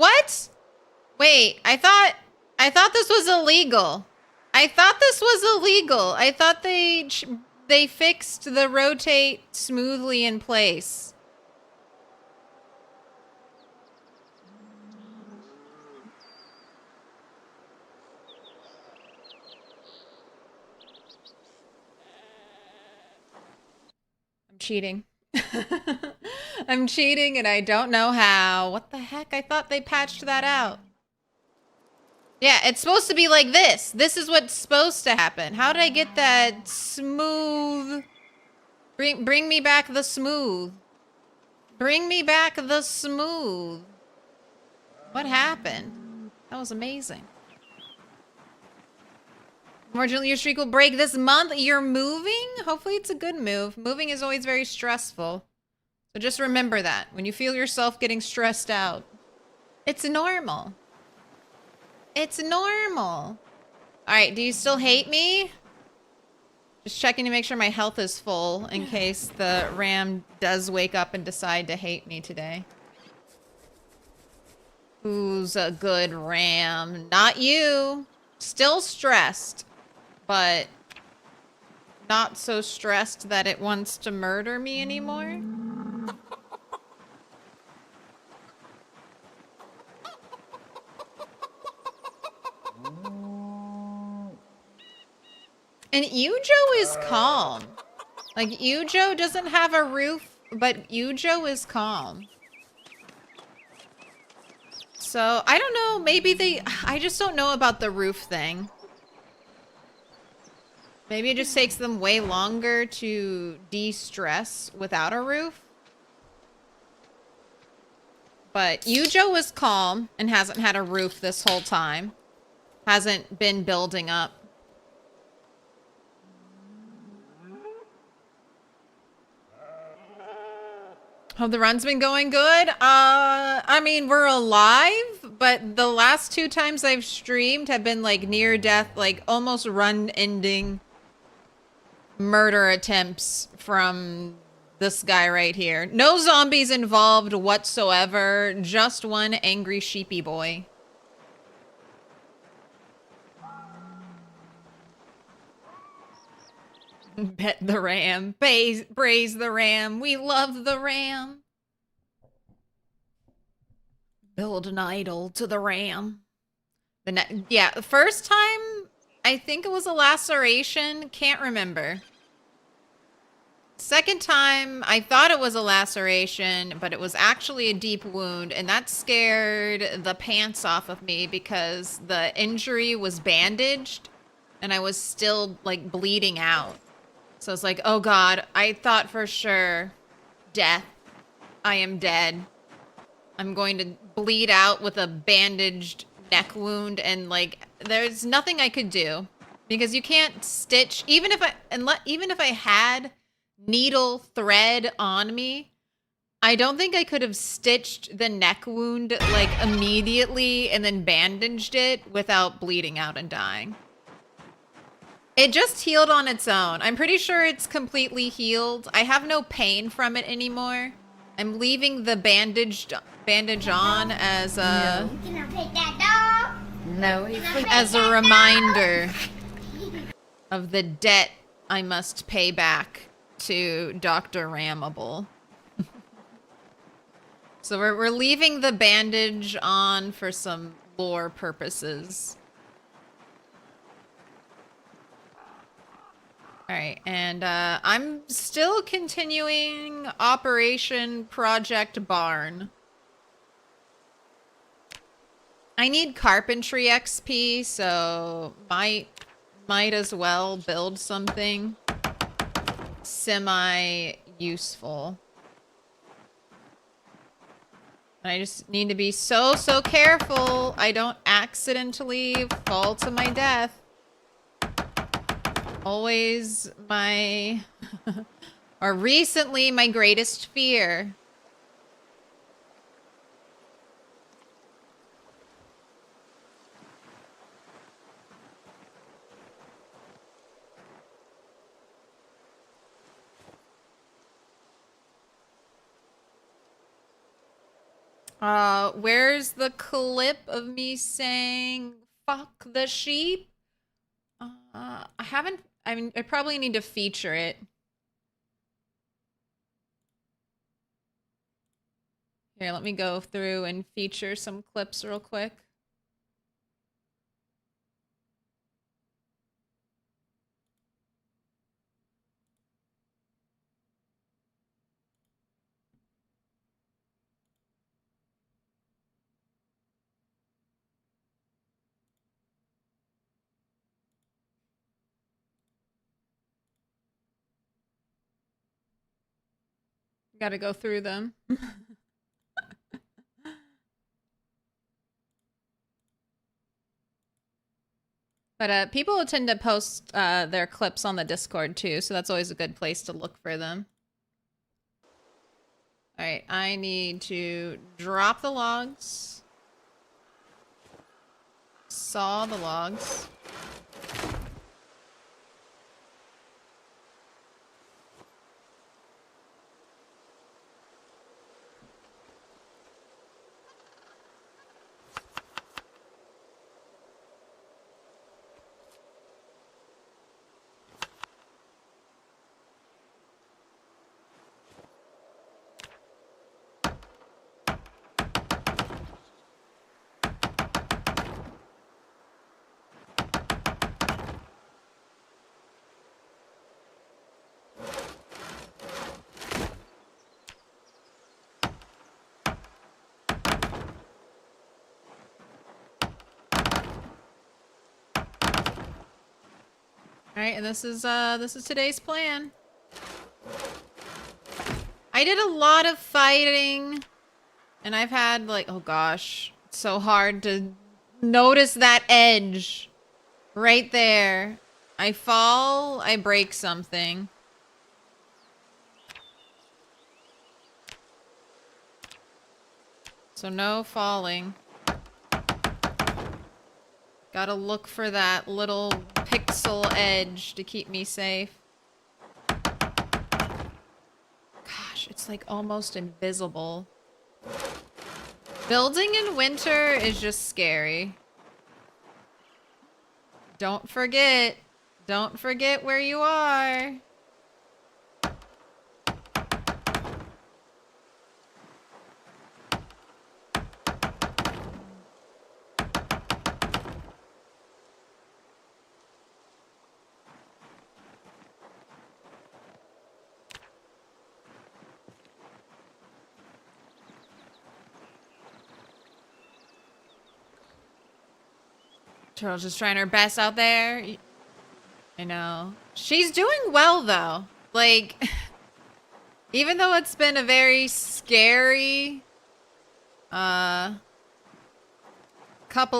What? Wait, I thought this was illegal. I thought they fixed the rotate smoothly in place. I'm cheating. I'm cheating and I don't know how. What the heck? I thought they patched that out. Yeah, it's supposed to be like this. This is what's supposed to happen. How did I get that smooth? Bring me back the smooth. Bring me back the smooth. What happened? That was amazing. Marginally, your streak will break this month. You're moving? Hopefully it's a good move. Moving is always very stressful. So just remember that when you feel yourself getting stressed out. It's normal. It's normal. All right, do you still hate me? Just checking to make sure my health is full in case the ram does wake up and decide to hate me today. Who's a good ram? Not you. Still stressed, but not so stressed that it wants to murder me anymore. And Yujo is calm. Like, Yujo doesn't have a roof, but Yujo is calm. So, I don't know, maybe I just don't know about the roof thing. Maybe it just takes them way longer to de-stress without a roof. But Yujo is calm and hasn't had a roof this whole time. Hasn't been building up. Hope the run's been going good. I mean, we're alive, but the last 2 times I've streamed have been like near death, like almost run ending murder attempts from this guy right here. No zombies involved whatsoever, just one angry sheepy boy. Bet the ram. Praise the ram. We love the ram. Build an idol to the ram. Yeah, the first time, I think it was a laceration. Can't remember. Second time, I thought it was a laceration, but it was actually a deep wound, and that scared the pants off of me because the injury was bandaged, and I was still, like, bleeding out. So it's like, oh god, I thought for sure, death. I am dead. I'm going to bleed out with a bandaged neck wound, and like, there's nothing I could do because you can't stitch. Even if I had needle thread on me, I don't think I could have stitched the neck wound like immediately and then bandaged it without bleeding out and dying. It just healed on its own. I'm pretty sure it's completely healed. I have no pain from it anymore. I'm leaving the bandage on as a as a reminder of the debt I must pay back to Dr. Rammibal. So we're leaving the bandage on for some lore purposes. All right, and I'm still continuing Operation Project Barn. I need carpentry XP, so might as well build something semi-useful. I just need to be so careful I don't accidentally fall to my death. Always my, or recently my greatest fear. Where's the clip of me saying fuck the sheep? I haven't, I mean, I probably need to feature it. Here, let me go through and feature some clips real quick. Gotta go through them. But people tend to post their clips on the Discord too, so that's always a good place to look for them. Alright, I need to drop the logs. Saw the logs. Alright, and this is today's plan. I did a lot of fighting, and I've had like, oh gosh, it's so hard to notice that edge right there. I fall, I break something. So no falling. Gotta look for that little pixel edge to keep me safe. Gosh, it's like almost invisible. Building in winter is just scary. Don't forget where you are. Turtle's just trying her best out there. I know. She's doing well, though. Like, even though it's been a very scary couple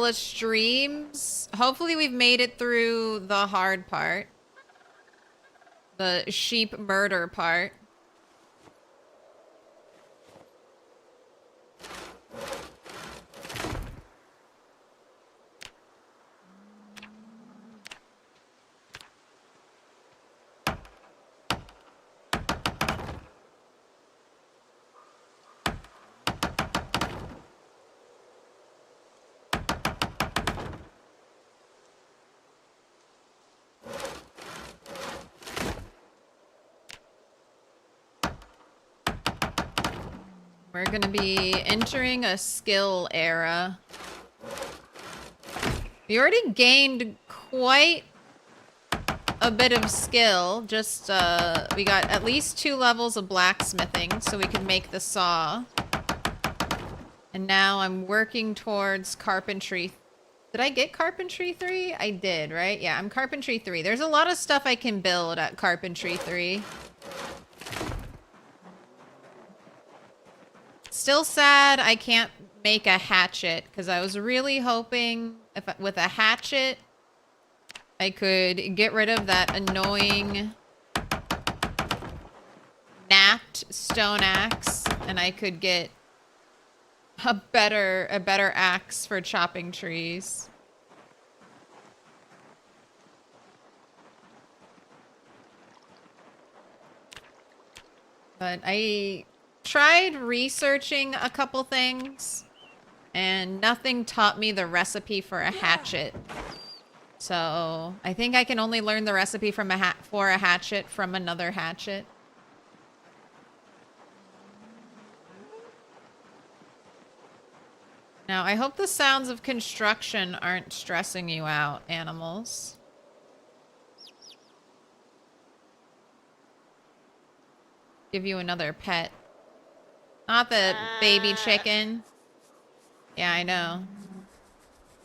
of streams, hopefully we've made it through the hard part. The sheep murder part. We're gonna be entering a skill era. We already gained quite a bit of skill. Just, we got at least 2 levels of blacksmithing so we can make the saw. And now I'm working towards carpentry. Did I get carpentry 3? I did, right? Yeah, I'm carpentry 3. There's a lot of stuff I can build at carpentry 3. Still sad I can't make a hatchet, because I was really hoping if with a hatchet I could get rid of that annoying napped stone axe, and I could get a better axe for chopping trees. But I tried researching a couple things, and nothing taught me the recipe for a hatchet. So I think I can only learn the recipe from for a hatchet from another hatchet. Now, I hope the sounds of construction aren't stressing you out, animals. Give you another pet. Not the baby chicken. Yeah, I know.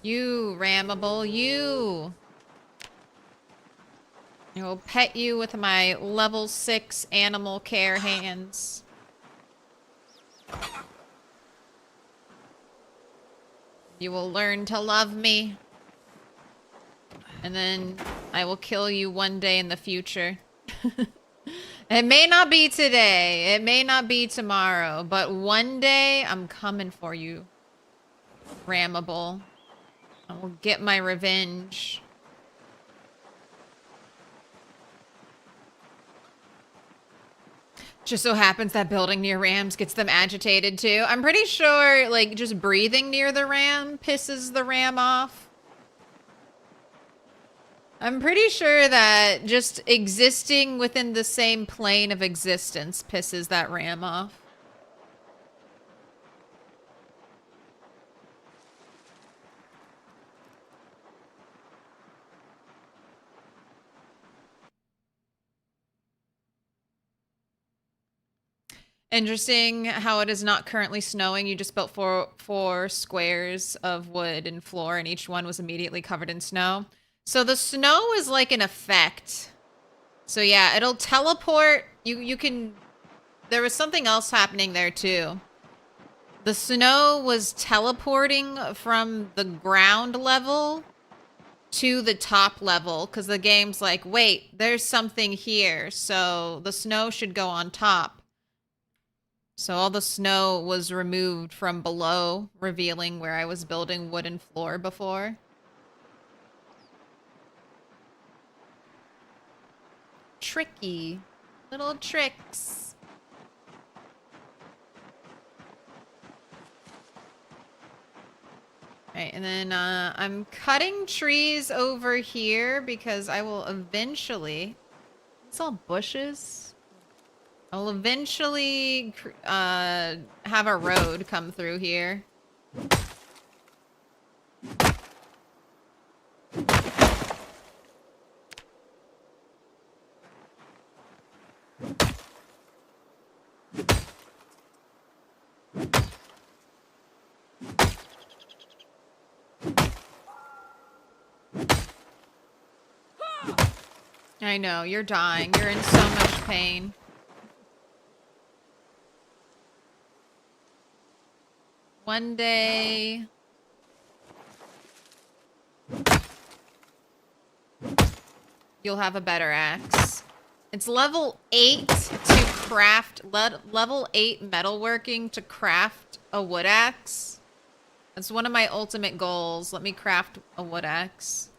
You, Rammibal, you! I will pet you with my level 6 animal care hands. You will learn to love me. And then I will kill you one day in the future. It may not be today. It may not be tomorrow. But one day, I'm coming for you, Rammibal. I will get my revenge. Just so happens that building near rams gets them agitated too. I'm pretty sure, like, just breathing near the ram pisses the ram off. I'm pretty sure that just existing within the same plane of existence pisses that ram off. Interesting how it is not currently snowing. You just built four squares of wood and floor, and each one was immediately covered in snow. So the snow is like an effect. So yeah, it'll teleport. You can... There was something else happening there too. The snow was teleporting from the ground level to the top level because the game's like, wait, there's something here. So the snow should go on top. So all the snow was removed from below, revealing where I was building wooden floor before. Tricky. Little tricks. Alright, and then I'm cutting trees over here because I will eventually... It's all bushes. I'll eventually have a road come through here. I know, you're dying. You're in so much pain. One day... you'll have a better axe. It's level 8 to craft... level 8 metalworking to craft a wood axe. That's one of my ultimate goals. Let me craft a wood axe.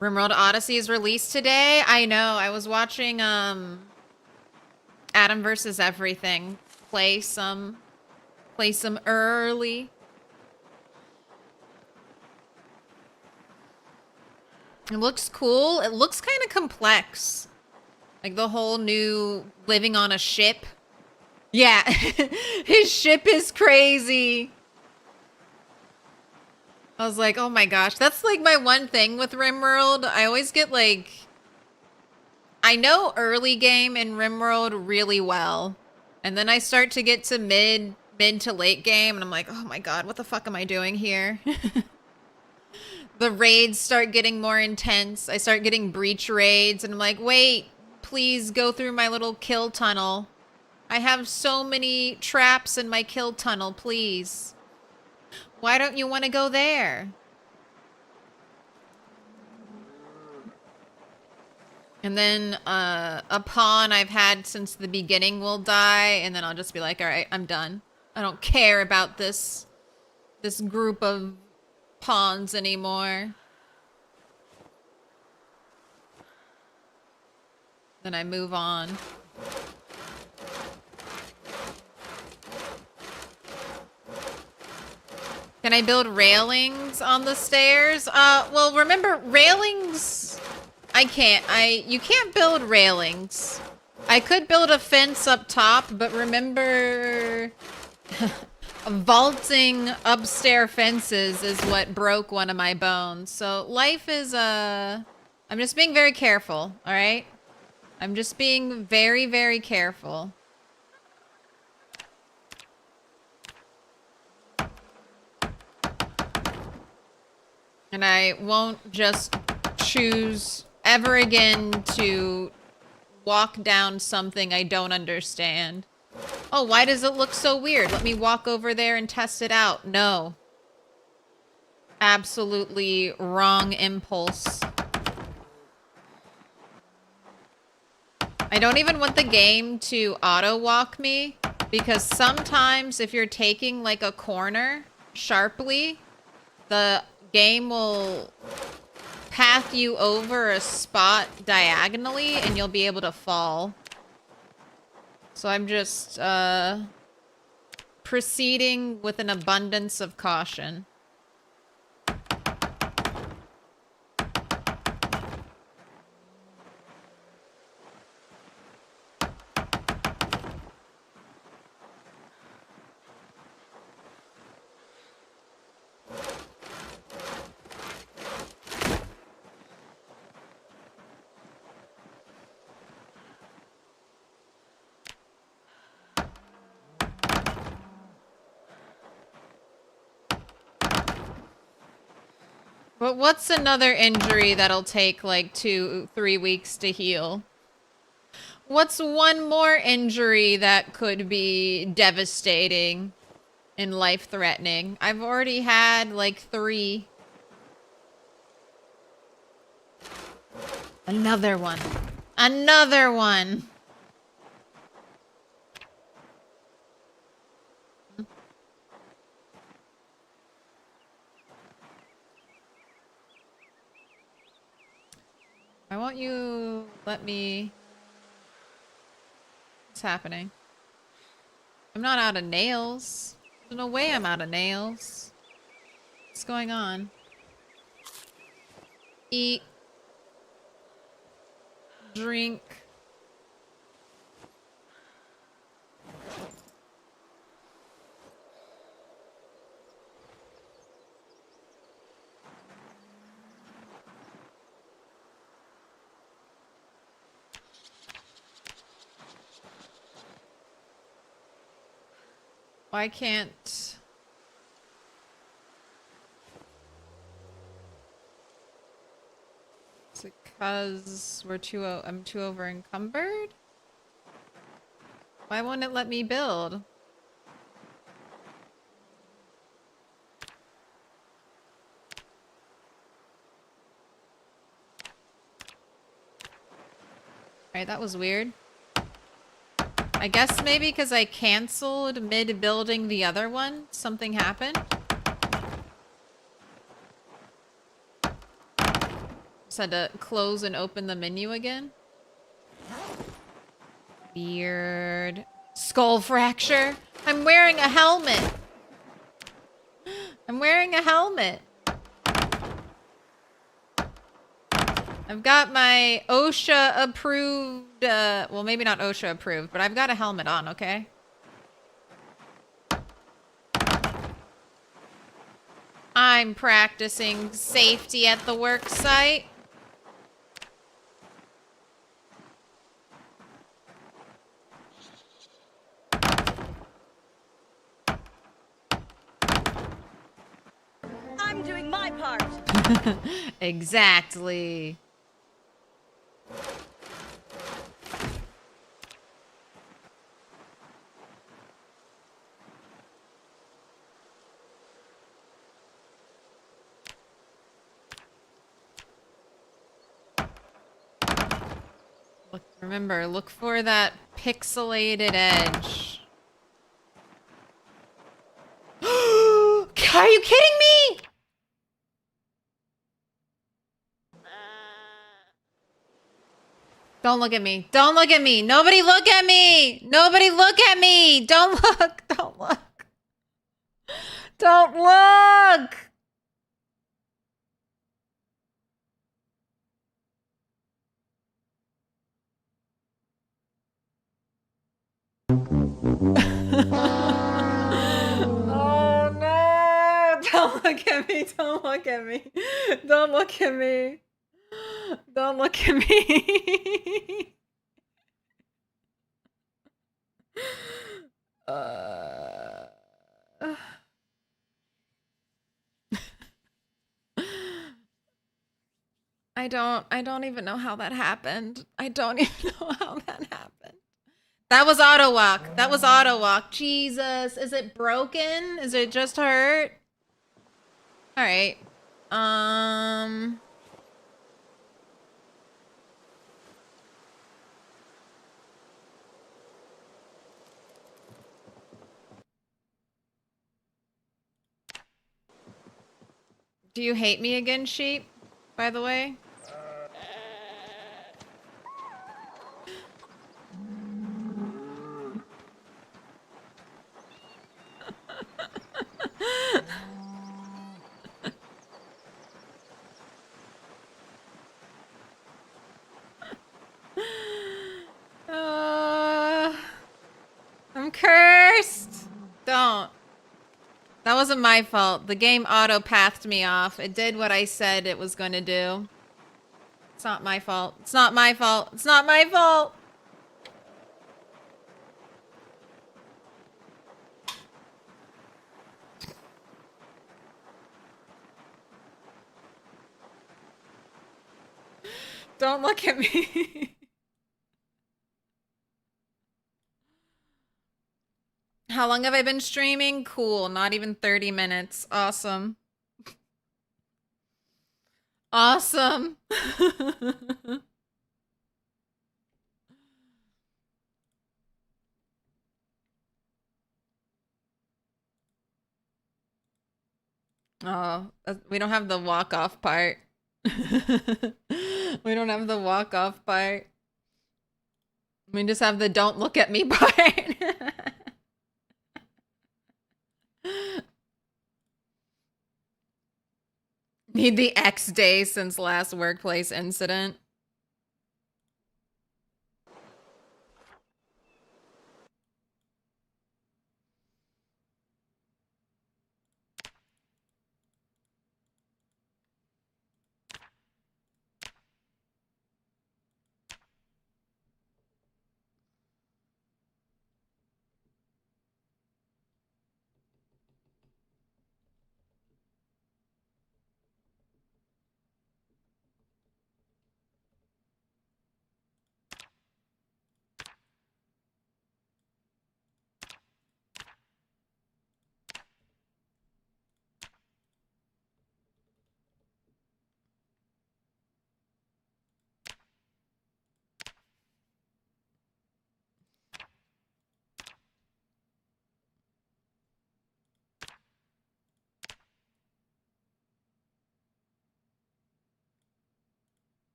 RimWorld Odyssey is released today. I know. I was watching Adam vs. Everything play some early. It looks cool. It looks kind of complex. Like the whole new living on a ship. Yeah. His ship is crazy. I was like, oh my gosh. That's like my one thing with RimWorld. I always get like... I know early game in RimWorld really well. And then I start to get to mid to late game. And I'm like, oh my god, what the fuck am I doing here? The raids start getting more intense. I start getting breach raids. And I'm like, wait, please go through my little kill tunnel. I have so many traps in my kill tunnel, please. Why don't you want to go there? And then a pawn I've had since the beginning will die, and then I'll just be like, all right, I'm done. I don't care about this group of pawns anymore. Then I move on. Can I build railings on the stairs? Well, remember, railings... I can't. You can't build railings. I could build a fence up top, but remember... vaulting upstairs fences is what broke one of my bones. So life is, I'm just being very careful, alright? I'm just being very, very careful. And I won't just choose ever again to walk down something I don't understand. Oh, why does it look so weird? Let me walk over there and test it out. No. Absolutely wrong impulse. I don't even want the game to auto-walk me, because sometimes if you're taking like a corner sharply, the game will path you over a spot diagonally and you'll be able to fall. So I'm just proceeding with an abundance of caution. But what's another injury that'll take like 2-3 weeks to heal? What's one more injury that could be devastating and life-threatening? I've already had like 3. Another one. Another one. Why won't you let me... What's happening? I'm not out of nails. There's no way I'm out of nails. What's going on? Eat. Drink. Why can't... Is it because I'm too over encumbered? Why won't it let me build? Alright, that was weird. I guess maybe because I canceled mid-building the other one, something happened. Just had to close and open the menu again. Weird. Skull fracture. I'm wearing a helmet. I'm wearing a helmet. I've got my OSHA approved, well, maybe not OSHA approved, but I've got a helmet on, okay? I'm practicing safety at the work site. I'm doing my part. Exactly. Remember, look for that pixelated edge. Are you kidding me? Don't look at me. Don't look at me. Nobody look at me. Nobody look at me. Don't look. Don't look. Don't look. Oh no. Don't look at me. Don't look at me. Don't look at me. Don't look at me. I don't even know how that happened. I don't even know how that happened. That was auto walk. That was auto walk. Jesus. Is it broken? Is it just hurt? All right. Do you hate me again, sheep? By the way? I'm cursed. Don't. That wasn't my fault. The game auto-pathed me off. It did what I said it was going to do. It's not my fault. It's not my fault. It's not my fault. Don't look at me. How long have I been streaming? Cool. Not even 30 minutes. Awesome. Awesome. Oh, we don't have the walk-off part. We don't have the walk-off part. We just have the don't look at me part. Need the X day since last workplace incident.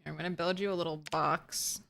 I'm gonna build you a little box.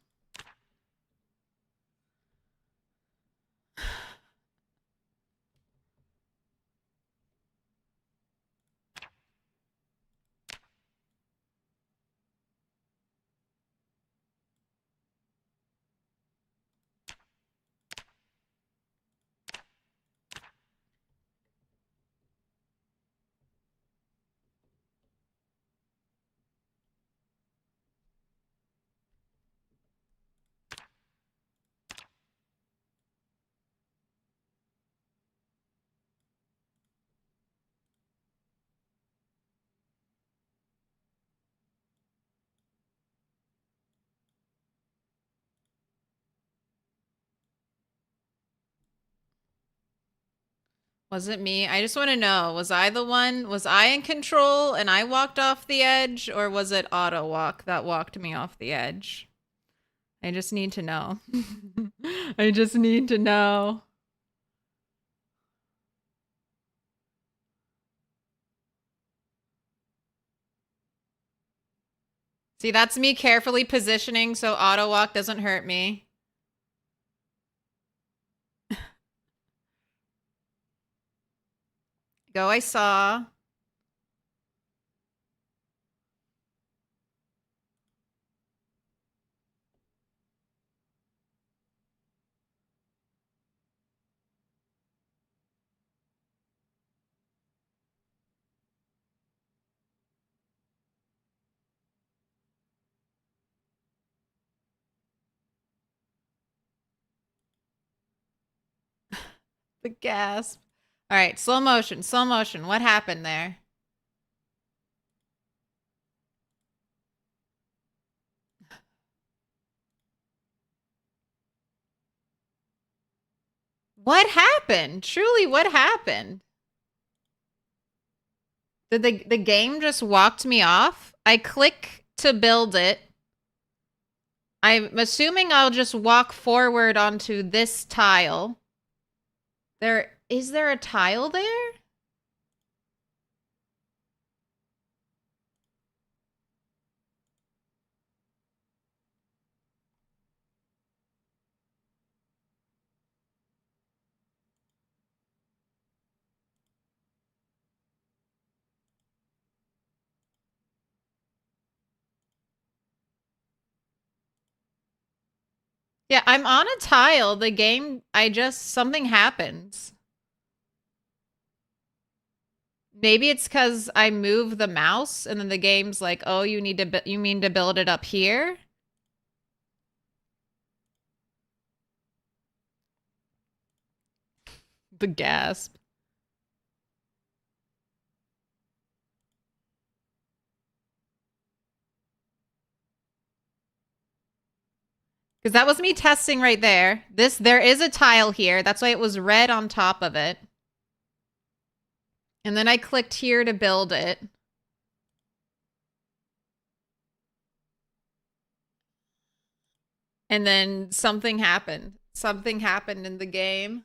Was it me? I just want to know, was I the one? Was I in control and I walked off the edge, or was it auto walk that walked me off the edge? I just need to know. I just need to know. See, that's me carefully positioning so auto walk doesn't hurt me. Go, I saw. The gasp. All right, slow motion, slow motion. What happened there? What happened? Truly, what happened? Did the game just walked me off? I click to build it. I'm assuming I'll just walk forward onto this tile. Is there a tile there? Yeah, I'm on a tile. The game, something happens. Maybe it's because I move the mouse and then the game's like, oh, you mean to build it up here? The gasp. Because that was me testing right there. There is a tile here. That's why it was red on top of it. And then I clicked here to build it. And then something happened. Something happened in the game.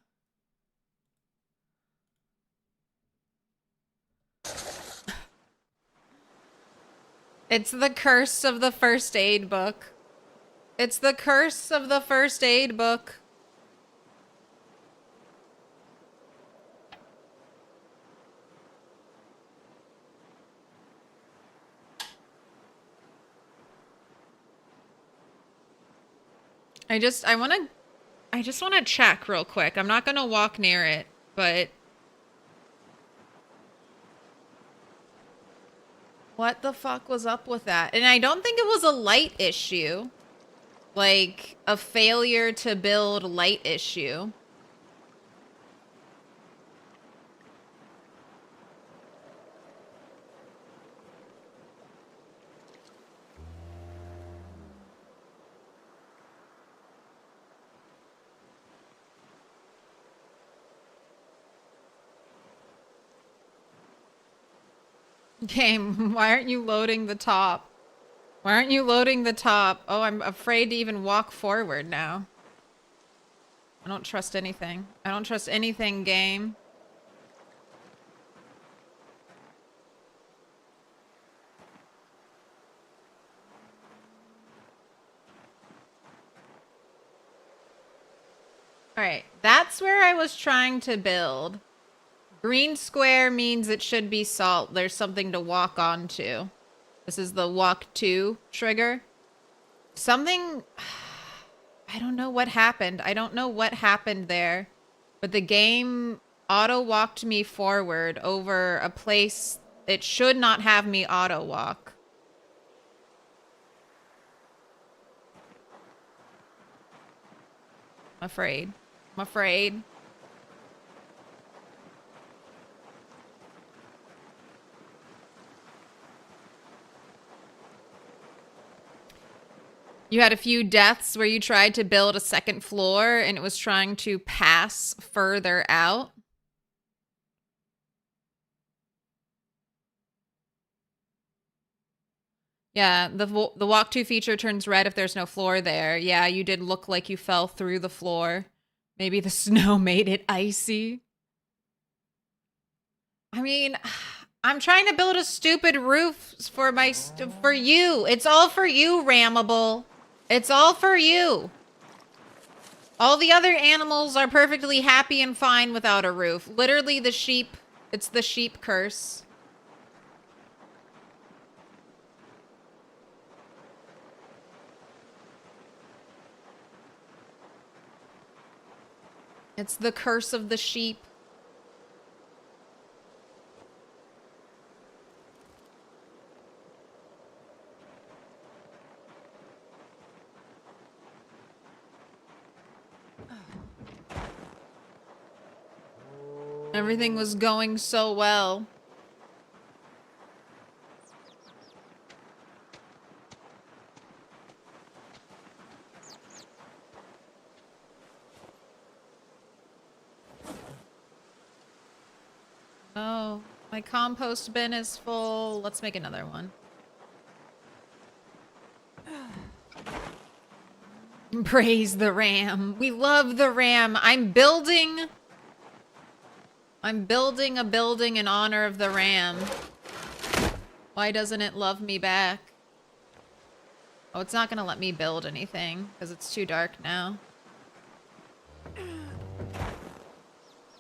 It's the curse of the first aid book. It's the curse of the first aid book. I just want to check real quick. I'm not going to walk near it, but what the fuck was up with that? And I don't think it was a light issue. Like a failure to build light issue. Game, why aren't you loading the top? Why aren't you loading the top? Oh, I'm afraid to even walk forward now. I don't trust anything. I don't trust anything, game. Alright, that's where I was trying to build. Green square means it should be salt. There's something to walk onto. This is the walk to trigger. Something... I don't know what happened. I don't know what happened there. But the game auto-walked me forward over a place it should not have me auto-walk. I'm afraid. I'm afraid. You had a few deaths where you tried to build a second floor and it was trying to pass further out. Yeah, the walk to feature turns red if there's no floor there. Yeah, you did look like you fell through the floor. Maybe the snow made it icy. I mean, I'm trying to build a stupid roof for for you. It's all for you, Rammibal. It's all for you. All the other animals are perfectly happy and fine without a roof. Literally the sheep. It's the sheep curse. It's the curse of the sheep. Everything was going so well. Oh, my compost bin is full. Let's make another one. Praise the ram. We love the ram. I'm building a building in honor of the ram. Why doesn't it love me back? Oh, it's not gonna let me build anything because it's too dark now.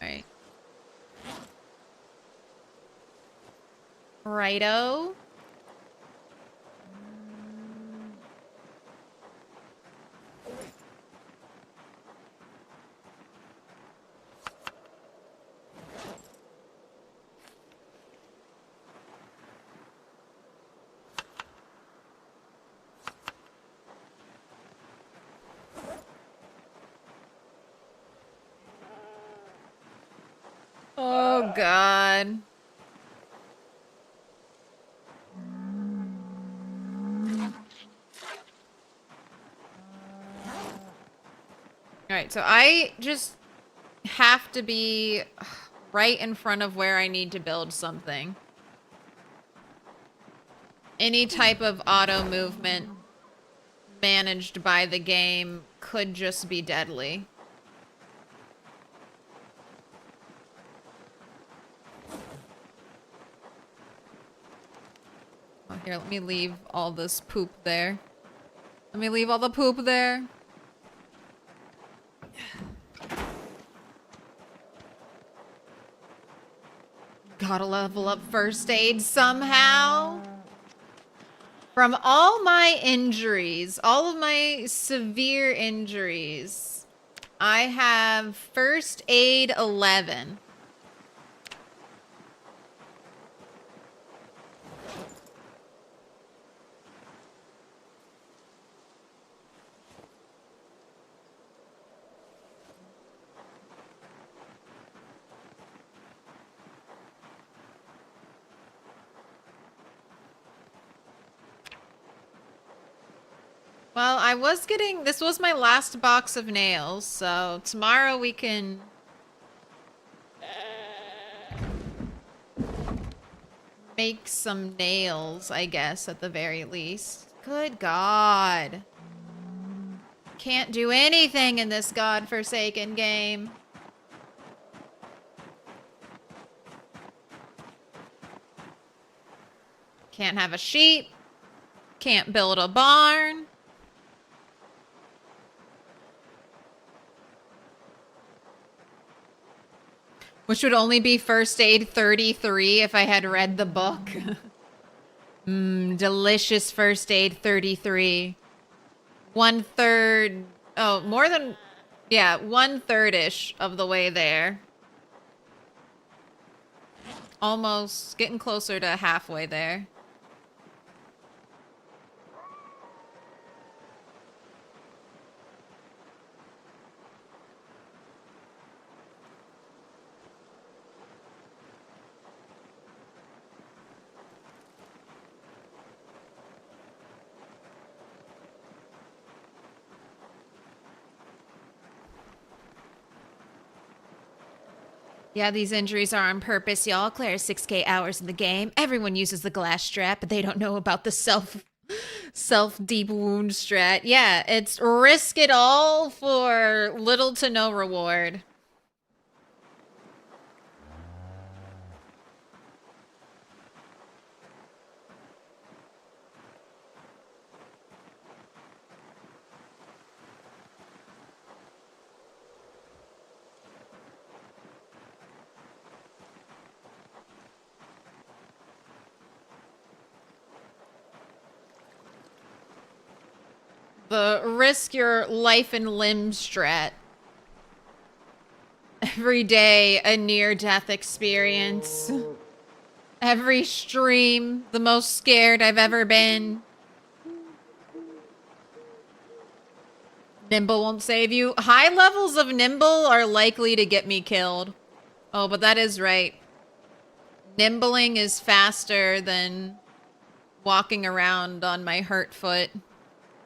Alright. Righto. Oh, God. Alright, so I just have to be right in front of where I need to build something. Any type of auto movement managed by the game could just be deadly. Oh, here, let me leave all this poop there. Let me leave all the poop there. Gotta level up first aid somehow. From all my injuries, all of my severe injuries, I have first aid 11. Well, I was getting, this was my last box of nails, so tomorrow we can make some nails, I guess, at the very least. Good God. Can't do anything in this godforsaken game. Can't have a sheep. Can't build a barn. Which would only be first aid 33 if I had read the book. Delicious first aid 33. 1/3. Oh, more than... Yeah, 1/3-ish of the way there. Almost getting closer to halfway there. Yeah, these injuries are on purpose, y'all. Claire 6K hours in the game. Everyone uses the glass strap, but they don't know about the Self-deep wound strat. Yeah, it's risk it all for little to no reward. The risk your life and limb strat. Every day, a near-death experience. Every stream, the most scared I've ever been. Nimble won't save you. High levels of Nimble are likely to get me killed. Oh, but that is right. Nimbling is faster than walking around on my hurt foot.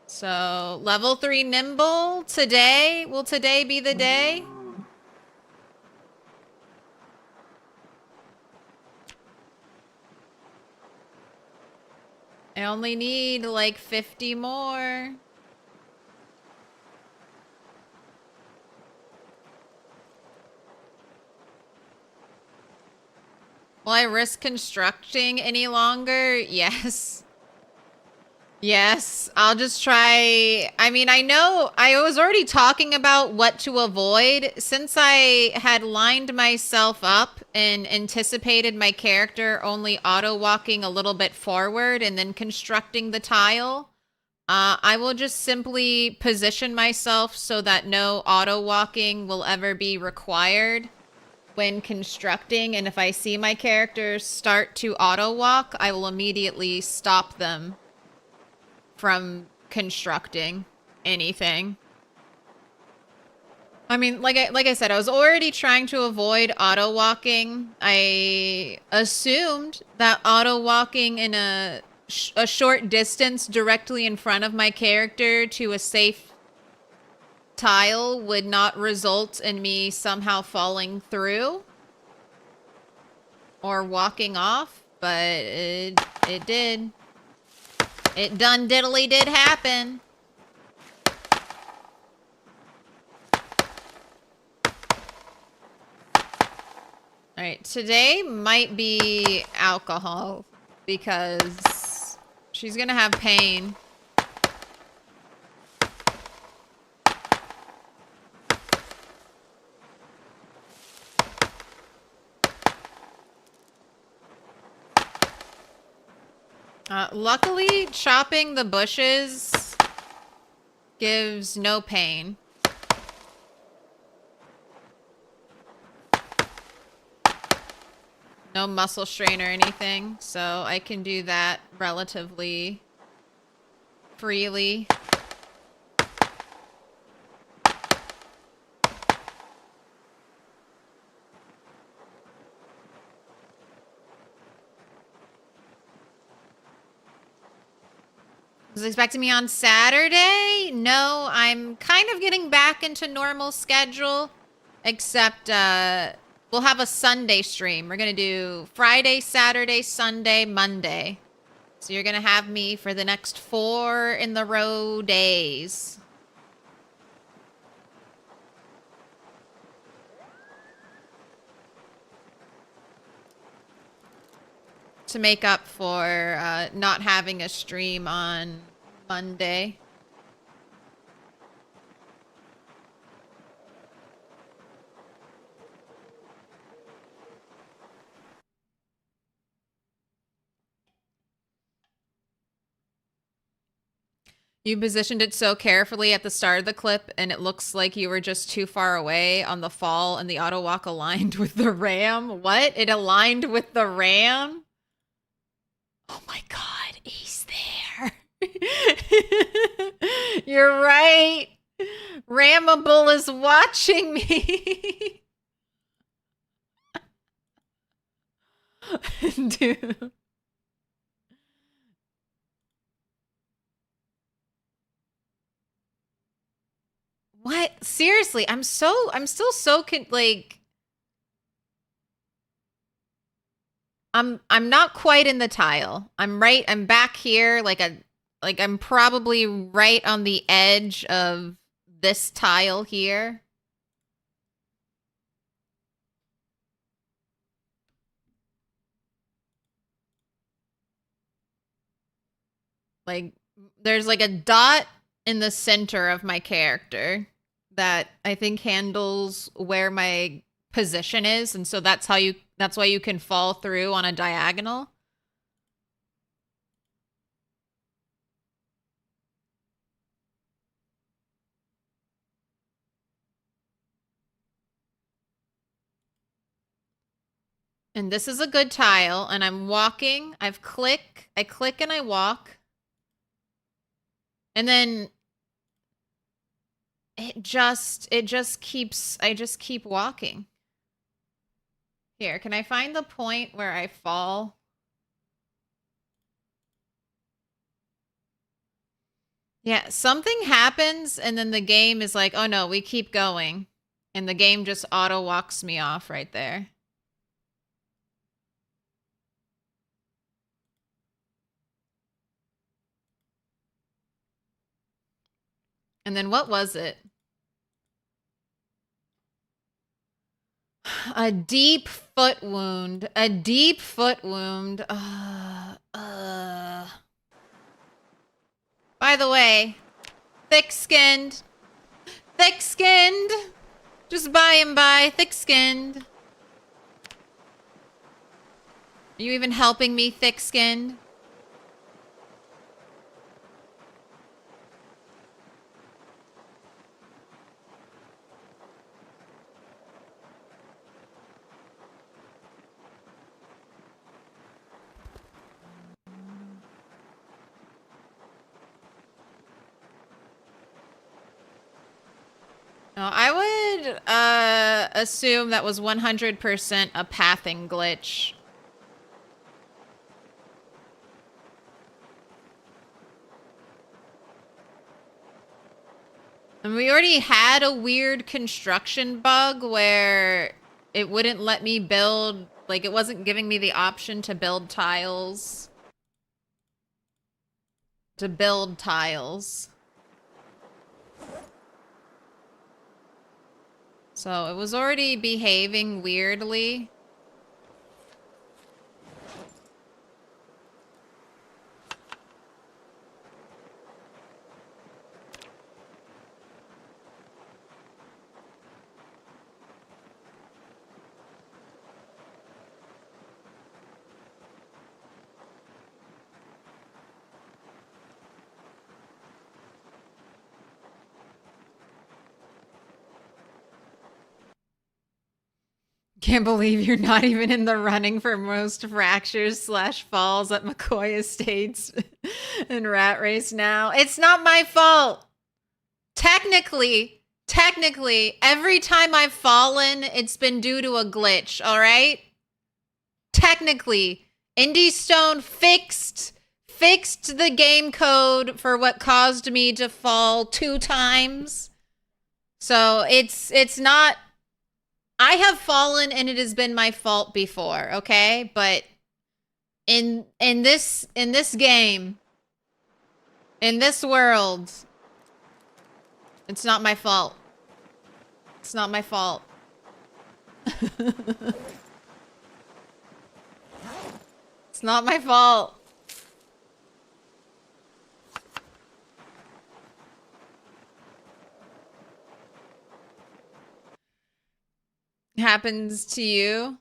So, level 3 Nimble today. Will today be the day? I only need like 50 more. Will I risk constructing any longer? Yes. Yes, I'll just try. I mean, I know I was already talking about what to avoid since I had lined myself up and anticipated my character only auto walking a little bit forward and then constructing the tile. I will just simply position myself so that no auto walking will ever be required when constructing. And if I see my characters start to auto walk, I will immediately stop them from constructing anything. I mean, like I said, I was already trying to avoid auto walking. I assumed that auto walking in a short distance directly in front of my character to a safe tile would not result in me somehow falling through or walking off, but it did. It done diddly did happen. Alright, today might be alcohol because she's gonna have pain. Luckily, chopping the bushes gives no pain. No muscle strain or anything, so I can do that relatively freely. Was expecting me on Saturday? No, I'm kind of getting back into normal schedule, except we'll have a Sunday stream. We're gonna do Friday, Saturday, Sunday, Monday. So you're gonna have me for the next 4 in the row days. To make up for not having a stream on Monday. You positioned it so carefully at the start of the clip, and it looks like you were just too far away on the fall, and the auto walk aligned with the ram. What? It aligned with the ram? Oh my god, he's there. You're right. Rammibal is watching me. Dude. What? Seriously, I'm still so like I'm not quite in the tile. I'm back here like like I'm probably right on the edge of this tile here. Like there's like a dot in the center of my character that I think handles where my position is, and so that's why you can fall through on a diagonal. And this is a good tile, and I'm walking. I click and I walk. And then I just keep walking. Here, can I find the point where I fall? Yeah, something happens and then the game is like, oh no, we keep going. And the game just auto walks me off right there. And then what was it? A deep foot wound. A deep foot wound. By the way, thick-skinned. Thick-skinned. Just by and by, thick-skinned. Are you even helping me, thick-skinned? No, I would assume that was 100% a pathing glitch. And we already had a weird construction bug where it wouldn't let me build, like it wasn't giving me the option to build tiles. So it was already behaving weirdly. Can't believe you're not even in the running for most fractures / falls at McCoy Estates and Rat Race now. It's not my fault. Technically, every time I've fallen, it's been due to a glitch, all right? Technically, Indie Stone fixed the game code for what caused me to fall 2 times. So it's not, I have fallen and it has been my fault before, okay? But in this game, in this world, it's not my fault. It's not my fault. It's not my fault. Happens to you?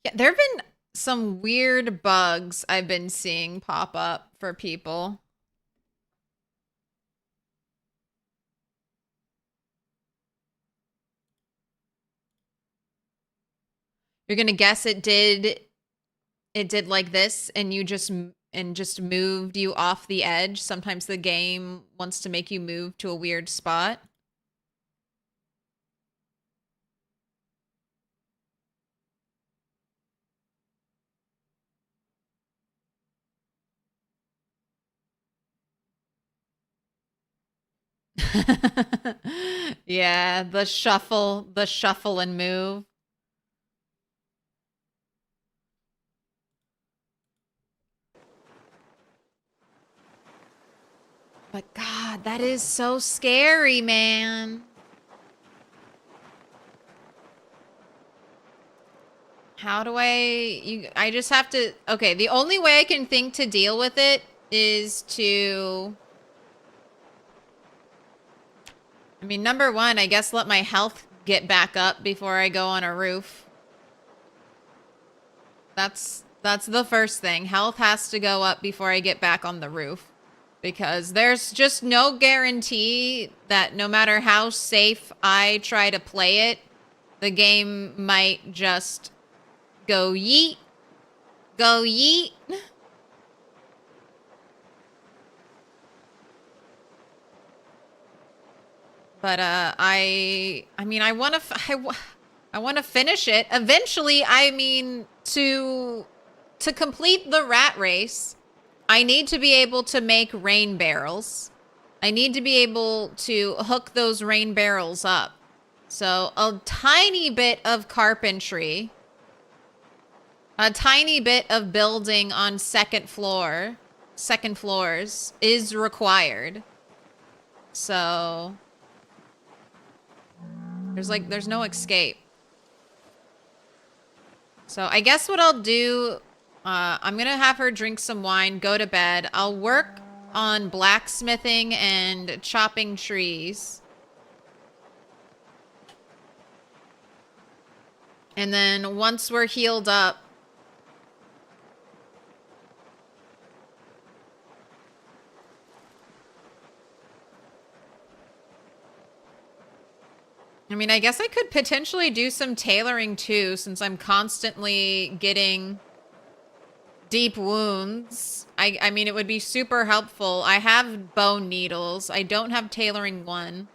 Yeah, there have been some weird bugs I've been seeing pop up for people. You're gonna guess it did like this and you just moved you off the edge. Sometimes the game wants to make you move to a weird spot. Yeah, the shuffle and move. But God, that is so scary, man. How do I just have to, okay, the only way I can think to deal with it is to, I mean, number one, I guess let my health get back up before I go on a roof. That's the first thing. Health has to go up before I get back on the roof. Because there's just no guarantee that no matter how safe I try to play it, the game might just go yeet. Go yeet. But I mean, I want to finish it eventually. I mean, to complete the rat race, I need to be able to make rain barrels. I need to be able to hook those rain barrels up. So a tiny bit of carpentry, a tiny bit of building on second floors is required. So there's no escape. So I guess what I'll do, I'm gonna have her drink some wine, go to bed. I'll work on blacksmithing and chopping trees. And then once we're healed up, I mean, I guess I could potentially do some tailoring too, since I'm constantly getting deep wounds. I mean, it would be super helpful. I have bone needles. I don't have tailoring 1.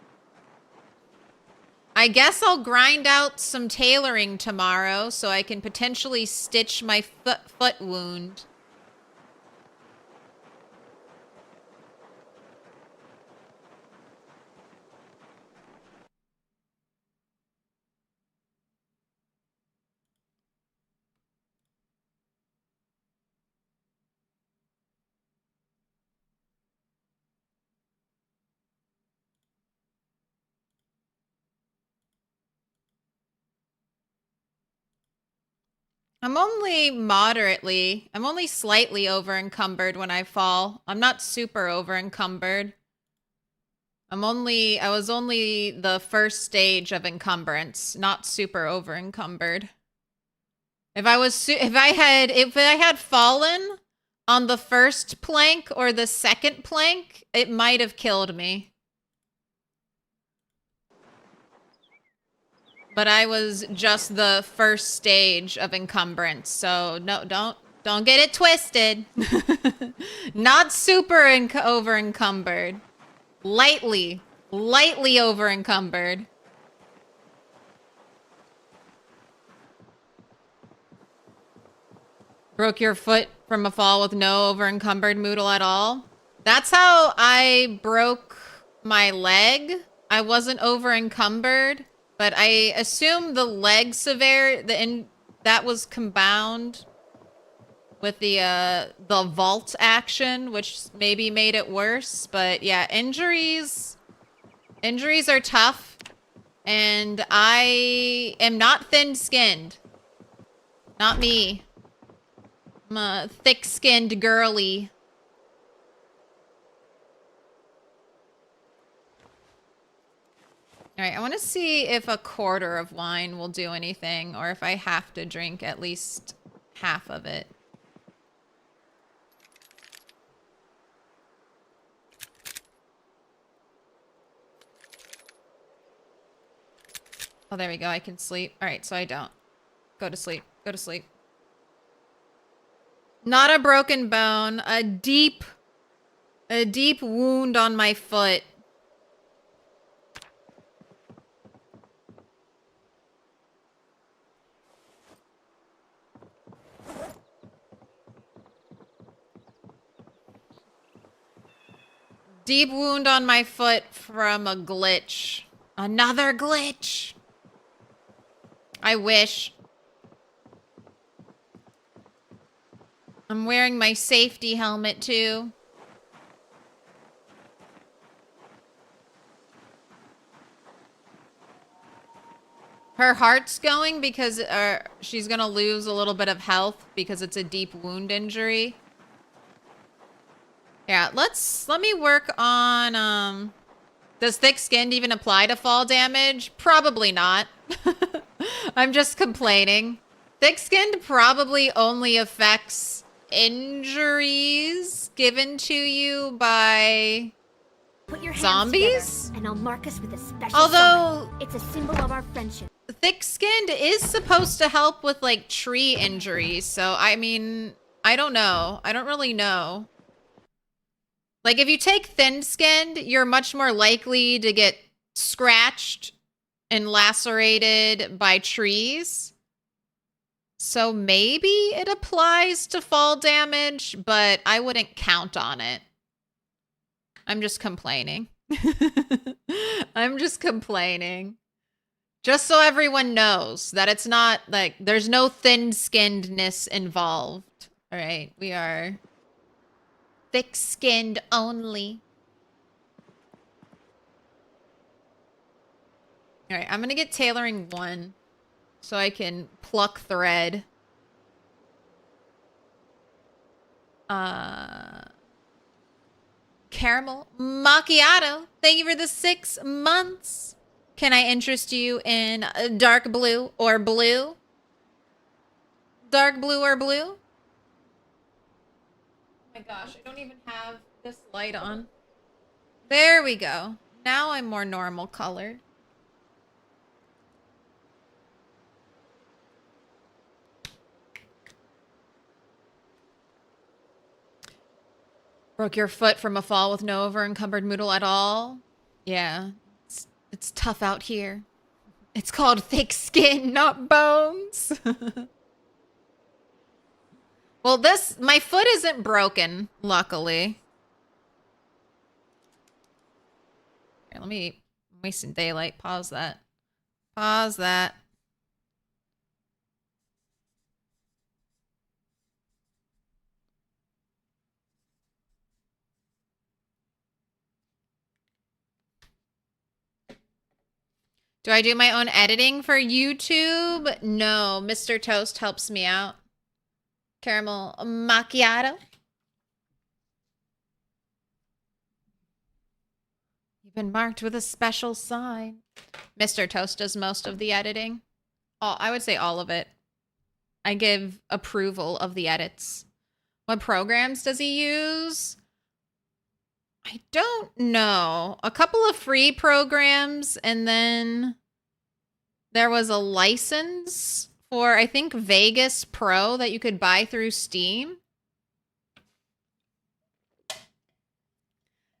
I guess I'll grind out some tailoring tomorrow so I can potentially stitch my foot wound. I'm only slightly over encumbered when I fall. I'm not super over encumbered. I was only the first stage of encumbrance, not super over encumbered. If I had fallen on the first plank or the second plank, it might have killed me. But I was just the first stage of encumbrance, so no, don't get it twisted. Not super over encumbered. Lightly over encumbered. Broke your foot from a fall with no over encumbered moodle at all. That's how I broke my leg. I wasn't over encumbered. But I assume the leg that was compound with the vault action, which maybe made it worse. But yeah, injuries are tough, and I am not thin-skinned. Not me. I'm a thick-skinned girly. All right, I want to see if a quarter of wine will do anything, or if I have to drink at least half of it. Oh, there we go. I can sleep. All right, so I don't. Go to sleep. Go to sleep. Not a broken bone. A deep wound on my foot. Deep wound on my foot from a glitch. Another glitch. I wish. I'm wearing my safety helmet too. Her heart's going because she's gonna lose a little bit of health because it's a deep wound injury. Yeah, let me work on, does thick skinned even apply to fall damage? Probably not. I'm just complaining. Thick skinned probably only affects injuries given to you by Put your hands zombies? together, and I'll mark us with a special Although sign. It's a symbol of our friendship. thick skinned is supposed to help with like tree injuries, so I mean, I don't know. I don't really know. Like if you take thin skinned, you're much more likely to get scratched and lacerated by trees. So maybe it applies to fall damage, but I wouldn't count on it. I'm just complaining. I'm just complaining. Just so everyone knows that it's not like there's no thin-skinnedness involved. All right, we are thick-skinned only. All right, I'm going to get tailoring 1 so I can pluck thread. Caramel macchiato. Thank you for the 6 months. Can I interest you in dark blue or blue? Dark blue or blue? Oh my gosh, I don't even have this light on. There we go. Now I'm more normal colored. Broke your foot from a fall with no over-encumbered noodle at all? Yeah, it's tough out here. It's called thick skin, not bones. Well, my foot isn't broken, luckily. Here, let me waste some daylight. Pause that. Pause that. Do I do my own editing for YouTube? No, Mr. Toast helps me out. Caramel macchiato. You've been marked with a special sign. Mr. Toast does most of the editing. Oh, I would say all of it. I give approval of the edits. What programs does he use? I don't know. A couple of free programs, and then there was a license for, I think, Vegas Pro that you could buy through Steam.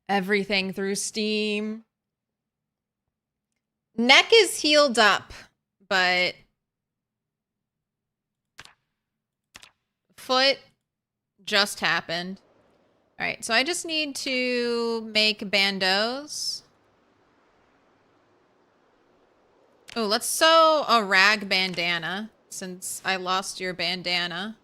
Everything through Steam. Neck is healed up, but foot just happened. All right, so I just need to make bandeaus. Oh, let's sew a rag bandana since I lost your bandana.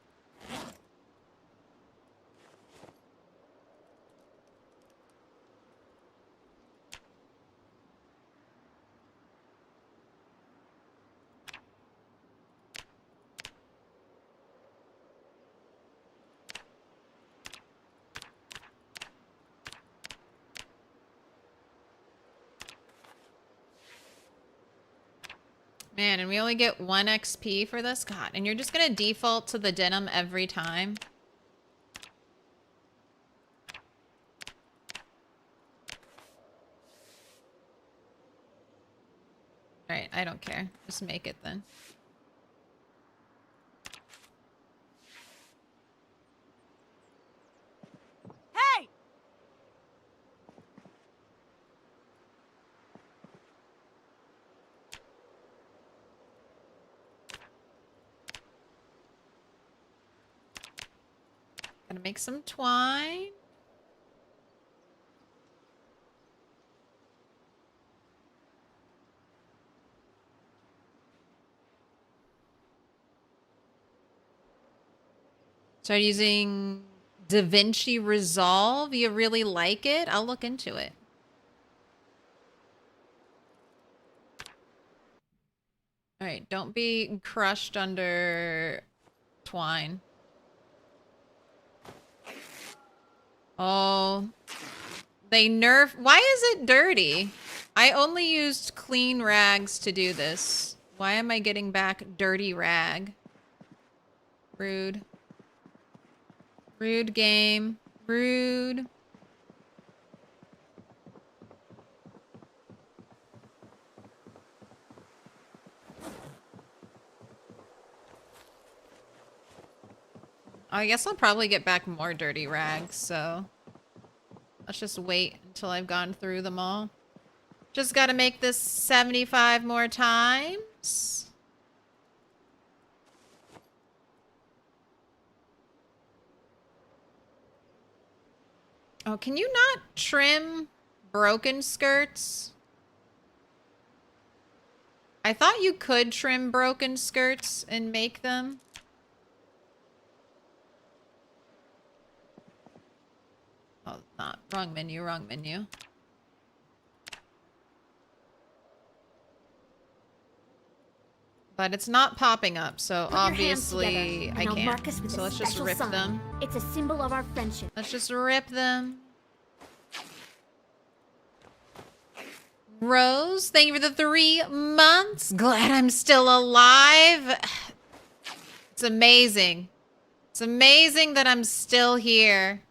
Man, and we only get 1 XP for this? God, and you're just gonna default to the denim every time? Alright, I don't care. Just make it then. Hey! Gotta make some twine. Start using DaVinci Resolve. You really like it? I'll look into it. Alright, don't be crushed under twine. Oh. They nerf... Why is it dirty? I only used clean rags to do this. Why am I getting back dirty rag? Rude. Rude game. Rude. I guess I'll probably get back more dirty rags, so... Let's just wait until I've gone through them all. Just gotta make this 75 more times. Oh, can you not trim broken skirts? I thought you could trim broken skirts and make them. Oh, not. Wrong menu, wrong menu. But it's not popping up, so obviously I can't. So let's just rip them. It's a symbol of our friendship. Let's just rip them. Rose, thank you for the 3 months. Glad I'm still alive. It's amazing. It's amazing that I'm still here.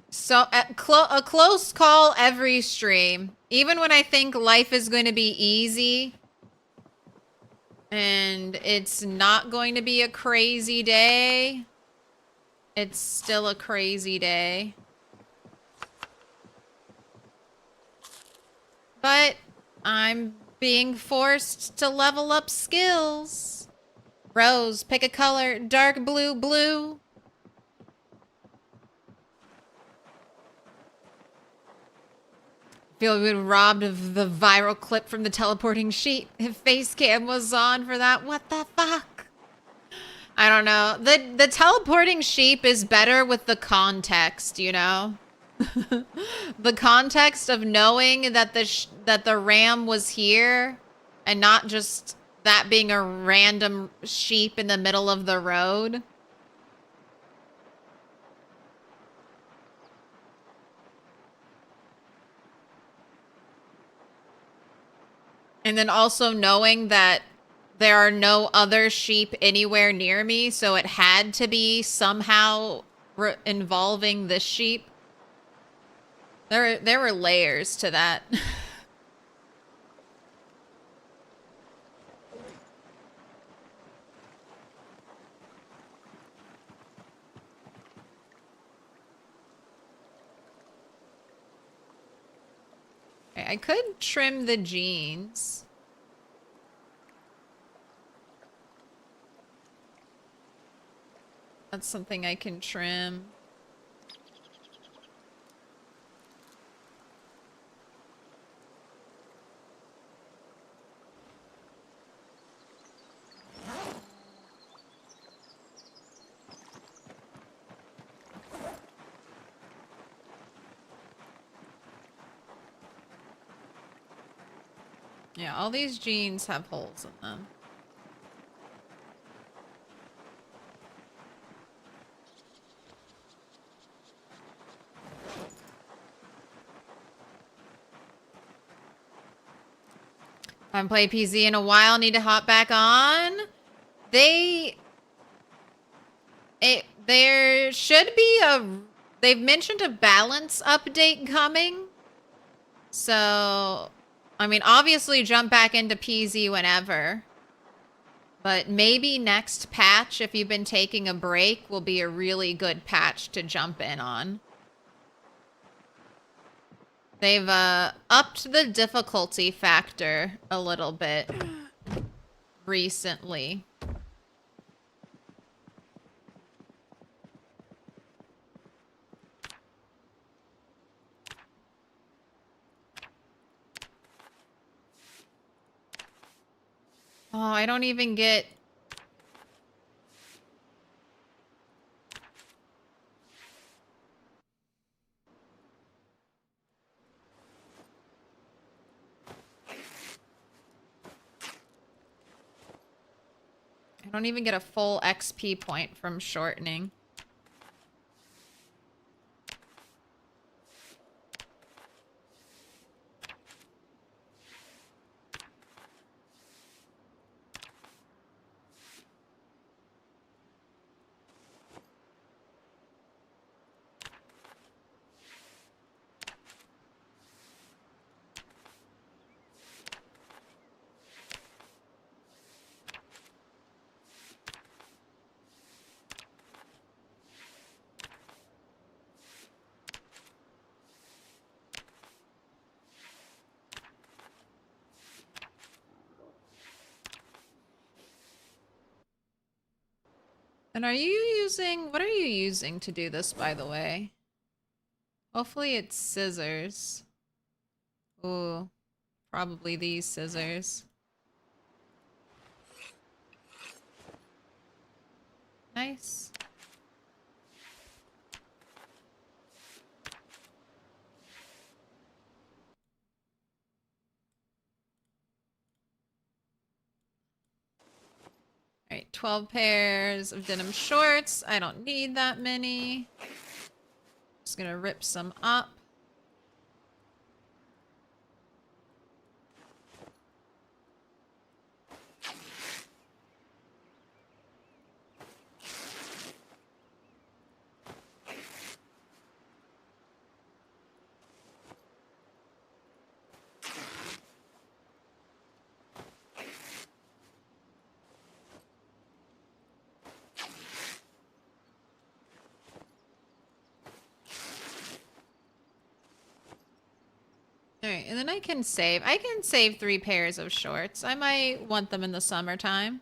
So, a close call every stream. Even when I think life is going to be easy. And it's not going to be a crazy day. It's still a crazy day. But I'm being forced to level up skills. Rose, pick a color. Dark blue, blue. Feel we've been robbed of the viral clip from the teleporting sheep. If face cam was on for that, what the fuck? I don't know. The teleporting sheep is better with the context, you know? The context of knowing that the ram was here and not just that being a random sheep in the middle of the road. And then also knowing that there are no other sheep anywhere near me, so it had to be somehow involving this sheep. There were layers to that. I could trim the jeans. That's something I can trim. Yeah, all these jeans have holes in them. I haven't played PZ in a while. Need to hop back on. There should be they've mentioned a balance update coming. So, I mean, obviously jump back into PZ whenever. But maybe next patch, if you've been taking a break, will be a really good patch to jump in on. They've upped the difficulty factor a little bit recently. Oh, I don't even get... don't even get a full XP point from shortening. And are you using... What are you using to do this, by the way? Hopefully it's scissors. Ooh. Probably these scissors. Nice. Alright, 12 pairs of denim shorts. I don't need that many. Just gonna rip some up. Alright, and then I can save. I can save 3 pairs of shorts. I might want them in the summertime.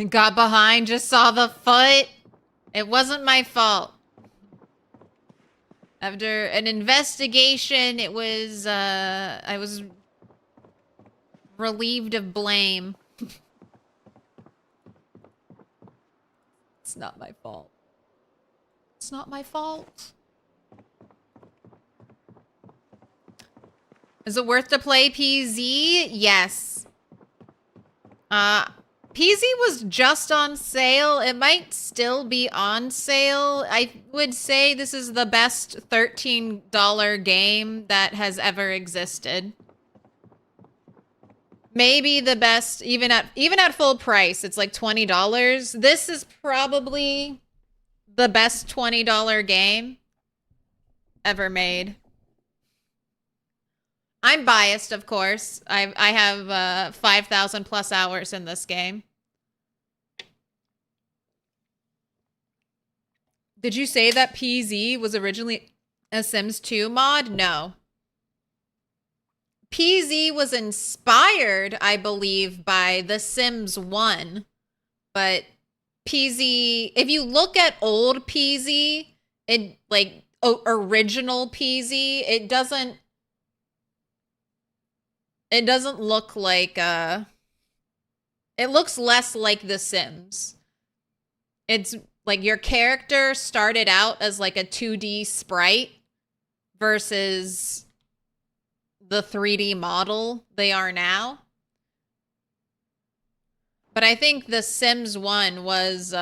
Got behind, just saw the foot. It wasn't my fault. After an investigation, it was, I was relieved of blame. It's not my fault. It's not my fault. Is it worth to play PZ? Yes. PZ was just on sale. It might still be on sale. I would say this is the best $13 game that has ever existed. Maybe the best, even at full price, it's like $20. This is probably the best $20 game ever made. I'm biased, of course. I have 5,000 plus hours in this game. Did you say that PZ was originally a Sims 2 mod? No. PZ was inspired, I believe, by The Sims 1. But PZ, if you look at old PZ, it like original PZ, it doesn't look like it looks less like The Sims. It's like your character started out as like a 2D sprite versus the 3D model they are now. But I think The Sims 1 was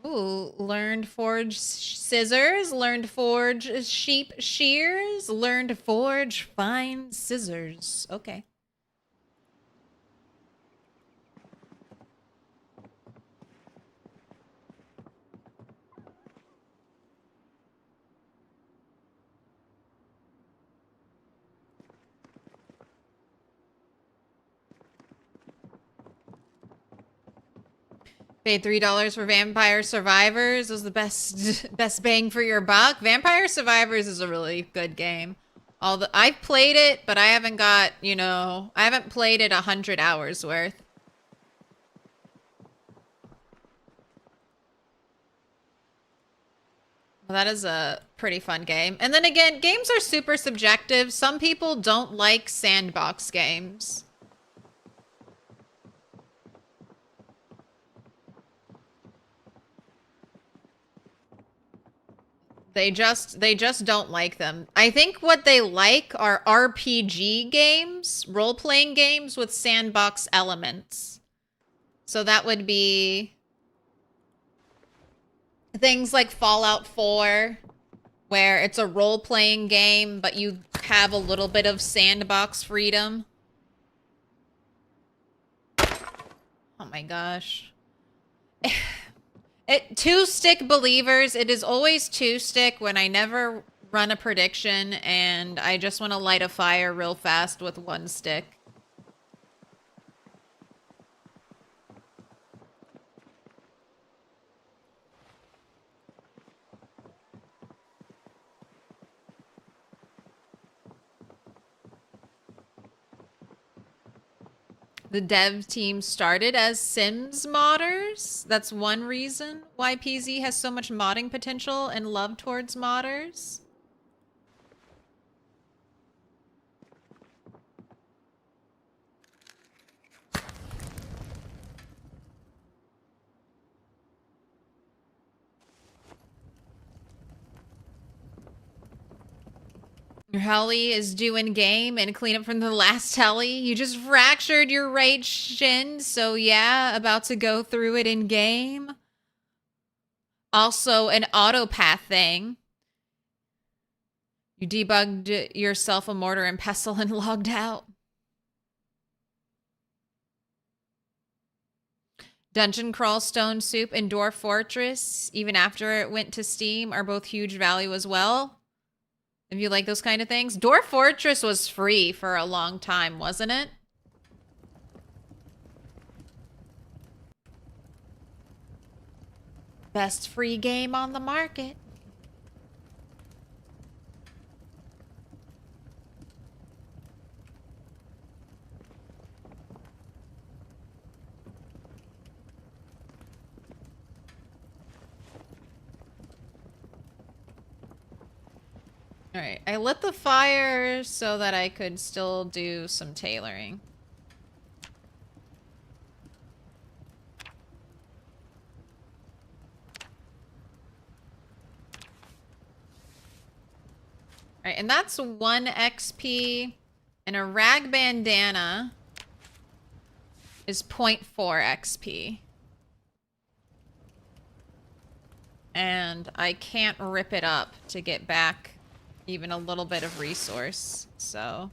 learned forge scissors, learned forge sheep shears, learned forge fine scissors. Okay. Paid $3 for Vampire Survivors. It was the best bang for your buck. Vampire Survivors is a really good game. I've played it, but I haven't got, you know, I haven't played it 100 hours worth. Well, that is a pretty fun game. And then again, games are super subjective. Some people don't like sandbox games. They just don't like them. I think what they like are RPG games, role-playing games with sandbox elements. So that would be things like Fallout 4, where it's a role-playing game, but you have a little bit of sandbox freedom. Oh my gosh. Two-stick believers, it is always two-stick when I never run a prediction and I just want to light a fire real fast with one stick. The dev team started as Sims modders. That's one reason why PZ has so much modding potential and love towards modders. Your heli is due in game and clean up from the last heli. You just fractured your right shin, so yeah, about to go through it in game. Also, an autopath thing. You debugged yourself a mortar and pestle and logged out. Dungeon Crawl Stone Soup and Dwarf Fortress, even after it went to Steam, are both huge value as well. If you like those kind of things. Dwarf Fortress was free for a long time, wasn't it? Best free game on the market. Alright, I lit the fire so that I could still do some tailoring. Alright, and that's 1 XP, and a rag bandana is 0.4 XP. And I can't rip it up to get back even a little bit of resource, so...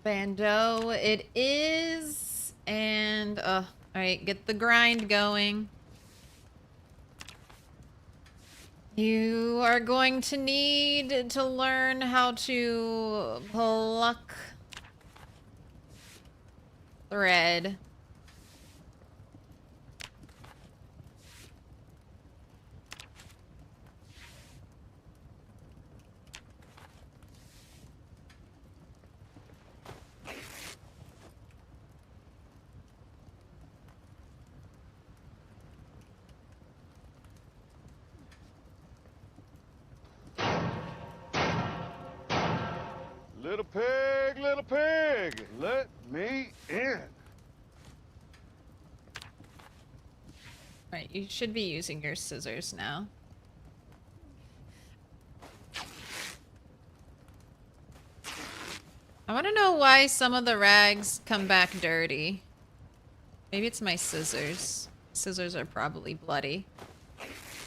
Bando, it is, and, alright, get the grind going. You are going to need to learn how to pluck thread. Little pig, let me in. Right, you should be using your scissors now. I want to know why some of the rags come back dirty. Maybe it's my scissors. Scissors are probably bloody.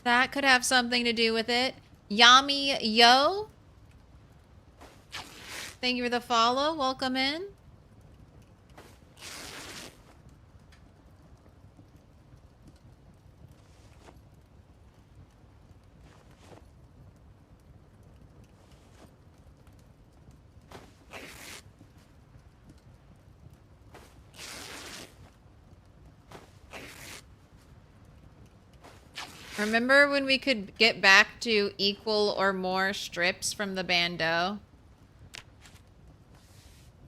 That could have something to do with it. Yami Yo. Thank you for the follow. Welcome in. Remember when we could get back to equal or more strips from the bando?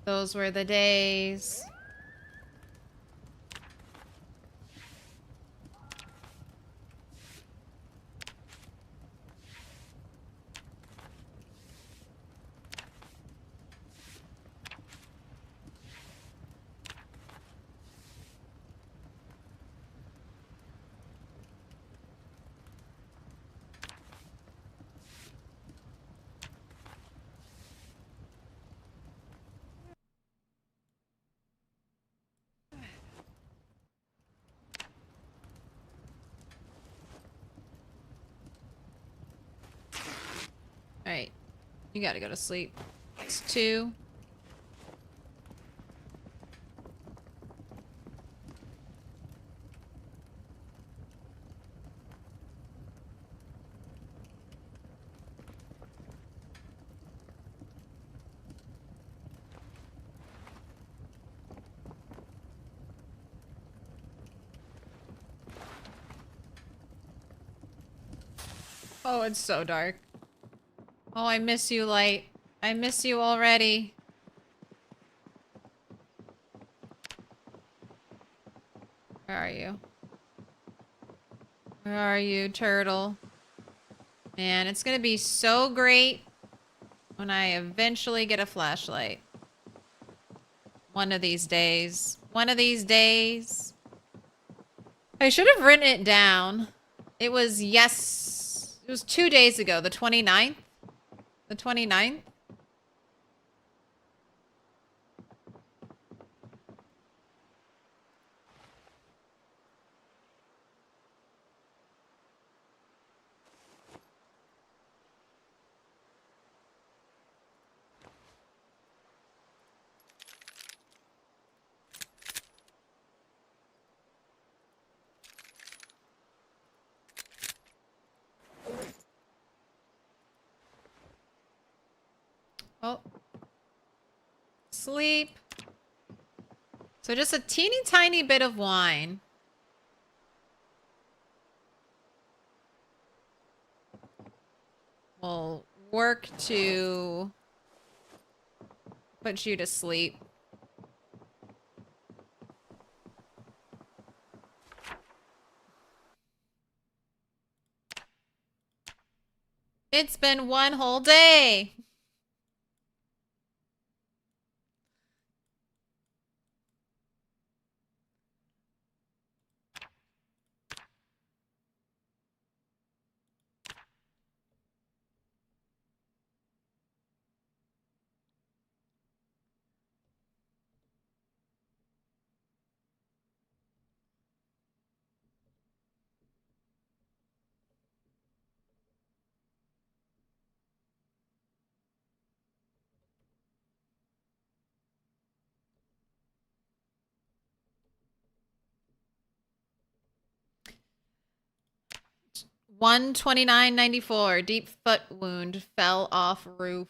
Those were the days. You gotta go to sleep. It's 2. Oh, it's so dark. Oh, I miss you, Light. I miss you already. Where are you? Where are you, turtle? Man, it's gonna be so great when I eventually get a flashlight. One of these days. One of these days. I should have written it down. It was, yes, it was 2 days ago, the 29th. The 29th? Oh. Sleep. So just a teeny tiny bit of wine. Will work to put you to sleep. It's been one whole day. $129.94. Deep foot wound. Fell off roof.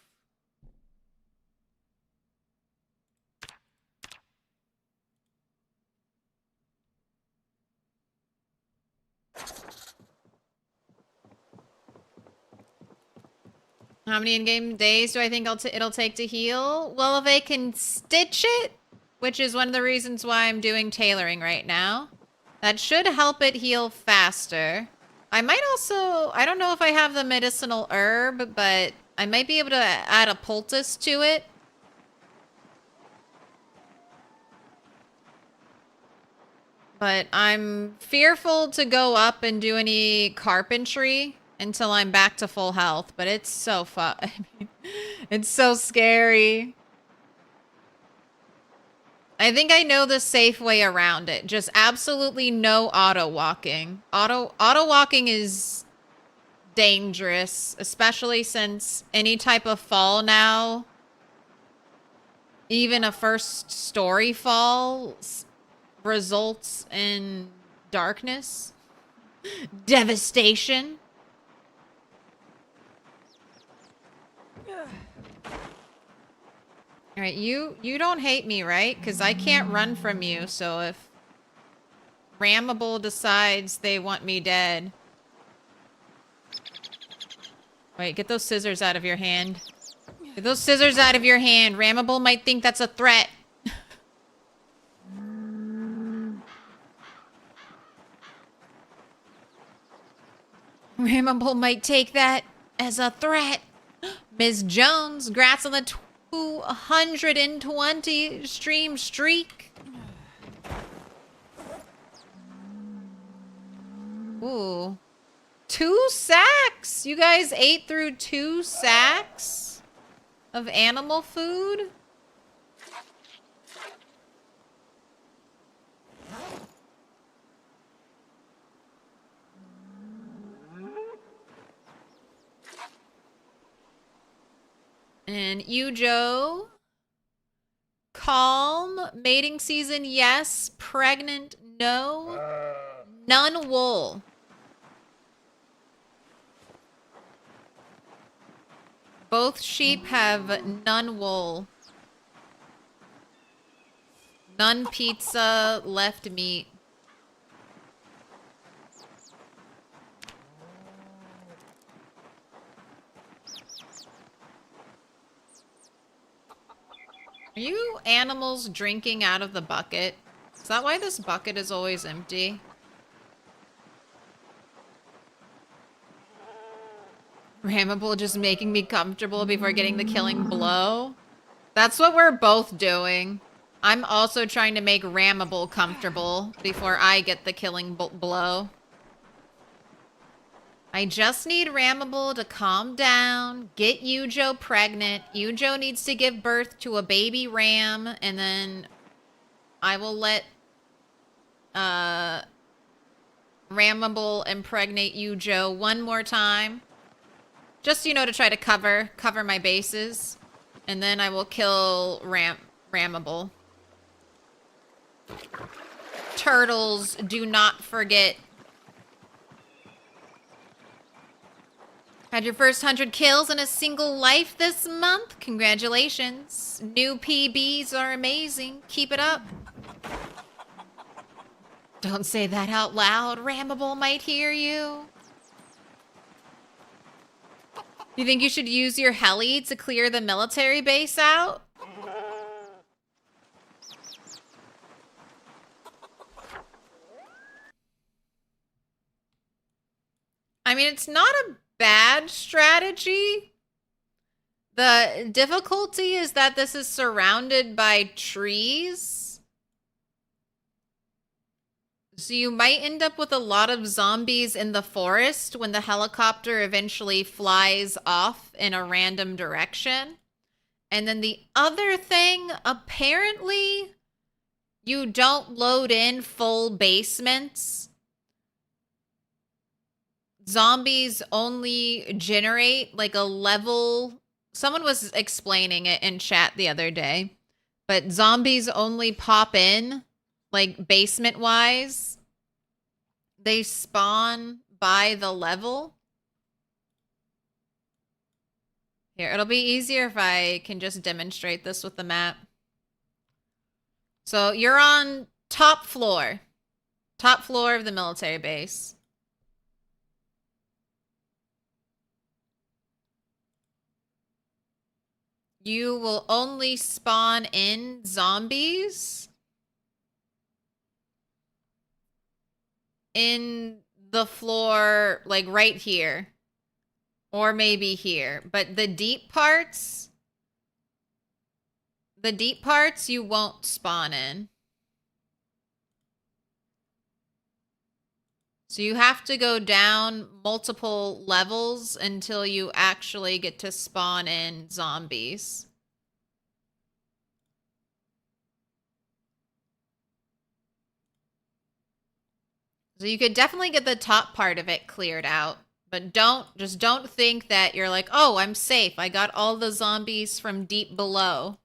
How many in-game days do I think it'll take to heal? Well, if I can stitch it, which is one of the reasons why I'm doing tailoring right now, that should help it heal faster. I might also, I don't know if I have the medicinal herb, but I might be able to add a poultice to it. But I'm fearful to go up and do any carpentry until I'm back to full health. But it's so fun. I mean, it's so scary. I think I know the safe way around it. Just absolutely no auto walking. Auto walking is dangerous, especially since any type of fall now, even a first story fall, results in darkness, devastation. All right, you don't hate me, right? Because I can't run from you. So if Rammibal decides they want me dead, wait, get those scissors out of your hand. Get those scissors out of your hand. Rammibal might think that's a threat. Rammibal might take that as a threat. Ms. Jones, grats on the 220 stream streak. Ooh. 2 sacks? You guys ate through 2 sacks of animal food? And you, Joe. Calm. Mating season, yes. Pregnant, no. None wool. Both sheep have none wool. None pizza, left meat. Are you animals drinking out of the bucket? Is that why this bucket is always empty? Rammibal just making me comfortable before getting the killing blow? That's what we're both doing. I'm also trying to make Rammibal comfortable before I get the killing blow. I just need Rammibal to calm down, get Yujo pregnant. Yujo needs to give birth to a baby ram, and then I will let Rammibal impregnate Yujo one more time. Just, you know, to try to cover my bases. And then I will kill Rammibal. Turtles, do not forget. Had your first 100 kills in a single life this month. Congratulations. New PBs are amazing. Keep it up. Don't say that out loud. Rammibal might hear you. You think you should use your heli to clear the military base out? I mean, it's not a bad strategy. The difficulty is that this is surrounded by trees. So you might end up with a lot of zombies in the forest when the helicopter eventually flies off in a random direction. And then the other thing, apparently, you don't load in full basements. Zombies only generate like a level. Someone was explaining it in chat the other day, but zombies only pop in like basement wise. They spawn by the level. Here, it'll be easier if I can just demonstrate this with the map. So you're on top floor of the military base. You will only spawn in zombies in the floor, like right here. Or maybe here. But the deep parts you won't spawn in. So you have to go down multiple levels until you actually get to spawn in zombies. So you could definitely get the top part of it cleared out. But just don't think that you're like, oh, I'm safe. I got all the zombies from deep below.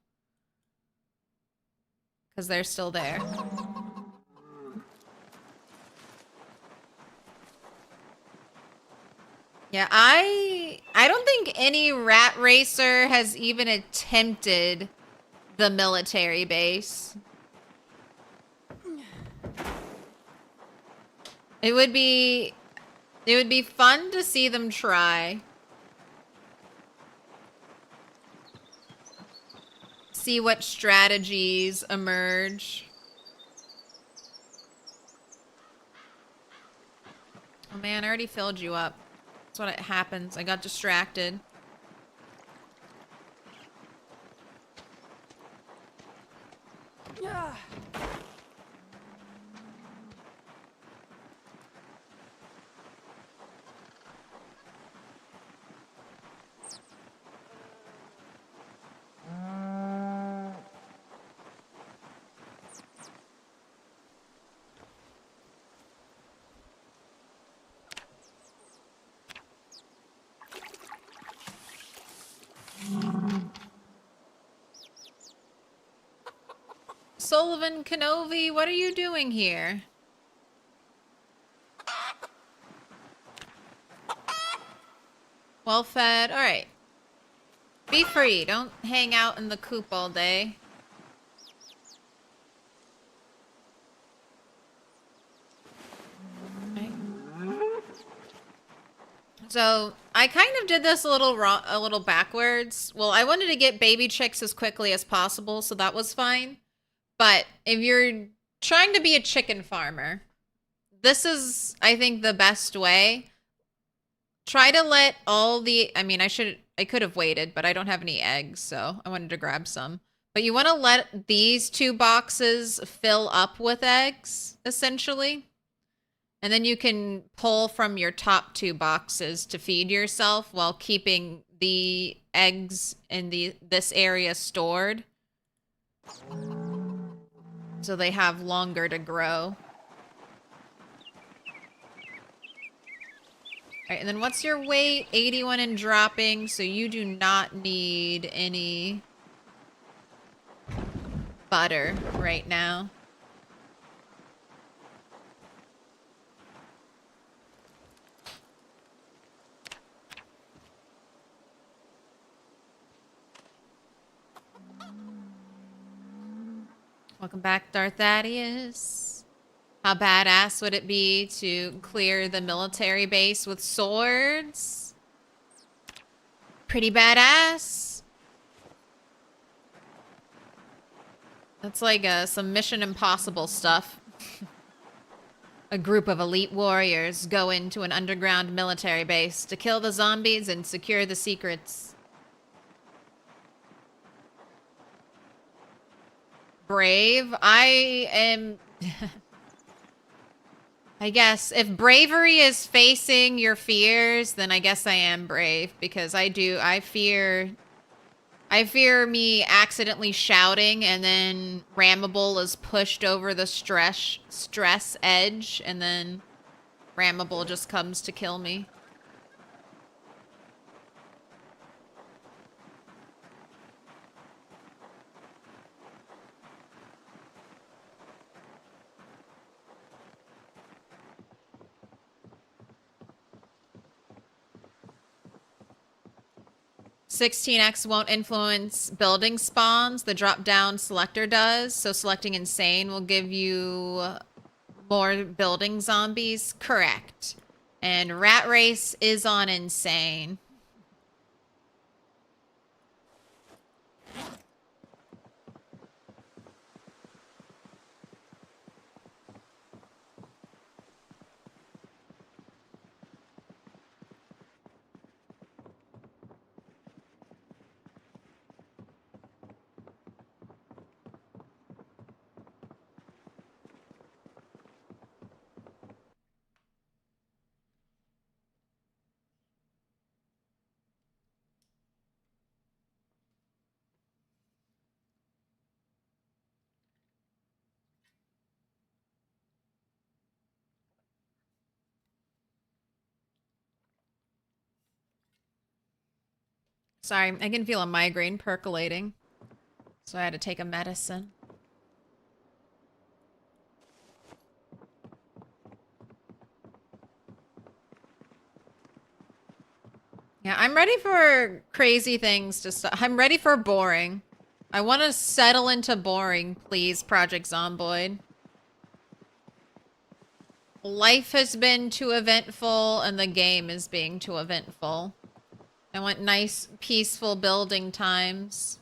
Because they're still there. Yeah, I don't think any rat racer has even attempted the military base. It would be fun to see them try. See what strategies emerge. Oh man, I already filled you up. That's what happens. I got distracted. Yeah. Sullivan Kenovi, what are you doing here? Well fed. All right. Be free. Don't hang out in the coop all day. Okay. So I kind of did this a little backwards. Well, I wanted to get baby chicks as quickly as possible, so that was fine. But if you're trying to be a chicken farmer, this is, I think, the best way. Try to let all the, I mean, I could have waited, but I don't have any eggs, so I wanted to grab some. But you want to let these 2 boxes fill up with eggs, essentially. And then you can pull from your top 2 boxes to feed yourself while keeping the eggs in this area stored. So they have longer to grow. All right, and then what's your weight? 81 and dropping, so you do not need any butter right now. Welcome back, Darth Thaddeus. How badass would it be to clear the military base with swords? Pretty badass. That's like some Mission Impossible stuff. A group of elite warriors go into an underground military base to kill the zombies and secure the secrets. Brave? I am... I guess if bravery is facing your fears, then I guess I am brave, because I fear me accidentally shouting and then Rammibal is pushed over the stress edge and then Rammibal just comes to kill me. $16X won't influence building spawns. The drop-down selector does. So selecting insane will give you more building zombies. Correct. And rat race is on insane. Sorry, I can feel a migraine percolating. So I had to take a medicine. Yeah, I'm ready for crazy things to stop. I'm ready for boring. I want to settle into boring, please, Project Zomboid. Life has been too eventful, and the game is being too eventful. I want nice, peaceful building times.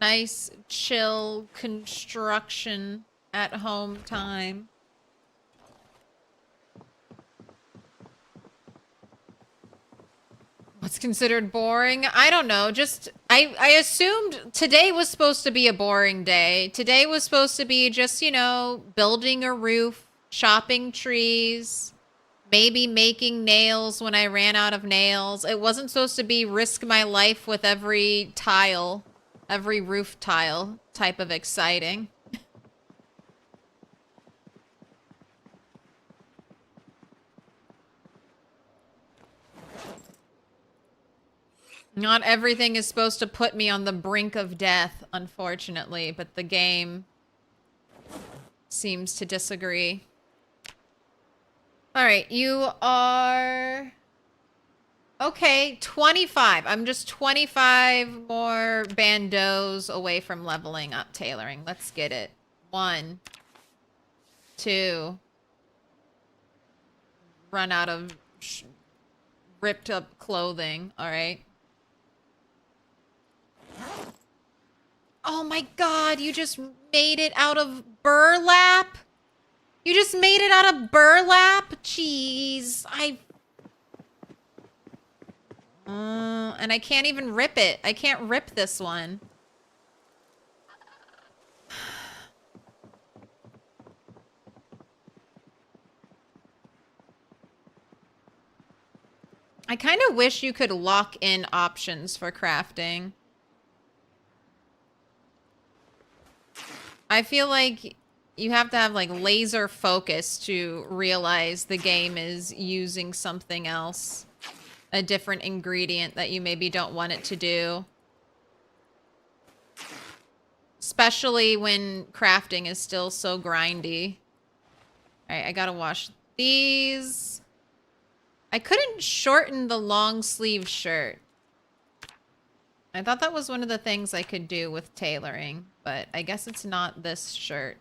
Nice, chill construction at home time. What's considered boring? I don't know. Just, I assumed today was supposed to be a boring day. Today was supposed to be just, you know, building a roof, chopping trees, maybe making nails when I ran out of nails. It wasn't supposed to be risk my life with every tile, every roof tile type of exciting. Not everything is supposed to put me on the brink of death, unfortunately, but the game seems to disagree. All right, you are... Okay, 25. I'm just 25 more bandos away from leveling up tailoring. Let's get it. 1, 2. Run out of ripped up clothing. All right. Oh my god, you just made it out of burlap? You just made it out of burlap? Jeez, and I can't even rip it. I can't rip this one. I kind of wish you could lock in options for crafting. I feel like you have to have like laser focus to realize the game is using something else. A different ingredient that you maybe don't want it to do. Especially when crafting is still so grindy. Alright, I gotta wash these. I couldn't shorten the long sleeve shirt. I thought that was one of the things I could do with tailoring, but I guess it's not this shirt.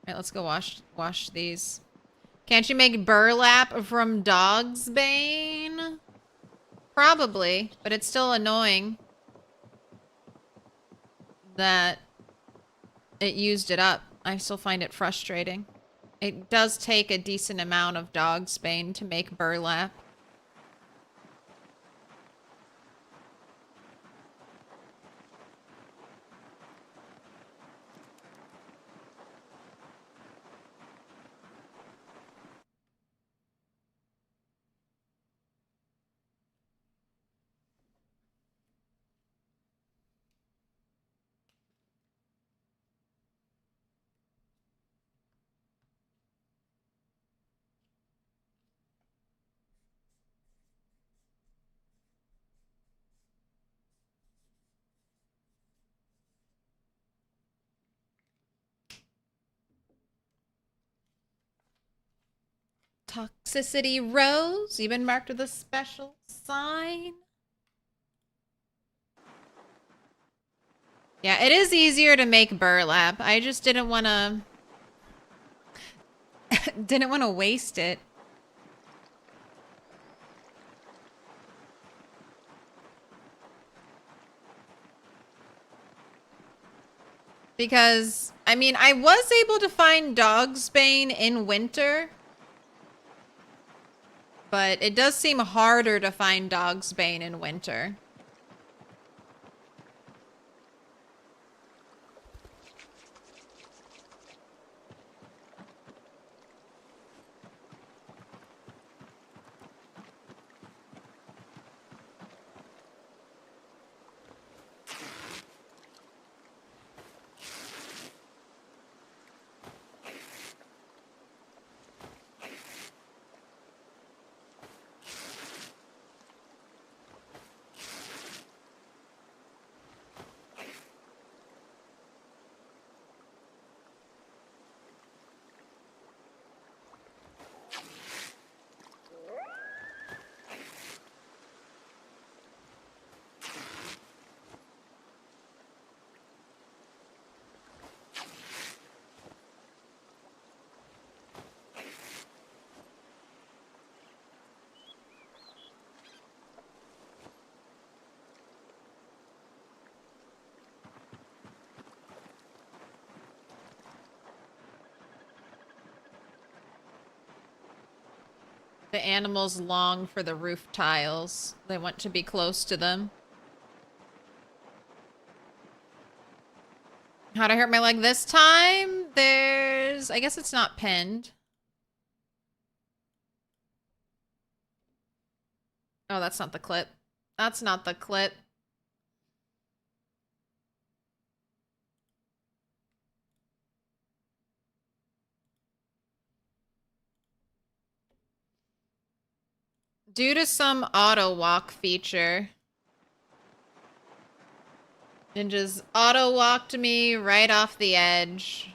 Alright, let's go wash these. Can't you make burlap from dog's bane? Probably, but it's still annoying that it used it up. I still find it frustrating. It does take a decent amount of dog's bane to make burlap. Toxicity rose. You've been marked with a special sign. Yeah, it is easier to make burlap. I just didn't want to... didn't want to waste it. Because, I mean, I was able to find dog's bane in winter. But it does seem harder to find dog's bane in winter. The animals long for the roof tiles. They want to be close to them. How'd I hurt my leg this time? There's... I guess it's not pinned. Oh, that's not the clip. That's not the clip. Due to some auto walk feature, it just auto walked me right off the edge.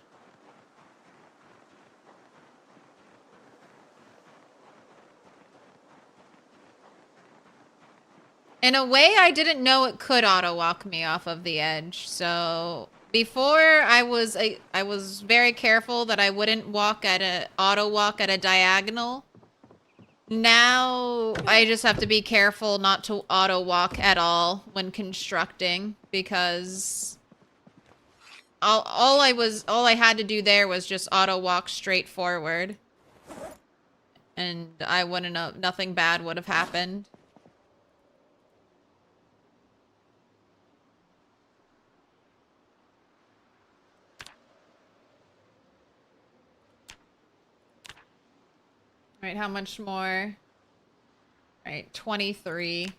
In a way, I didn't know it could auto walk me off of the edge. So before, I was very careful that I wouldn't auto walk at a diagonal. Now I just have to be careful not to auto walk at all when constructing, because all I had to do there was just auto walk straight forward, and I wouldn't have, nothing bad would have happened. All right, how much more? All right, 23.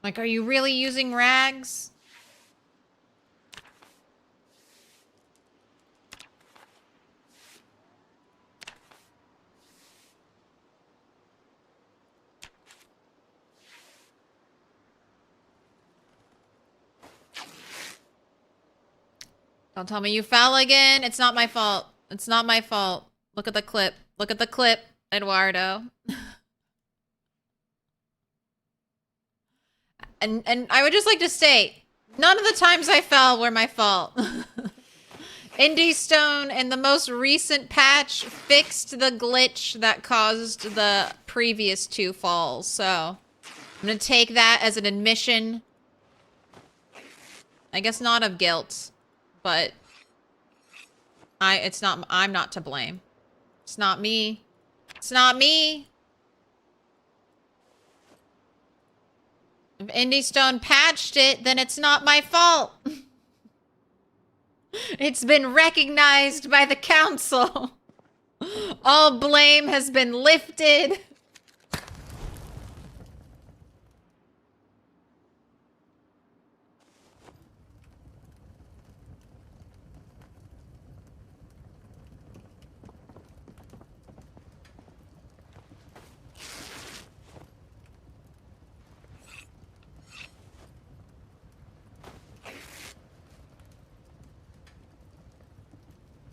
Like, are you really using rags? Don't tell me you fell again. It's not my fault. It's not my fault. Look at the clip. Look at the clip, Eduardo. And I would just like to state, none of the times I fell were my fault. Indie Stone in the most recent patch fixed the glitch that caused the previous 2 falls. So I'm gonna take that as an admission. I guess not of guilt, but I'm not to blame. It's not me. It's not me. If Indie Stone patched it, then it's not my fault. It's been recognized by the council. All blame has been lifted.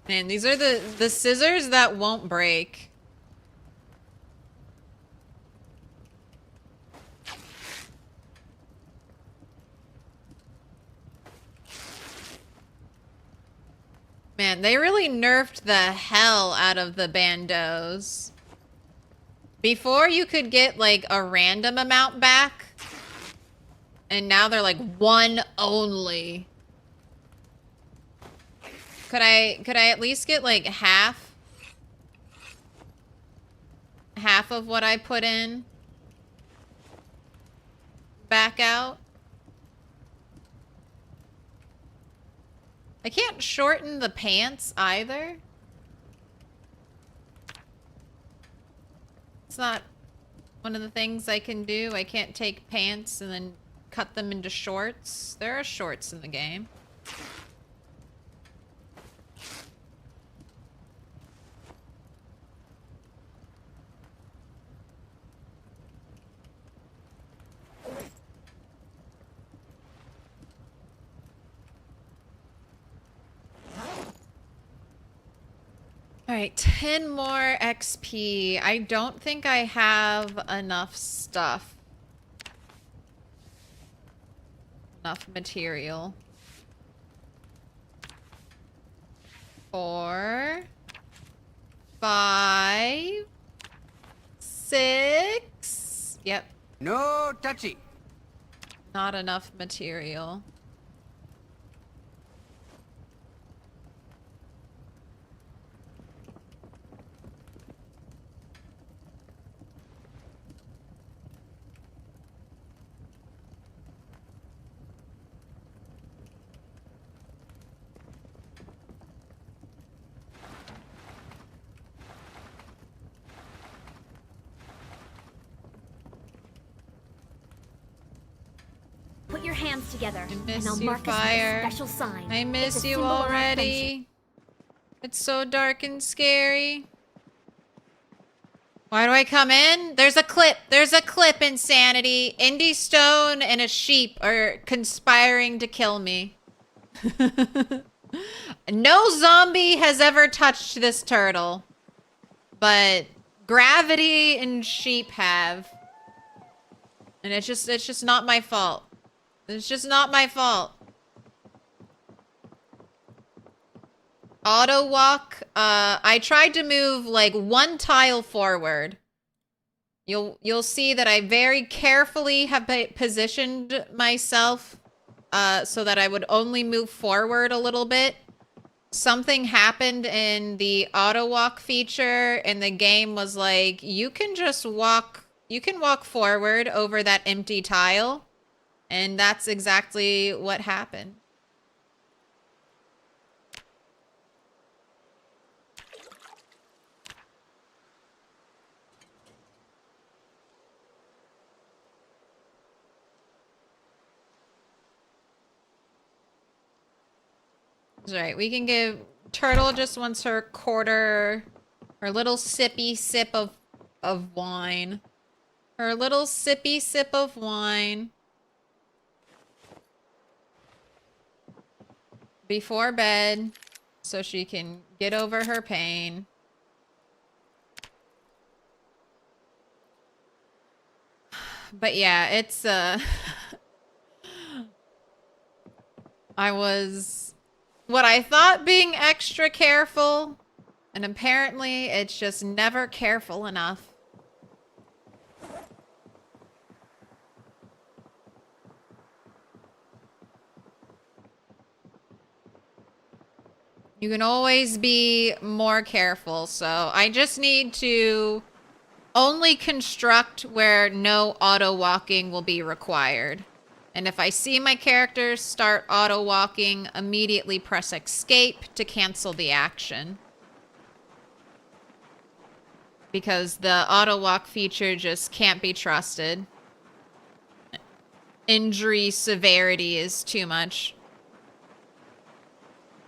Man, these are the scissors that won't break. Man, they really nerfed the hell out of the bandos. Before you could get like a random amount back, and now they're like 1 only. Could I at least get like half of what I put in back out? I can't shorten the pants either. It's not one of the things I can do. I can't take pants and then cut them into shorts. There are shorts in the game. All right, 10 more XP. I don't think I have enough stuff. Enough material. 4, 5, 6. Yep. No touchy. Not enough material. hands together, miss and I'll you, mark us with fire. a special sign. I miss It's a you symbol of our friendship. already. It's so dark and scary. Why do I come in? There's a clip. There's a clip, Insanity. Indy Stone and a sheep are conspiring to kill me. No zombie has ever touched this turtle. But gravity and sheep have. And it's just not my fault. It's just not my fault. Auto walk. I tried to move like one tile forward. You'll see that I very carefully have positioned myself so that I would only move forward a little bit. Something happened in the auto walk feature and the game was like, you can walk forward over that empty tile. And that's exactly what happened. That's right. We can give Turtle just wants her quarter, her little sippy sip of wine. Her little sippy sip of wine. Before bed, so she can get over her pain. But yeah, it's I was what I thought being extra careful, and apparently it's just never careful enough. You can always be more careful, so I just need to only construct where no auto walking will be required. And if I see my characters start auto walking, immediately press escape to cancel the action. Because the auto walk feature just can't be trusted. Injury severity is too much.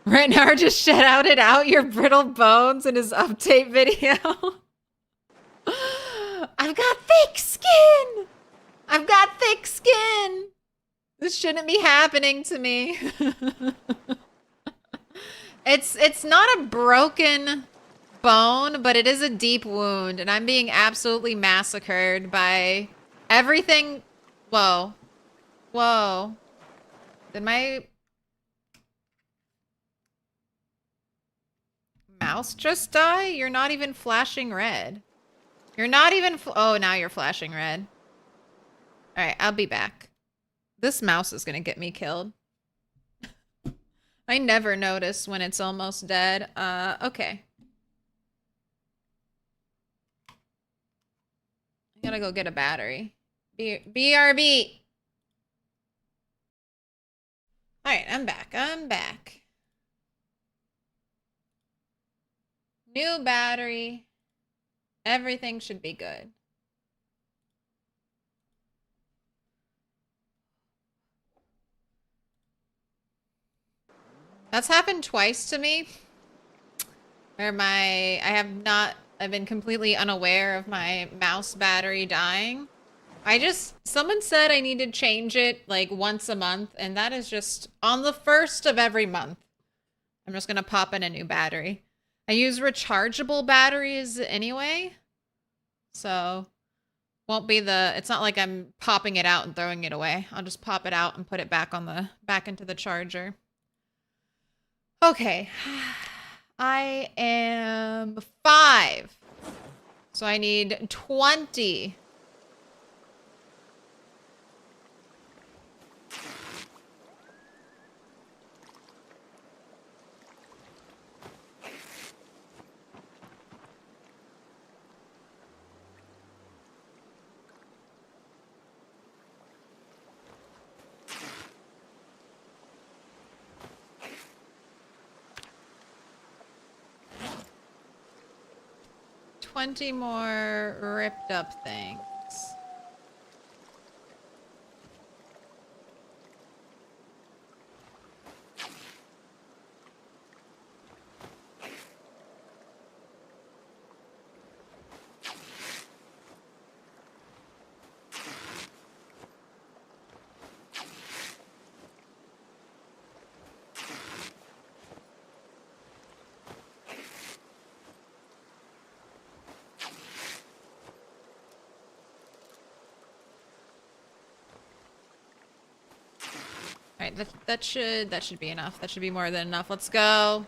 Right now, just shouted out your brittle bones in his update video. I've got thick skin! I've got thick skin! This shouldn't be happening to me. It's not a broken bone, but it is a deep wound, and I'm being absolutely massacred by everything. Whoa. Whoa. Did my mouse just die? You're not even flashing red. You're not even oh, now you're flashing red. All right, I'll be back. This mouse is gonna get me killed. I never notice when it's almost dead. Okay. I gotta go get a battery. BRB. All right, I'm back. I'm back. New battery. Everything should be good. That's happened twice to me. Where I've been completely unaware of my mouse battery dying. Someone said I need to change it like once a month, and that is just on the 1st of every month. I'm just gonna pop in a new battery. I use rechargeable batteries anyway. So won't be it's not like I'm popping it out and throwing it away. I'll just pop it out and put it back into the charger. Okay. I am 5. So I need 20. More ripped up things. right, that should be enough. That should be more than enough. Let's go.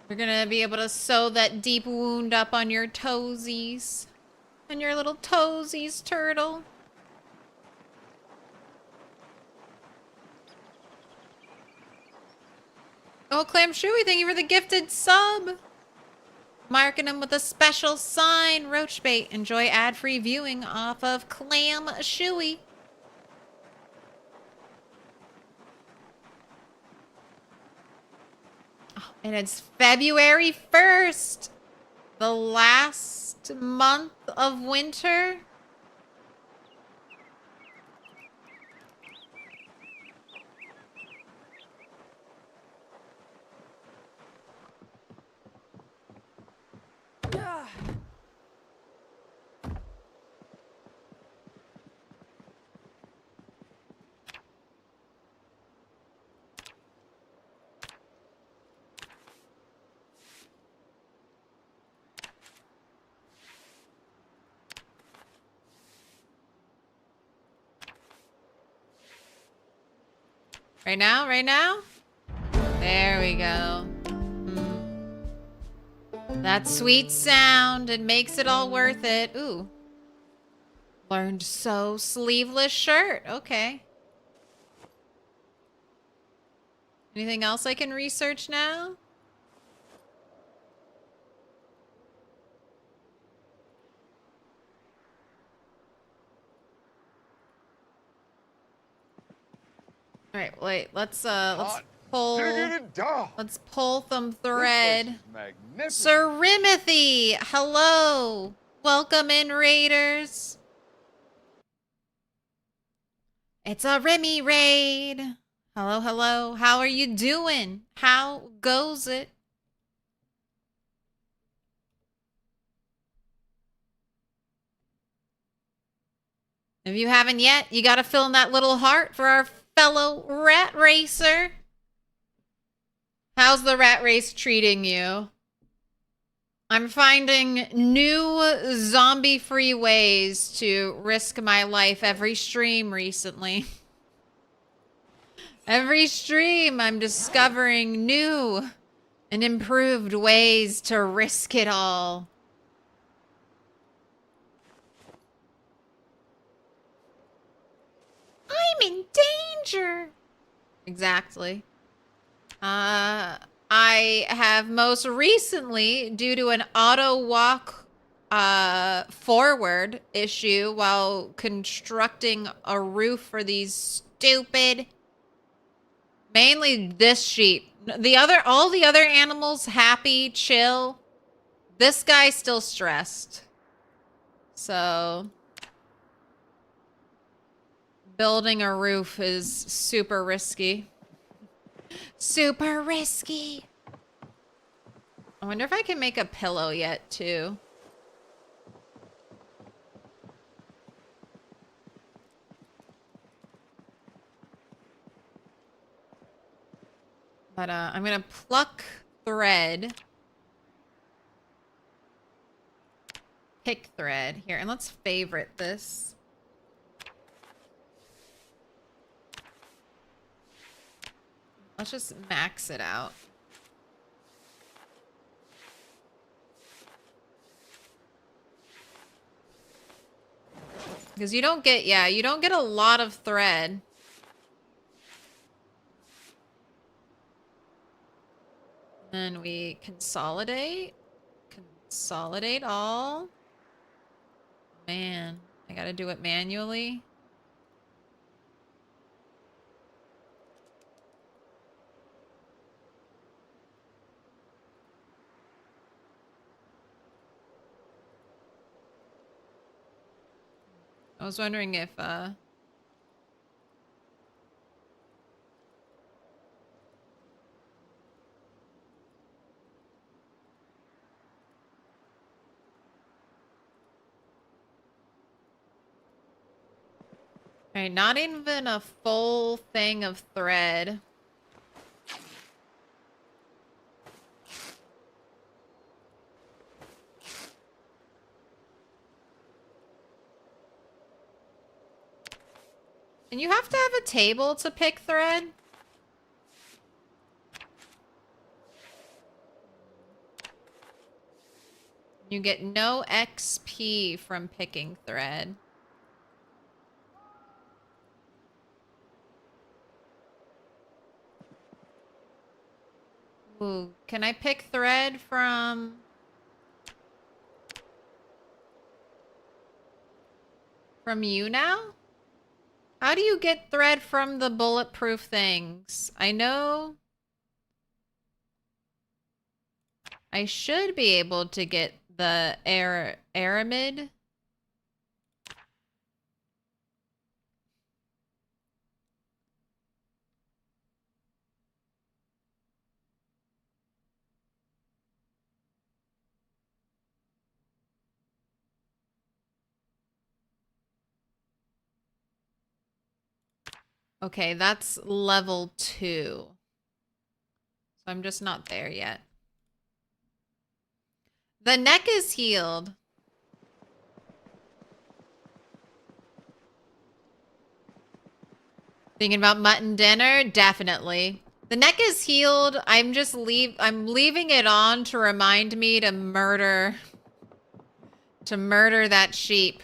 We're gonna be able to sew that deep wound up on your toesies. On your little toesies, turtle. Oh, Clam Shuey, thank you for the gifted sub. Marking him with a special sign. Roachbait. Enjoy ad-free viewing off of Clam Shuey. Oh, and it's February 1st. The last month of winter. Right now? Right now? There we go. That sweet sound. It makes it all worth it. Ooh. Learned sew sleeveless shirt. Okay. Anything else I can research now? All right, wait. Let's pull. Let's pull some thread. Serimothy, hello. Welcome in, Raiders. It's a Remy raid. Hello, hello. How are you doing? How goes it? If you haven't yet, you got to fill in that little heart for our fellow rat racer. How's the rat race treating you? I'm finding new zombie-free ways to risk my life every stream recently. Every stream, I'm discovering new and improved ways to risk it all. I'm in danger. Exactly. I have most recently, due to an auto walk forward issue while constructing a roof for these stupid, mainly this sheep. All the other animals happy, chill. This guy's still stressed. So building a roof is super risky. Super risky. I wonder if I can make a pillow yet, too. But I'm gonna pluck thread. Pick thread. Here, and let's favorite this. Let's just max it out. Because you don't get, you don't get a lot of thread. Then we consolidate. Consolidate all. Man, I gotta do it manually. I was wondering if, Alright, not even a full thing of thread. And you have to have a table to pick thread? You get no XP from picking thread. Ooh, can I pick thread from you now? How do you get thread from the bulletproof things? I know I should be able to get the aramid. Okay, that's level 2. So I'm just not there yet. The neck is healed. Thinking about mutton dinner? Definitely. The neck is healed. I'm leaving it on to remind me to murder that sheep.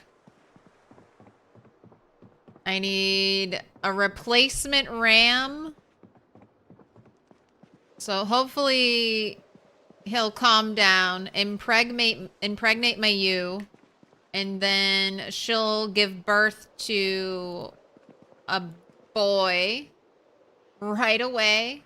I need a replacement ram. So hopefully he'll calm down, impregnate my ewe, and then she'll give birth to a boy right away.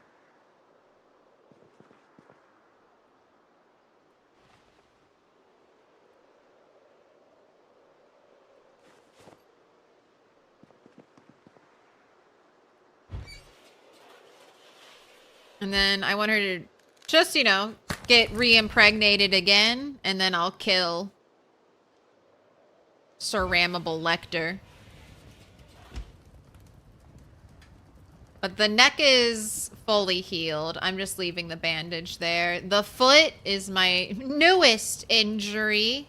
And then I want her to just, you know, get re-impregnated again, and then I'll kill Sir Rammibal Lector. But the neck is fully healed. I'm just leaving the bandage there. The foot is my newest injury.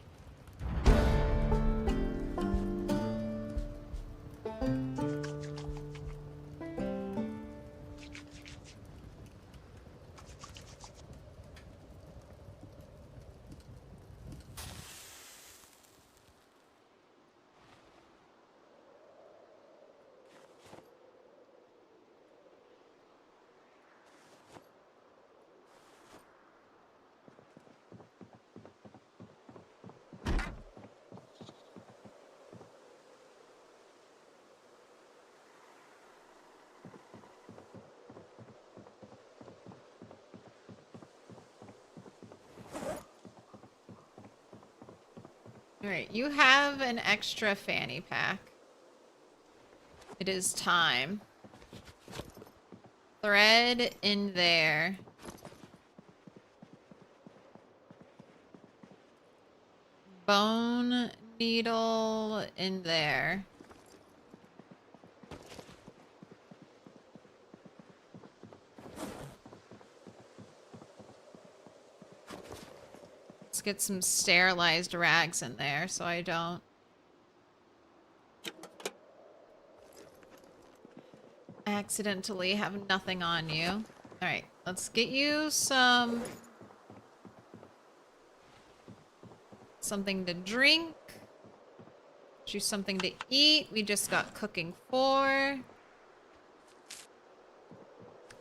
Alright, you have an extra fanny pack. It is time. Thread in there. Bone needle in there. Let's get some sterilized rags in there so I don't accidentally have nothing on you. Alright, let's get you something to drink. Get you something to eat. We just got cooking 4.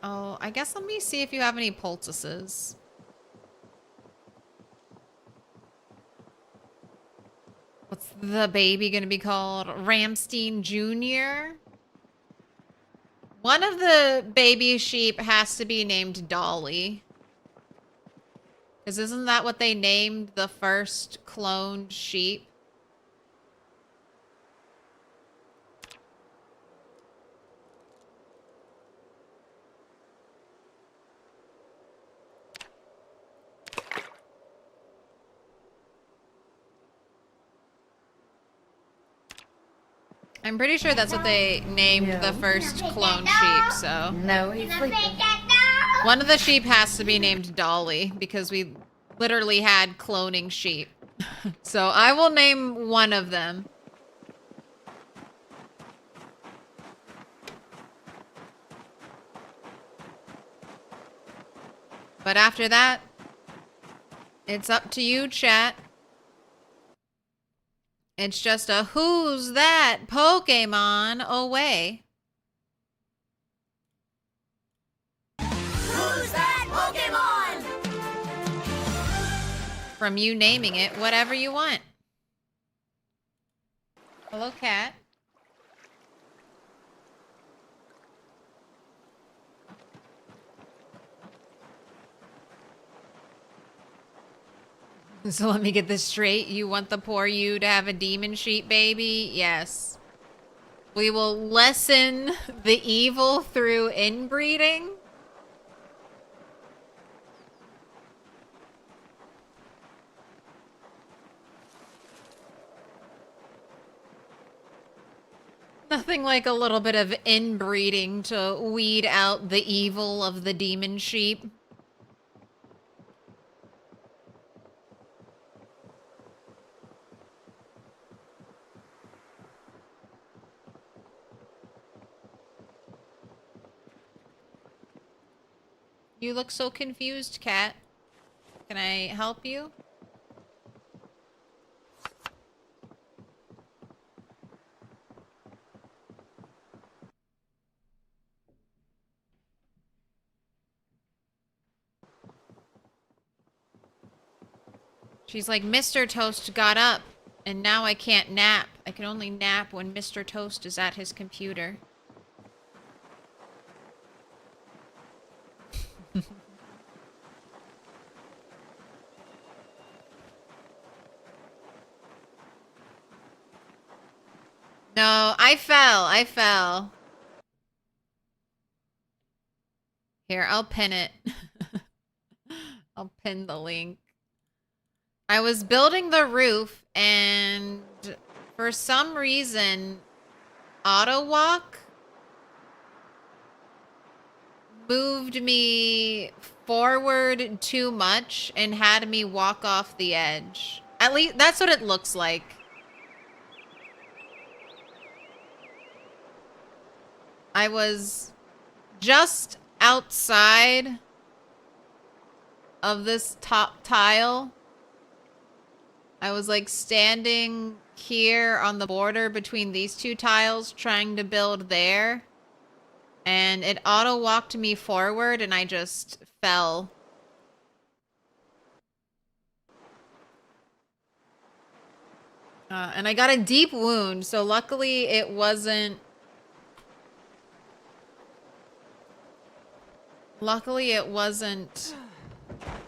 Oh, I guess let me see if you have any poultices. What's the baby gonna be called? Ramstein Jr.? One of the baby sheep has to be named Dolly. Because isn't that what they named the first cloned sheep? I'm pretty sure that's what they named the first clone sheep, so. No, he's sleeping. One of the sheep has to be named Dolly, because we literally had cloning sheep. So I will name one of them. But after that, it's up to you, chat. It's just a who's that Pokemon away. Who's that Pokemon? From you naming it whatever you want. Hello, cat. So let me get this straight. You want the poor you to have a demon sheep baby? Yes. We will lessen the evil through inbreeding. Nothing like a little bit of inbreeding to weed out the evil of the demon sheep. You look so confused, cat. Can I help you? She's like, Mr. Toast got up, and now I can't nap. I can only nap when Mr. Toast is at his computer. No, I fell. Here, I'll pin it. I'll pin the link. I was building the roof, and for some reason, auto walk moved me forward too much and had me walk off the edge. At least that's what it looks like. I was just outside of this top tile. I was like standing here on the border between these two tiles trying to build there. And it auto walked me forward and I just fell. And I got a deep wound, so luckily it wasn't... Luckily it wasn't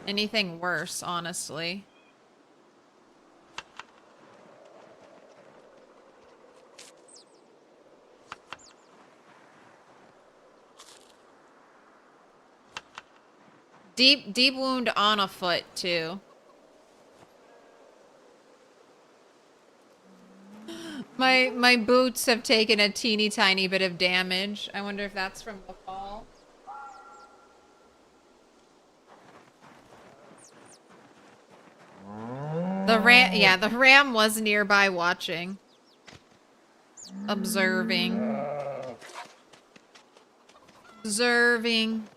anything worse, honestly. Deep wound on a foot, too. My boots have taken a teeny tiny bit of damage. I wonder if that's from the fall. The ram was nearby watching. Observing. Observing.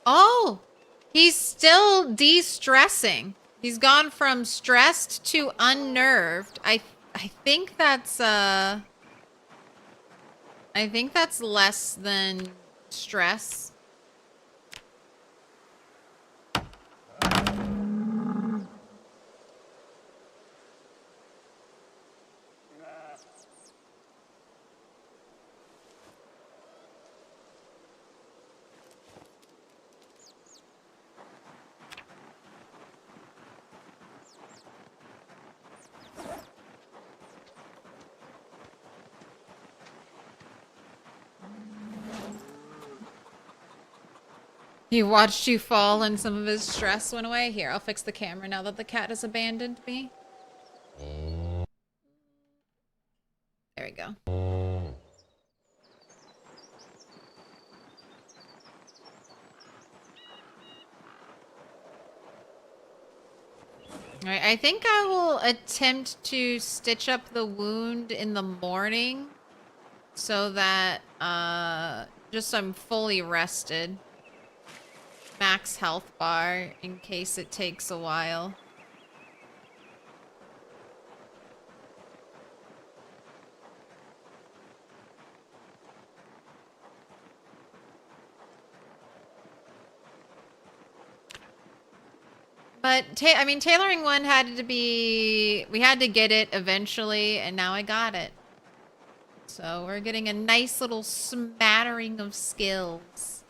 Oh, he's still de-stressing. He's gone from stressed to unnerved. I think that's I think that's less than stress. He watched you fall and some of his stress went away. Here, I'll fix the camera now that the cat has abandoned me. There There we go. All right, I think I will attempt to stitch up the wound in the morning so that just I'm fully rested. Max health bar in case it takes a while. But, I mean, tailoring one had to be... We had to get it eventually, and now I got it. So we're getting a nice little smattering of skills.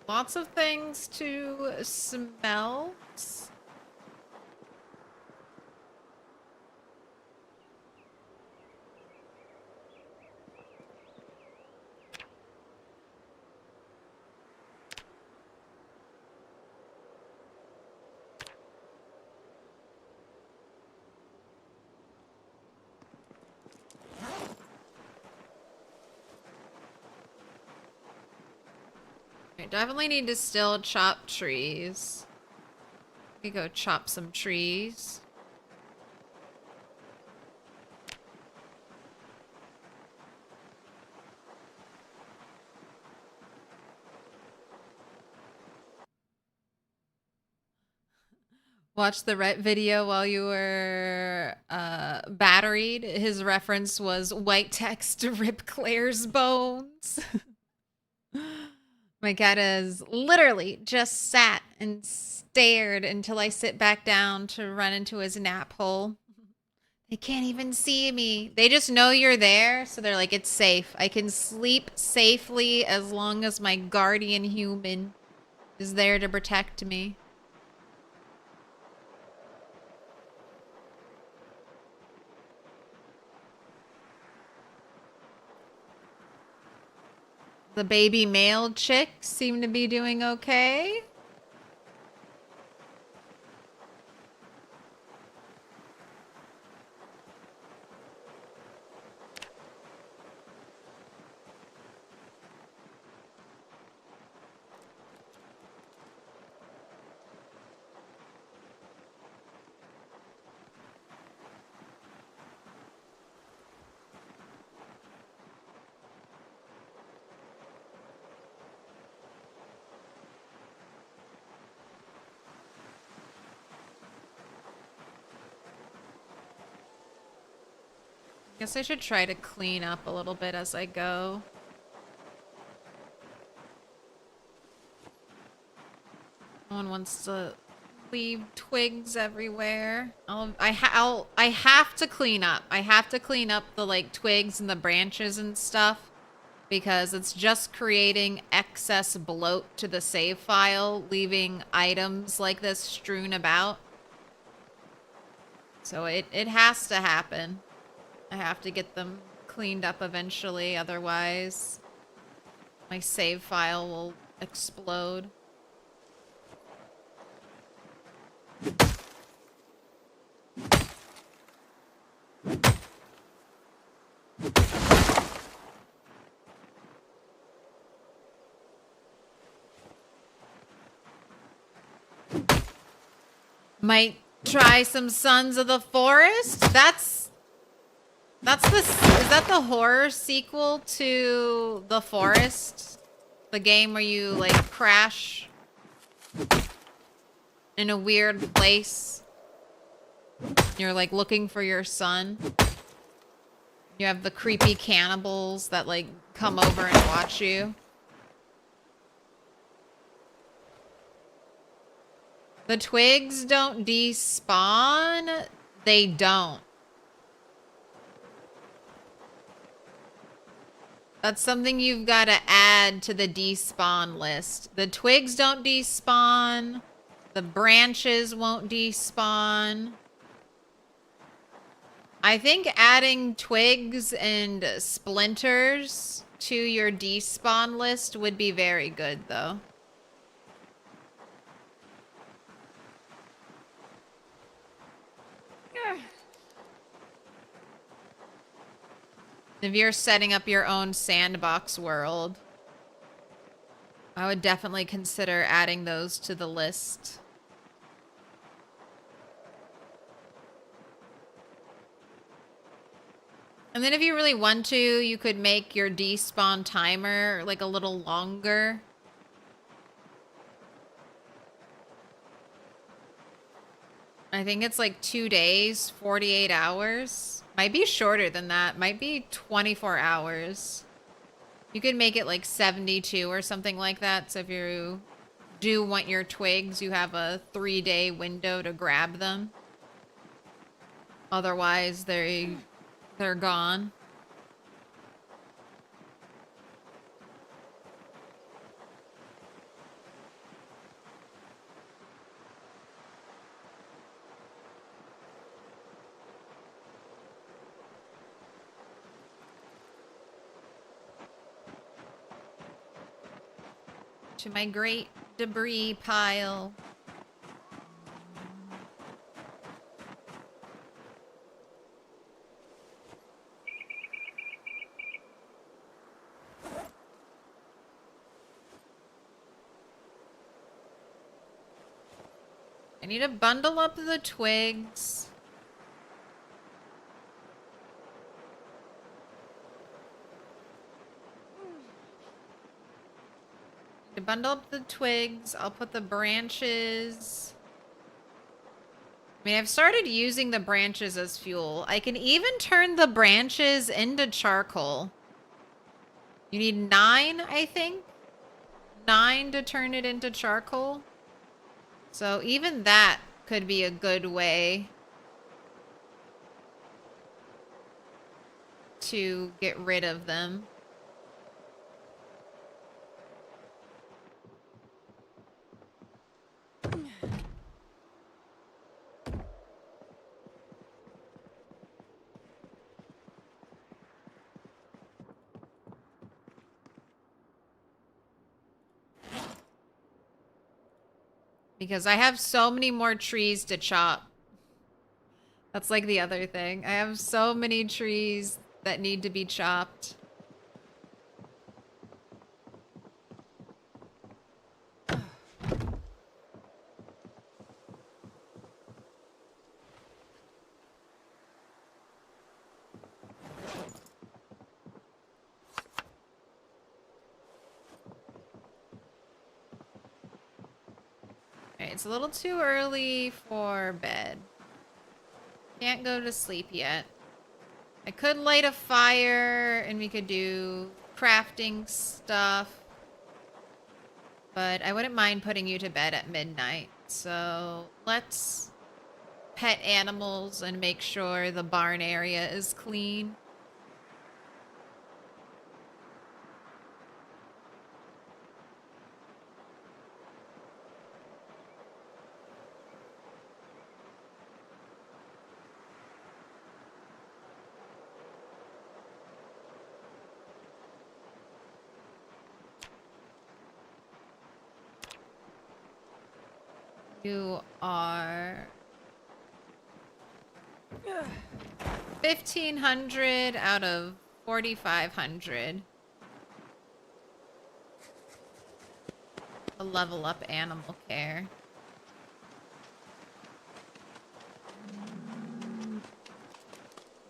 Lots of things to smell. I definitely need to still chop trees. We go chop some trees. Watch the Rhett video while you were batteried. His reference was white text to rip Claire's bones. My cat has literally just sat and stared until I sit back down to run into his nap hole. They can't even see me. They just know you're there, so they're like, it's safe. I can sleep safely as long as my guardian human is there to protect me. The baby male chicks seem to be doing okay. Guess I should try to clean up a little bit as I go. No one wants to leave twigs everywhere. I have to clean up. I have to clean up the like twigs and the branches and stuff because it's just creating excess bloat to the save file, leaving items like this strewn about. So it has to happen. I have to get them cleaned up eventually, otherwise my save file will explode. Might try some Sons of the Forest? Is that the horror sequel to The Forest? The game where you like crash in a weird place. You're like looking for your son. You have the creepy cannibals that like come over and watch you. The twigs don't despawn. They don't. That's something you've got to add to the despawn list. The twigs don't despawn. The branches won't despawn. I think adding twigs and splinters to your despawn list would be very good, though. If you're setting up your own sandbox world, I would definitely consider adding those to the list. And then if you really want to, you could make your despawn timer like a little longer. I think it's like 2 days, 48 hours. Might be shorter than that. Might be 24 hours. You could make it like 72 or something like that. So if you do want your twigs, you have a 3-day window to grab them. Otherwise, they're gone. To my great debris pile. I need to bundle up the twigs. To bundle up the twigs, I'll put the branches. I mean, I've started using the branches as fuel. I can even turn the branches into charcoal. You need 9, I think. 9 to turn it into charcoal. So even that could be a good way to get rid of them. Because I have so many more trees to chop. That's like the other thing. I have so many trees that need to be chopped. Alright, it's a little too early for bed. Can't go to sleep yet. I could light a fire and we could do crafting stuff. But I wouldn't mind putting you to bed at midnight. So let's pet animals and make sure the barn area is clean. You are 1,500 out of 4,500. A level up animal care.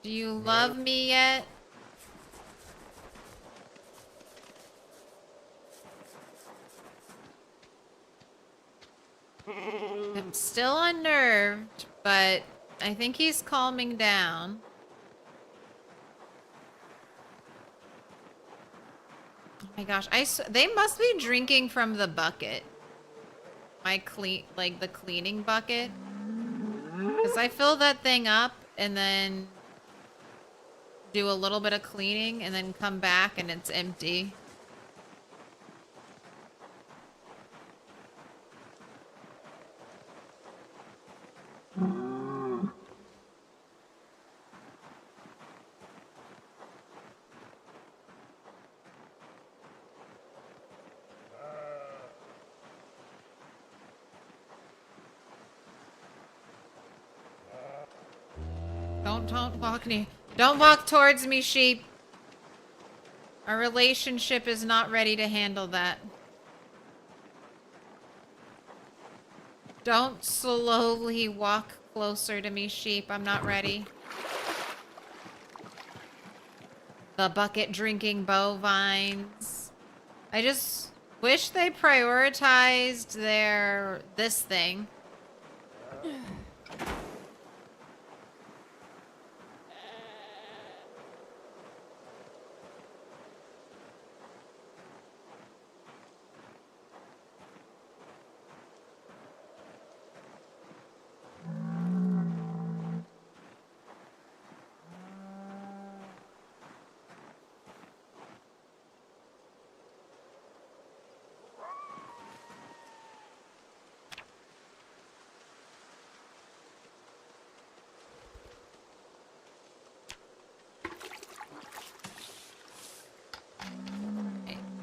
Do you love me yet? I'm still unnerved, but I think he's calming down. Oh my gosh, they must be drinking from the bucket. Like the cleaning bucket. Because I fill that thing up and then do a little bit of cleaning and then come back and it's empty. Don't walk towards me, sheep. Our relationship is not ready to handle that. Don't slowly walk closer to me, sheep. I'm not ready. The bucket drinking bovines. I just wish they prioritized this thing.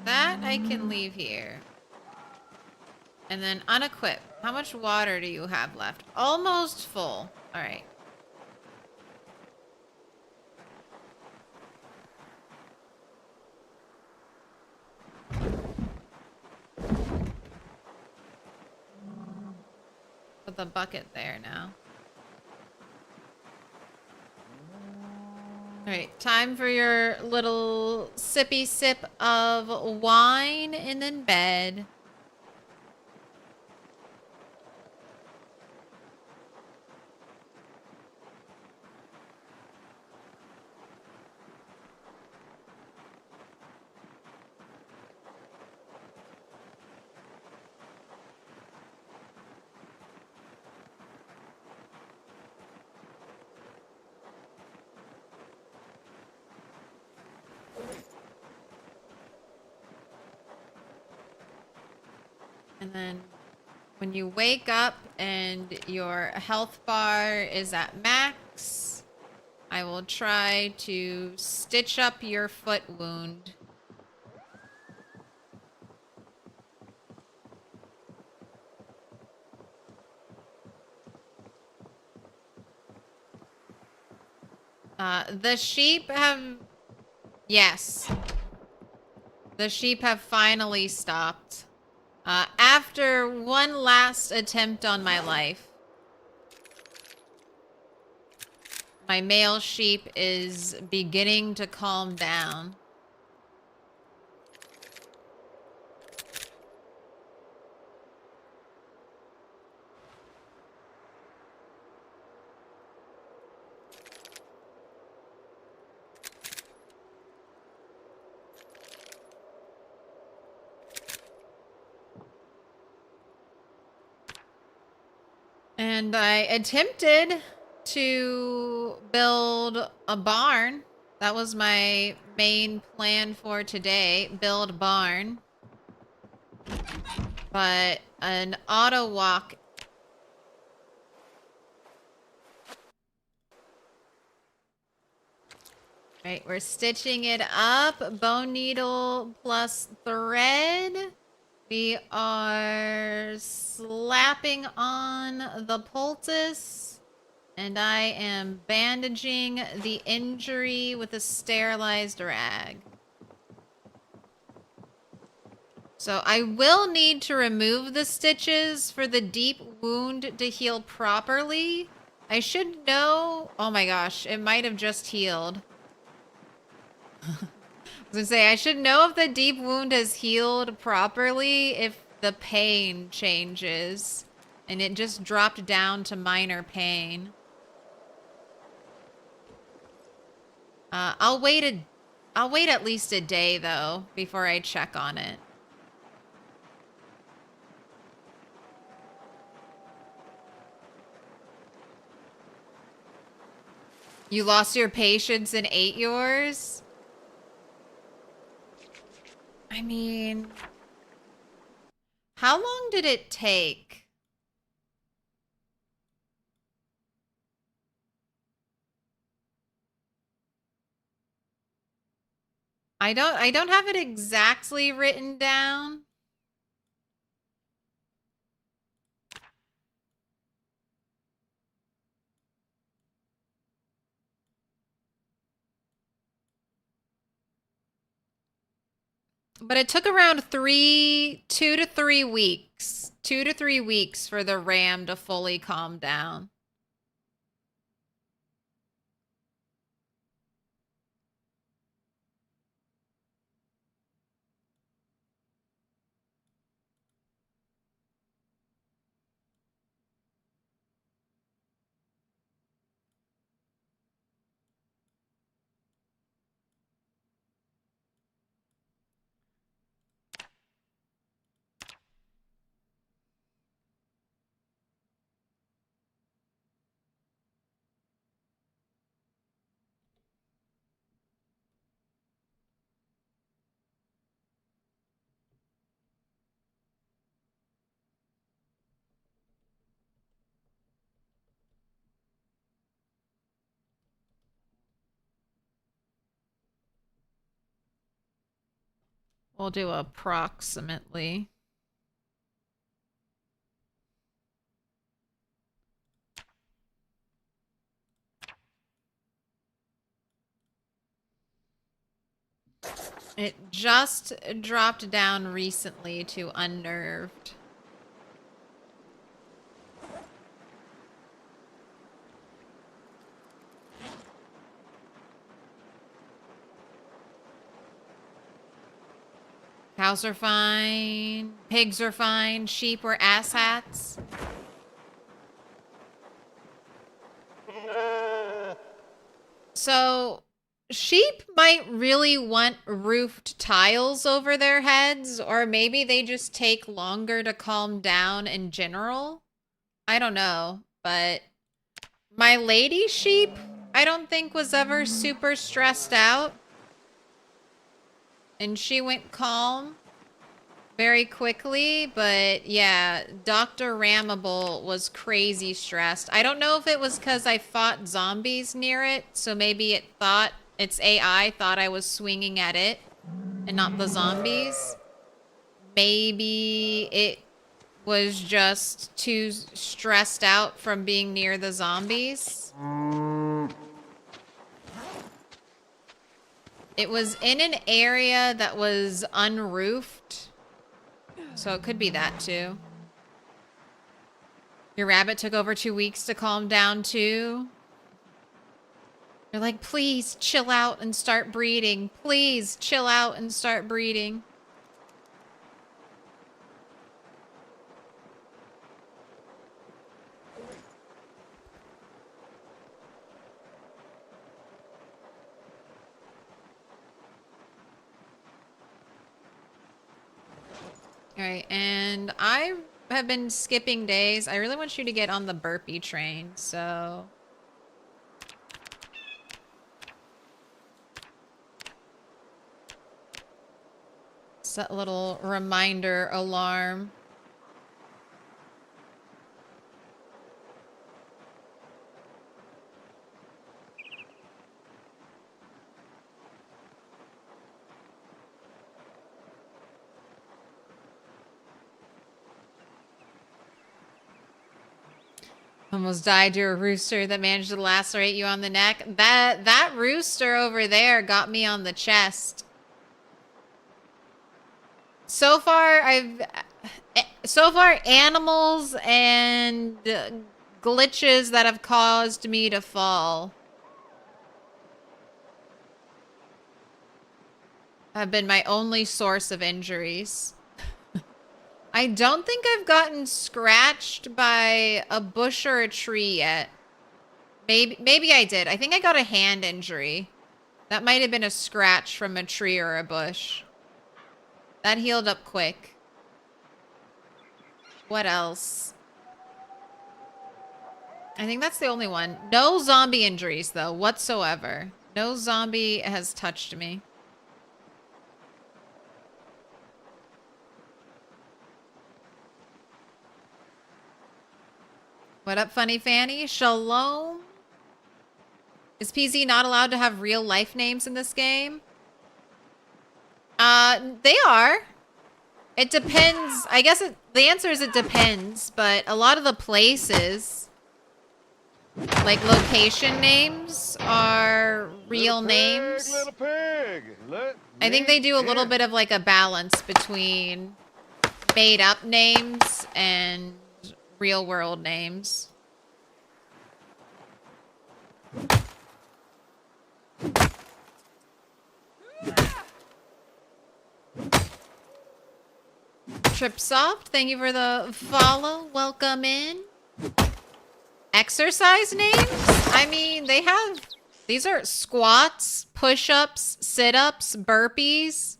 That I can leave here. And then unequip. How much water do you have left? Almost full. Alright. Put the bucket there now. Alright, time for your little sippy sip of wine and then bed. And then when you wake up and your health bar is at max, I will try to stitch up your foot wound. The sheep have... Yes. The sheep have finally stopped. After one last attempt on my life, my male sheep is beginning to calm down. And I attempted to build a barn. That was my main plan for today, build barn. But an auto walk. Right, we're stitching it up. Bone needle plus thread. We are slapping on the poultice, and I am bandaging the injury with a sterilized rag. So I will need to remove the stitches for the deep wound to heal properly. I should know... Oh my gosh, it might have just healed. I was gonna say, I should know if the deep wound has healed properly if the pain changes. And it just dropped down to minor pain. I'll wait at least a day though before I check on it. You lost your patience and ate yours? I mean, how long did it take? I don't have it exactly written down. But it took around 2 to 3 weeks. 2 to 3 weeks for the ram to fully calm down. We'll do approximately. It just dropped down recently to unnerved. Cows are fine. Pigs are fine. Sheep were asshats. So, sheep might really want roofed tiles over their heads, or maybe they just take longer to calm down in general. I don't know, but my lady sheep, I don't think was ever super stressed out. And she went calm very quickly, but yeah, Dr. Rammibal was crazy stressed. I don't know if it was because I fought zombies near it, so maybe it thought, its AI thought I was swinging at it and not the zombies. Maybe it was just too stressed out from being near the zombies. It was in an area that was unroofed, so it could be that too. Your rabbit took over 2 weeks to calm down too. You're like, please chill out and start breeding. Please chill out and start breeding. All right, and I have been skipping days. I really want you to get on the burpee train, so... Set a little reminder alarm. Almost died to a rooster that managed to lacerate you on the neck. That rooster over there got me on the chest. So far, animals and glitches that have caused me to fall have been my only source of injuries. I don't think I've gotten scratched by a bush or a tree yet. Maybe I did. I think I got a hand injury. That might have been a scratch from a tree or a bush. That healed up quick. What else? I think that's the only one. No zombie injuries, though, whatsoever. No zombie has touched me. What up, Funny Fanny? Shalom. Is PZ not allowed to have real life names in this game? They are. It depends. I guess the answer is it depends, but a lot of the places Like, location names are real names. Little pig, let I think they do a little in. bit of like a balance between made up names and real world names. Tripsoft, thank you for the follow. Welcome in. Exercise names? I mean, they have... These are squats, push-ups, sit-ups, burpees.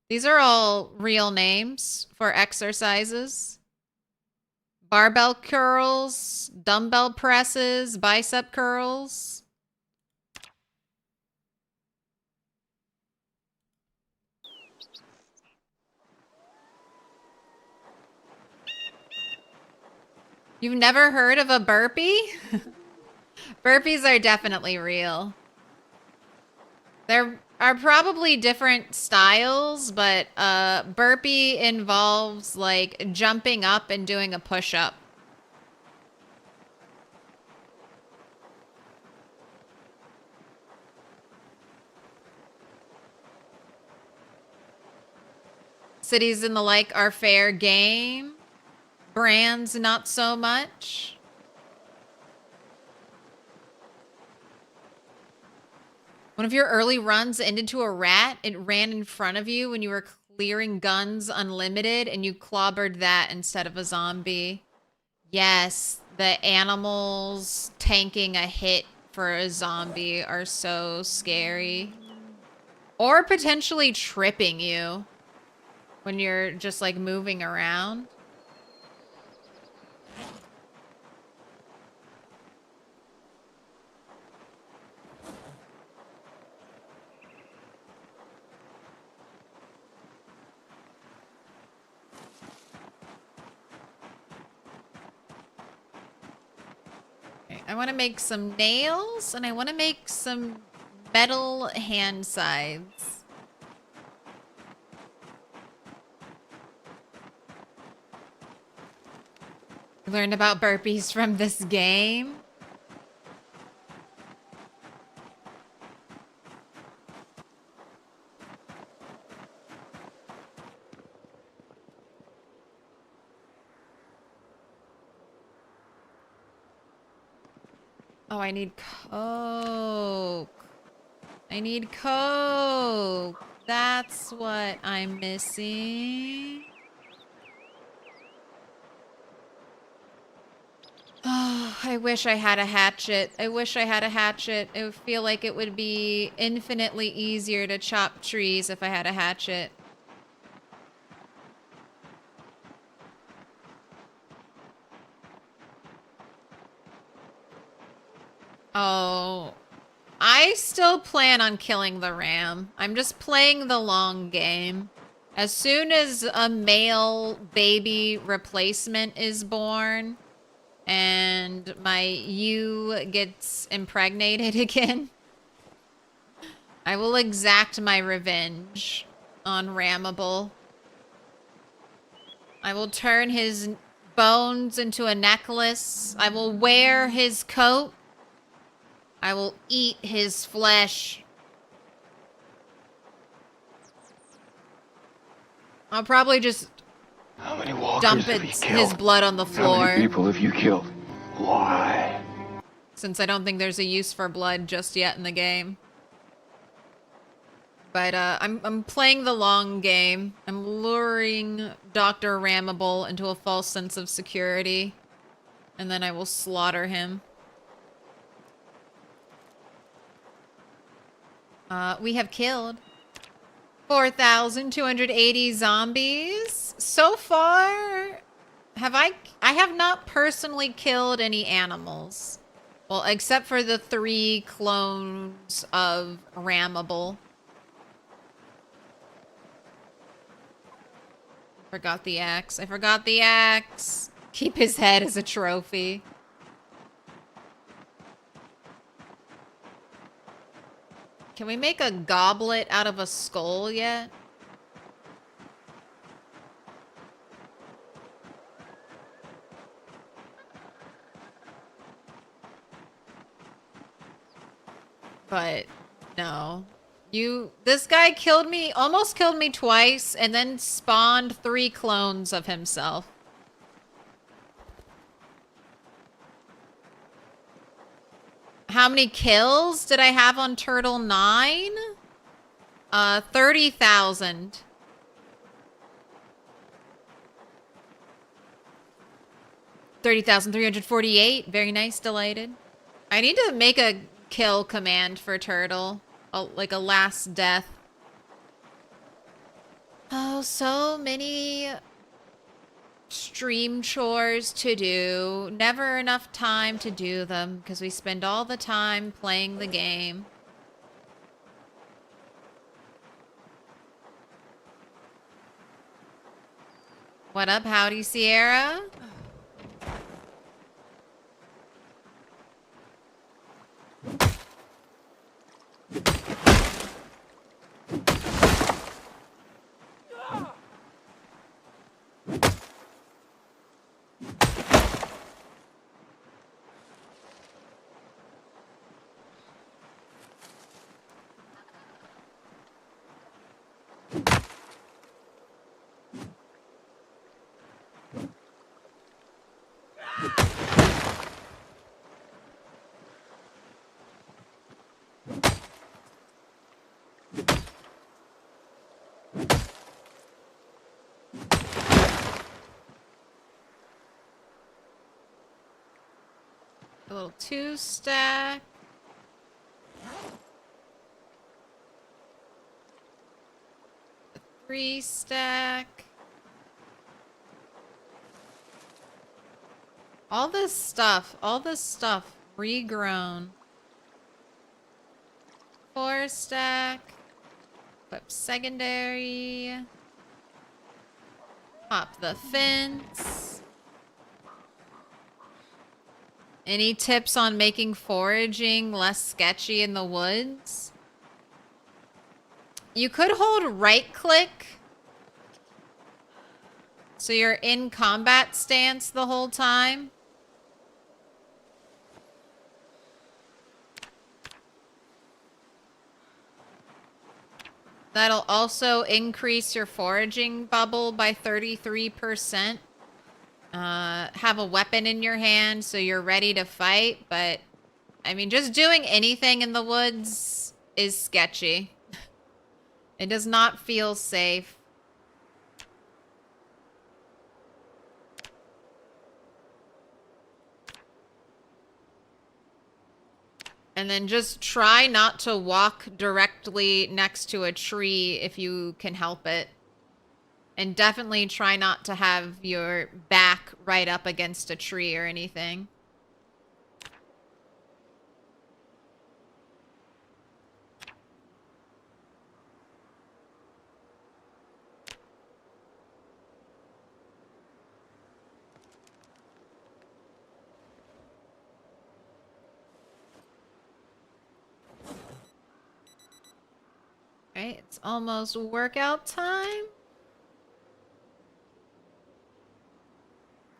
These are all real names for exercises. Barbell curls, dumbbell presses, bicep curls. You've never heard of a burpee? Burpees are definitely real. There are probably different styles, but burpee involves like jumping up and doing a push-up. Cities and the like are fair game. Brands, not so much. One of your early runs ended to a rat. It ran in front of you when you were clearing guns unlimited and you clobbered that instead of a zombie. Yes, the animals tanking a hit for a zombie are so scary. Or potentially tripping you when you're just like moving around. Okay, I want to make some nails and I want to make some metal hand scythes. Learned about burpees from this game. Oh, I need coke. I need coke. That's what I'm missing. Oh, I wish I had a hatchet. I wish I had a hatchet. It would feel like it would be infinitely easier to chop trees if I had a hatchet. Oh, I still plan on killing the ram. I'm just playing the long game. As soon as a male baby replacement is born and my ewe gets impregnated again, I will exact my revenge on Rammibal. I will turn his bones into a necklace. I will wear his coat. I will eat his flesh. I'll probably just dump his blood on the floor. How many people have you killed? Why? Since I don't think there's a use for blood just yet in the game. But I'm playing the long game. I'm luring Dr. Rammibal into a false sense of security. And then I will slaughter him. We have killed 4,280 zombies. So far, I have not personally killed any animals. Well, except for the 3 clones of Rammibal. Forgot the axe. I forgot the axe. Keep his head as a trophy. Can we make a goblet out of a skull yet? but no. This guy killed me, almost killed me twice, and then spawned 3 clones of himself. How many kills did I have on Turtle 9? 30,000. 30,348. Very nice, delighted. I need to make a kill command for Turtle. Like a last death. Oh, so many stream chores to do. Never enough time to do them because we spend all the time playing the game. What up, howdy, Sierra? A little 2-stack. A 3-stack. All this stuff regrown. 4-stack. Equip secondary. Hop the fence. Any tips on making foraging less sketchy in the woods? You could hold right click. So you're in combat stance the whole time. That'll also increase your foraging bubble by 33%. Have a weapon in your hand so you're ready to fight, but I mean, just doing anything in the woods is sketchy. It does not feel safe. And then just try not to walk directly next to a tree if you can help it. And definitely try not to have your back right up against a tree or anything. Alright, it's almost workout time.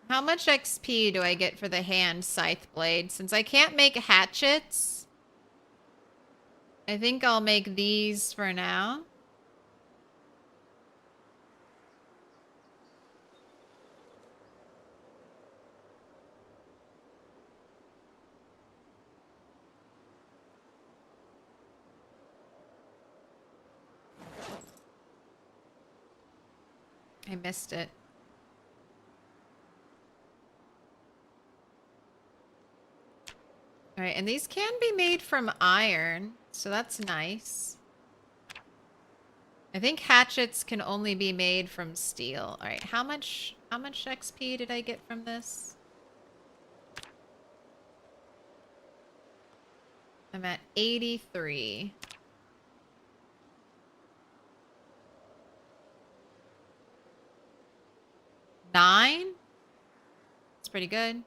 How much XP do I get for the hand scythe blade? Since I can't make hatchets, I think I'll make these for now. I missed it. All right, and these can be made from iron, so that's nice. I think hatchets can only be made from steel. All right, how much XP did I get from this? I'm at 83. Nine? That's pretty good.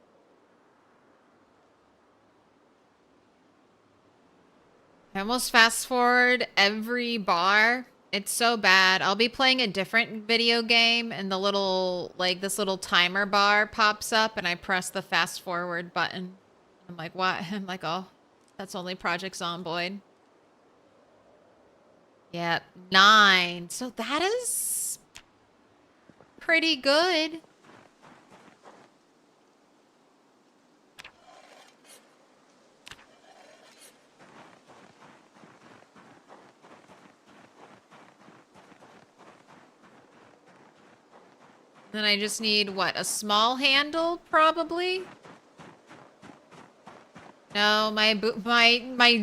I almost fast forward every bar. It's so bad. I'll be playing a different video game and the little, like this little timer bar pops up and I press the fast forward button. I'm like, what? I'm like, oh, that's only Project Zomboid. Yep, 9. So that is pretty good. Then I just need, what, a small handle, probably? No, my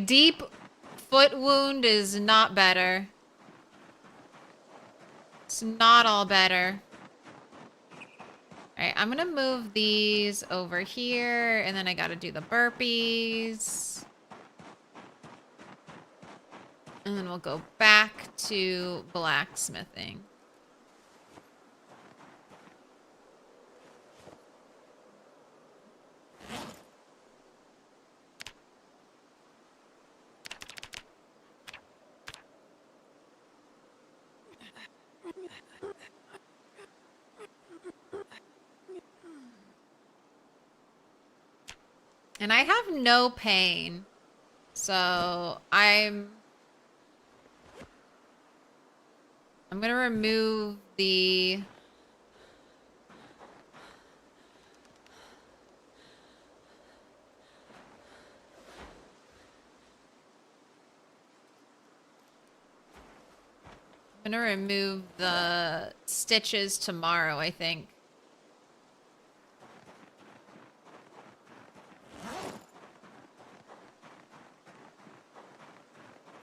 deep foot wound is not better. It's not all better. Alright, I'm gonna move these over here, and then I gotta do the burpees. And then we'll go back to blacksmithing. And I have no pain. So I'm gonna remove the stitches tomorrow, I think.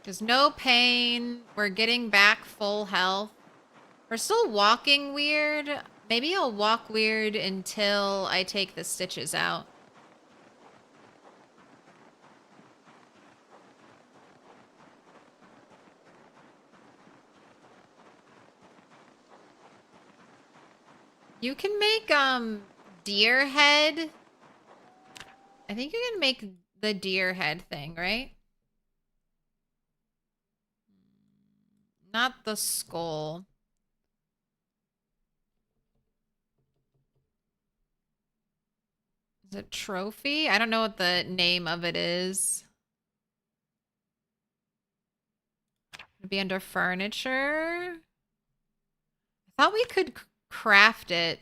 There's no pain. We're getting back full health. We're still walking weird. Maybe I'll walk weird until I take the stitches out. You can make deer head. I think you can make the deer head thing, right? Not the skull. Is it trophy? I don't know what the name of it is. It'd be under furniture. I thought we could craft it.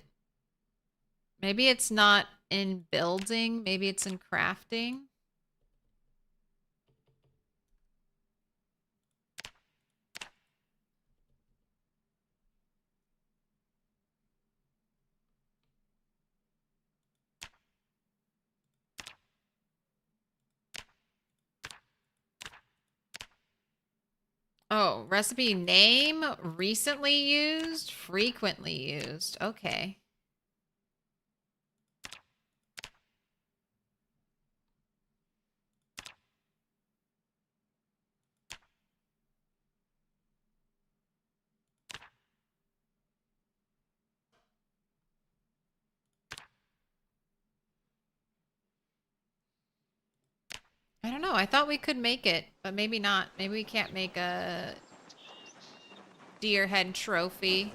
Maybe it's not in building. Maybe it's in crafting. Oh, recipe name, recently used, frequently used. Okay. I don't know. I thought we could make it, but maybe not. Maybe we can't make a deer head trophy.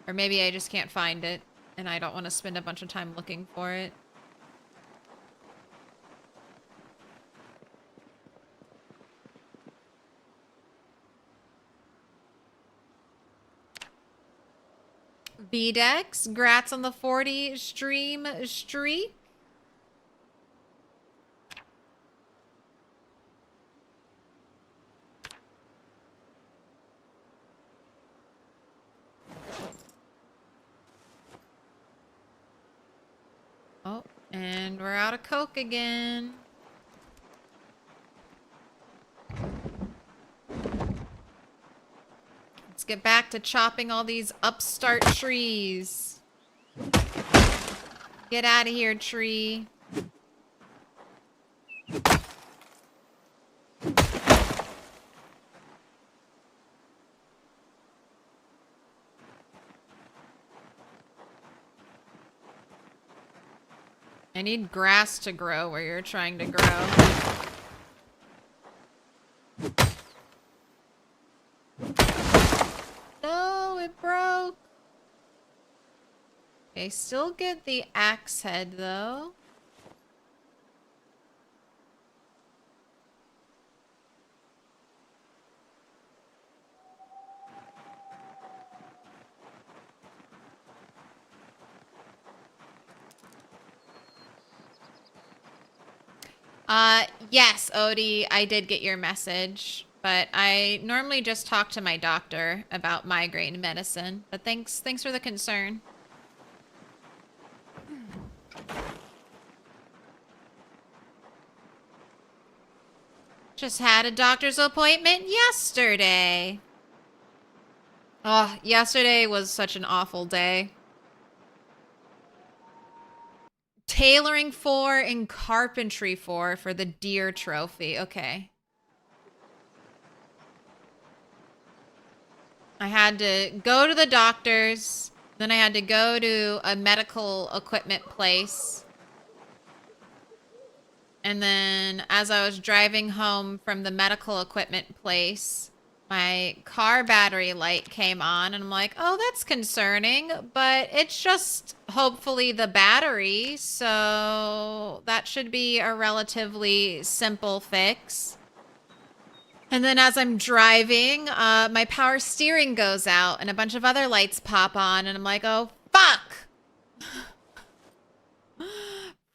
Or maybe I just can't find it, and I don't want to spend a bunch of time looking for it. BDEX, grats on the 40 stream streak. Oh, and we're out of Coke again. Let's get back to chopping all these upstart trees. Get out of here, tree. I need grass to grow where you're trying to grow. No, it broke. Okay, still get the axe head though. Yes, Odie, I did get your message, but I normally just talk to my doctor about migraine medicine. But thanks for the concern. Just had a doctor's appointment yesterday. Oh, yesterday was such an awful day. Tailoring for and carpentry for the deer trophy. Okay. I had to go to the doctor's. Then I had to go to a medical equipment place. And then as I was driving home from the medical equipment place, my car battery light came on and I'm like, oh, that's concerning, but it's just hopefully the battery. So that should be a relatively simple fix. And then as I'm driving, my power steering goes out and a bunch of other lights pop on and I'm like, oh, fuck.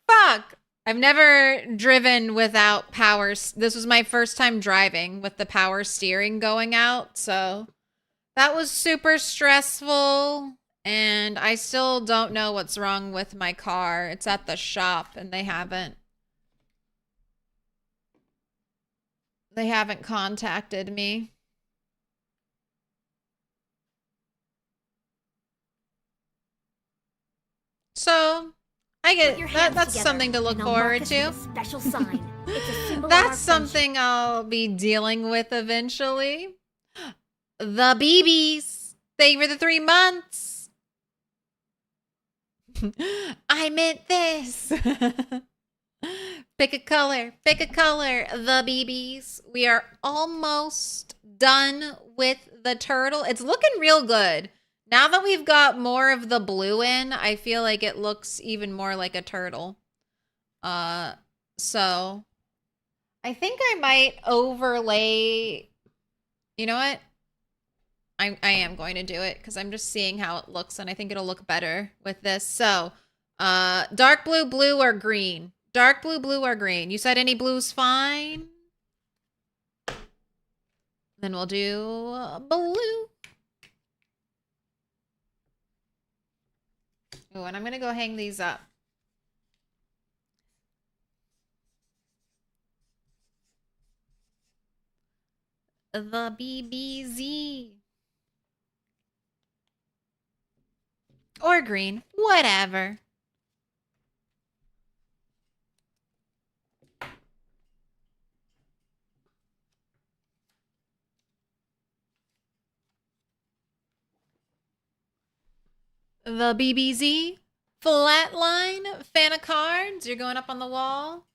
Fuck. I've never driven without power. This was my first time driving with the power steering going out. So that was super stressful. And I still don't know what's wrong with my car. It's at the shop and they haven't contacted me. So I get that's something to look forward to. Special sign. It's a symbol That's something I'll be dealing with eventually. The BBs. Thank you for the 3 months. I meant this. Pick a color. Pick a color. The BBs. We are almost done with the turtle. It's looking real good. Now that we've got more of the blue in, I feel like it looks even more like a turtle. So I think I might overlay. You know what? I am going to do it because I'm just seeing how it looks and I think it'll look better with this. So, dark blue, blue, or green? Dark blue, blue, or green? You said any blue's fine? Then we'll do blue. Oh, and I'm going to go hang these up. The BBZ. Or green. Whatever. The BBZ. Flatline. Fan of cards. You're going up on the wall.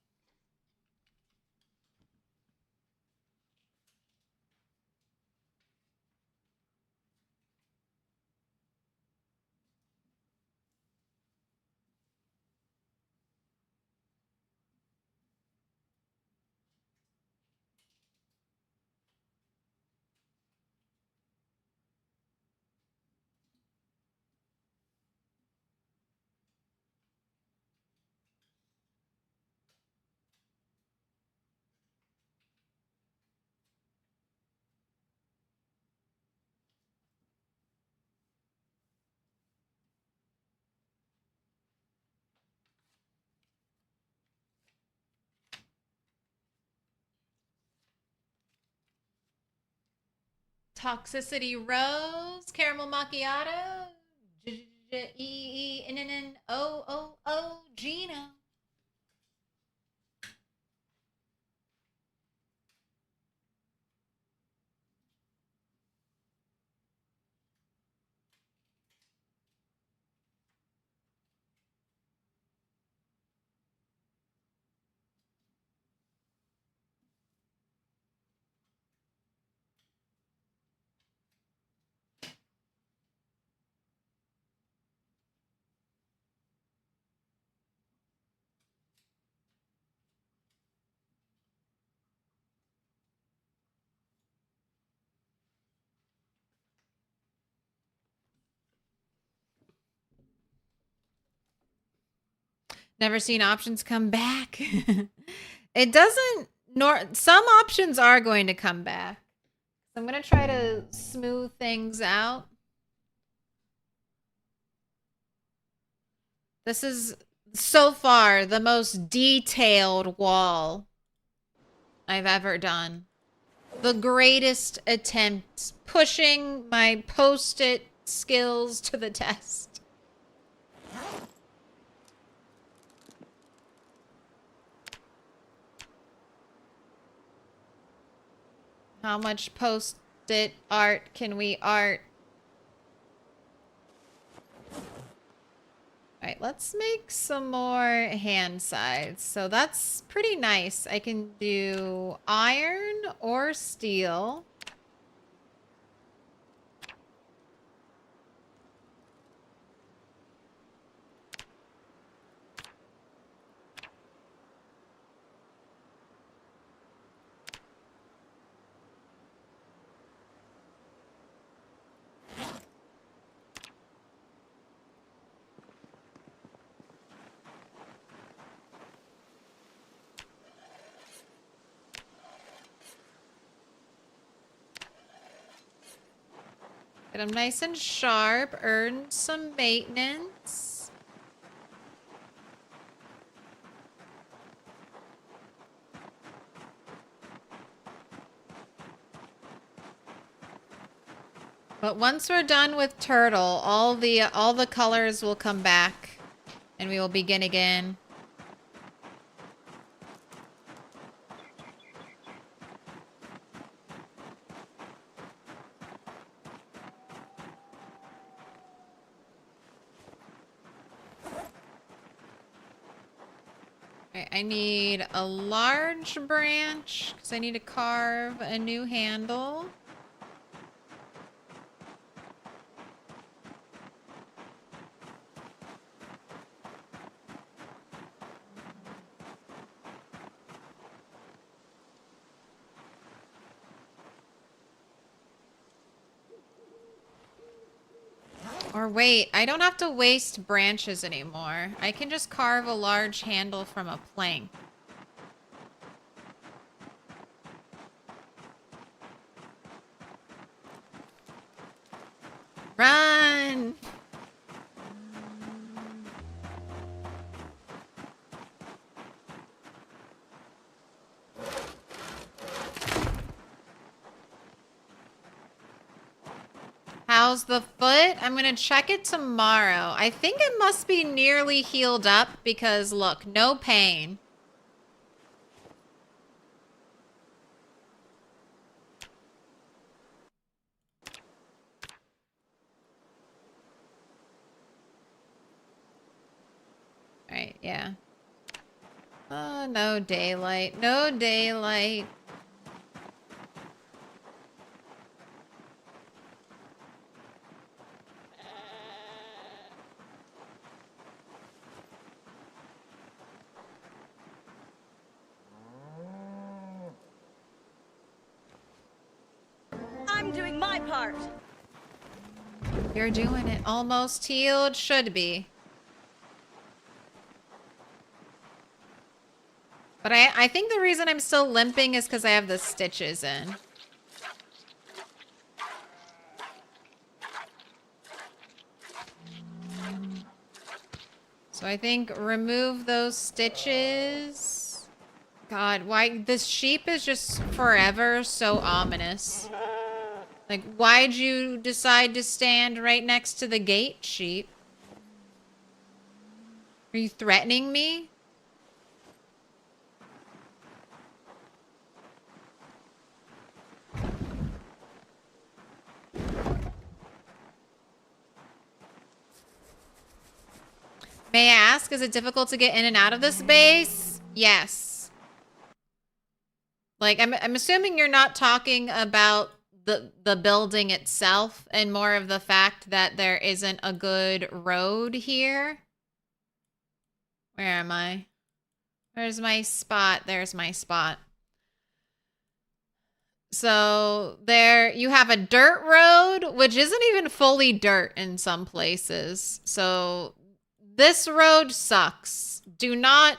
Toxicity Rose, Caramel Macchiato, E-E-N-N-O-O-O, Gino. Never seen options come back. It doesn't, nor some options are going to come back. I'm going to try to smooth things out. This is so far the most detailed wall I've ever done. The greatest attempt, pushing my post-it skills to the test. How much post-it art can we art? All right, let's make some more hand sides. So that's pretty nice. I can do iron or steel. Get them nice and sharp, earn some maintenance. But once we're done with turtle, all the colors will come back and we will begin again. I need a large branch because I need to carve a new handle. Or wait, I don't have to waste branches anymore. I can just carve a large handle from a plank. Run! How's the foot? I'm gonna check it tomorrow. I think it must be nearly healed up because look, no pain. Alright, yeah. Oh, no daylight. No daylight. I'm doing my part. You're doing it. Almost healed. Should be. But I think the reason I'm still limping is because I have the stitches in. So I think remove those stitches. God, why? This sheep is just forever so ominous. Like, why'd you decide to stand right next to the gate, sheep? Are you threatening me? May I ask, is it difficult to get in and out of this base? Yes. Like, I'm assuming you're not talking about the building itself and more of the fact that there isn't a good road here. Where am I? Where's my spot? There's my spot. So there you have a dirt road, which isn't even fully dirt in some places. So this road sucks. Do not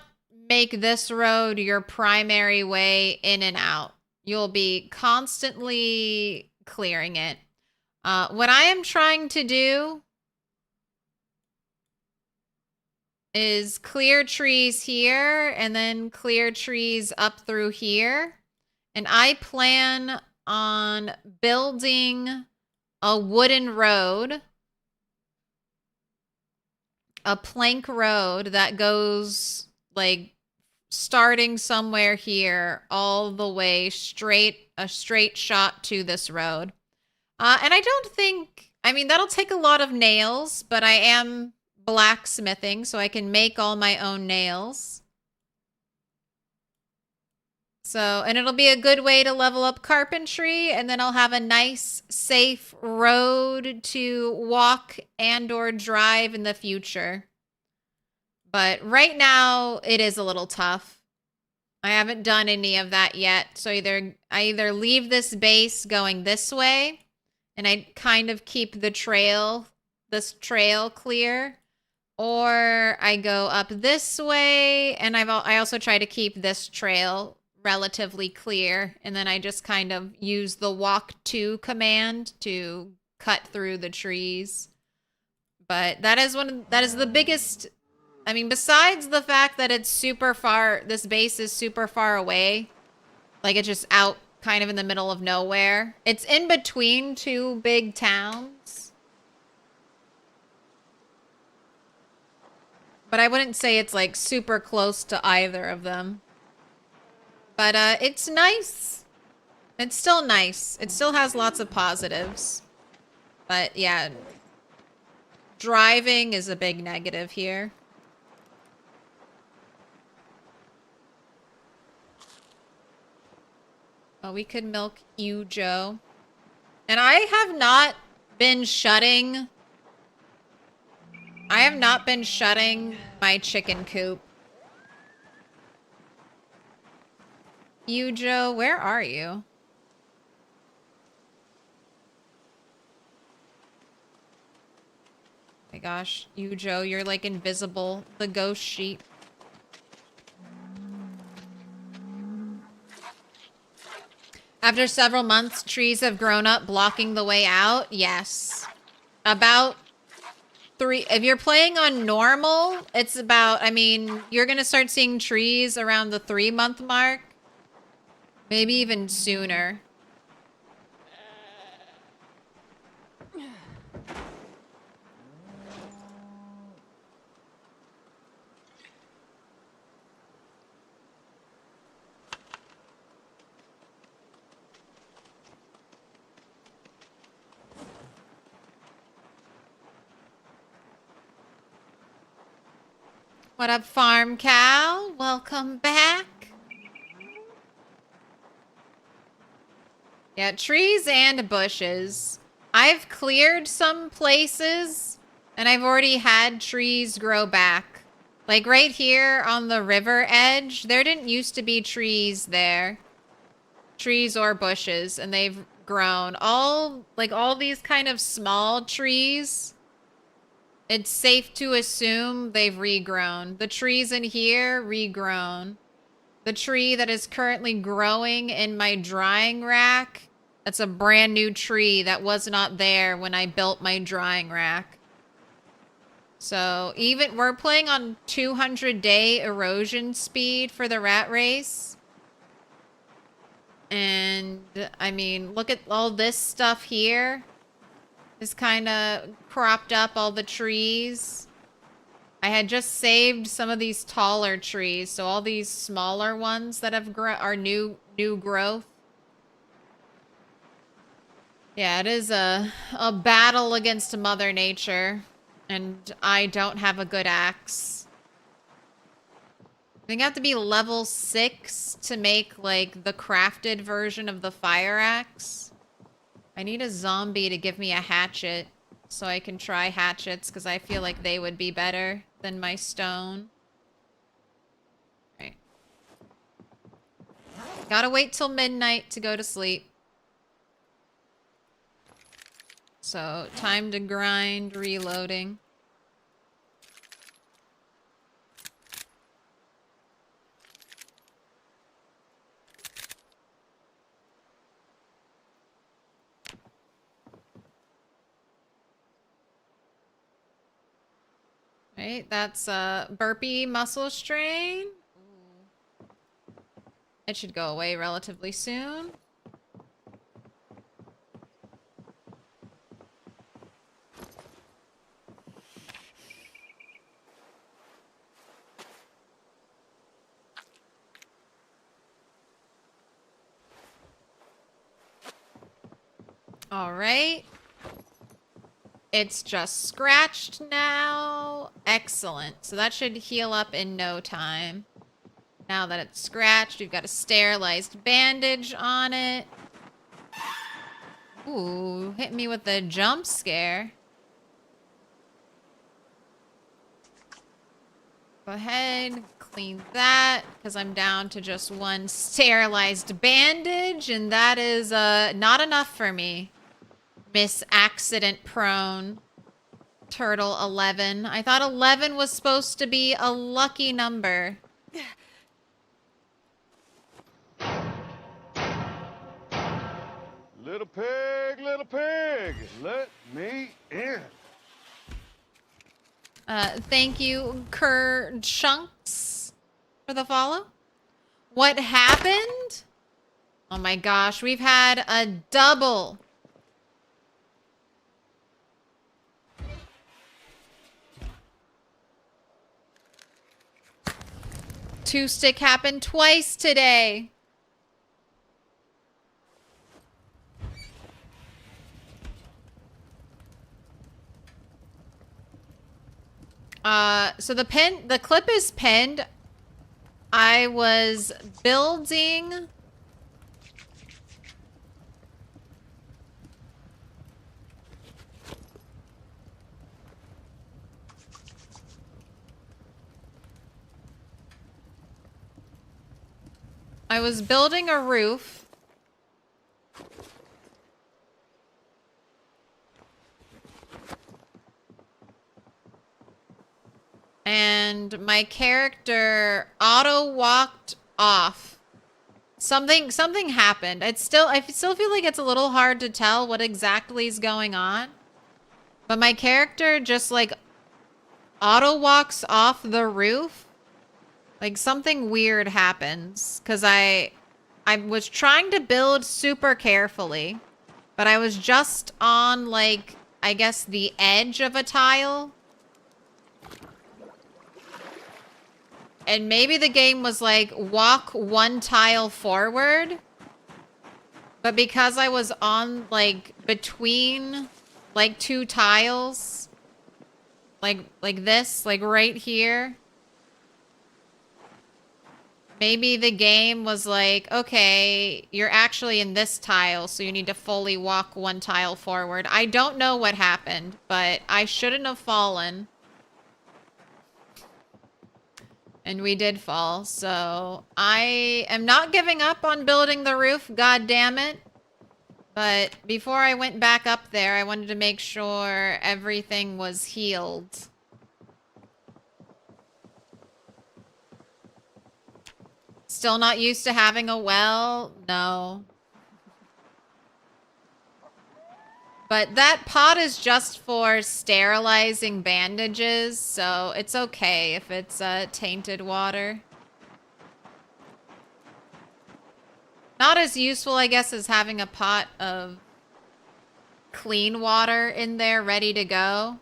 make this road your primary way in and out. You'll be constantly clearing it. What I am trying to do is clear trees here and then clear trees up through here. And I plan on building a wooden road, a plank road that goes like starting somewhere here all the way straight, a straight shot to this road. And I don't think, I mean, that'll take a lot of nails, but I am blacksmithing, so I can make all my own nails. So, and it'll be a good way to level up carpentry, and then I'll have a nice, safe road to walk and or drive in the future. But right now, it is a little tough. I haven't done any of that yet, so I either leave this base going this way, and I kind of keep the trail, this trail clear, or I go up this way, and I also try to keep this trail relatively clear, and then I just kind of use the walk to command to cut through the trees. But that is the biggest, I mean, besides the fact that it's super far, this base is super far away, like it's just out kind of in the middle of nowhere. It's in between two big towns. But I wouldn't say it's like super close to either of them. But it's nice. It's still nice. It still has lots of positives. But yeah, driving is a big negative here. Oh, we could milk you, Joe. And I have not been shutting my chicken coop. You, Joe, where are you? Oh my gosh, you, Joe, you're like invisible. The ghost sheep. After several months, trees have grown up, blocking the way out. Yes. About 3. If you're playing on normal, it's about, I mean, you're going to start seeing trees around the 3-month mark. Maybe even sooner. What up, Farm Cow? Welcome back. Yeah, trees and bushes. I've cleared some places, and I've already had trees grow back. Like right here on the river edge, there didn't used to be trees there. Trees or bushes, and they've grown. All these kind of small trees, it's safe to assume they've regrown. The trees in here, regrown. The tree that is currently growing in my drying rack, that's a brand new tree that was not there when I built my drying rack. So even we're playing on 200-day erosion speed for the rat race. And I mean, look at all this stuff here. Is kind of cropped up, all the trees. I had just saved some of these taller trees, so all these smaller ones that have are new growth. Yeah, it is a battle against Mother Nature, and I don't have a good axe. I think I have to be level 6 to make like the crafted version of the fire axe. I need a zombie to give me a hatchet so I can try hatchets, because I feel like they would be better than my stone. Right. Gotta wait till midnight to go to sleep. So, time to grind, reloading. Right, that's burpee muscle strain. It should go away relatively soon. All right. It's just scratched now. Excellent. So that should heal up in no time. Now that it's scratched, we've got a sterilized bandage on it. Ooh, hit me with a jump scare. Go ahead, clean that, because I'm down to just one sterilized bandage, and that is not enough for me. Miss Accident Prone. Turtle 11. I thought 11 was supposed to be a lucky number. Little pig, let me in. Thank you, Kerr Chunks, for the follow. What happened? Oh my gosh, we've had a double. Two stick happened twice today. So the clip is pinned. I was building a roof. And my character auto walked off. Something happened. I still feel like it's a little hard to tell what exactly is going on. But my character just like auto walks off the roof. Like something weird happens cuz I was trying to build super carefully, but I was just on like I guess the edge of a tile. And maybe the game was like, walk one tile forward. But because I was on, like, between, like, two tiles. Like this, like right here. Maybe the game was like, okay, you're actually in this tile, so you need to fully walk one tile forward. I don't know what happened, but I shouldn't have fallen. And we did fall, so I am not giving up on building the roof, god damn it. But before I went back up there, I wanted to make sure everything was healed. Still not used to having a well? No. But that pot is just for sterilizing bandages, so it's okay if it's tainted water. Not as useful, I guess, as having a pot of clean water in there ready to go.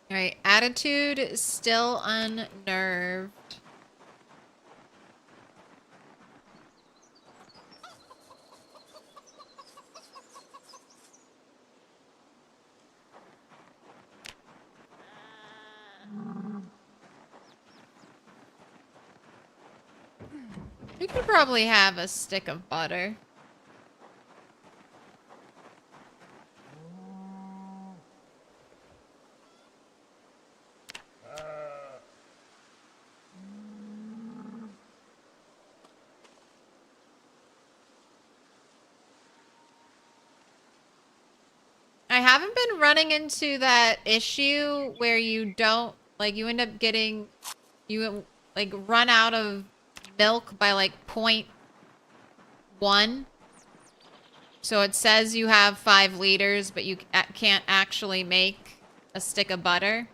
Alright, attitude is still unnerved. We could probably have a stick of butter. I haven't been running into that issue where you don't, like, you end up getting, you, like, run out of milk by, like, 0.1. So it says you have 5 liters, but you can't actually make a stick of butter.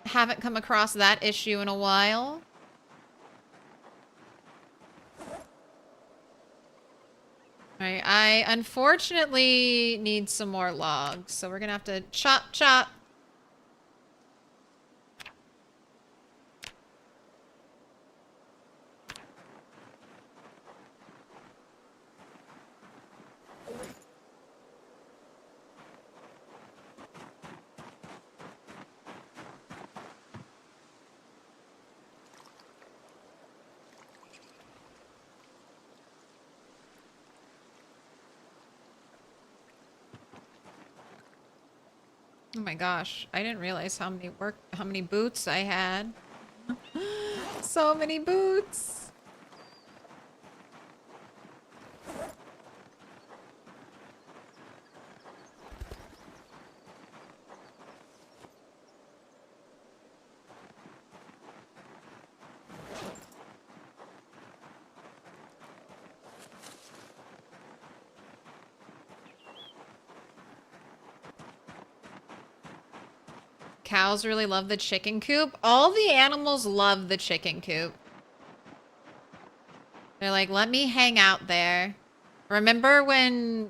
Haven't come across that issue in a while. Alright, I unfortunately need some more logs, so we're gonna have to chop chop. Oh my gosh, I didn't realize how many boots I had. So many boots. Cows really love the chicken coop. All the animals love the chicken coop. They're like, let me hang out there. Remember when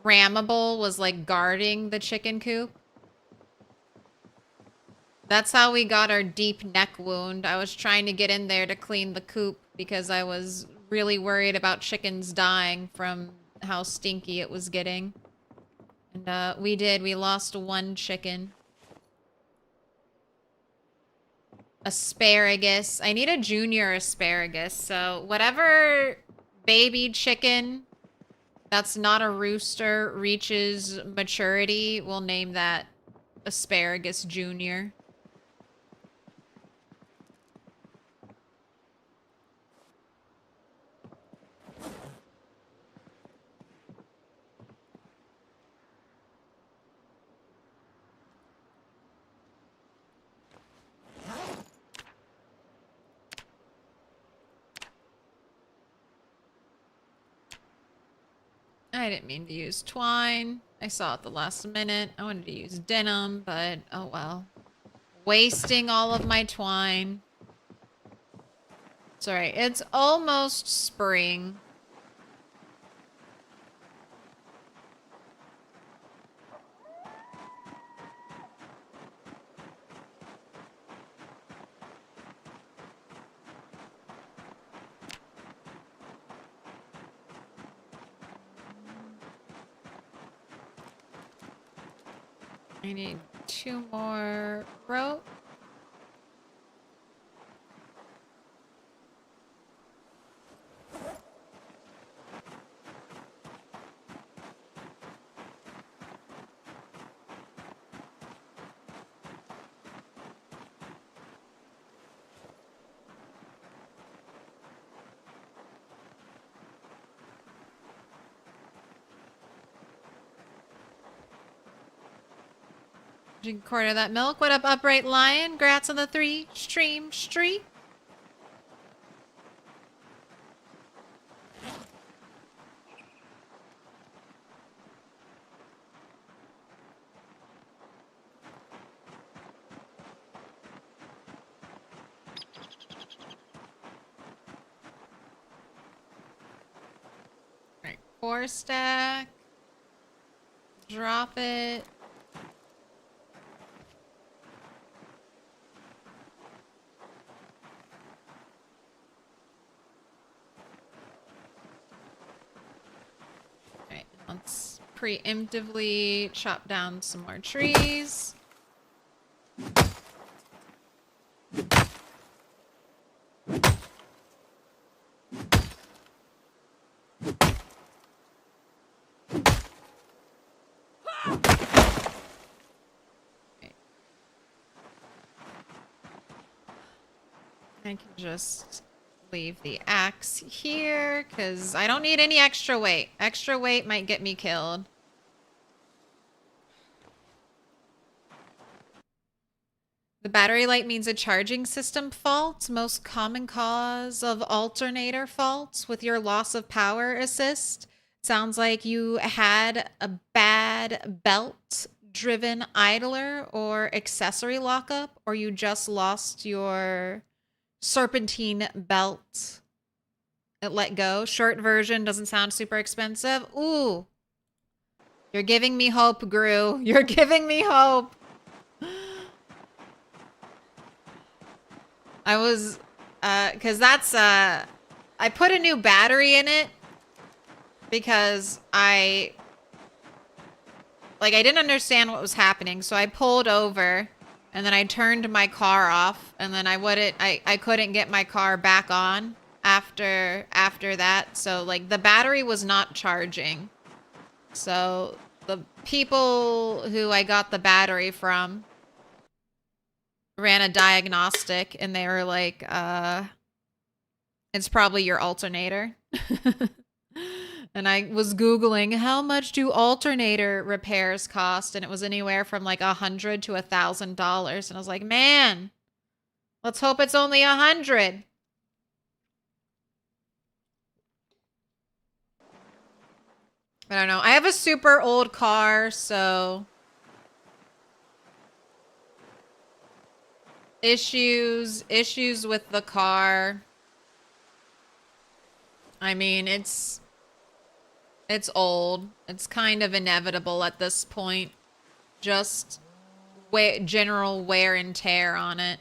Rammibal was like guarding the chicken coop? That's how we got our deep neck wound. I was trying to get in there to clean the coop because I was really worried about chickens dying from how stinky it was getting. And we did. We lost 1 chicken. Asparagus. I need a junior asparagus. So whatever baby chicken that's not a rooster reaches maturity, we'll name that Asparagus Junior. I didn't mean to use twine. I saw it the last minute. I wanted to use denim, but oh well. Wasting all of my twine. It's alright. It's almost spring. I need 2 more rope. Drink a quarter of that milk. What up, Upright Lion? Grats on the 3 stream streak. Alright, 4 stack. Drop it. Let's preemptively chop down some more trees. I can just leave the axe here because I don't need any extra weight. Extra weight might get me killed. The battery light means a charging system fault. Most common cause of alternator faults with your loss of power assist. Sounds like you had a bad belt-driven idler or accessory lockup, or you just lost your serpentine belt. It let go. Short version doesn't sound super expensive. Ooh. You're giving me hope, Gru. You're giving me hope. I was, cause that's, I put a new battery in it because I didn't understand what was happening. So I pulled over and then I turned my car off and then I couldn't get my car back on after that. So like the battery was not charging. So the people who I got the battery from ran a diagnostic and they were like, it's probably your alternator. And I was Googling how much do alternator repairs cost, and it was anywhere from like $100 to $1,000. And I was like, man, let's hope it's only 100. I don't know. I have a super old car, so issues with the car. I mean, it's old. It's kind of inevitable at this point. Just general wear and tear on it.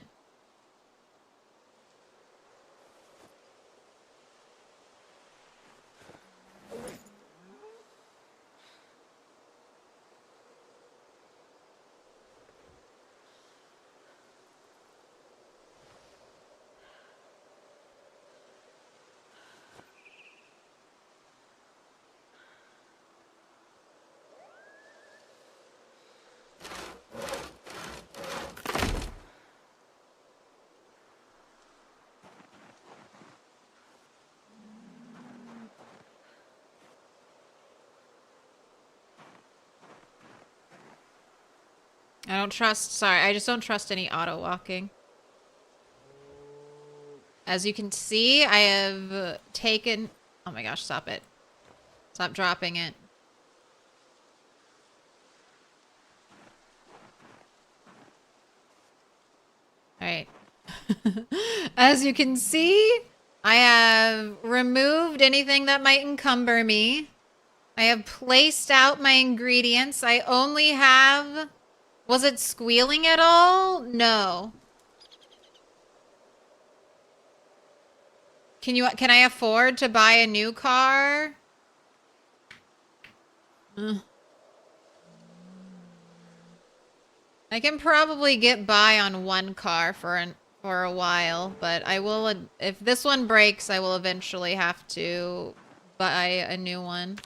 I just don't trust any auto walking. As you can see, I have taken, oh my gosh, stop it. Stop dropping it. All right. As you can see, I have removed anything that might encumber me. I have placed out my ingredients. I only have... Was it squealing at all? No. Can I afford to buy a new car? I can probably get by on one car for a while, but I will, if this one breaks, I will eventually have to buy a new one.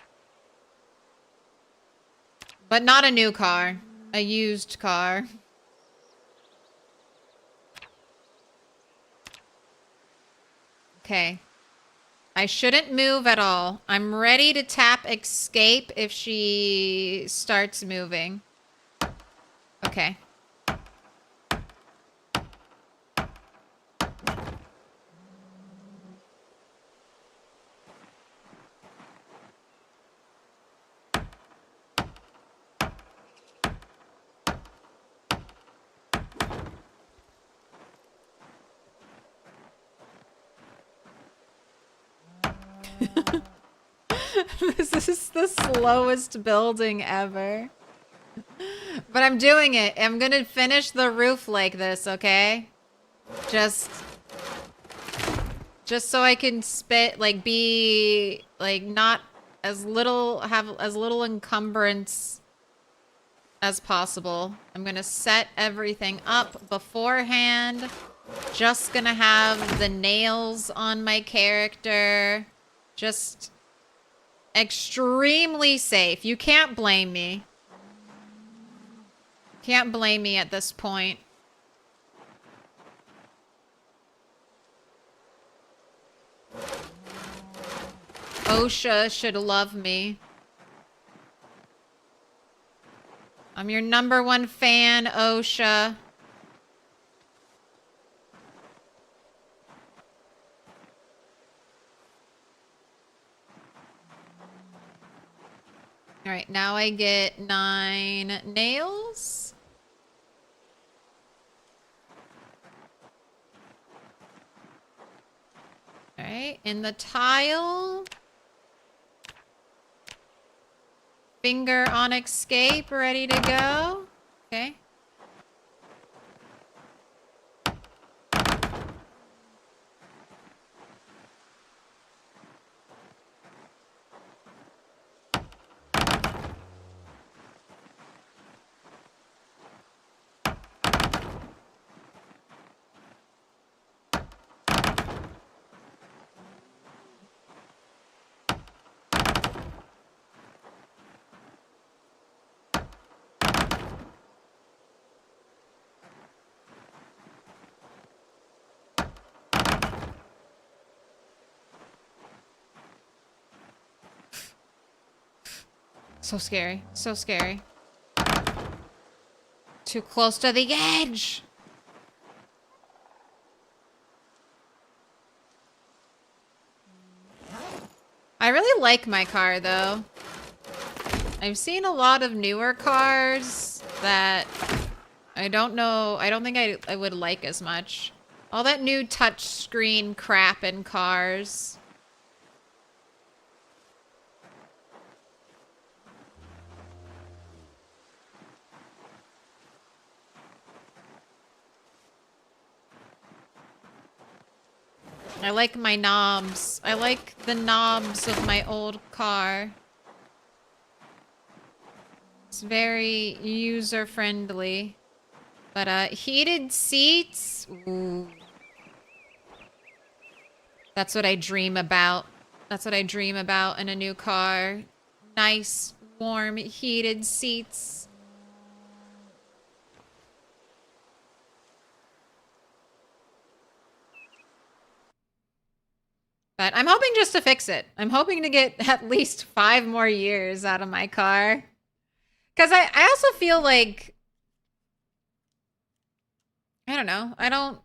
But not a new car. A used car. Okay. I shouldn't move at all. I'm ready to tap escape if she starts moving. Okay. This is the slowest building ever. But I'm doing it. I'm gonna finish the roof like this, okay? Just so I can be not as little, have as little encumbrance as possible. I'm gonna set everything up beforehand. Just gonna have the nails on my character. Just extremely safe. You can't blame me. Can't blame me at this point. OSHA should love me. I'm your #1 fan, OSHA. now I get 9 nails. All right, in the tile. Finger on escape, ready to go. Okay. So scary. So scary. Too close to the edge. I really like my car, though. I've seen a lot of newer cars that I don't know. I don't think I would like as much. All that new touchscreen crap in cars. I like my knobs. I like the knobs of my old car. It's very user-friendly. But, heated seats? Ooh. That's what I dream about. That's what I dream about in a new car. Nice, warm, heated seats. But I'm hoping just to fix it. I'm hoping to get at least 5 more years out of my car. Because I also feel like, I don't know. I don't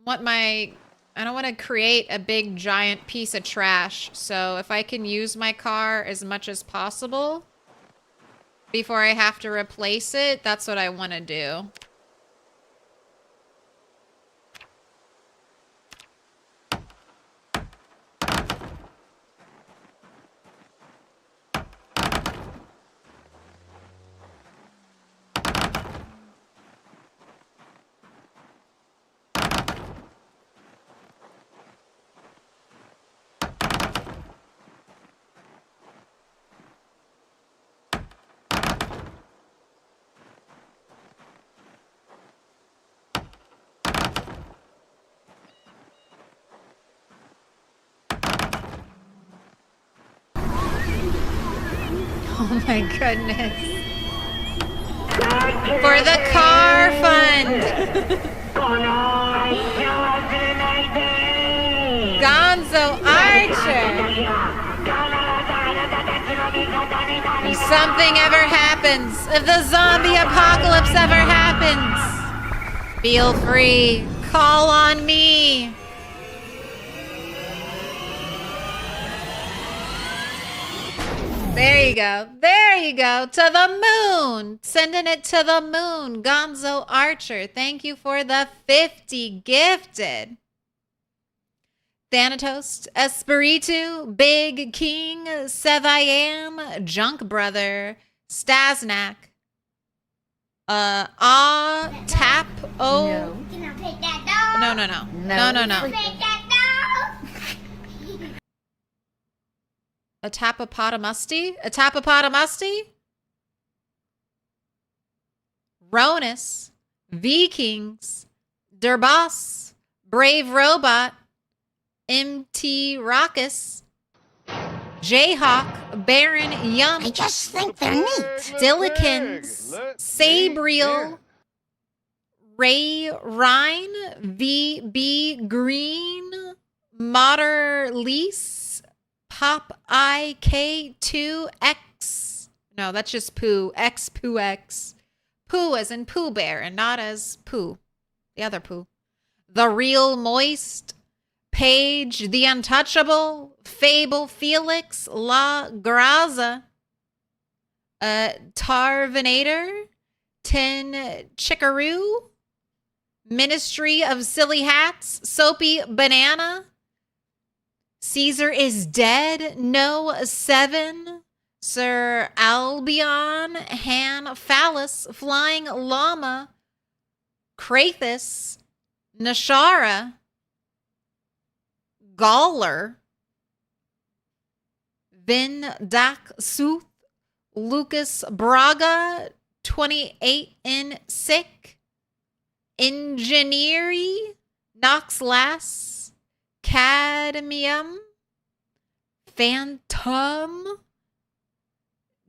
want to create a big giant piece of trash. So if I can use my car as much as possible before I have to replace it, that's what I want to do. Oh my goodness. For the car fund. Gonzo Archer. If something ever happens, if the zombie apocalypse ever happens, feel free, call on me. There you go. There you go. To the moon. Sending it to the moon. Gonzo Archer. Thank you for the 50 gifted. Thanatos, Espiritu, Big King, Sevayam, Junk Brother, Stasnak, Tap, O. No. No. A tapopotamusty? A tapopotamusty? Ronus, Vikings, Derbos, Brave Robot, MT Rockus, Jayhawk, Baron Yum. I just think they're neat. Dillikins, Sabriel, Ray Rhine, VB Green, Moder Lease, Pop IK2X. No, that's just Pooh. X Pooh X. Pooh as in Pooh Bear and not as Pooh. The other Pooh. The Real Moist. Paige the Untouchable. Fable Felix. La Graza. Tarvinator, 10 Chickaroo, Ministry of Silly Hats, Soapy Banana, Caesar is Dead, No 7, Sir Albion, Han Phallus, Flying Llama, Krathus, Nashara, Gawler, Vin Dak Sooth, Lucas Braga, 28 in Sick, Engineery, Nox Lass, Cadmium, Phantom,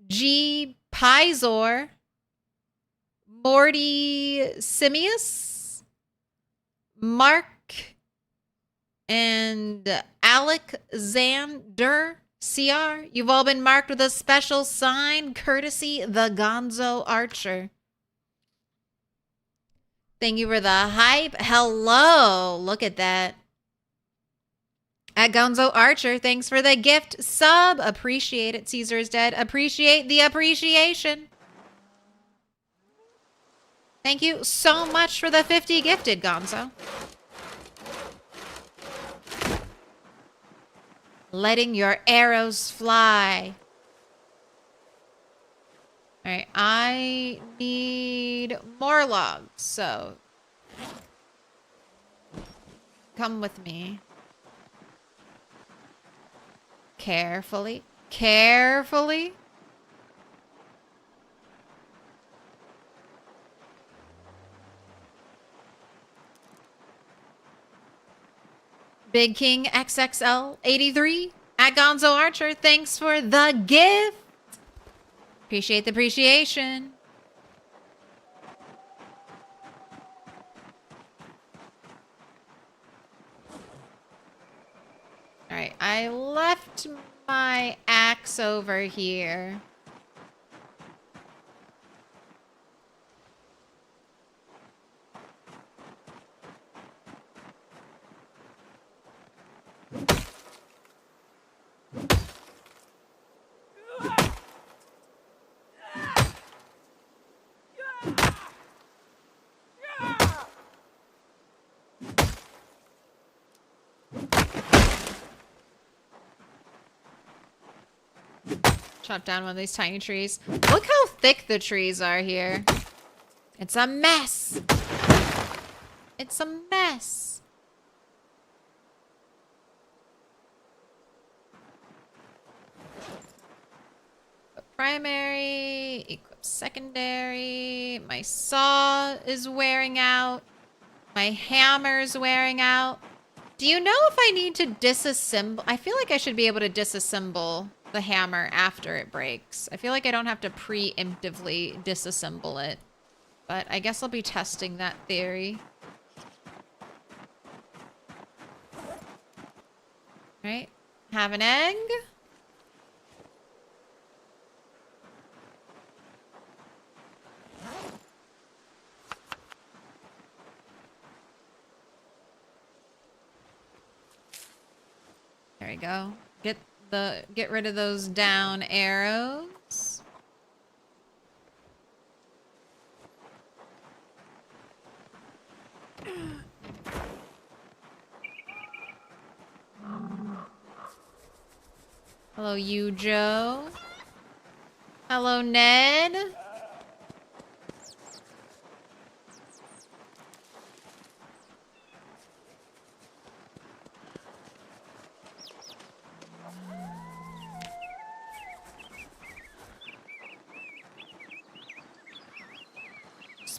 G Pizor, Morty Simius, Mark, and Alexander CR. You've all been marked with a special sign, courtesy the Gonzo Archer. Thank you for the hype. Hello. Look at that. At Gonzo Archer, thanks for the gift sub. Appreciate it. Caesar is Dead. Appreciate the appreciation. Thank you so much for the 50 gifted, Gonzo. Letting your arrows fly. All right, I need more logs, so come with me. Carefully, carefully. Big King XXL 83 at Gonzo Archer. Thanks for the gift. Appreciate the appreciation. All right, I left my axe over here. Chop down one of these tiny trees. Look how thick the trees are here. It's a mess. It's a mess. Primary, equip secondary. My saw is wearing out. My hammer's wearing out. Do you know if I need to disassemble? I feel like I should be able to disassemble the hammer after it breaks. I feel like I don't have to preemptively disassemble it. But I guess I'll be testing that theory. Right? Have an egg. There we go. Get rid of those down arrows. Hello, you Joe. Hello, Ned.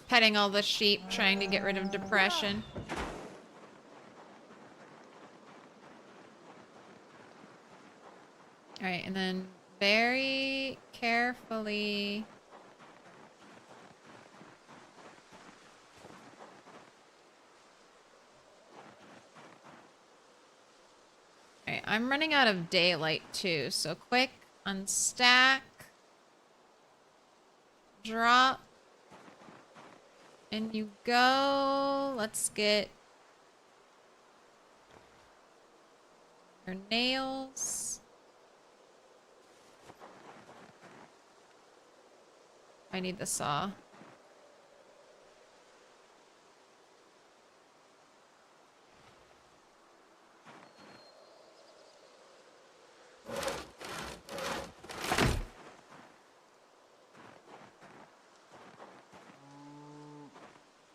Petting all the sheep, trying to get rid of depression. Alright, and then very carefully... Alright, I'm running out of daylight too, so quick, unstack, drop. And you go. Let's get your nails. I need the saw.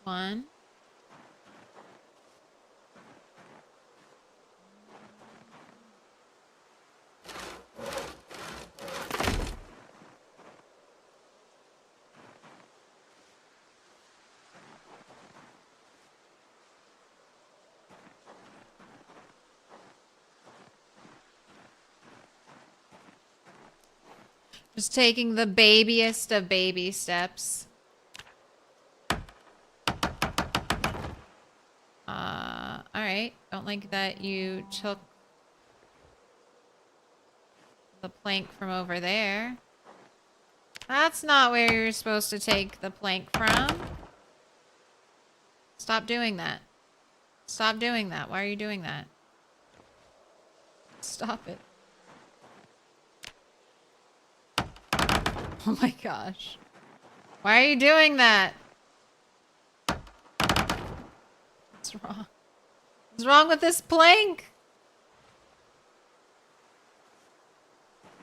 One. Just taking the babiest of baby steps. Alright. Don't like that you took the plank from over there. That's not where you're supposed to take the plank from. Stop doing that. Stop doing that. Why are you doing that? Stop it. Oh my gosh. Why are you doing that? What's wrong? What's wrong with this plank?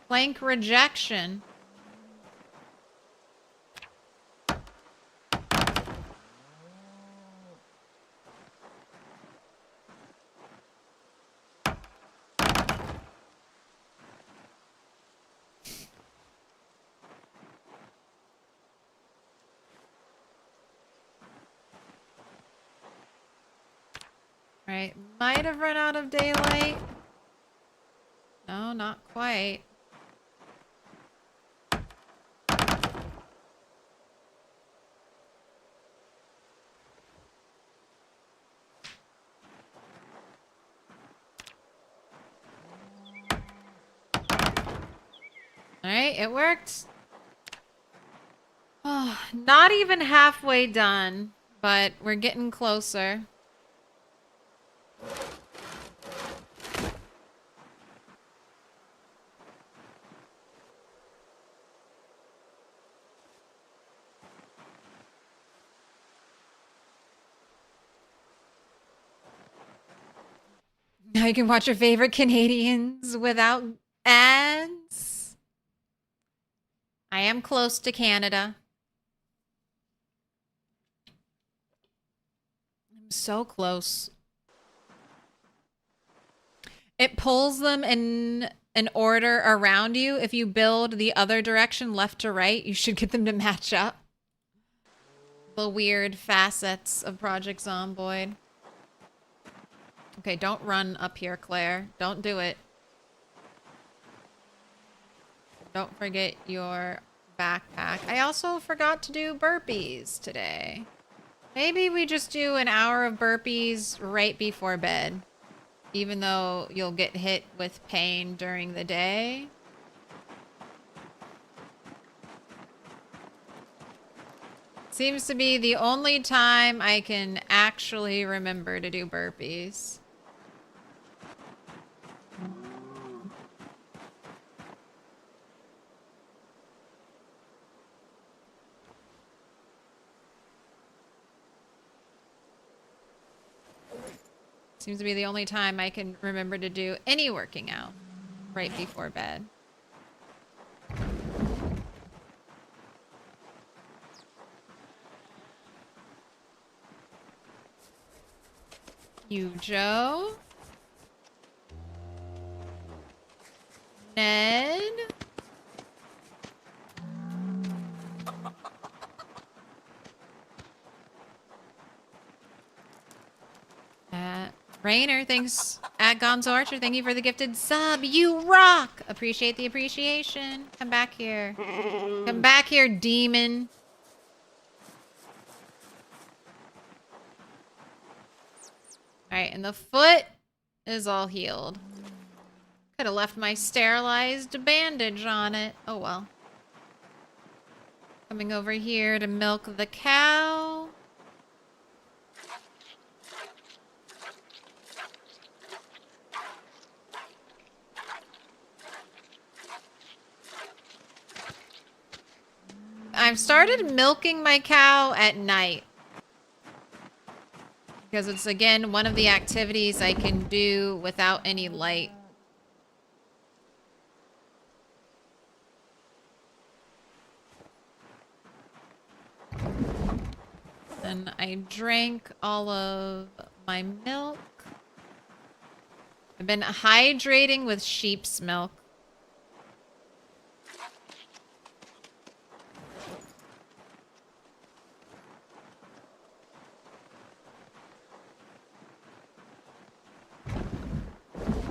Plank rejection. Right, might have run out of daylight. No, not quite. Alright, it worked. Oh, not even halfway done, but we're getting closer. Now you can watch your favorite Canadians without ads. I am close to Canada. I'm so close. It pulls them in an order around you. If you build the other direction, left to right, you should get them to match up. The weird facets of Project Zomboid. Okay, don't run up here, Claire. Don't do it. Don't forget your backpack. I also forgot to do burpees today. Maybe we just do an hour of burpees right before bed. Even though you'll get hit with pain during the day. Seems to be the only time I can actually remember to do burpees. Seems to be the only time I can remember to do any working out right before bed. You, Joe. Ned. Rainer, thanks. At Gonzo Archer, thank you for the gifted sub. You rock! Appreciate the appreciation. Come back here. Come back here, demon. Alright, and the foot is all healed. Could have left my sterilized bandage on it. Oh well. Coming over here to milk the cow. I'm starting started milking my cow at night. Because it's, again, one of the activities I can do without any light. And I drank all of my milk. I've been hydrating with sheep's milk.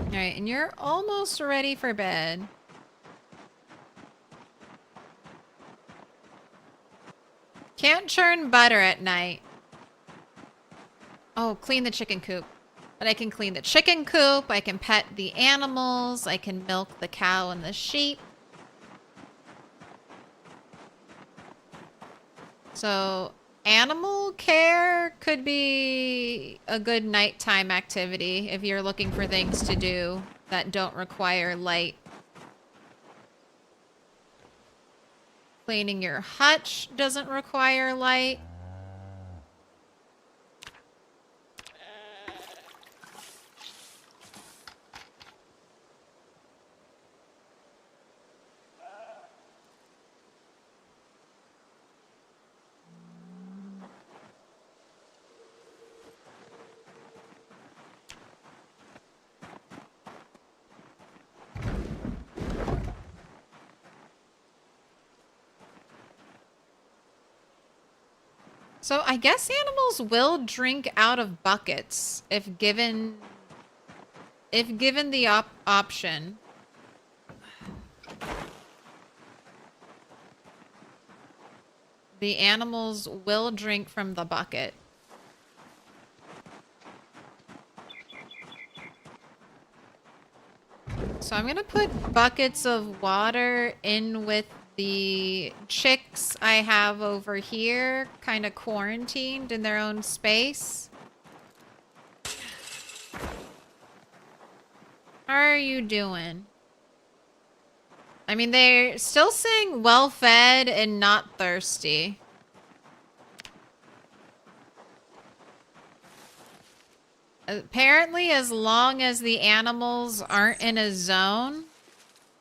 Alright, and you're almost ready for bed. Can't churn butter at night. Oh, clean the chicken coop. But I can clean the chicken coop, I can pet the animals, I can milk the cow and the sheep. So, animal care could be a good nighttime activity if you're looking for things to do that don't require light. Cleaning your hutch doesn't require light. So I guess animals will drink out of buckets if given the option. The animals will drink from the bucket. So I'm gonna put buckets of water in with the chicks I have over here, kind of quarantined in their own space. How are you doing? I mean, they're still saying well fed and not thirsty. Apparently, as long as the animals aren't in a zone,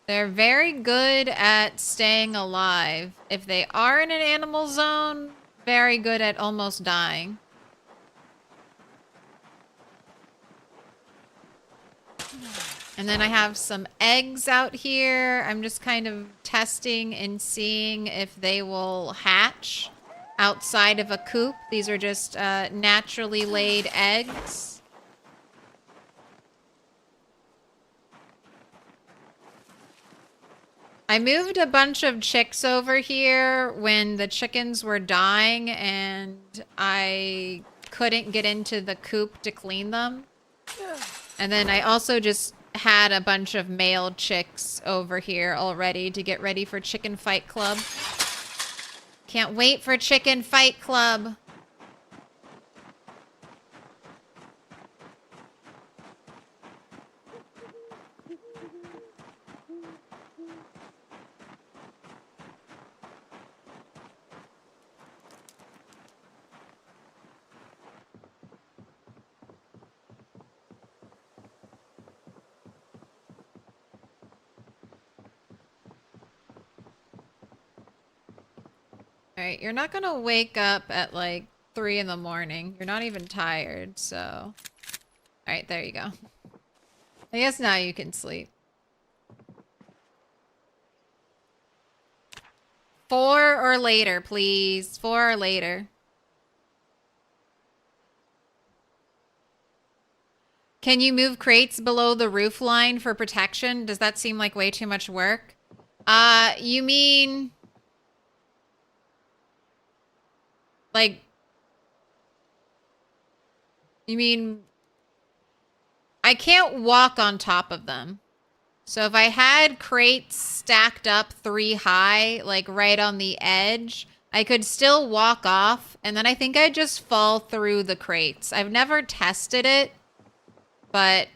they're very good at staying alive. If they are in an animal zone, very good at almost dying. And then I have some eggs out here. I'm just kind of testing and seeing if they will hatch outside of a coop. These are just naturally laid eggs. I moved a bunch of chicks over here when the chickens were dying and I couldn't get into the coop to clean them. And then I also just had a bunch of male chicks over here already to get ready for Chicken Fight Club. Can't wait for Chicken Fight Club. Alright, you're not gonna wake up at like 3 in the morning. You're not even tired, so... Alright, there you go. I guess now you can sleep. 4 or later, please. 4 or later. Can you move crates below the roof line for protection? Does that seem like way too much work? You mean... Like... You mean... I can't walk on top of them. So if I had crates stacked up 3 high, like right on the edge, I could still walk off, and then I think I'd just fall through the crates. I've never tested it, but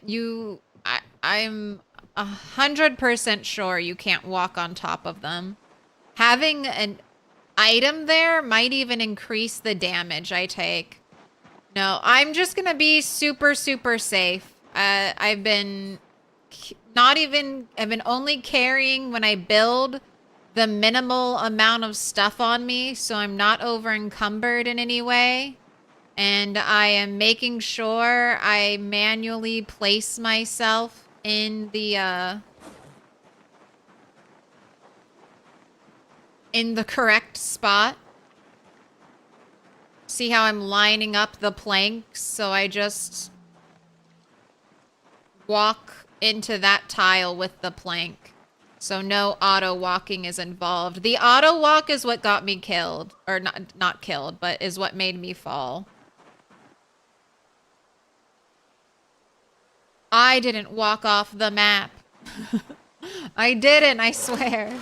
I'm 100% sure you can't walk on top of them. Having item there might even increase the damage I take. No, I'm just gonna be super, super safe. I've been only carrying when I build the minimal amount of stuff on me, so I'm not over encumbered in any way. And I am making sure I manually place myself in the correct spot. See how I'm lining up the planks? So I just walk into that tile with the plank. So no auto walking is involved. The auto walk is what got me killed. Or not killed, but is what made me fall. I didn't walk off the map. I didn't, I swear.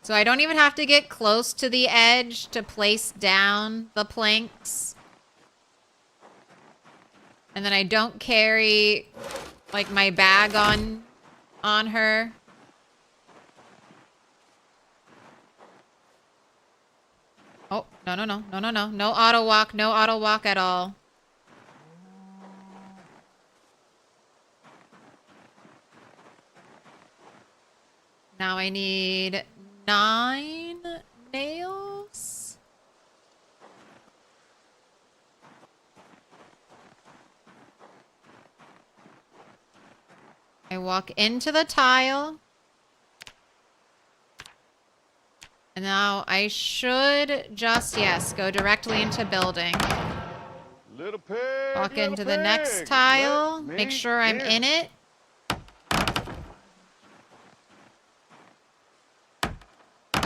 So I don't even have to get close to the edge to place down the planks. And then I don't carry, like, my bag on her. Oh, no. No auto walk at all. Now I need 9 nails. I walk into the tile. And now I should just, yes, go directly into building. Little pig, Walk little into the pig, next tile. let Make me sure I'm in it.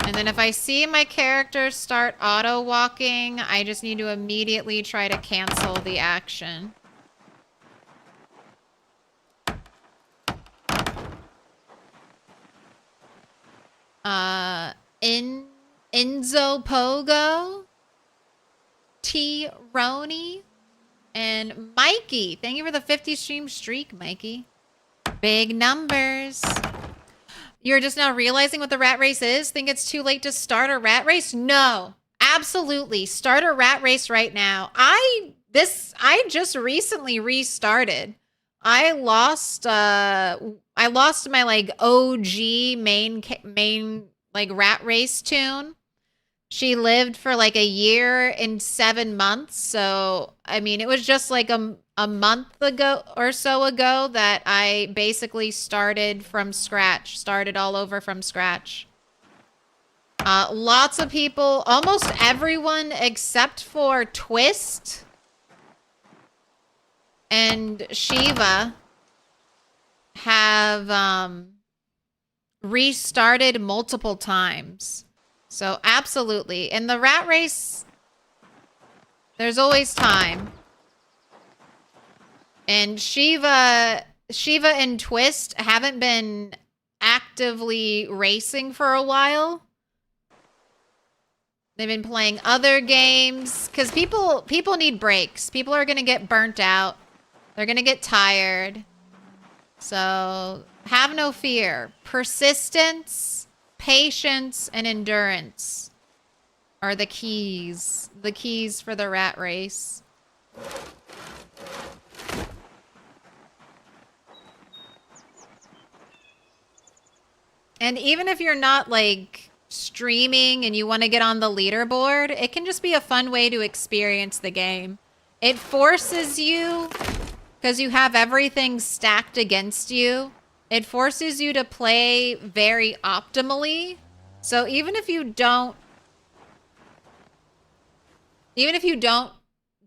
And then if I see my character start auto walking, I just need to immediately try to cancel the action. Enzo Pogo, T Roni, and Mikey. Thank you for the 50 stream streak, Mikey. Big numbers. You're just now realizing what the rat race is? Think it's too late to start a rat race? No, absolutely. Start a rat race right now. I just recently restarted. I lost my like OG main like rat race tune. She lived for like a year and 7 months. So, I mean, it was just like a month ago or so ago that I basically started from scratch, started all over from scratch. Lots of people, almost everyone except for Twist and Shiva have restarted multiple times. So absolutely. In the rat race, there's always time. And Shiva and Twist haven't been actively racing for a while. They've been playing other games because people need breaks. People are going to get burnt out. They're going to get tired. So have no fear. Persistence, patience, and endurance are the keys. The keys for the rat race. And even if you're not like streaming and you want to get on the leaderboard, it can just be a fun way to experience the game. It forces you, because you have everything stacked against you, it forces you to play very optimally. So even if you don't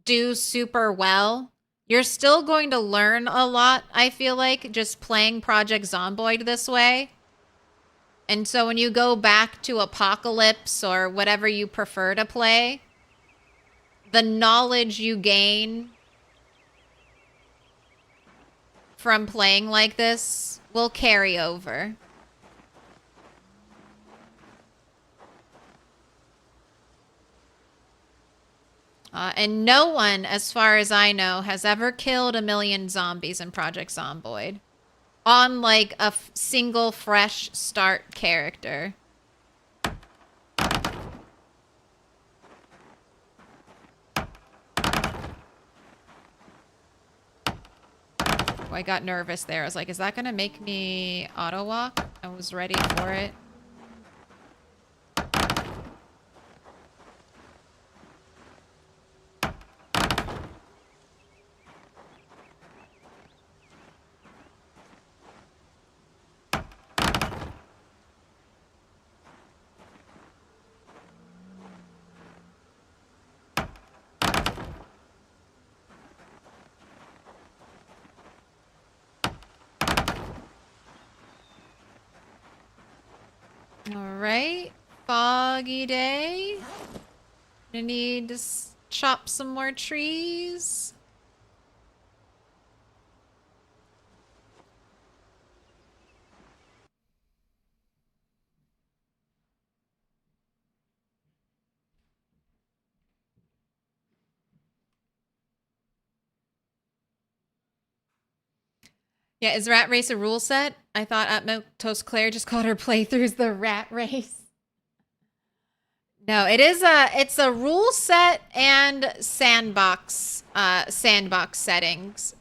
do super well, you're still going to learn a lot, I feel like, just playing Project Zomboid this way. And so when you go back to Apocalypse or whatever you prefer to play, the knowledge you gain from playing like this will carry over. And no one, as far as I know, has ever killed 1 million zombies in Project Zomboid on like a single fresh start character. I got nervous there. I was like, is that gonna make me auto walk? I was ready for it. Alright. Foggy day. Gonna need to chop some more trees. Yeah, is Rat Race a rule set? I thought at Milquetoast Claire just called her playthroughs the Rat Race. No, it's a rule set and sandbox settings.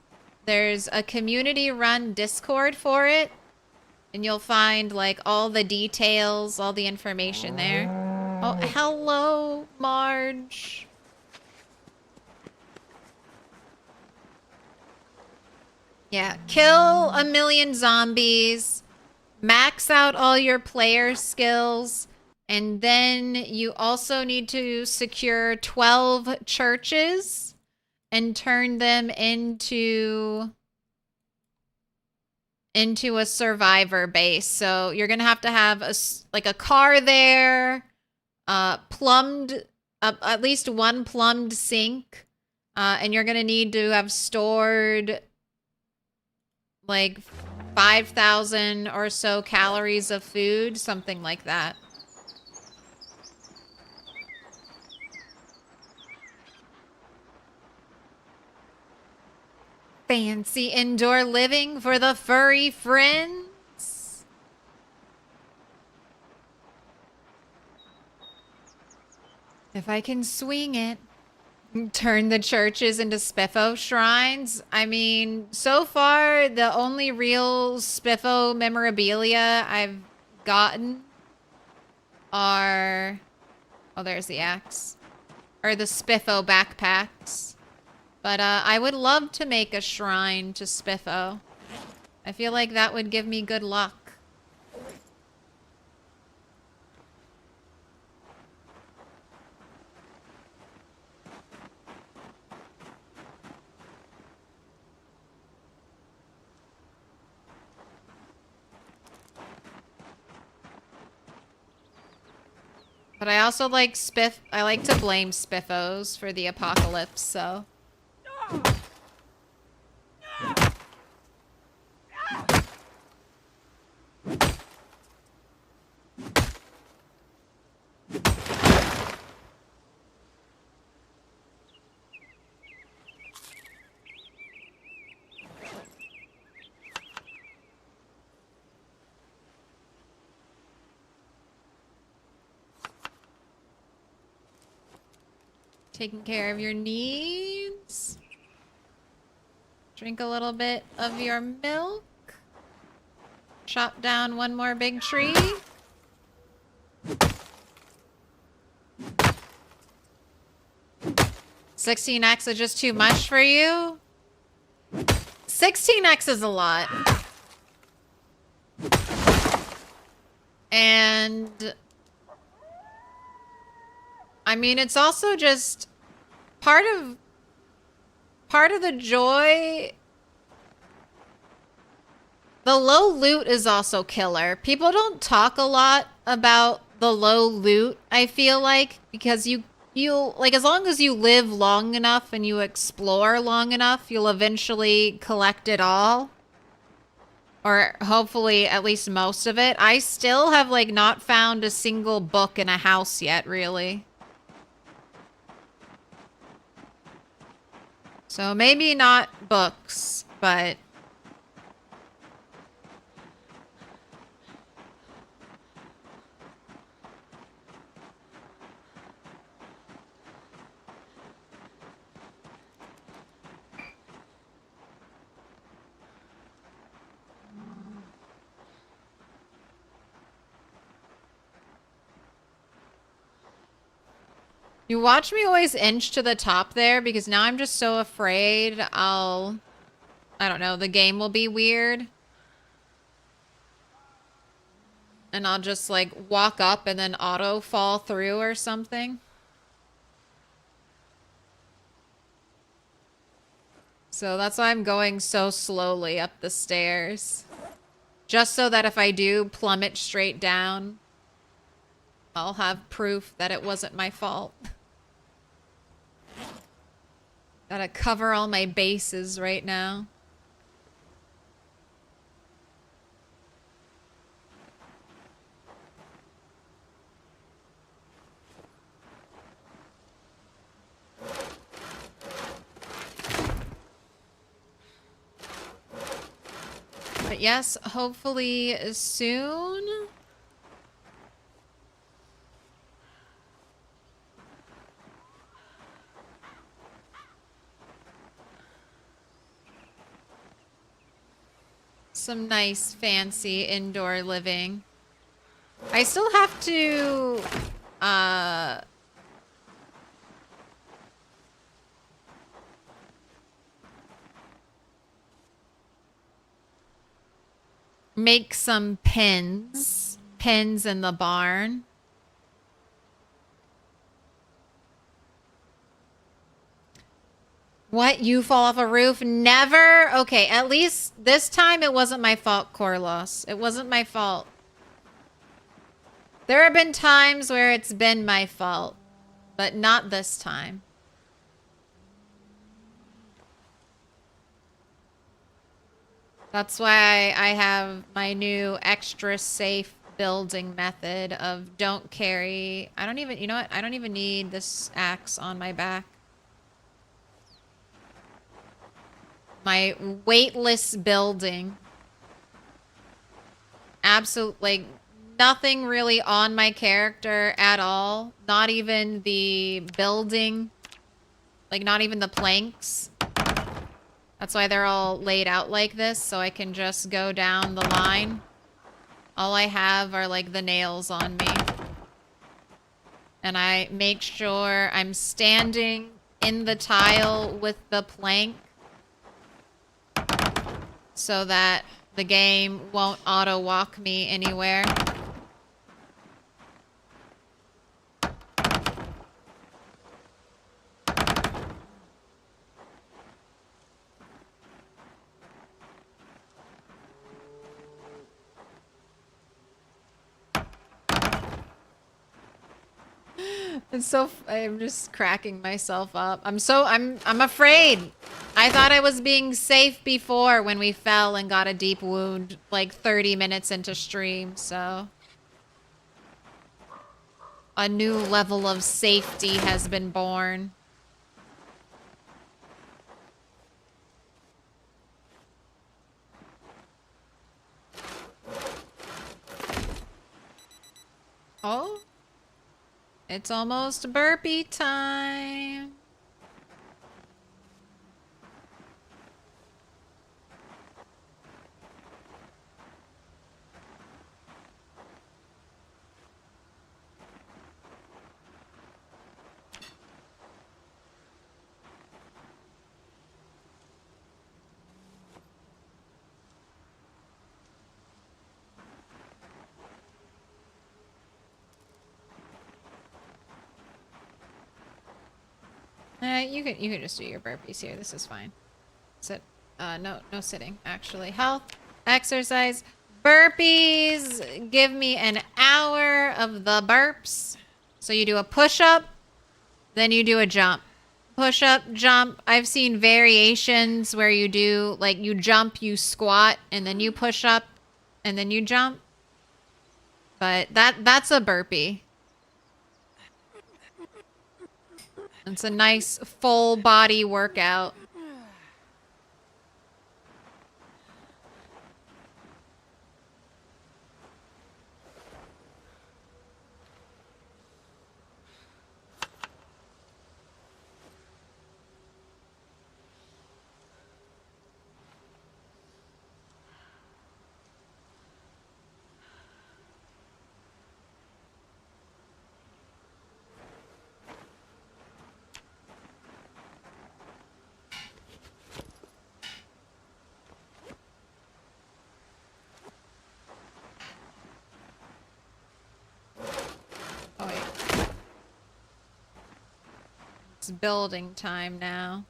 There's a community run Discord for it, and you'll find like all the details, all the information there. Oh, hello, Marge. Yeah, kill 1,000,000 zombies, max out all your player skills, and then you also need to secure 12 churches and turn them into a survivor base. So you're going to have a car there, plumbed, at least one plumbed sink, and you're going to need to have stored like 5,000 or so calories of food, something like that. Fancy indoor living for the furry friends. If I can swing it. Turn the churches into Spiffo shrines. I mean, so far, the only real Spiffo memorabilia I've gotten are... Oh, there's the axe. Are the Spiffo backpacks. But I would love to make a shrine to Spiffo. I feel like that would give me good luck. But I also like I like to blame Spiffos for the apocalypse, so. Taking care of your needs. Drink a little bit of your milk. Chop down one more big tree. $16X is just too much for you? 16X is a lot. And I mean, it's also just part of the joy. The low loot is also killer. People don't talk a lot about the low loot, I feel like, because you'll like, as long as you live long enough and you explore long enough, you'll eventually collect it all. Or hopefully at least most of it. I still have like not found a single book in a house yet, really. So maybe not books, but You watch me always inch to the top there because now I'm just so afraid I don't know, the game will be weird. And I'll just like walk up and then auto fall through or something. So that's why I'm going so slowly up the stairs. Just so that if I do plummet straight down, I'll have proof that it wasn't my fault. Gotta cover all my bases right now. But yes, hopefully soon. Some nice fancy indoor living. I still have to make some pins in the barn. What? You fall off a roof? Never? Okay, at least this time it wasn't my fault, Corlos. It wasn't my fault. There have been times where it's been my fault, but not this time. That's why I have my new extra safe building method of don't carry. I don't even, you know what? I don't even need this axe on my back. My weightless building. Absolute, like, nothing really on my character at all. Not even the building. Like, not even the planks. That's why they're all laid out like this, so I can just go down the line. All I have are, like, the nails on me. And I make sure I'm standing in the tile with the plank so that the game won't auto-walk me anywhere. I'm just cracking myself up. I'm afraid. I thought I was being safe before when we fell and got a deep wound like 30 minutes into stream, so a new level of safety has been born. Oh, it's almost burpee time. You can just do your burpees here. This is fine. Sit. No sitting. Actually, health, exercise, burpees. Give me an hour of the burps. So you do a push-up, then you do a jump. Push-up, jump. I've seen variations where you do like you jump, you squat, and then you push up, and then you jump. But that's a burpee. It's a nice full body workout. It's building time now.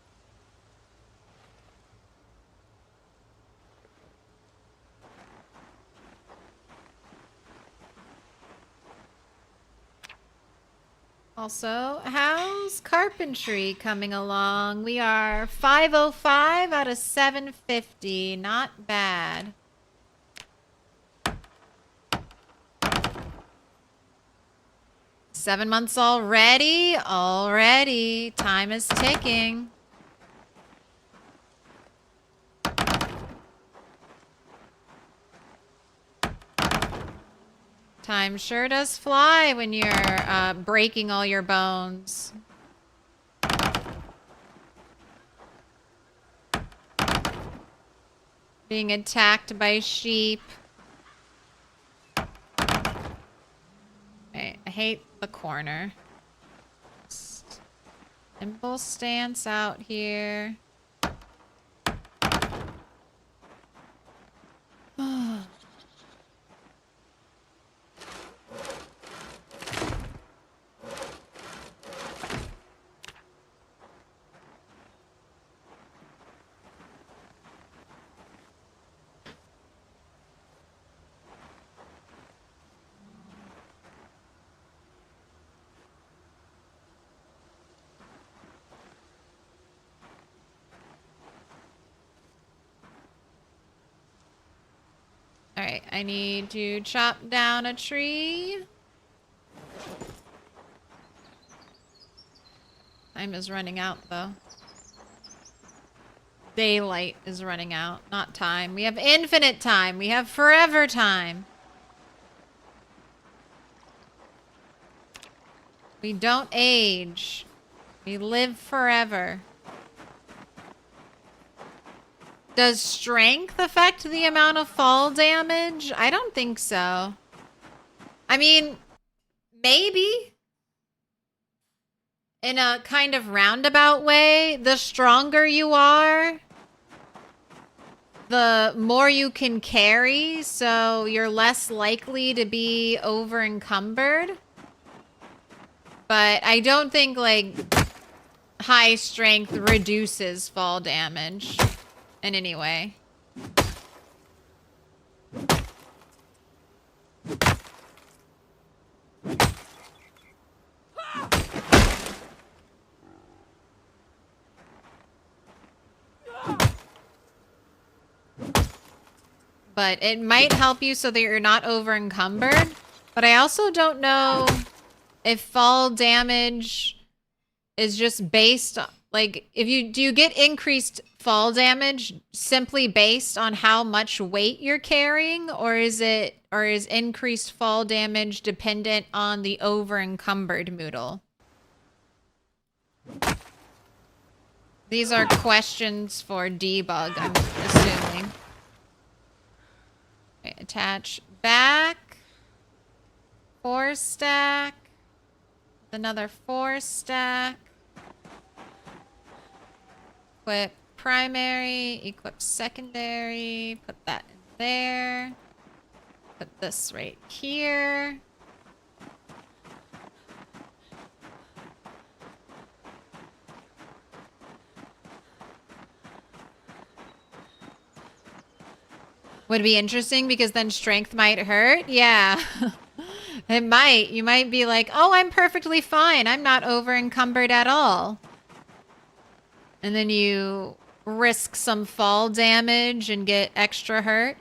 Also, how's carpentry coming along? We are 505 out of 750. Not bad. Seven months already? Already. Time is ticking. Time sure does fly when you're breaking all your bones. Being attacked by sheep. I hate the corner. Simple stance out here. Alright, I need to chop down a tree. Time is running out, though. Daylight is running out, not time. We have infinite time. We have forever time. We don't age. We live forever. Does strength affect the amount of fall damage? I don't think so. I mean, maybe. In a kind of roundabout way, the stronger you are, the more you can carry, so you're less likely to be over encumbered. But I don't think, like, high strength reduces fall damage in any way. But it might help you so that you're not over encumbered. But I also don't know if fall damage is just based on, like, do you get increased fall damage simply based on how much weight you're carrying, or is increased fall damage dependent on the over encumbered moodle? These are questions for debug, I'm assuming. Okay, attach back. 4 stack. Another 4 stack. Equip primary, equip secondary, put that in there. Put this right here. Would be interesting because then strength might hurt. Yeah. It might. You might be like, oh, I'm perfectly fine. I'm not over encumbered at all. And then you risk some fall damage and get extra hurt.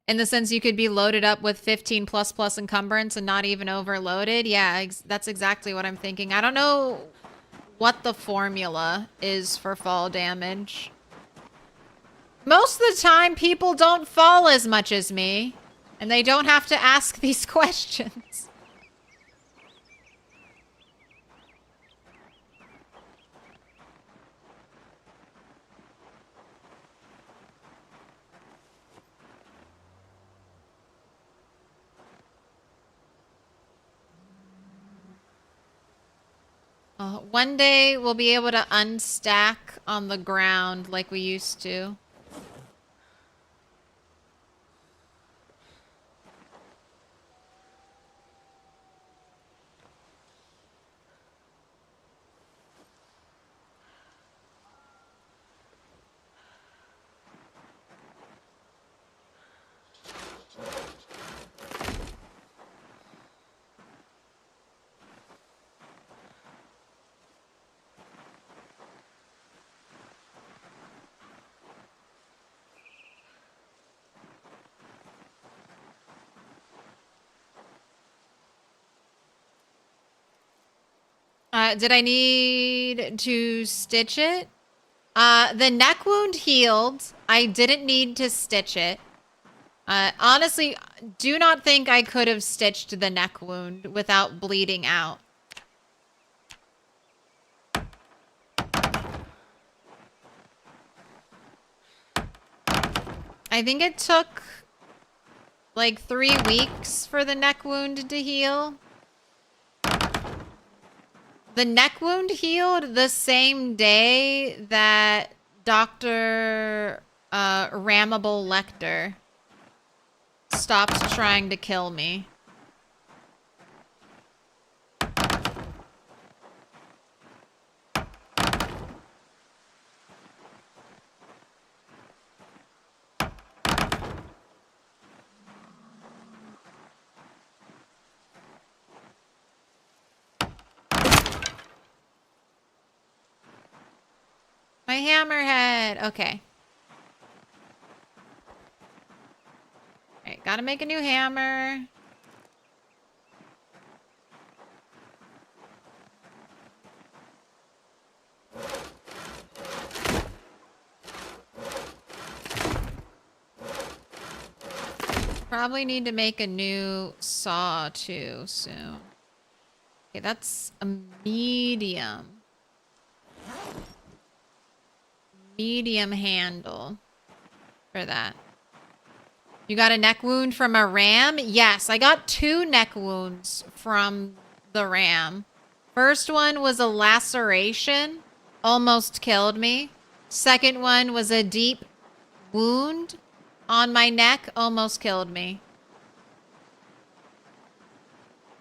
In the sense you could be loaded up with 15++ encumbrance and not even overloaded. Yeah, that's exactly what I'm thinking. I don't know what the formula is for fall damage. Most of the time, people don't fall as much as me, and they don't have to ask these questions. One day, we'll be able to unstack on the ground like we used to. Did I need to stitch it? The neck wound healed. I didn't need to stitch it. Honestly, do not think I could have stitched the neck wound without bleeding out. I think it took like 3 weeks for the neck wound to heal. The neck wound healed the same day that Dr. Rammibal Lector stopped trying to kill me. My hammerhead. Okay. Alright, gotta make a new hammer. Probably need to make a new saw too soon. Okay, that's a medium. Medium handle for that. You got a neck wound from a ram? Yes, I got 2 neck wounds from the ram. First one was a laceration, almost killed me. Second one was a deep wound on my neck, almost killed me.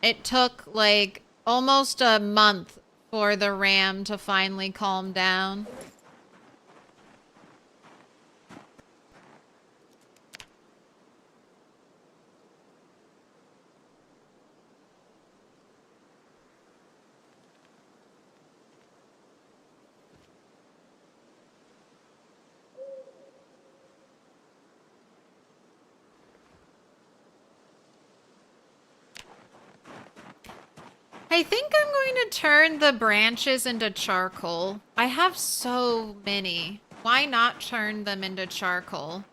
It took like almost a month for the ram to finally calm down. I think I'm going to turn the branches into charcoal. I have so many. Why not turn them into charcoal?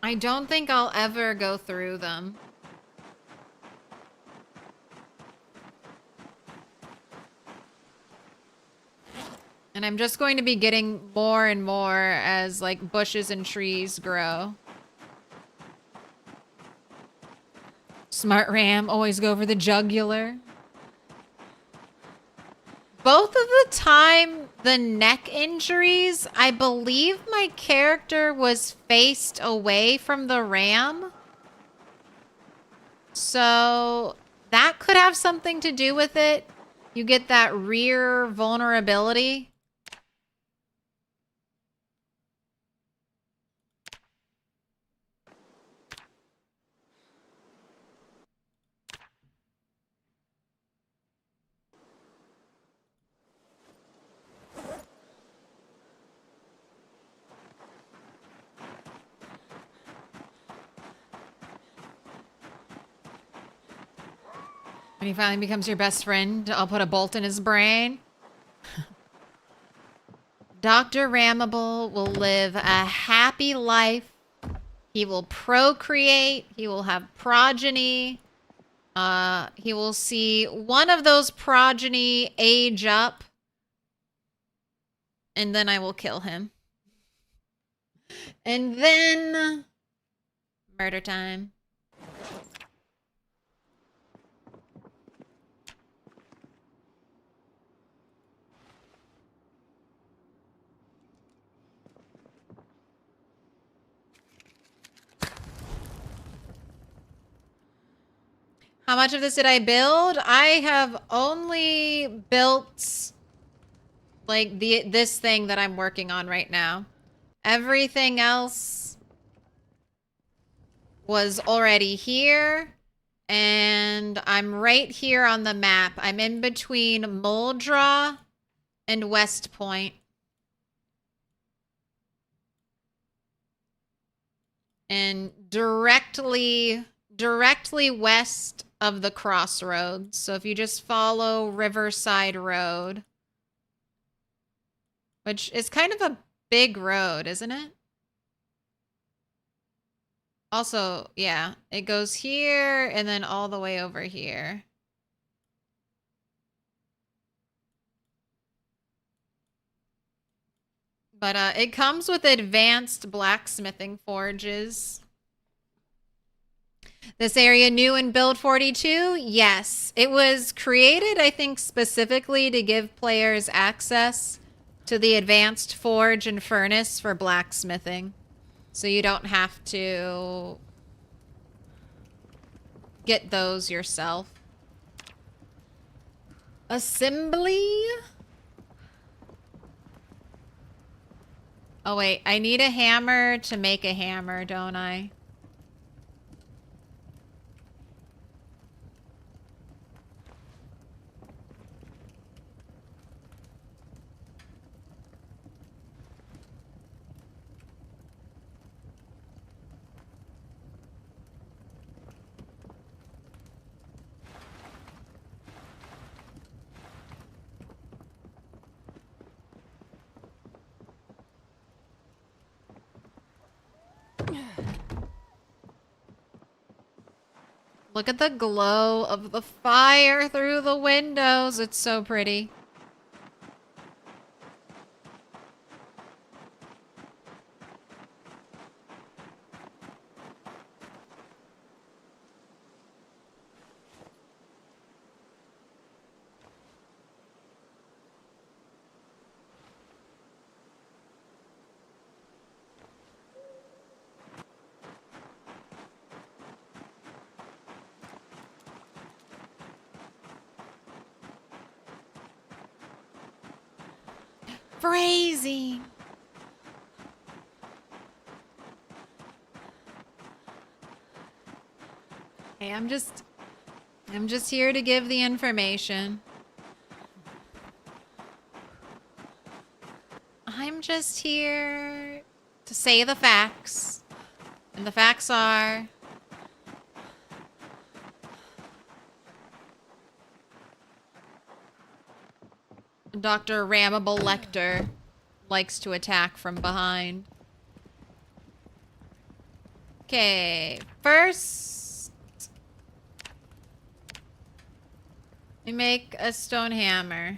I don't think I'll ever go through them. And I'm just going to be getting more and more as like bushes and trees grow. Smart ram, always go for the jugular. Both of the time, the neck injuries, I believe my character was faced away from the ram. So that could have something to do with it. You get that rear vulnerability. When he finally becomes your best friend, I'll put a bolt in his brain. Dr. Rammibal will live a happy life. He will procreate. He will have progeny. He will see one of those progeny age up. And then I will kill him. And then... murder time. How much of this did I build? I have only built like this thing that I'm working on right now. Everything else was already here, and I'm right here on the map. I'm in between Muldra and West Point. And directly directly west of the crossroads. So if you just follow Riverside Road, which is kind of a big road, isn't it? Also, yeah, it goes here and then all the way over here. But it comes with advanced blacksmithing forges. This area new in Build 42? Yes. It was created, I think, specifically to give players access to the advanced forge and furnace for blacksmithing. So you don't have to get those yourself. Assembly? Oh wait, I need a hammer to make a hammer, don't I? Look at the glow of the fire through the windows. It's so pretty. Phrasing. Hey, I'm just here to give the information. I'm just here to say the facts. And the facts are Dr. Rammibal Lector likes to attack from behind. Okay, first we make a stone hammer.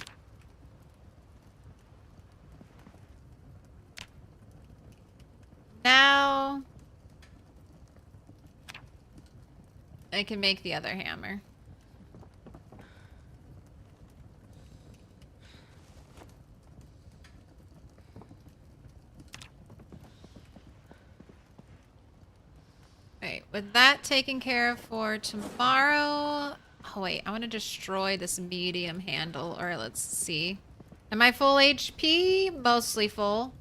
Now I can make the other hammer. Alright, with that taken care of for tomorrow. Oh wait, I want to destroy this medium handle, or let's see. Am I full HP? Mostly full.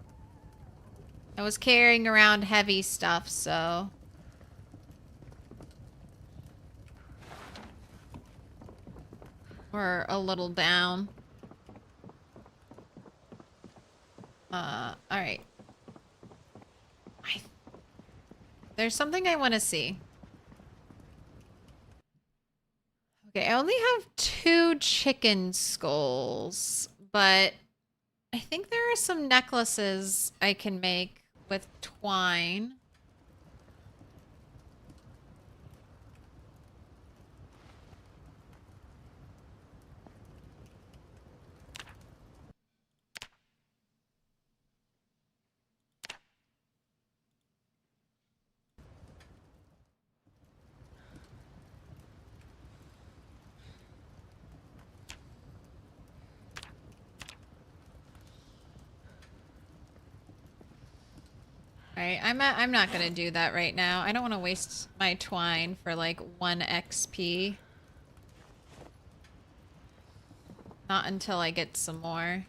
I was carrying around heavy stuff, so. We're a little down. Alright. There's something I want to see. Okay, I only have 2 chicken skulls, but I think there are some necklaces I can make with twine. Alright, I'm not gonna do that right now. I don't want to waste my twine for like 1 XP. Not until I get some more.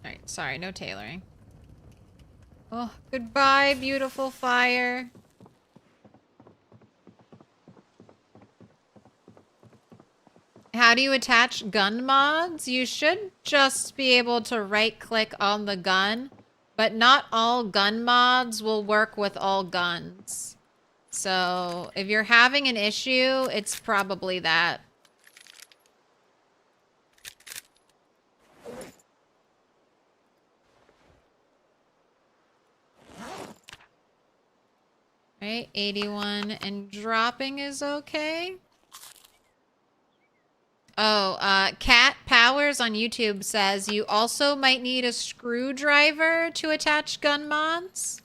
Alright, sorry, no tailoring. Oh, goodbye, beautiful fire. How do you attach gun mods? You should just be able to right-click on the gun, but not all gun mods will work with all guns. So if you're having an issue, it's probably that. Right, 81 and dropping is okay. Oh, Cat Powers on YouTube says you also might need a screwdriver to attach gun mods.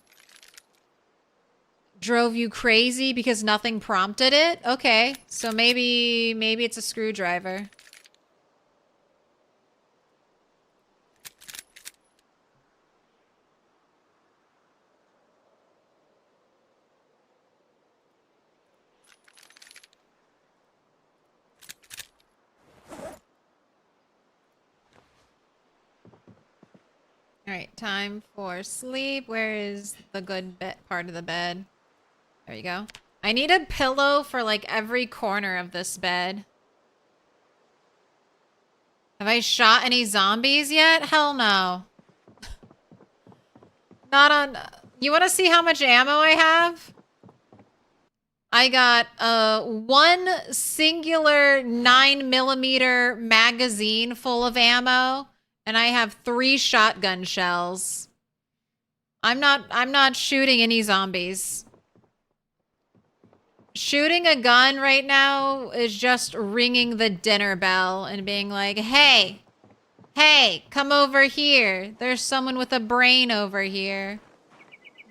Drove you crazy because nothing prompted it? Okay, so maybe it's a screwdriver. All right, time for sleep. Where is the good part of the bed? There you go. I need a pillow for like every corner of this bed. Have I shot any zombies yet? Hell no. Not on... You want to see how much ammo I have? I got one singular 9mm magazine full of ammo, and I have 3 shotgun shells. I'm not shooting any zombies. Shooting a gun right now is just ringing the dinner bell and being like, hey, come over here. There's someone with a brain over here.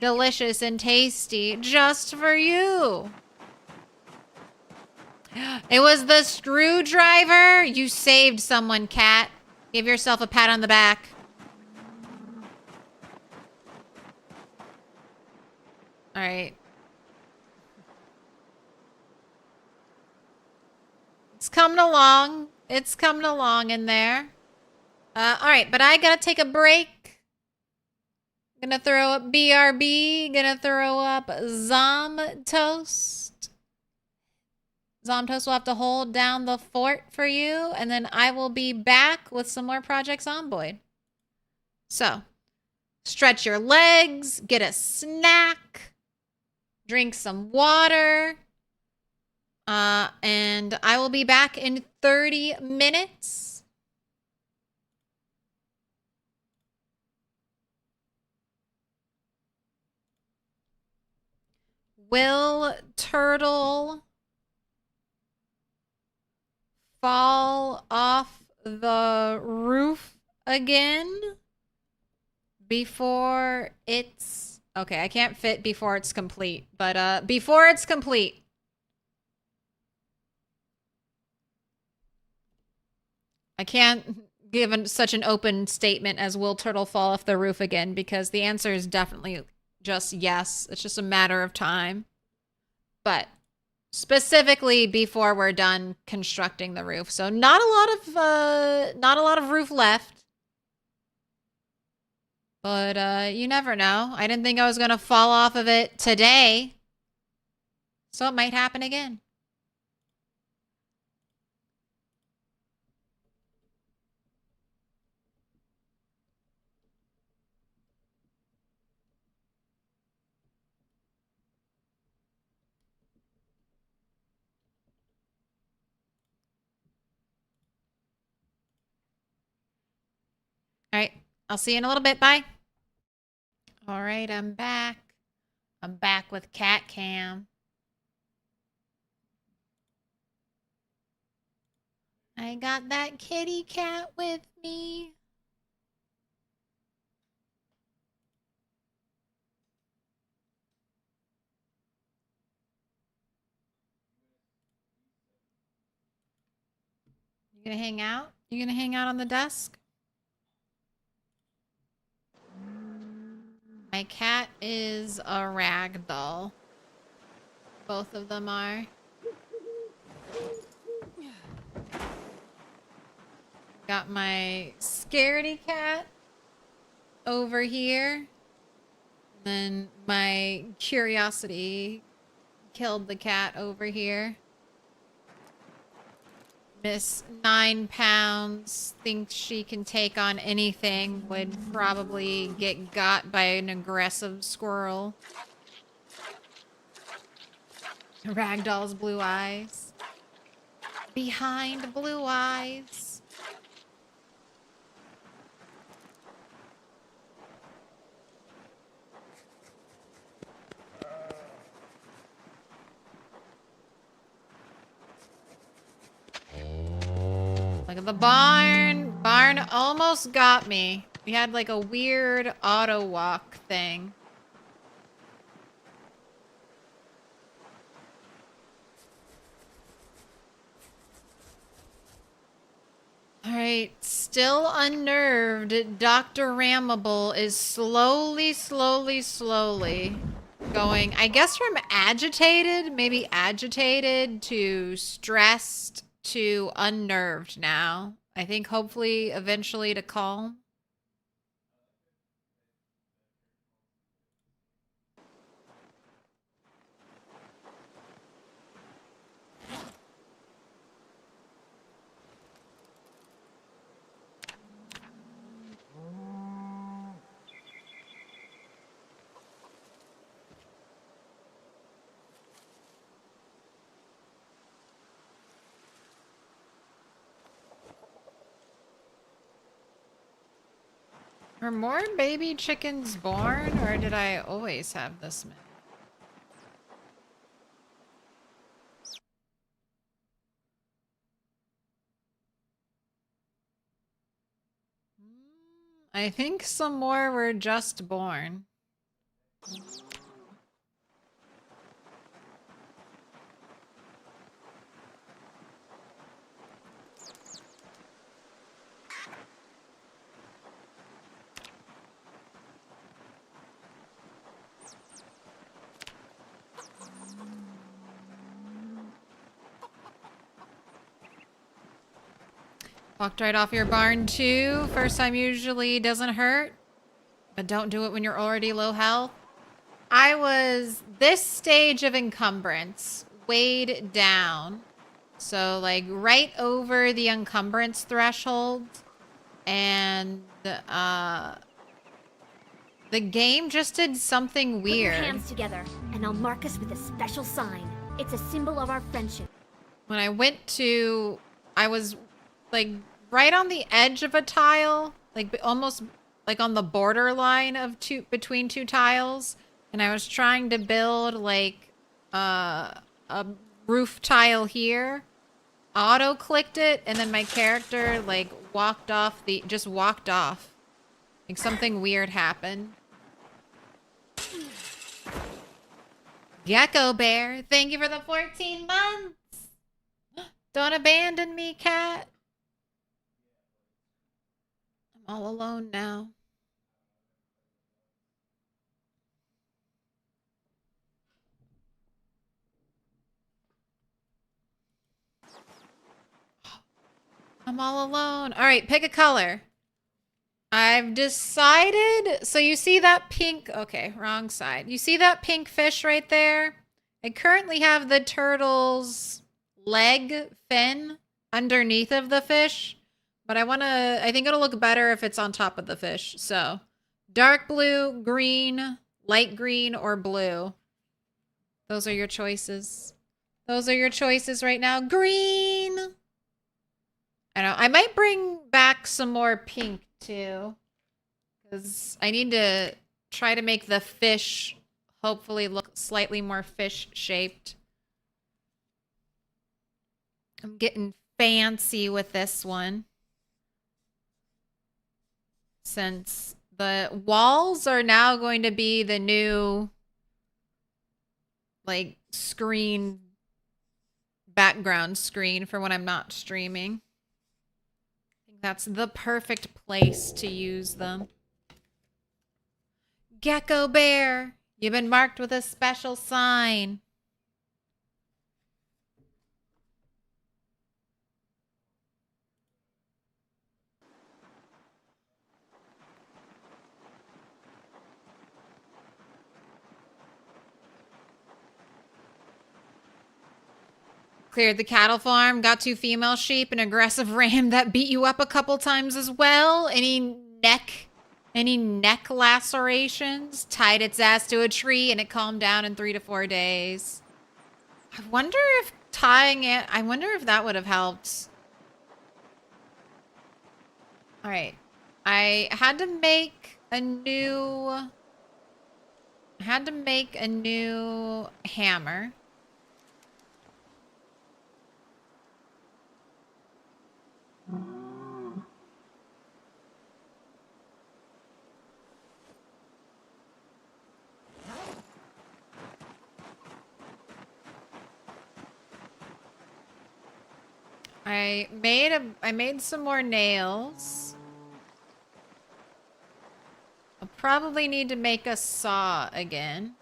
Delicious and tasty, just for you. It was the screwdriver. You saved someone, Cat. Give yourself a pat on the back. All right. It's coming along. It's coming along in there. All right, but I gotta take a break. Gonna throw up BRB. Gonna throw up Zomtoast. Zomtoast will have to hold down the fort for you, and then I will be back with some more Project Zomboid. So, stretch your legs, get a snack, drink some water, and I will be back in 30 minutes. Will Turtle fall off the roof again before it's... Okay, I can't fit before it's complete, but before it's complete. I can't give such an open statement as will Turtle fall off the roof again, because the answer is definitely just yes. It's just a matter of time. But specifically before we're done constructing the roof. So not a lot of roof left. But you never know. I didn't think I was going to fall off of it today. So it might happen again. All right. I'll see you in a little bit. Bye. All right. I'm back. I'm back with Cat Cam. I got that kitty cat with me. You gonna hang out? You gonna hang out on the desk? My cat is a ragdoll. Both of them are. Got my scaredy cat over here. Then my curiosity killed the cat over here. Miss 9 pounds thinks she can take on anything, would probably get got by an aggressive squirrel. Ragdoll's blue eyes. Behind blue eyes. Look at the barn. Barn almost got me. We had like a weird auto walk thing. Alright, still unnerved. Dr. Rammibal is slowly going, I guess from agitated, maybe agitated to stressed to unnerved now. I think hopefully eventually to calm. Are more baby chickens born, or did I always have this many? I think some more were just born. Walked right off your barn too. First time usually doesn't hurt, but don't do it when you're already low health. I was this stage of encumbrance, weighed down. So like right over the encumbrance threshold, and the game just did something weird. Put your hands together, and I'll mark us with a special sign. It's a symbol of our friendship. When I went to, I was like right on the edge of a tile, like almost like on the borderline of between two tiles, and I was trying to build like a roof tile here. Auto clicked it, and then my character like just walked off. Like something weird happened. Gecko Bear, thank you for the 14 months. Don't abandon me, cat. I'm all alone now. I'm all alone. All right, pick a color. I've decided. So you see that pink? Okay, wrong side. You see that pink fish right there? I currently have the turtle's leg fin underneath of the fish, but I think it'll look better if it's on top of the fish. So dark blue, green, light green, or blue. Those are your choices. Those are your choices right now. Green. I know. I might bring back some more pink too, because I need to try to make the fish hopefully look slightly more fish shaped. I'm getting fancy with this one, since the walls are now going to be the new like background screen for when I'm not streaming. That's the perfect place to use them. Gecko Bear, you've been marked with a special sign. Cleared the cattle farm, got 2 female sheep, an aggressive ram that beat you up a couple times as well. Any neck lacerations? Tied its ass to a tree and it calmed down in 3 to 4 days. I wonder if tying it, I wonder if that would have helped. All right. I had to make a new hammer. I made some more nails. I'll probably need to make a saw again.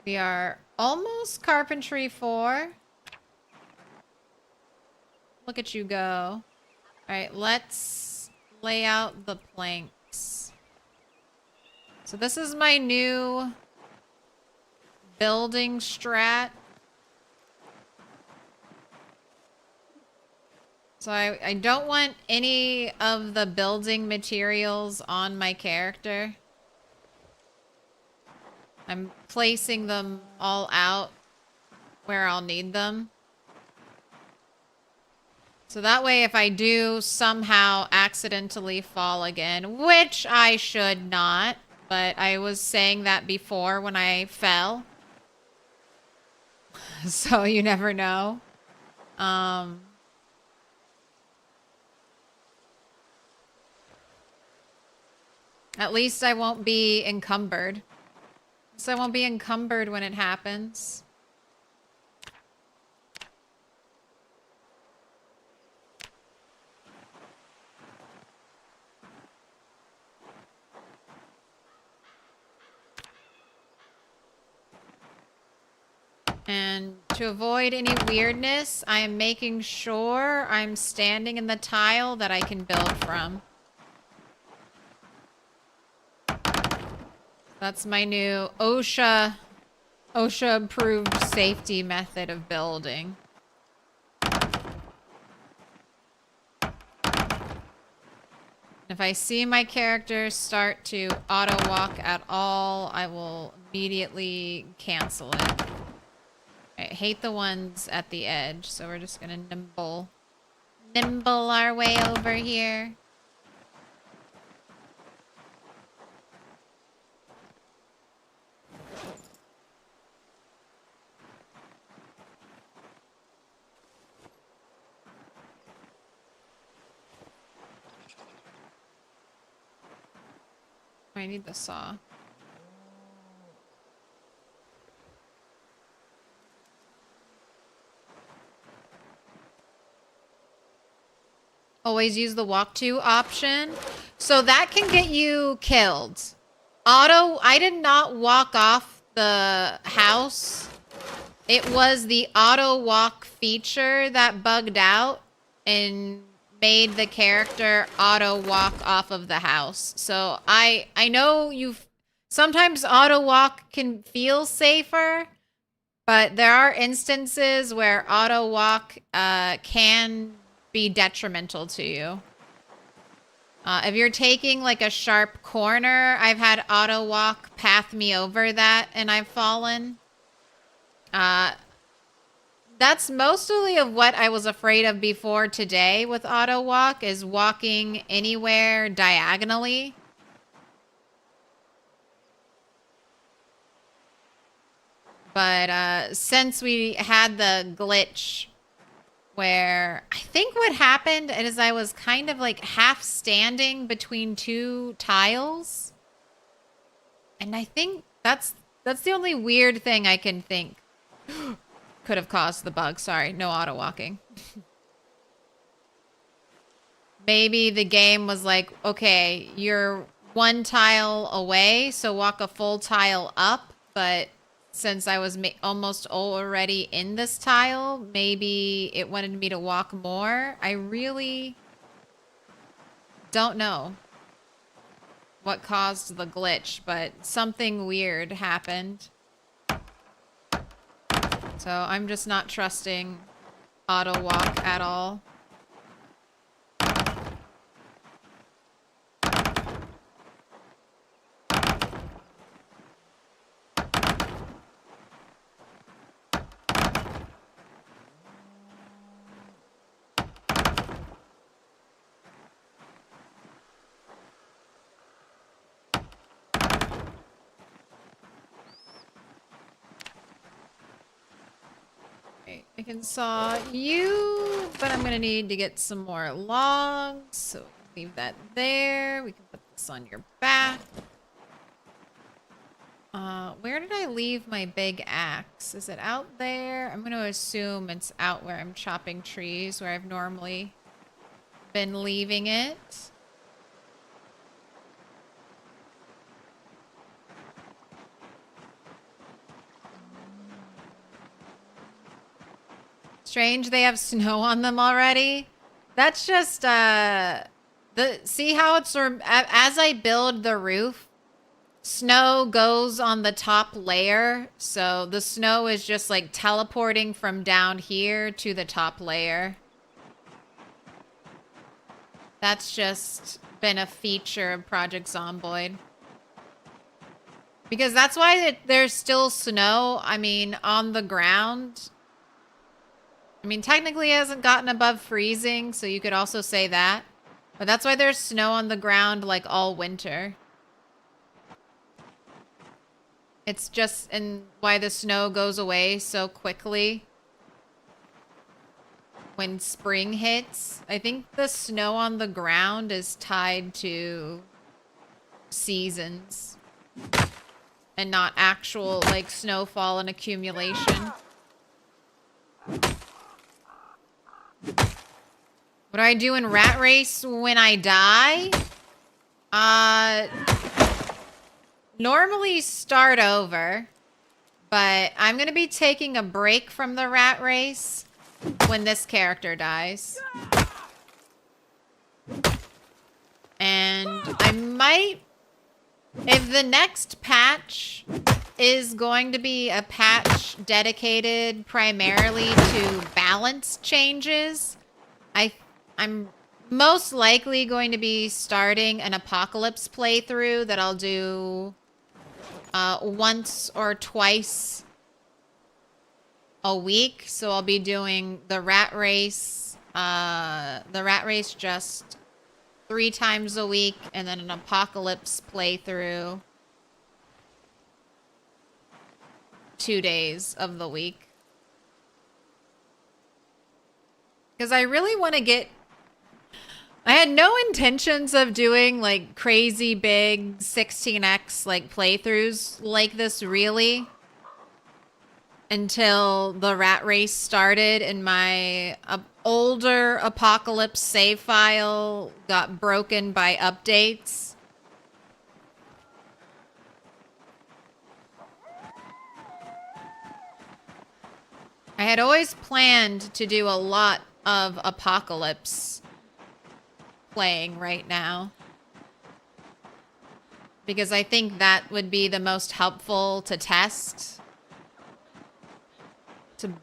We are almost carpentry 4. Look at you go. All right, let's lay out the planks. So this is my new building strat. So I don't want any of the building materials on my character. I'm placing them all out where I'll need them. So that way if I do somehow accidentally fall again, which I should not, but I was saying that before when I fell. So you never know. At least I won't be encumbered. So I won't be encumbered when it happens. And to avoid any weirdness, I am making sure I'm standing in the tile that I can build from. That's my new OSHA approved safety method of building. If I see my character start to auto walk at all, I will immediately cancel it. I hate the ones at the edge, so we're just gonna nimble our way over here. I need the saw. Always use the walk to option. So that can get you killed. I did not walk off the house. It was the auto walk feature that bugged out and made the character auto walk off of the house. So I know sometimes auto walk can feel safer, but there are instances where auto walk can be detrimental to you. If you're taking like a sharp corner, I've had auto walk path me over that and I've fallen. That's mostly of what I was afraid of before today with auto walk, is walking anywhere diagonally. But since we had the glitch where I think what happened is I was kind of like half standing between 2 tiles. And I think that's the only weird thing I can think could have caused the bug. Sorry, no auto walking. Maybe the game was like, okay, you're 1 tile away, so walk a full tile up. But since I was almost already in this tile, maybe it wanted me to walk more. I really don't know what caused the glitch, but something weird happened. So I'm just not trusting auto walk at all. Okay, I can saw you, but I'm gonna need to get some more logs, so leave that there. We can put this on your back. Where did I leave my big axe? Is it out there? I'm gonna assume it's out where I'm chopping trees, where I've normally been leaving it. Strange they have snow on them already. That's just see how it's as I build the roof, snow goes on the top layer, so the snow is just like teleporting from down here to the top layer. That's just been a feature of Project Zomboid. Because that's why there's still snow, I mean, on the ground. I mean, technically it hasn't gotten above freezing, so you could also say that. But that's why there's snow on the ground like all winter. It's just, and why the snow goes away so quickly when spring hits. I think the snow on the ground is tied to seasons and not actual like snowfall and accumulation. What do I do in Rat Race when I die? Normally start over, but I'm gonna be taking a break from the Rat Race when this character dies. And I might, if the next patch is going to be a patch dedicated primarily to balance changes, I'm most likely going to be starting an Apocalypse playthrough that I'll do once or twice a week. So I'll be doing the Rat Race just 3 times a week, and then an Apocalypse playthrough 2 days of the week. Because I really want to get... I had no intentions of doing like crazy big 16x like playthroughs like this really until the Rat Race started and my older Apocalypse save file got broken by updates. I had always planned to do a lot of Apocalypse playing right now, because I think that would be the most helpful to test.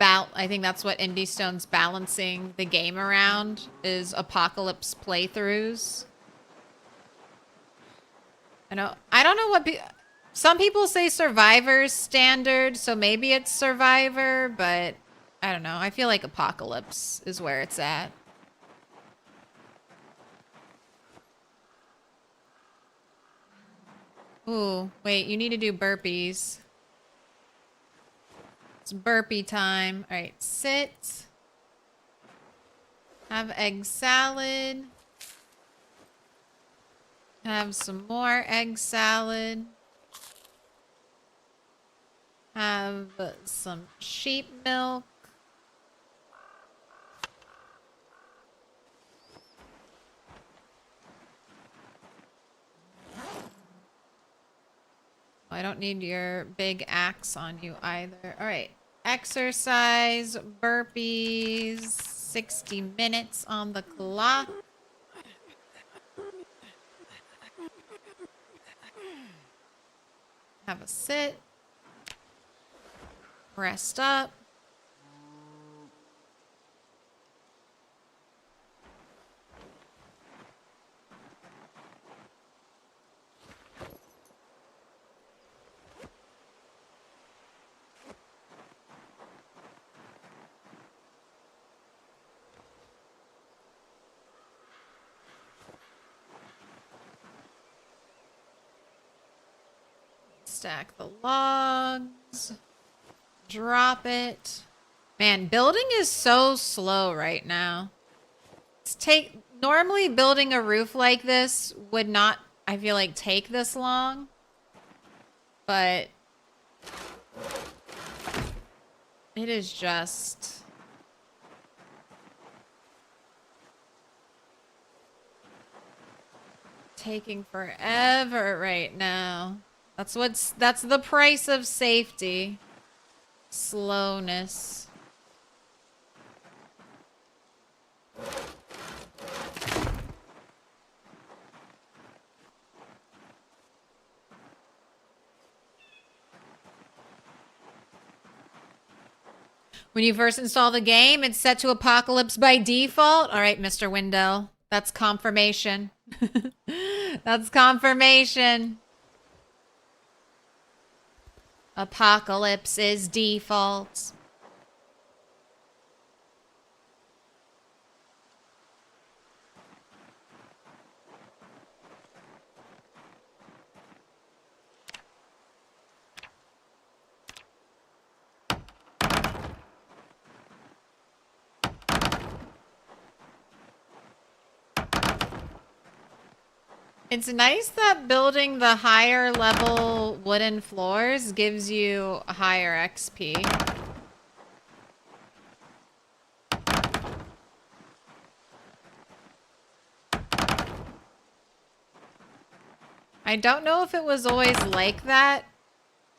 I think that's what Indie Stone's balancing the game around, is Apocalypse playthroughs. I don't know what some people say Survivor's standard, so maybe it's Survivor, but I don't know. I feel like Apocalypse is where it's at. Ooh, wait, you need to do burpees. It's burpee time. All right, sit. Have egg salad. Have some more egg salad. Have some sheep milk. I don't need your big axe on you either. All right. Exercise, burpees, 60 minutes on the clock. Have a sit. Rest up. Stack the logs. Drop it. Man, building is so slow right now. Normally building a roof like this would not, I feel like, take this long. But it is just taking forever right now. That's the price of safety. Slowness. When you first install the game, it's set to Apocalypse by default. All right, Mr. Wendell. That's confirmation. That's confirmation. Apocalypse is default. It's nice that building the higher level wooden floors gives you a higher XP. I don't know if it was always like that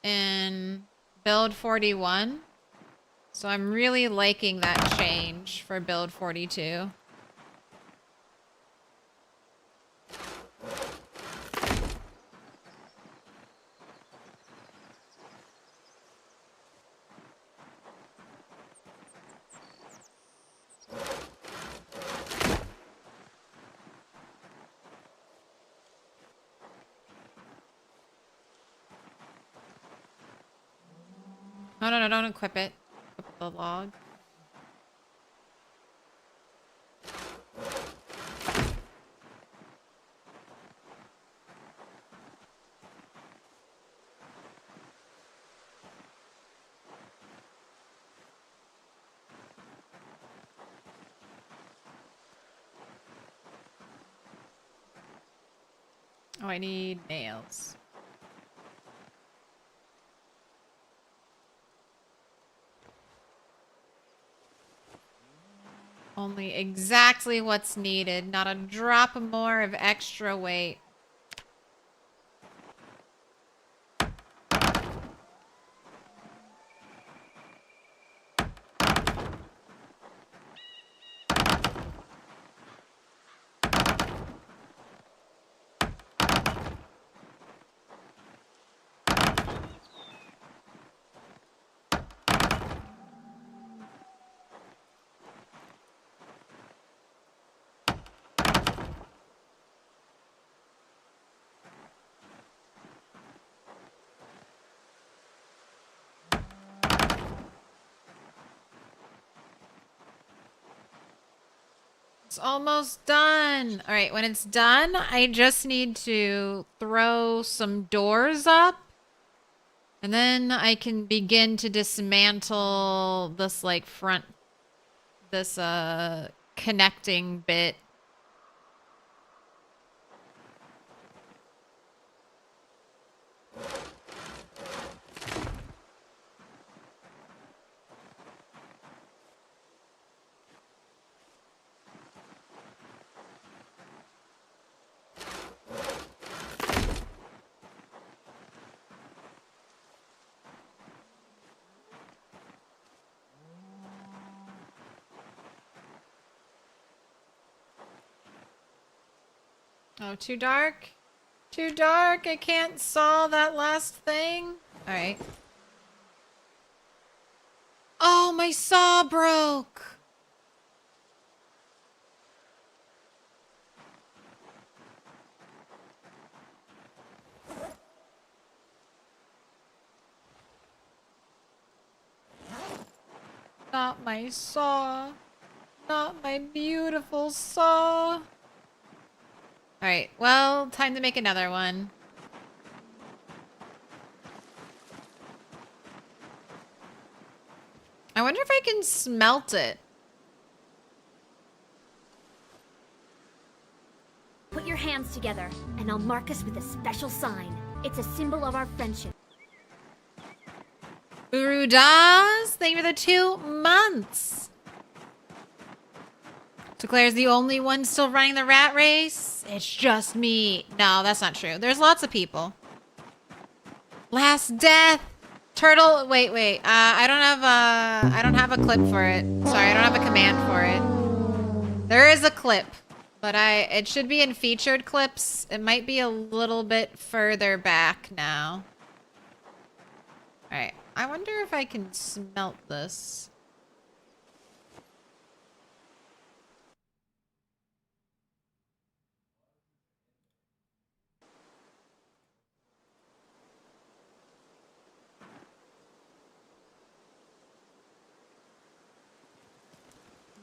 in build 41. So I'm really liking that change for build 42. No, don't equip it. Equip the log. Oh, I need nails. Only exactly what's needed, not a drop more of extra weight. It's almost done. All right, when it's done, I just need to throw some doors up. And then I can begin to dismantle this, like, this connecting bit. Oh, too dark? Too dark? I can't saw that last thing? Alright. Oh, my saw broke! Not my saw. Not my beautiful saw. Alright, well, time to make another one. I wonder if I can smelt it. Put your hands together, and I'll mark us with a special sign. It's a symbol of our friendship. Urudas, thank you for the 2 months. So Claire's the only one still running the rat race? It's just me. No, that's not true. There's lots of people. Last death. Turtle, wait. I don't have a clip for it. Sorry, I don't have a command for it. There is a clip, but it should be in featured clips. It might be a little bit further back now. All right. I wonder if I can smelt this.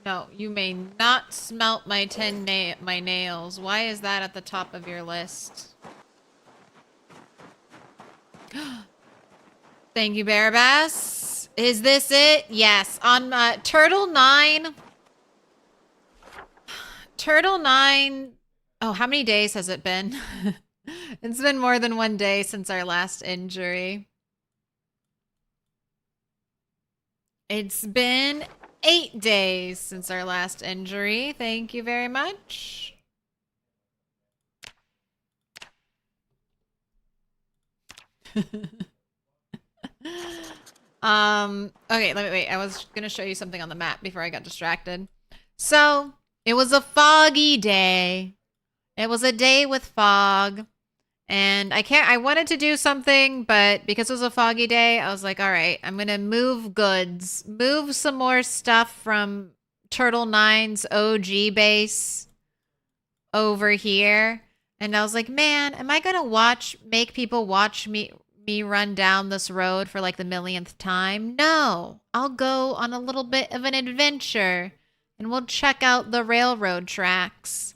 No, you may not smelt my my nails. Why is that at the top of your list? Thank you, Barabass. Is this it? Yes. On Turtle 9. Turtle 9. Oh, how many days has it been? It's been more than 1 day since our last injury. It's been 8 days since our last injury. Thank you very much. Okay, wait. I was gonna show you something on the map before I got distracted. So, it was a foggy day. It was a day with fog. And I wanted to do something, but because it was a foggy day, I was like, all right, I'm gonna move goods. Move some more stuff from Turtle 9's OG base over here. And I was like, man, am I gonna make people watch me run down this road for like the millionth time? No, I'll go on a little bit of an adventure and we'll check out the railroad tracks.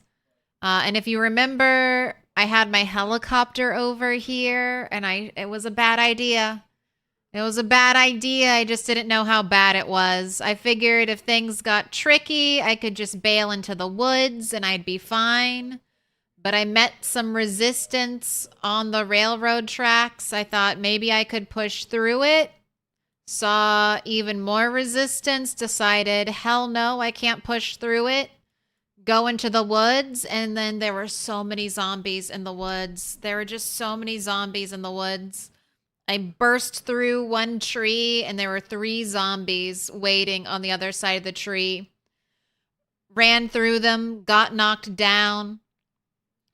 And if you remember, I had my helicopter over here and it was a bad idea. It was a bad idea. I just didn't know how bad it was. I figured if things got tricky, I could just bail into the woods and I'd be fine. But I met some resistance on the railroad tracks. I thought maybe I could push through it. Saw even more resistance, decided, hell no, I can't push through it. Go into the woods, and then there were so many zombies in the woods. There were just so many zombies in the woods. I burst through one tree, and there were 3 zombies waiting on the other side of the tree. Ran through them, got knocked down.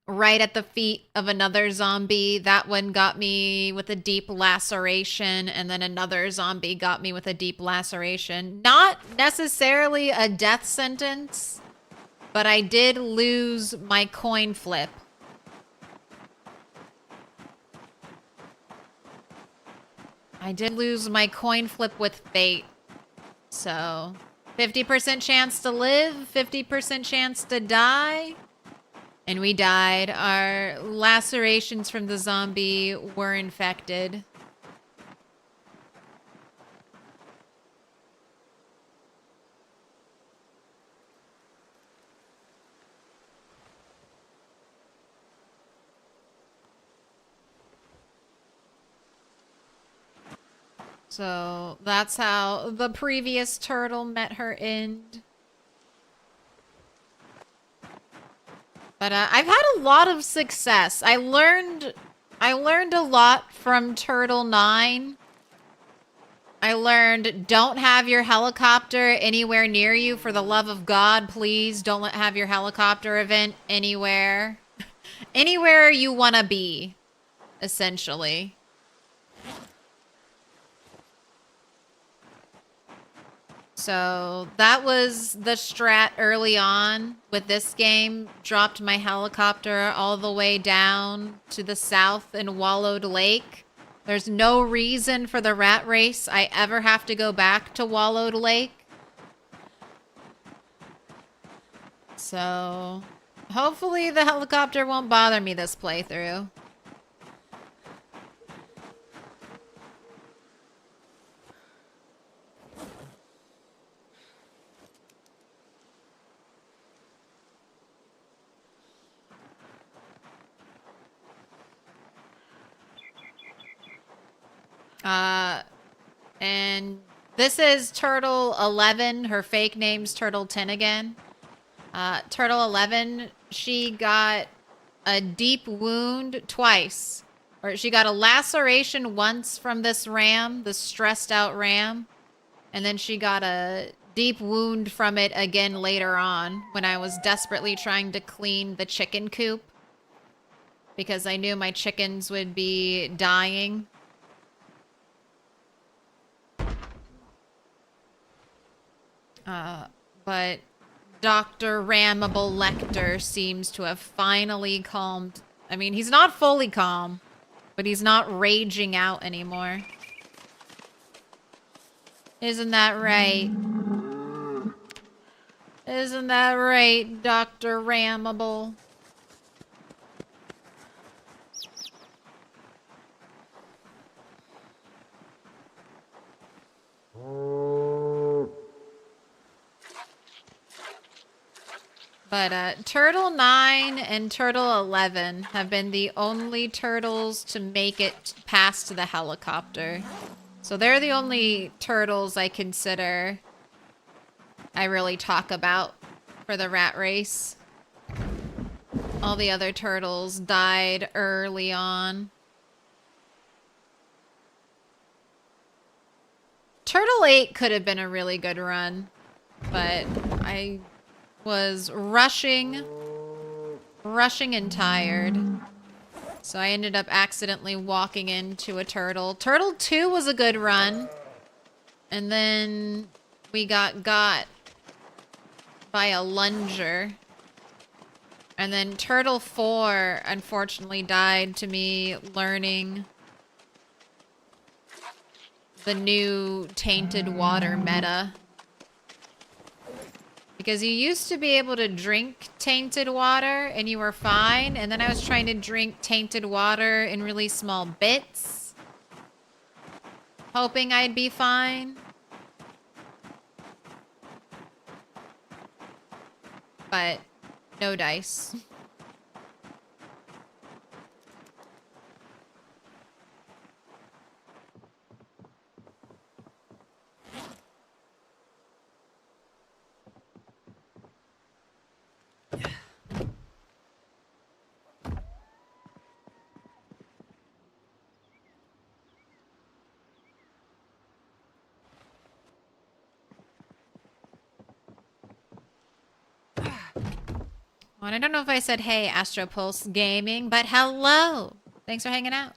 Right at the feet of another zombie. That one got me with a deep laceration, and then another zombie got me with a deep laceration. Not necessarily a death sentence, but I did lose my coin flip. I did lose my coin flip with fate. So, 50% chance to live, 50% chance to die. And we died. Our lacerations from the zombie were infected. So that's how the previous turtle met her end. But I've had a lot of success. I learned a lot from Turtle 9. I learned don't have your helicopter anywhere near you. For the love of God, please don't have your helicopter event anywhere. Anywhere you want to be, essentially. So that was the strat early on with this game. Dropped my helicopter all the way down to the south in Wallowed Lake. There's no reason for the rat race I ever have to go back to Wallowed Lake. So hopefully the helicopter won't bother me this playthrough. And this is Turtle 11. Her fake name's Turtle 10 again. Turtle 11, she got a deep wound twice. Or she got a laceration once from this ram, this stressed out ram. And then she got a deep wound from it again later on when I was desperately trying to clean the chicken coop. Because I knew my chickens would be dying. But Dr. Rammibal Lector seems to have finally calmed. I mean, he's not fully calm, but he's not raging out anymore. Isn't that right? Isn't that right, Dr. Rammibal? But Turtle 9 and Turtle 11 have been the only turtles to make it past the helicopter. So they're the only turtles I consider I really talk about for the rat race. All the other turtles died early on. Turtle 8 could have been a really good run, but I was rushing and tired. So I ended up accidentally walking into a turtle. Turtle 2 was a good run. And then we got by a lunger. And then Turtle 4 unfortunately died to me learning the new tainted water meta. Because you used to be able to drink tainted water and you were fine. And then I was trying to drink tainted water in really small bits, hoping I'd be fine. But no dice. Well, I don't know if I said, hey, Astropulse Gaming, but hello. Thanks for hanging out.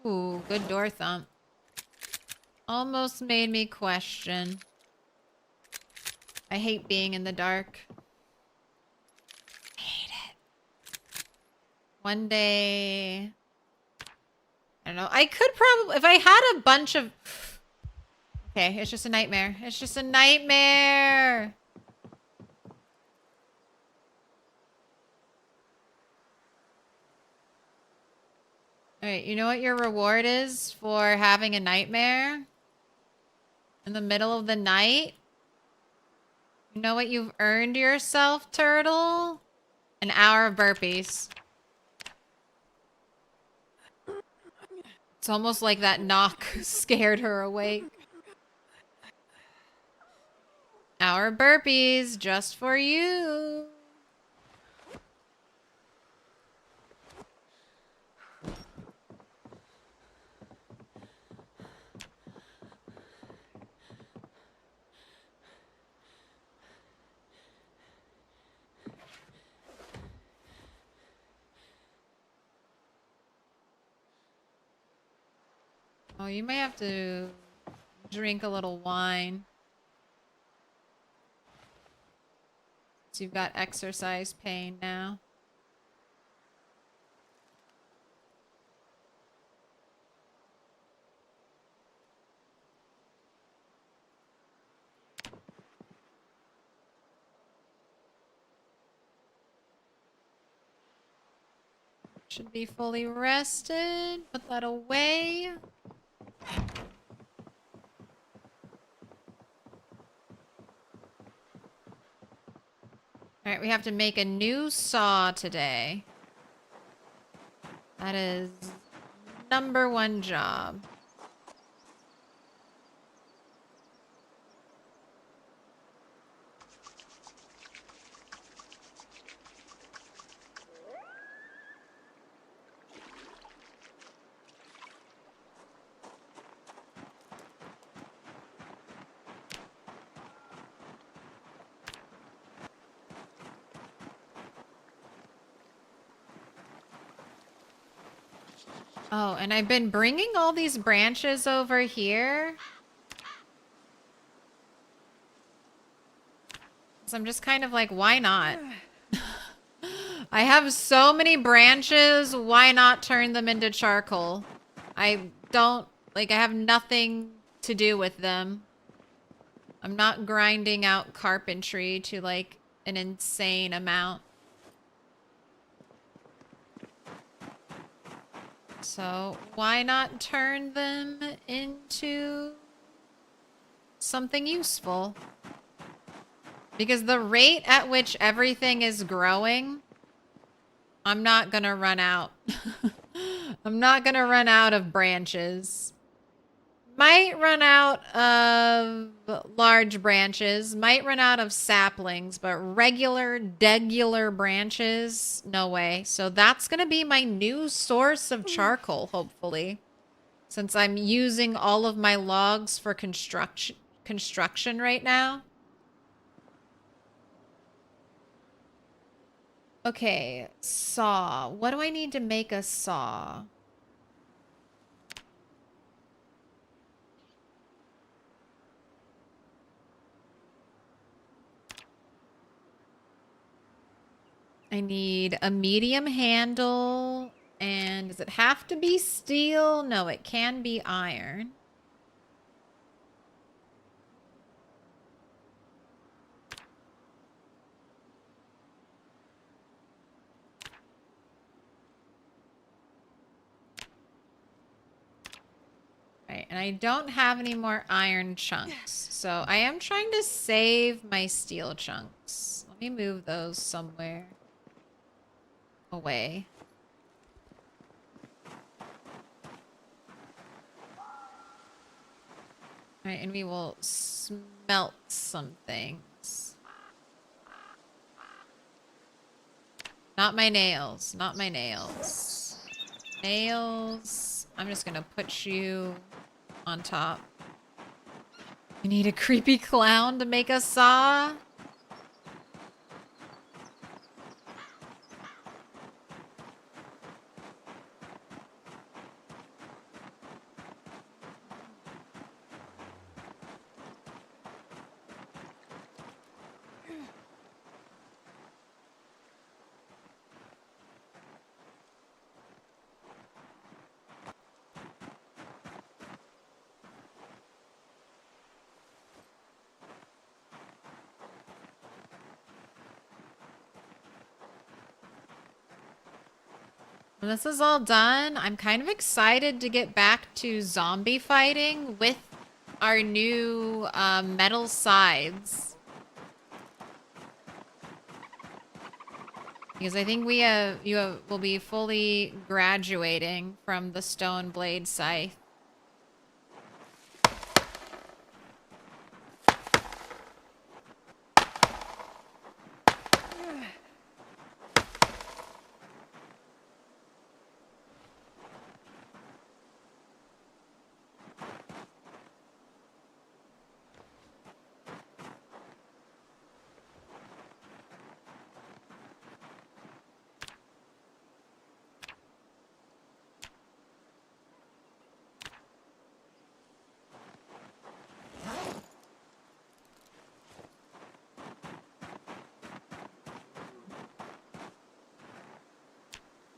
Ooh, good door thump. Almost made me question. I hate being in the dark. Hate it. One day... I don't know. I could probably... If I had a bunch of... Okay, it's just a nightmare. It's just a nightmare! Alright, you know what your reward is for having a nightmare? In the middle of the night? You know what you've earned yourself, turtle? An hour of burpees. It's almost like that knock scared her awake. Hour of burpees, just for you. Oh, you may have to drink a little wine. So you've got exercise pain now. Should be fully rested. Put that away. Alright, we have to make a new saw today. That is #1 job. Oh, and I've been bringing all these branches over here. So I'm just kind of like, why not? I have so many branches, why not turn them into charcoal? I have nothing to do with them. I'm not grinding out carpentry to like an insane amount. So why not turn them into something useful? Because the rate at which everything is growing, I'm not gonna run out. I'm not gonna run out of branches. Might run out of large branches, might run out of saplings, but degular branches, no way. So that's gonna be my new source of charcoal, hopefully. Since I'm using all of my logs for construction right now. Okay, saw. What do I need to make a saw? I need a medium handle. And does it have to be steel? No, it can be iron. Right, and I don't have any more iron chunks. So I am trying to save my steel chunks. Let me move those somewhere away. All right, and we will smelt some things. Not my nails. Not my nails. Nails. I'm just gonna put you on top. We need a creepy clown to make a saw. When this is all done, I'm kind of excited to get back to zombie fighting with our new metal sides. Because I think will be fully graduating from the stone blade scythe.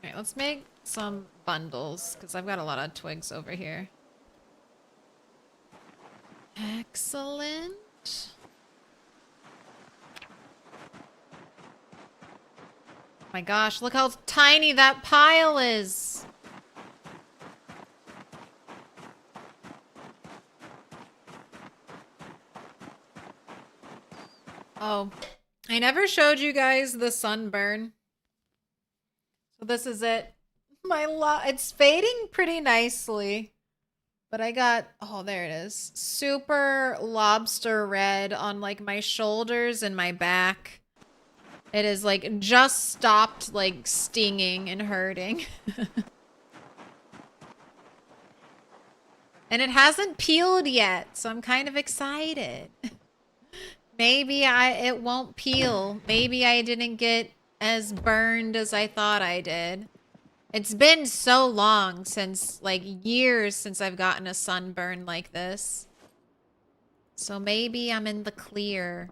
Alright, let's make some bundles, because I've got a lot of twigs over here. Excellent. My gosh, look how tiny that pile is. Oh, I never showed you guys the sunburn. So this is it. It's fading pretty nicely. But I got, oh, there it is. Super lobster red on like my shoulders and my back. It is like just stopped like stinging and hurting. And it hasn't peeled yet, so I'm kind of excited. Maybe it won't peel. Maybe I didn't get as burned as I thought I did. It's been so long since, like years since I've gotten a sunburn like this. So maybe I'm in the clear.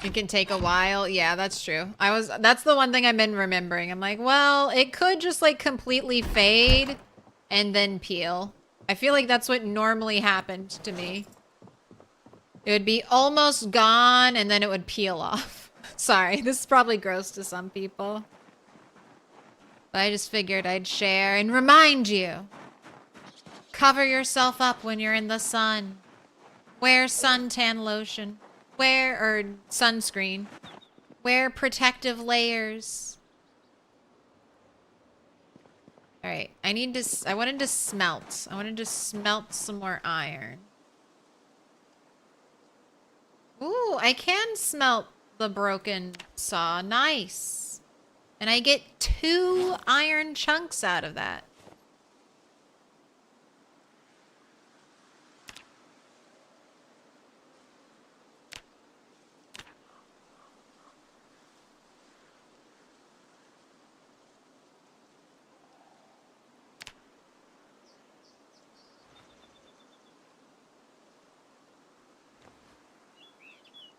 It can take a while. Yeah, that's true. That's the one thing I've been remembering. I'm like, well, it could just like completely fade and then peel. I feel like that's what normally happened to me. It would be almost gone and then it would peel off. Sorry, this is probably gross to some people. But I just figured I'd share and remind you. Cover yourself up when you're in the sun. Wear suntan lotion. Or sunscreen. Wear protective layers. Alright, I wanted to smelt. I wanted to smelt some more iron. Ooh, I can smelt the broken saw. Nice. And I get 2 iron chunks out of that.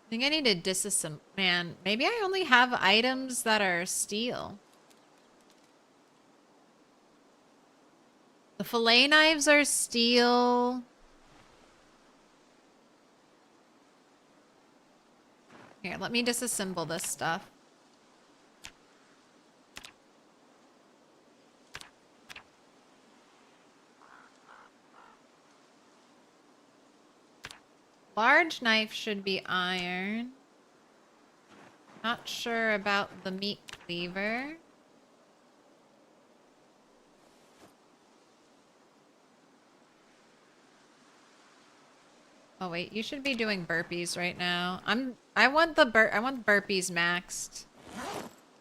I think I need to disassemble. Man, maybe I only have items that are steel. The fillet knives are steel. Here, let me disassemble this stuff. Large knife should be iron. Not sure about the meat cleaver. Oh wait, you should be doing burpees right now. I want burpees maxed.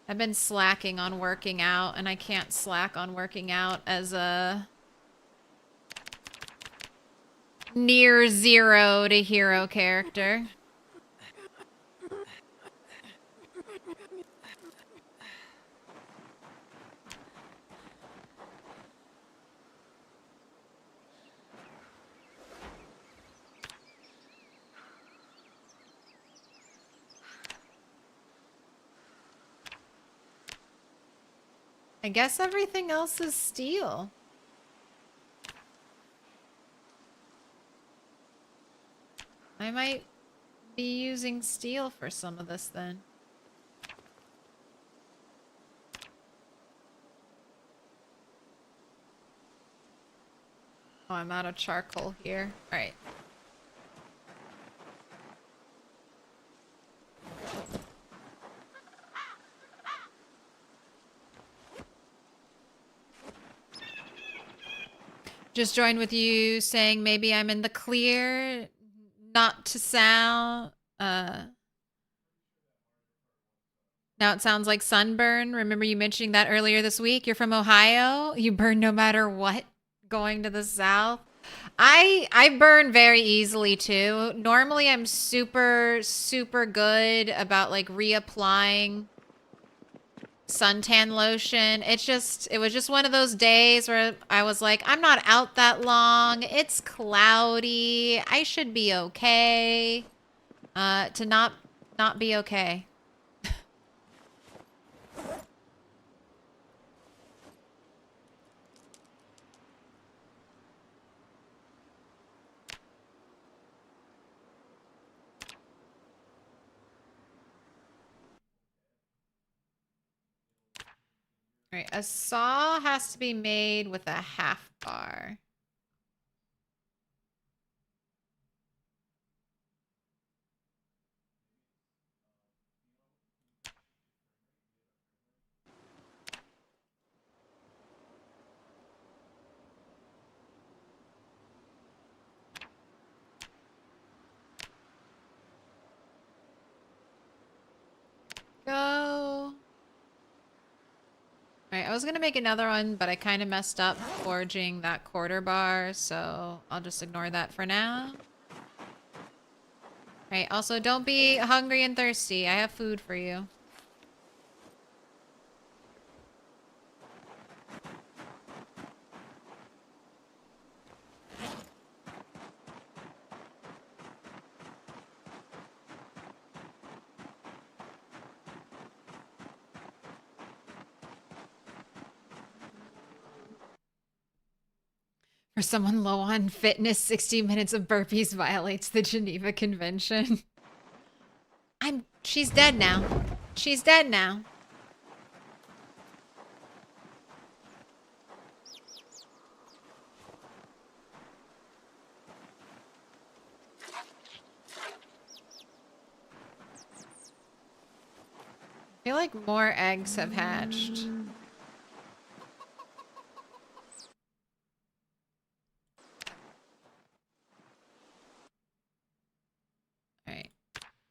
I've been slacking on working out and I can't slack on working out as a near 0 to hero character. I guess everything else is steel. I might be using steel for some of this then. Oh, I'm out of charcoal here. All right. Just joined with you saying maybe I'm in the clear, not to sound. Now it sounds like sunburn. Remember you mentioning that earlier this week? You're from Ohio? You burn no matter what going to the south? I burn very easily too. Normally I'm super good about like reapplying suntan lotion. It was just one of those days where I was like, I'm not out that long. It's cloudy. I should be okay. To not be okay. Alright, a saw has to be made with a half bar. Go. Alright, I was gonna make another one, but I kind of messed up forging that quarter bar, so I'll just ignore that for now. Alright, also don't be hungry and thirsty. I have food for you. For someone low on fitness, 60 minutes of burpees violates the Geneva Convention. She's dead now. She's dead now. I feel like more eggs have hatched. Alright.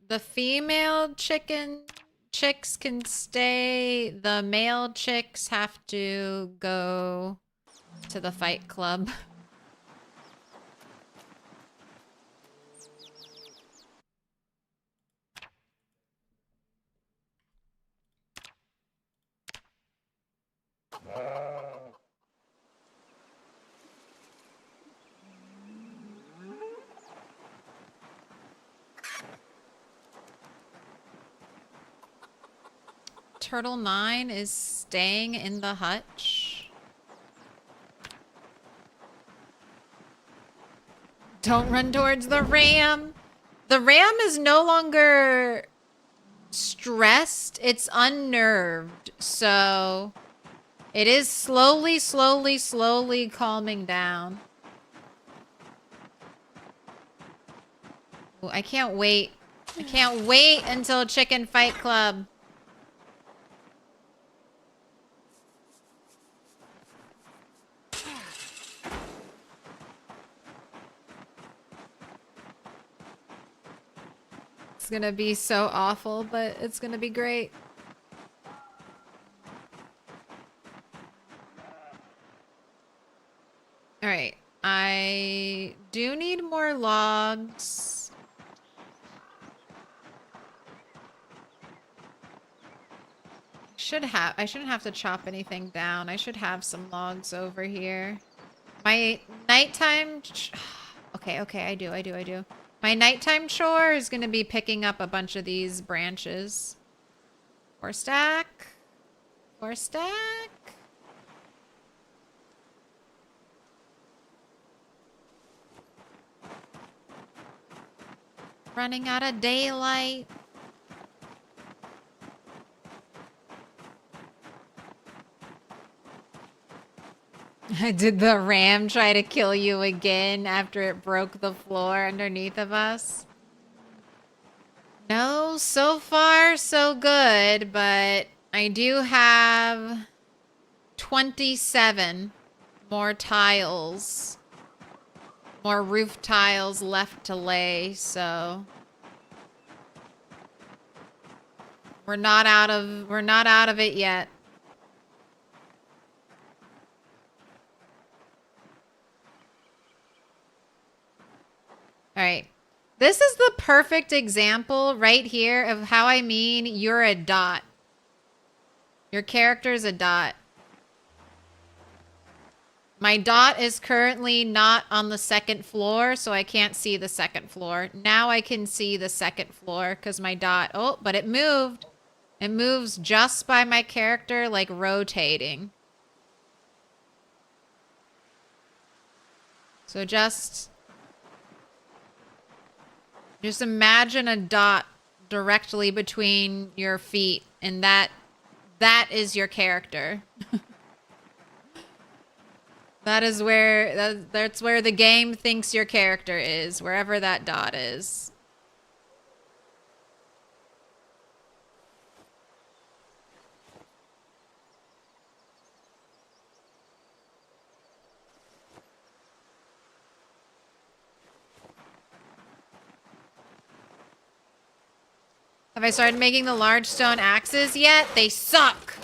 The female chicks can stay. The male chicks have to go to the fight club. Turtle 9 is staying in the hutch. Don't run towards the ram. The ram is no longer stressed. It's unnerved. So it is slowly calming down. Ooh, I can't wait. I can't wait until Chicken Fight Club. It's gonna be so awful, but it's gonna be great. Alright, I do need more logs. I shouldn't have to chop anything down. I should have some logs over here. My nighttime... Okay, I do. My nighttime chore is going to be picking up a bunch of these branches. 4 stack. 4 stack. Running out of daylight. Did the ram try to kill you again after it broke the floor underneath of us? No, so far so good, but I do have 27 more tiles. More roof tiles left to lay, so we're not out of it yet. All right. This is the perfect example right here of how I mean you're a dot. Your character's a dot. My dot is currently not on the second floor, so I can't see the second floor. Now I can see the second floor because my dot... Oh, but it moved. It moves just by my character, like, rotating. So just imagine a dot directly between your feet, and that that is your character. That is where that's where the game thinks your character is, wherever that dot is. Have I started making the large stone axes yet? They suck.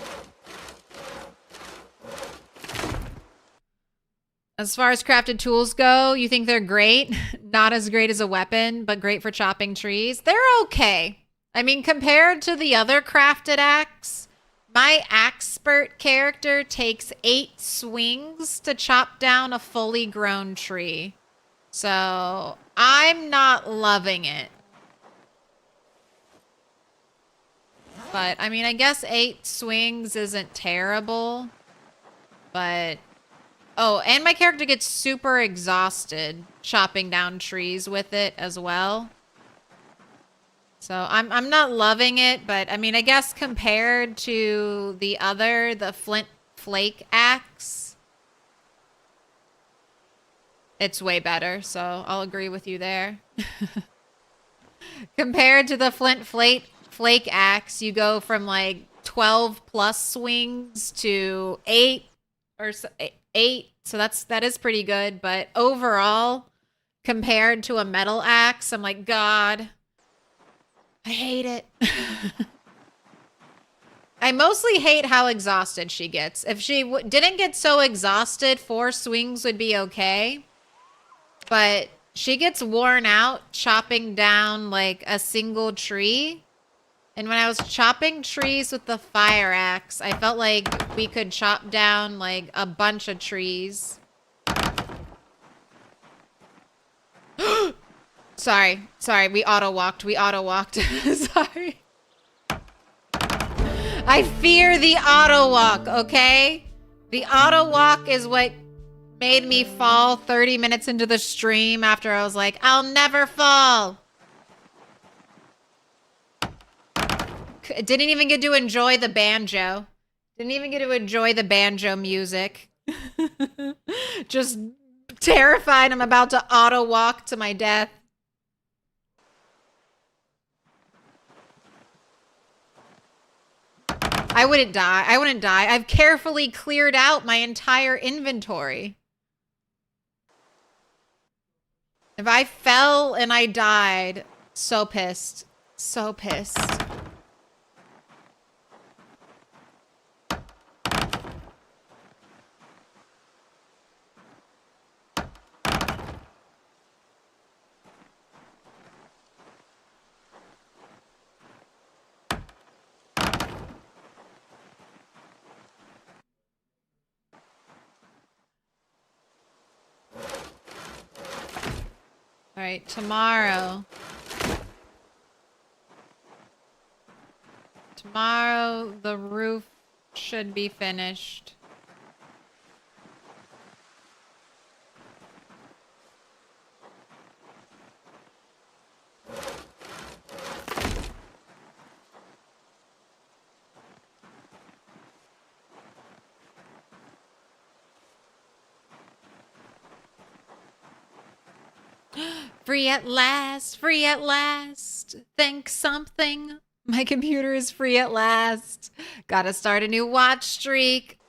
As far as crafted tools go, you think they're great? Not as great as a weapon, but great for chopping trees. They're okay. I mean, compared to the other crafted axe, my Axpert character takes 8 swings to chop down a fully grown tree. So, I'm not loving it. But, I mean, I guess 8 swings isn't terrible. But, oh, and my character gets super exhausted chopping down trees with it as well. So, I'm not loving it, but, I mean, I guess compared to the other, the flint flake axe, it's way better. So, I'll agree with you there. Compared to the flint flake axe, you go from like 12 plus swings to 8 or 8. So that is pretty good. But overall, compared to a metal axe, I'm like, God, I hate it. I mostly hate how exhausted she gets. If she didn't get so exhausted, 4 swings would be okay. But she gets worn out chopping down like a single tree. And when I was chopping trees with the fire axe, I felt like we could chop down like a bunch of trees. Sorry, we auto-walked. Sorry. I fear the auto-walk, okay? The auto-walk is what made me fall 30 minutes into the stream after I was like, I'll never fall. Didn't even get to enjoy the banjo. Didn't even get to enjoy the banjo music. Just terrified I'm about to auto walk to my death. I wouldn't die. I've carefully cleared out my entire inventory. If I fell and I died, so pissed. So pissed. All right, tomorrow, the roof should be finished. Free at last, free at last. Thank something. My computer is free at last. Gotta start a new watch streak.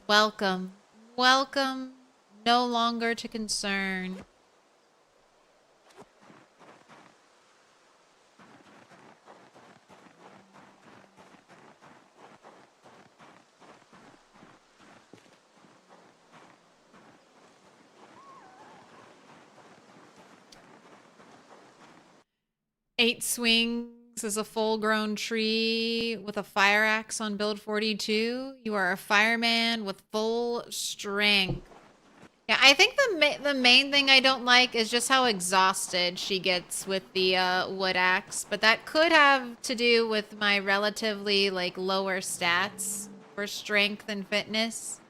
Welcome. Welcome. No longer to concern. Eight swings is a full-grown tree with a fire axe on build 42. You are a fireman with full strength. Yeah, I think the main thing I don't like is just how exhausted she gets with the wood axe. But that could have to do with my relatively like lower stats for strength and fitness.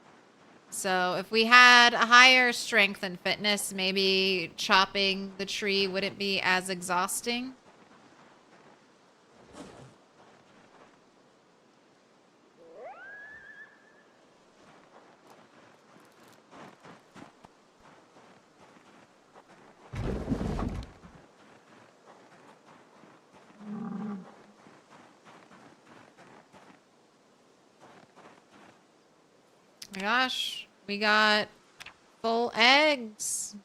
So if we had a higher strength and fitness, maybe chopping the tree wouldn't be as exhausting. my gosh, we got full eggs.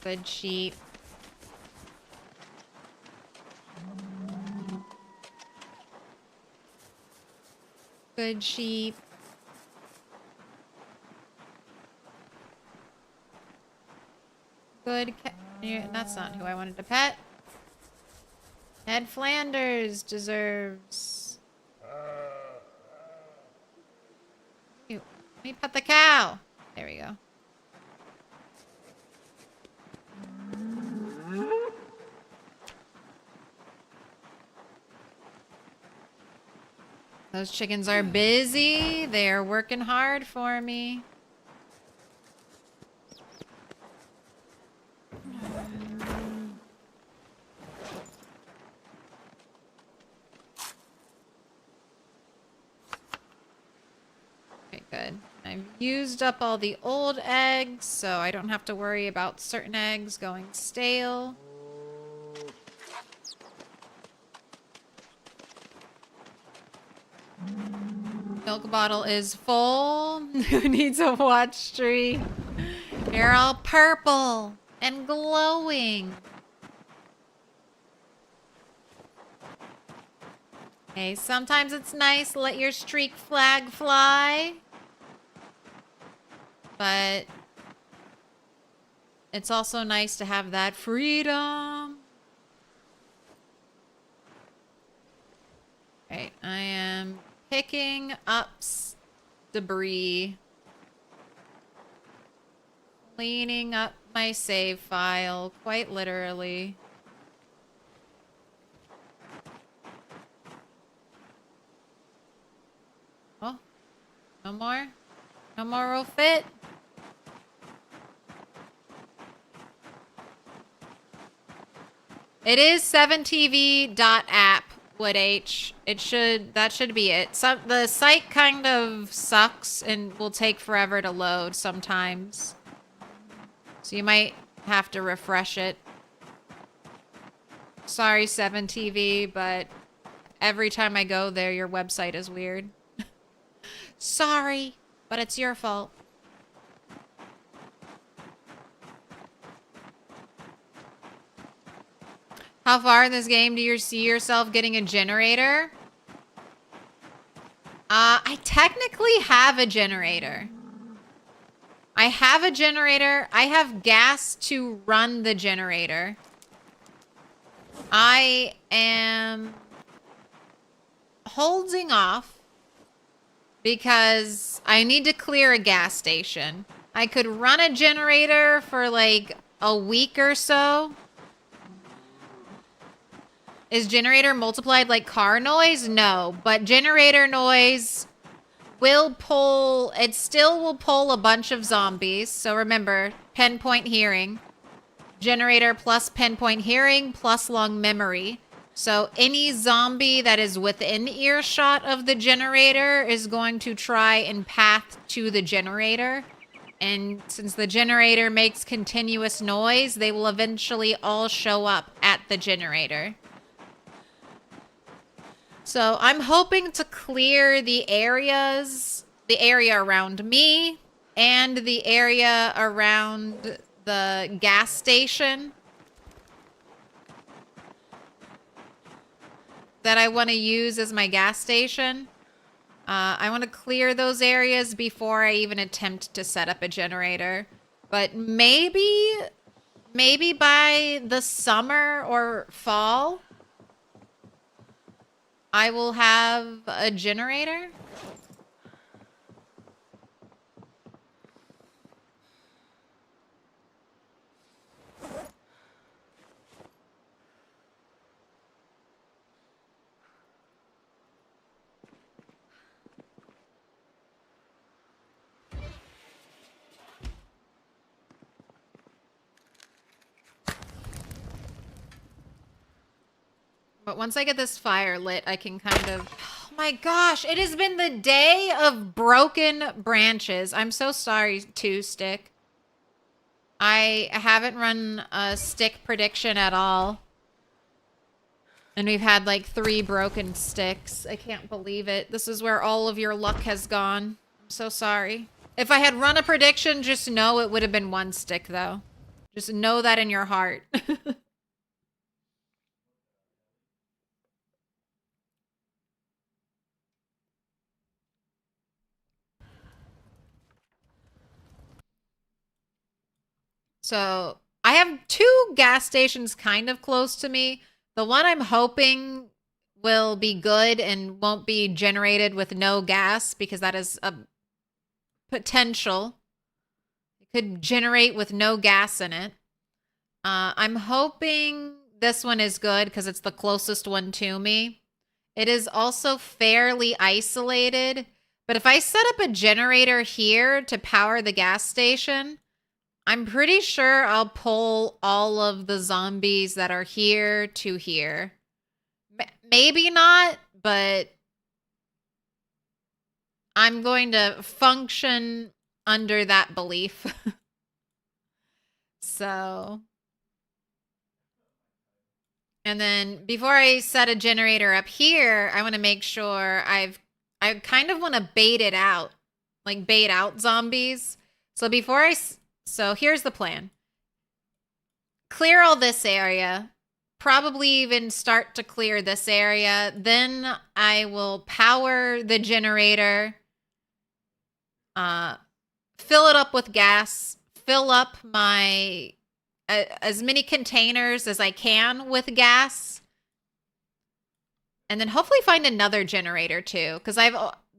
Good sheep. Good sheep. Good cat. That's not who I wanted to pet. Ned Flanders deserves. Ew. Let me pet the cow. There we go. Those chickens are busy. They are working hard for me. Okay, good. I've used up all the old eggs, so I don't have to worry about certain eggs going stale. Milk bottle is full. Who needs a watch tree? They're all purple and glowing. Hey, sometimes it's nice to let your streak flag fly. But it's also nice to have that freedom. Right, I am picking up debris. Cleaning up my save file, quite literally. Oh, no more? No more will fit? It is 7tv.app, Wood H. That should be it. The site kind of sucks and will take forever to load sometimes. So you might have to refresh it. Sorry, 7TV, but every time I go there, your website is weird. Sorry, but it's your fault. How far in this game do you see yourself getting a generator? I technically have a generator. I have a generator. I have gas to run the generator. I am holding off because I need to clear a gas station. I could run a generator for like a week or so. Is generator multiplied like car noise? No, but generator noise will pull, it still will pull a bunch of zombies. So remember, pinpoint hearing. Generator plus pinpoint hearing plus long memory. So any zombie that is within earshot of the generator is going to try and path to the generator. And since the generator makes continuous noise, they will eventually all show up at the generator. So I'm hoping to clear the area around me and the area around the gas station that I want to use as my gas station. I want to clear those areas before I even attempt to set up a generator. But maybe by the summer or fall, I will have a generator. But once I get this fire lit, I can kind of... Oh my gosh, it has been the day of broken branches. I'm so sorry, too, Stick. I haven't run a stick prediction at all. And we've had like 3 broken sticks. I can't believe it. This is where all of your luck has gone. I'm so sorry. If I had run a prediction, just know it would have been 1 stick, though. Just know that in your heart. So I have 2 gas stations kind of close to me. The one I'm hoping will be good and won't be generated with no gas, because that is a potential. It could generate with no gas in it. I'm hoping this one is good because it's the closest one to me. It is also fairly isolated, but if I set up a generator here to power the gas station, I'm pretty sure I'll pull all of the zombies that are here to here. Maybe not, but I'm going to function under that belief. So... And then before I set a generator up here, I want to make sure I kind of want to bait it out, like bait out zombies. So so here's the plan. Clear all this area, probably even start to clear this area. Then I will power the generator, fill it up with gas, fill up my... as many containers as I can with gas. And then hopefully find another generator too. Because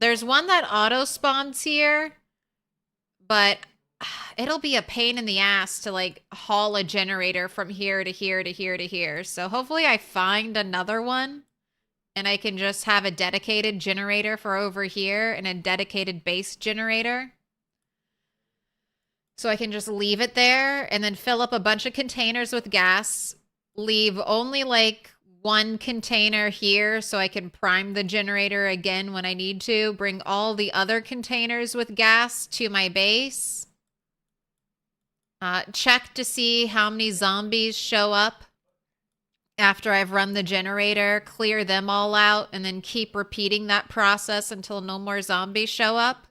there's one that auto spawns here. But it'll be a pain in the ass to like haul a generator from here to here to here to here. So hopefully I find another one. And I can just have a dedicated generator for over here. And a dedicated base generator. So I can just leave it there and then fill up a bunch of containers with gas. Leave only like 1 container here so I can prime the generator again when I need to. Bring all the other containers with gas to my base. Check to see how many zombies show up after I've run the generator. Clear them all out and then keep repeating that process until no more zombies show up.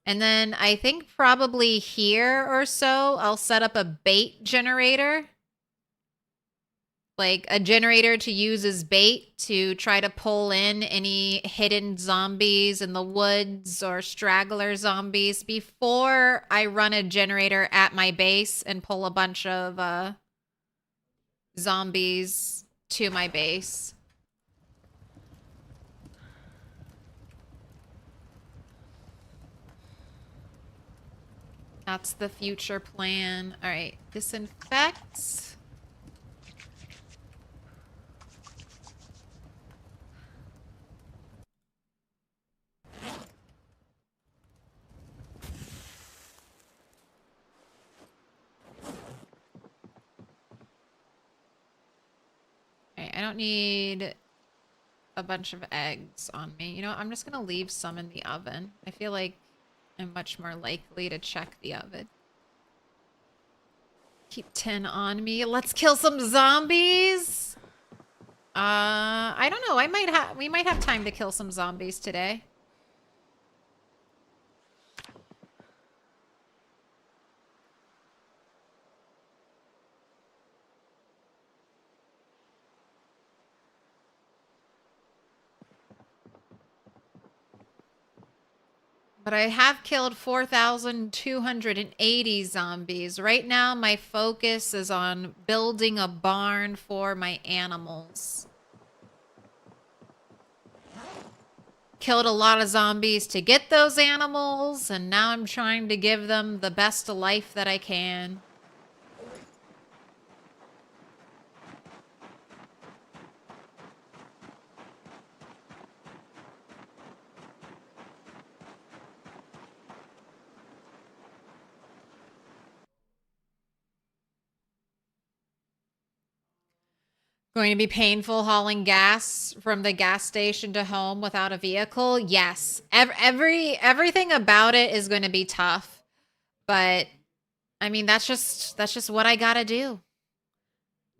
And then I think probably here or so, I'll set up a bait generator. Like a generator to use as bait to try to pull in any hidden zombies in the woods or straggler zombies before I run a generator at my base and pull a bunch of zombies to my base. That's the future plan. All right, disinfect. Okay, I don't need a bunch of eggs on me. You know, I'm just gonna leave some in the oven. I feel like I'm much more likely to check the oven. Keep 10 on me. Let's kill some zombies. I don't know. We might have time to kill some zombies today. But I have killed 4,280 zombies. Right now, my focus is on building a barn for my animals. Killed a lot of zombies to get those animals, and now I'm trying to give them the best life that I can. Going to be painful hauling gas from the gas station to home without a vehicle? Yes. Everything about it is going to be tough. But I mean, that's just what I got to do.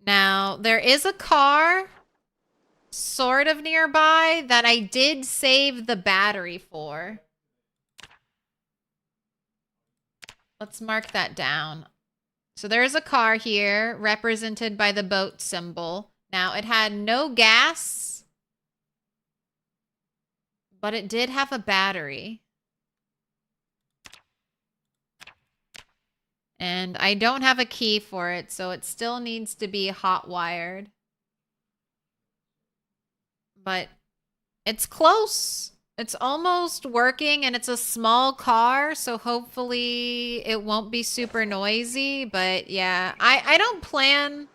Now, there is a car sort of nearby that I did save the battery for. Let's mark that down. So there's a car here represented by the boat symbol. Now, it had no gas, but it did have a battery. And I don't have a key for it, so it still needs to be hot wired. But it's close. It's almost working, and it's a small car, so hopefully it won't be super noisy. But yeah, I don't plan...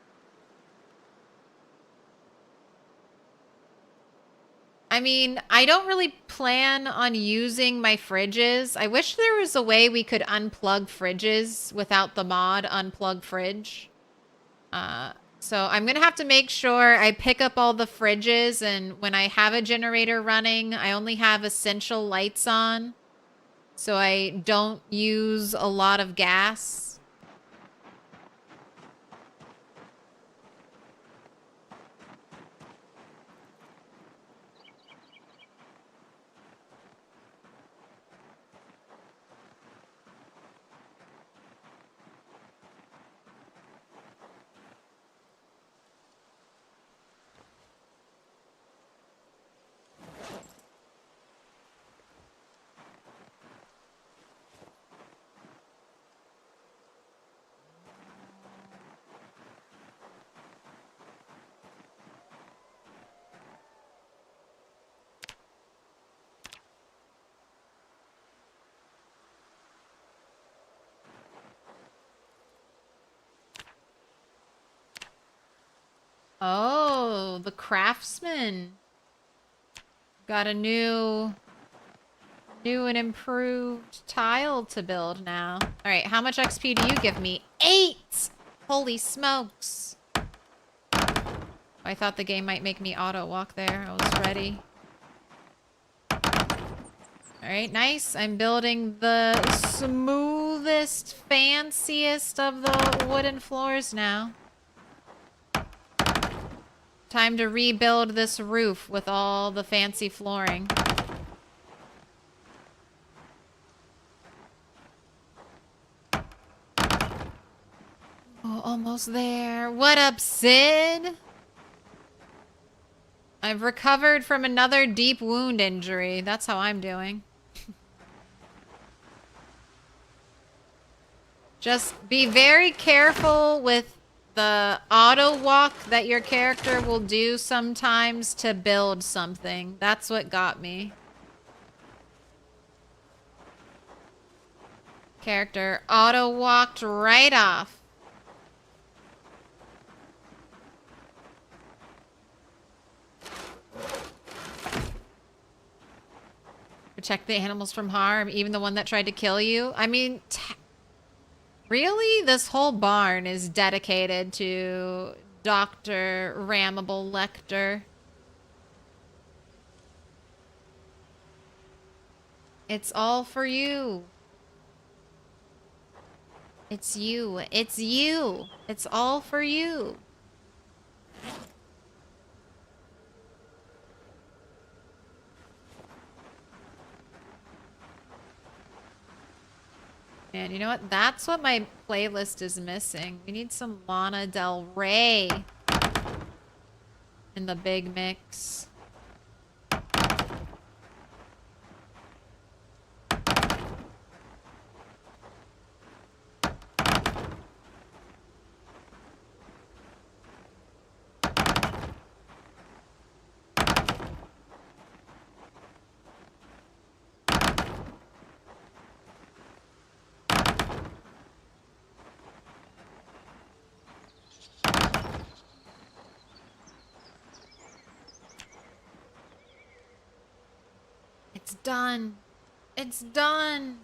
I mean, I don't really plan on using my fridges. I wish there was a way we could unplug fridges without the mod unplug fridge. So I'm going to have to make sure I pick up all the fridges, and when I have a generator running, I only have essential lights on, so I don't use a lot of gas. Oh, the craftsman got a new and improved tile to build now. All right, how much XP do you give me? 8! Holy smokes. I thought the game might make me auto walk there. I was ready. All right, nice. I'm building the smoothest, fanciest of the wooden floors now. Time to rebuild this roof with all the fancy flooring. Oh, almost there. What up, Sid? I've recovered from another deep wound injury. That's how I'm doing. Just be very careful with the auto walk that your character will do sometimes to build something. That's what got me. Character auto walked right off. Protect the animals from harm, even the one that tried to kill you. I mean, really? This whole barn is dedicated to Dr. Rammibal Lector. It's all for you. It's you. It's you. It's all for you. And you know what? That's what my playlist is missing. We need some Lana Del Rey in the big mix. It's done. It's done.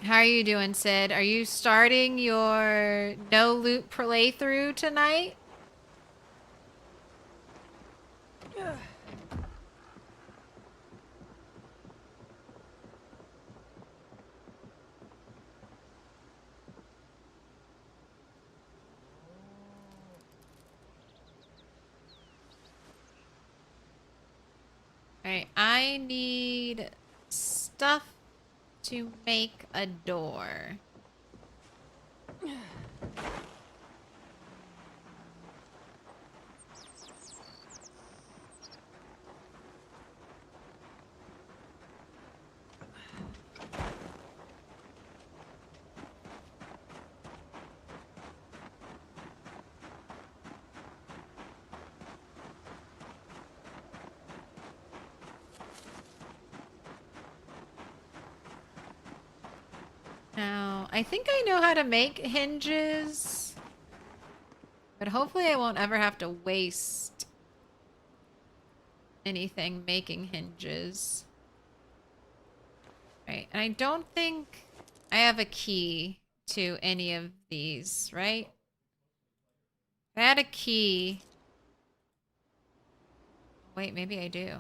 How are you doing, Sid? Are you starting your no loot playthrough tonight? Alright, I need stuff to make a door. Now, I think I know how to make hinges, but hopefully I won't ever have to waste anything making hinges. Right, and I don't think I have a key to any of these, right? If I had a key... Wait, maybe I do.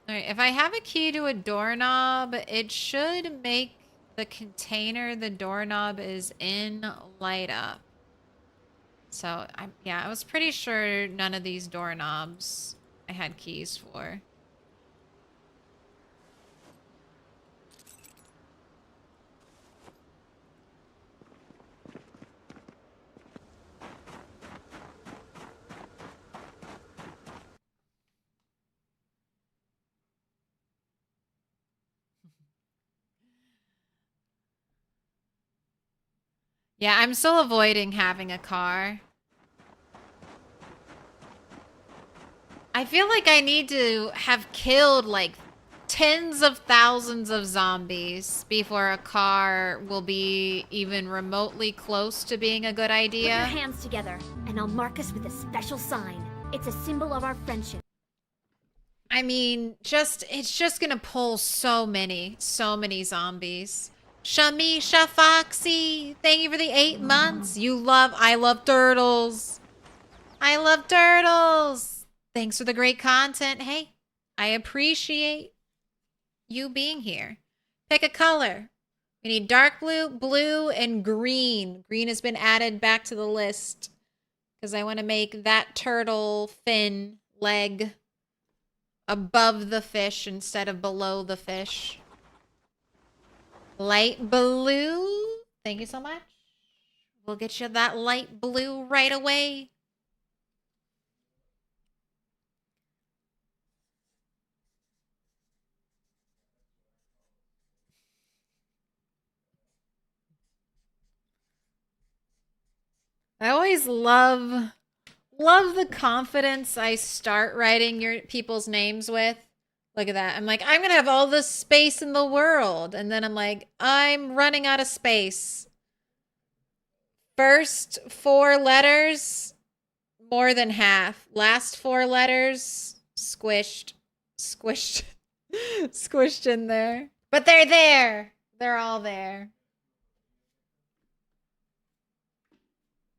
Alright, if I have a key to a doorknob, it should make the container the doorknob is in light up. So, yeah, I was pretty sure none of these doorknobs I had keys for. Yeah, I'm still avoiding having a car. I feel like I need to have killed like tens of thousands of zombies before a car will be even remotely close to being a good Put your idea. hands together, and I'll mark us with a special sign. It's a symbol of our friendship. I mean, it's just gonna pull so many zombies. Shamisha Foxy, thank you for the 8 months. I love turtles. I love turtles. Thanks for the great content. Hey, I appreciate you being here. Pick a color. We need dark blue, blue, and green. Green has been added back to the list because I want to make that turtle fin leg above the fish instead of below the fish. Light blue. Thank you so much. We'll get you that light blue right away. I always love the confidence I start writing your people's names with. Look at that. I'm like, I'm going to have all the space in the world. And then I'm like, I'm running out of space. First 4 letters, more than half. Last 4 letters, squished. Squished. Squished in there. But they're there. They're all there.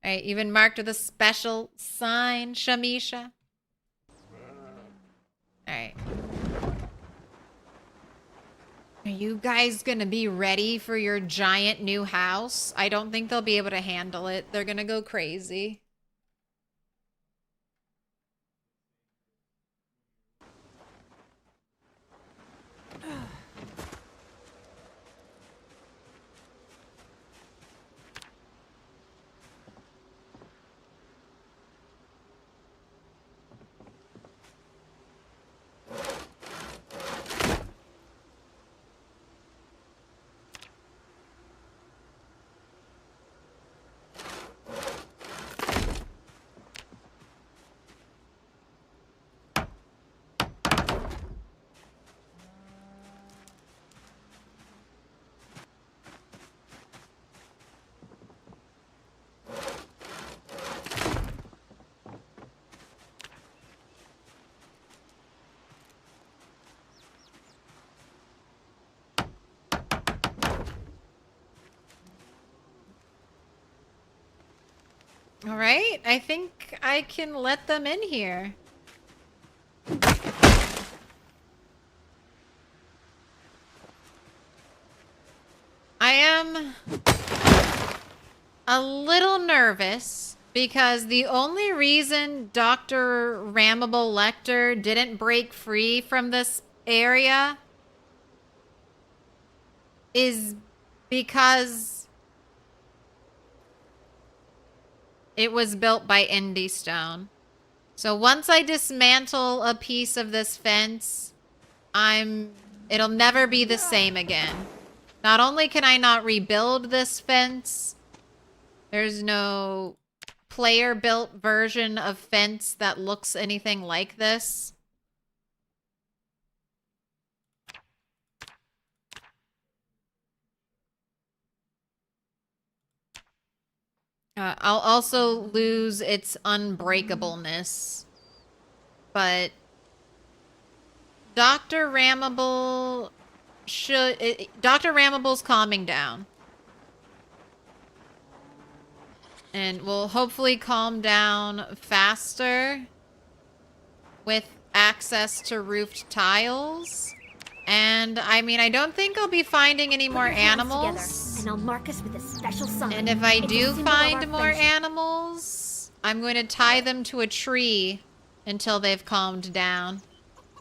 All right, you've been marked with a special sign, Shamisha. All right. Are you guys gonna be ready for your giant new house? I don't think they'll be able to handle it. They're gonna go crazy. All right, I think I can let them in here. I am a little nervous because the only reason Dr. Rammibal Lector didn't break free from this area is because it was built by Indie Stone. So once I dismantle a piece of this fence, it'll never be the same again. Not only can I not rebuild this fence, there's no player-built version of fence that looks anything like this. I'll also lose its unbreakableness. But Dr. Rammibal Dr. Rammibal's calming down. And will hopefully calm down faster with access to roofed tiles. And I mean, I don't think I'll be finding any more animals. And I'll mark us with a special sign. And if I do find more animals, I'm going to tie them to a tree until they've calmed down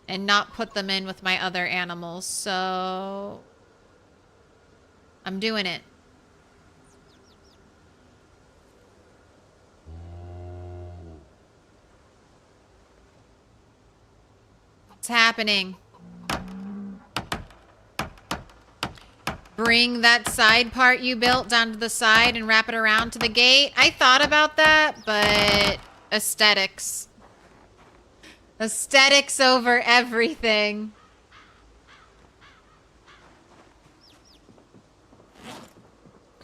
and not put them in with my other animals. So I'm doing it. What's happening? Bring that side part you built down to the side and wrap it around to the gate. I thought about that, but aesthetics. Aesthetics over everything.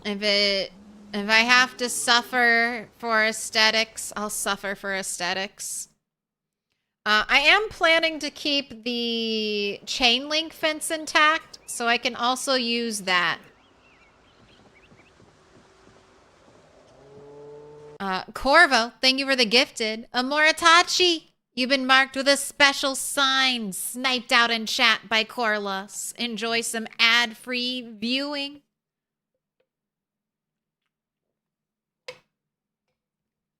If I have to suffer for aesthetics, I'll suffer for aesthetics. I am planning to keep the chain link fence intact, so I can also use that. Corvo, thank you for the gifted. Amoritachi, you've been marked with a special sign, sniped out in chat by Corlus. Enjoy some ad-free viewing.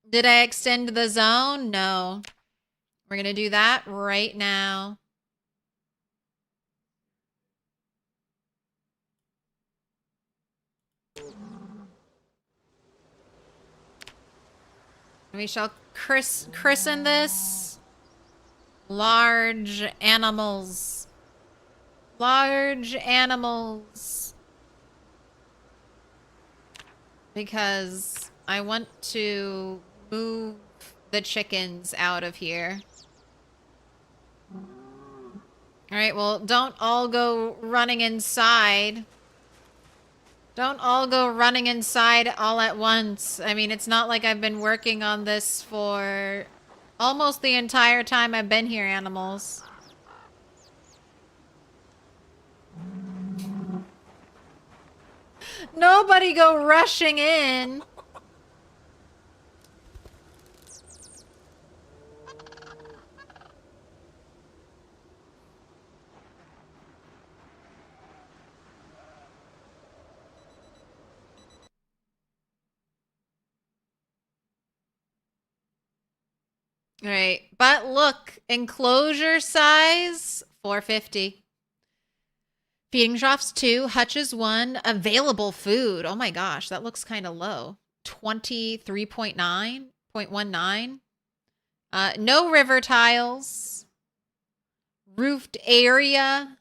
Did I extend the zone? No. We're going to do that right now. We shall christen this large animals. Large animals. Because I want to move the chickens out of here. Alright, well, don't all go running inside. Don't all go running inside all at once. I mean, it's not like I've been working on this for almost the entire time I've been here, animals. Nobody go rushing in. All right, but look, enclosure size 450. Feeding troughs 2, hutches 1, available food. Oh my gosh, that looks kind of low. 23.9.19. No river tiles. Roofed area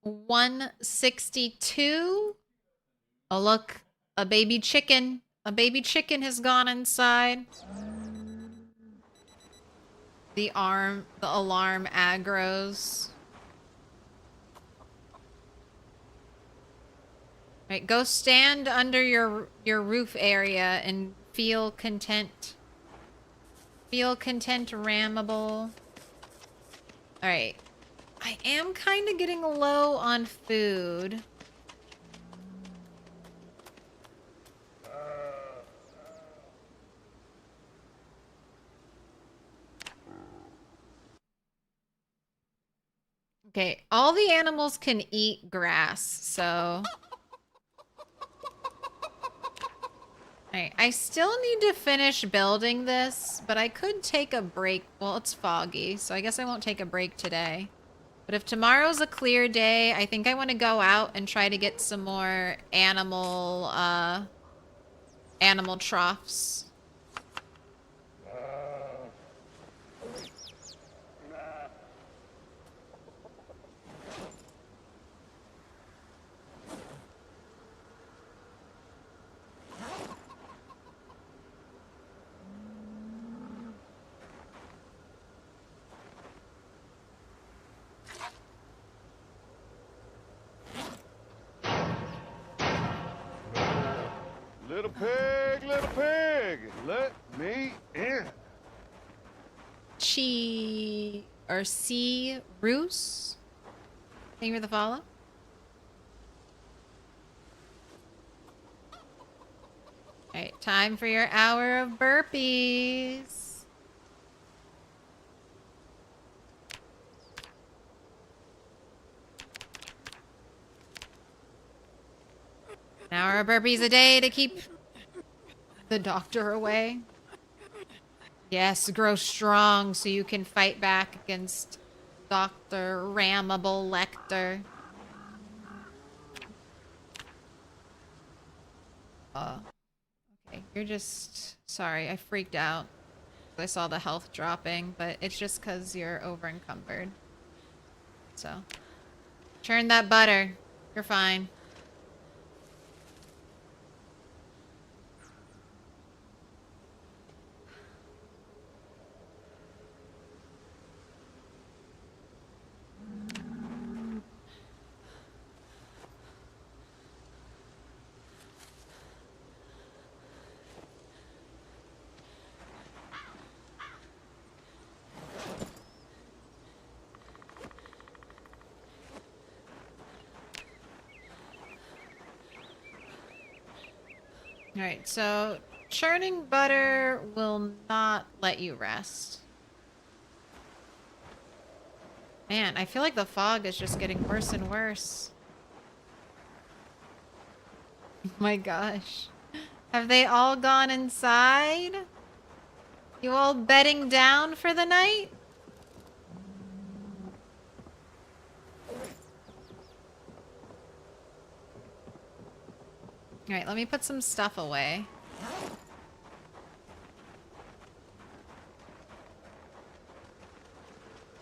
162. Oh look, a baby chicken. A baby chicken has gone inside. The alarm aggroes. Right, go stand under your roof area and feel content. Feel content, Rammibal. Alright. I am kind of getting low on food. Okay, all the animals can eat grass, so... Alright, I still need to finish building this, but I could take a break. Well, it's foggy, so I guess I won't take a break today. But if tomorrow's a clear day, I think I want to go out and try to get some more animal troughs. Little pig, let me in. C. Roos? Thank you for the follow. Alright, time for your hour of burpees. An hour of burpees a day to keep the doctor away. Yes, grow strong so you can fight back against Dr. Rammibal Lector. Okay, you're just... Sorry, I freaked out. I saw the health dropping, but it's just because you're over encumbered. So, churn that butter. You're fine. Alright, so churning butter will not let you rest. Man, I feel like the fog is just getting worse and worse. Oh my gosh. Have they all gone inside? You all bedding down for the night? Alright, let me put some stuff away.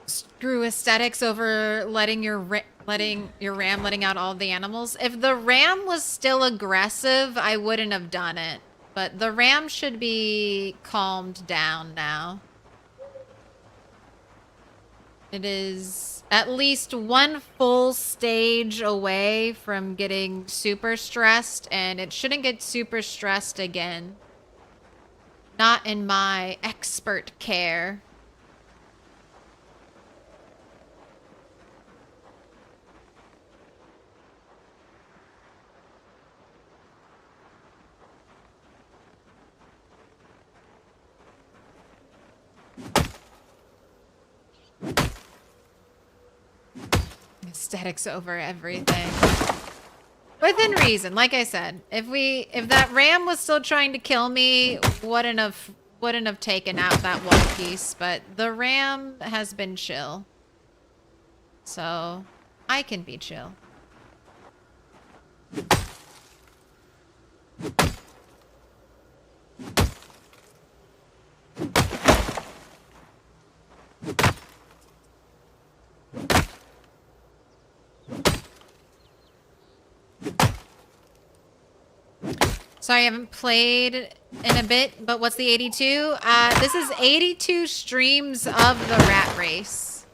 Screw aesthetics over letting your ram letting out all the animals. If the ram was still aggressive, I wouldn't have done it. But the ram should be calmed down now. It is at least one full stage away from getting super stressed, and it shouldn't get super stressed again. Not in my expert care. Aesthetics over everything. Within reason, like I said. If that ram was still trying to kill me, wouldn't have taken out that one piece, but the ram has been chill. So I can be chill. Sorry, I haven't played in a bit, but what's the 82? This is 82 streams of the rat race.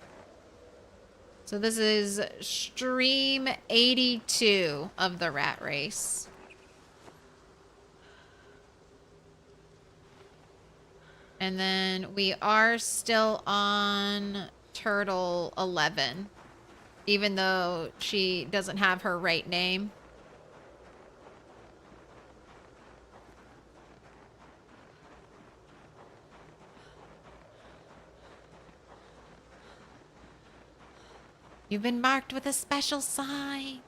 So this is stream 82 of the rat race. And then we are still on Turtle 11, even though she doesn't have her right name. You've been marked with a special sign.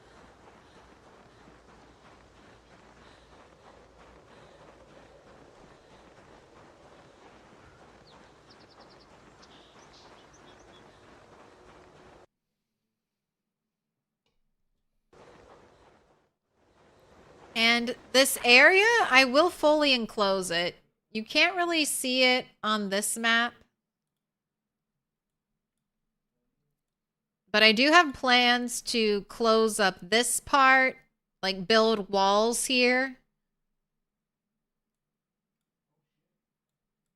And this area, I will fully enclose it. You can't really see it on this map. But I do have plans to close up this part, like build walls here.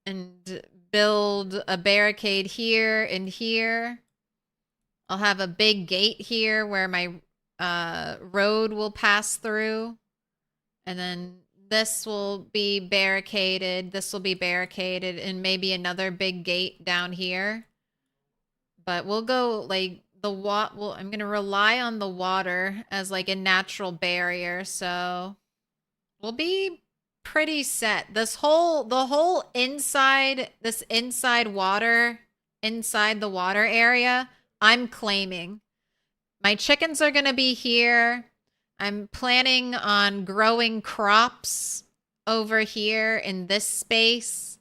And build a barricade here and here. I'll have a big gate here where my road will pass through. And then this will be barricaded. This will be barricaded. And maybe another big gate down here. But we'll go like I'm going to rely on the water as like a natural barrier. So we'll be pretty set. The whole inside, this inside water, inside the water area, I'm claiming. My chickens are going to be here. I'm planning on growing crops over here in this space.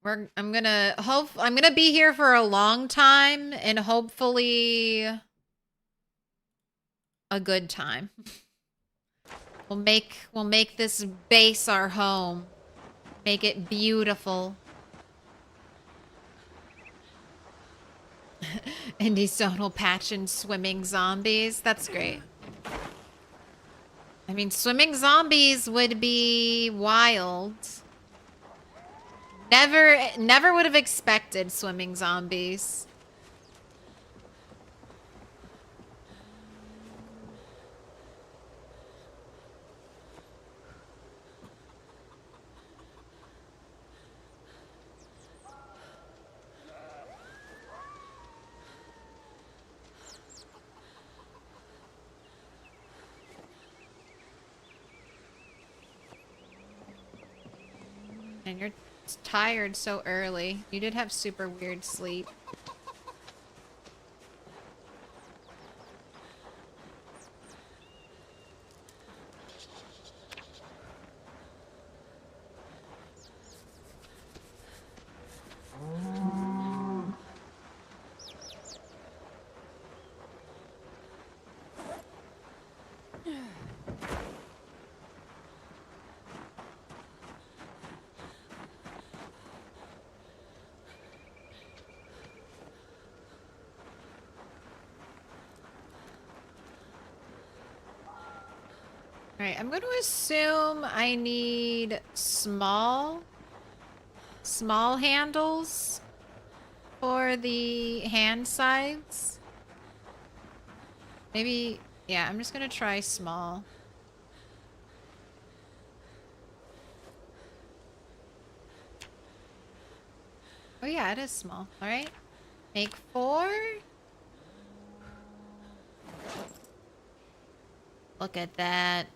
I'm gonna be here for a long time and hopefully a good time. We'll make this base our home. Make it beautiful. Indie Stone will patch in swimming zombies. That's great. I mean, swimming zombies would be wild. Never would have expected swimming zombies. And you're tired so early. You did have super weird sleep. Alright, I'm going to assume I need small handles for the hand sides. Maybe, yeah, I'm just going to try small. Oh yeah, it is small. Alright. Make 4. Look at that.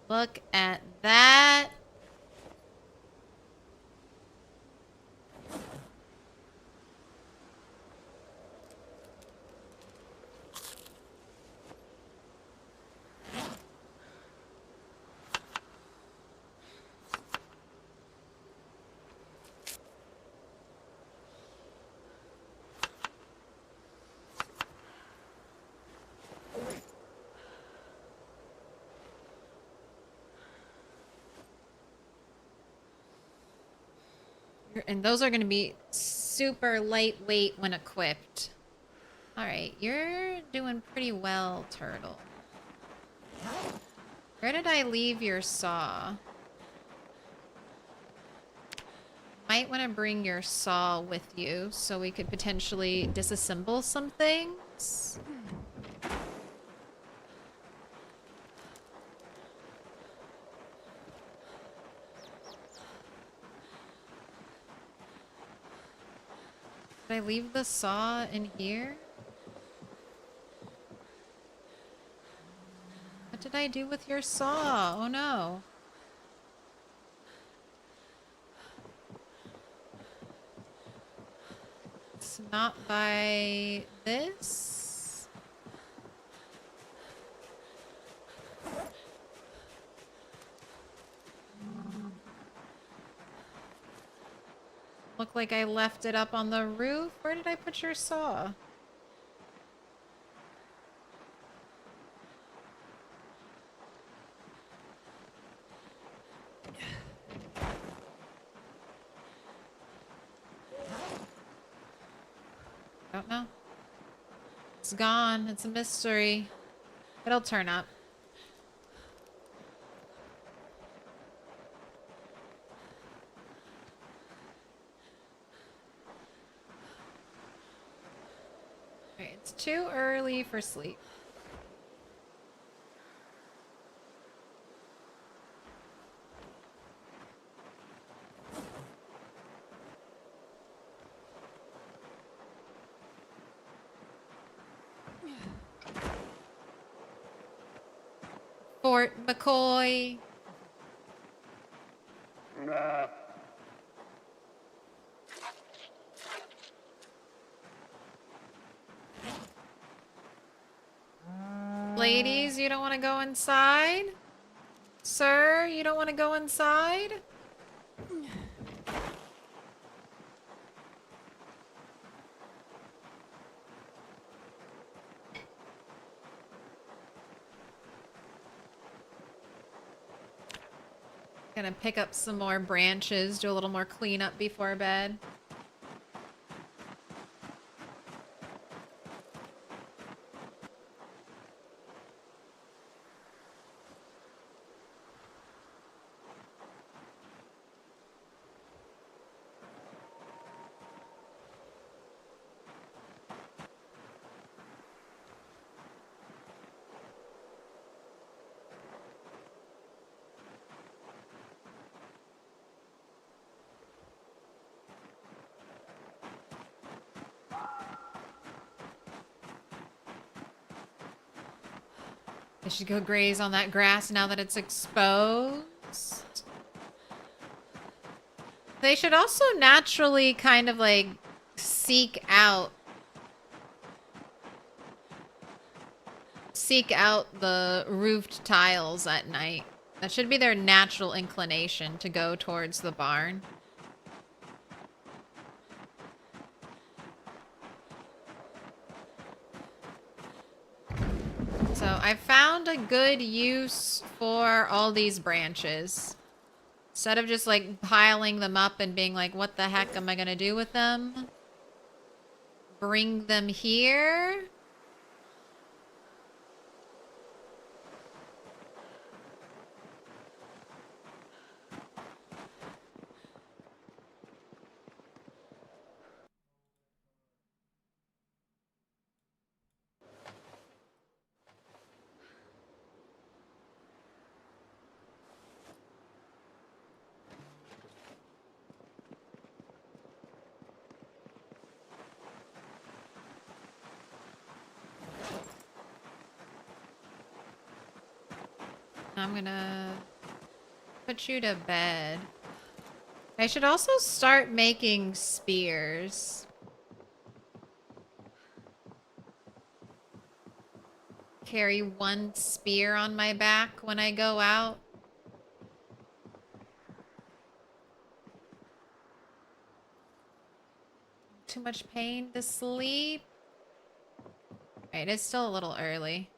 Look at that. And those are going to be super lightweight when equipped. Alright, you're doing pretty well, turtle. Where did I leave your saw? Might want to bring your saw with you so we could potentially disassemble some things. Did I leave the saw in here? What did I do with your saw? Oh no. It's not by this. Look like I left it up on the roof. Where did I put your saw? Don't know. It's gone. It's a mystery. It'll turn up. Alright, it's too early for sleep. Fort McCoy. Ladies, you don't want to go inside? Sir, you don't want to go inside? Gonna pick up some more branches, do a little more cleanup before bed. I should go graze on that grass now that it's exposed. They should also naturally kind of like seek out the roofed tiles at night. That should be their natural inclination to go towards the barn. So I found a good use for all these branches. Instead of just like piling them up and being like, what the heck am I gonna do with them? Bring them here. I'm gonna put you to bed. I should also start making spears. Carry one spear on my back when I go out. Too much pain to sleep. Alright, it's still a little early.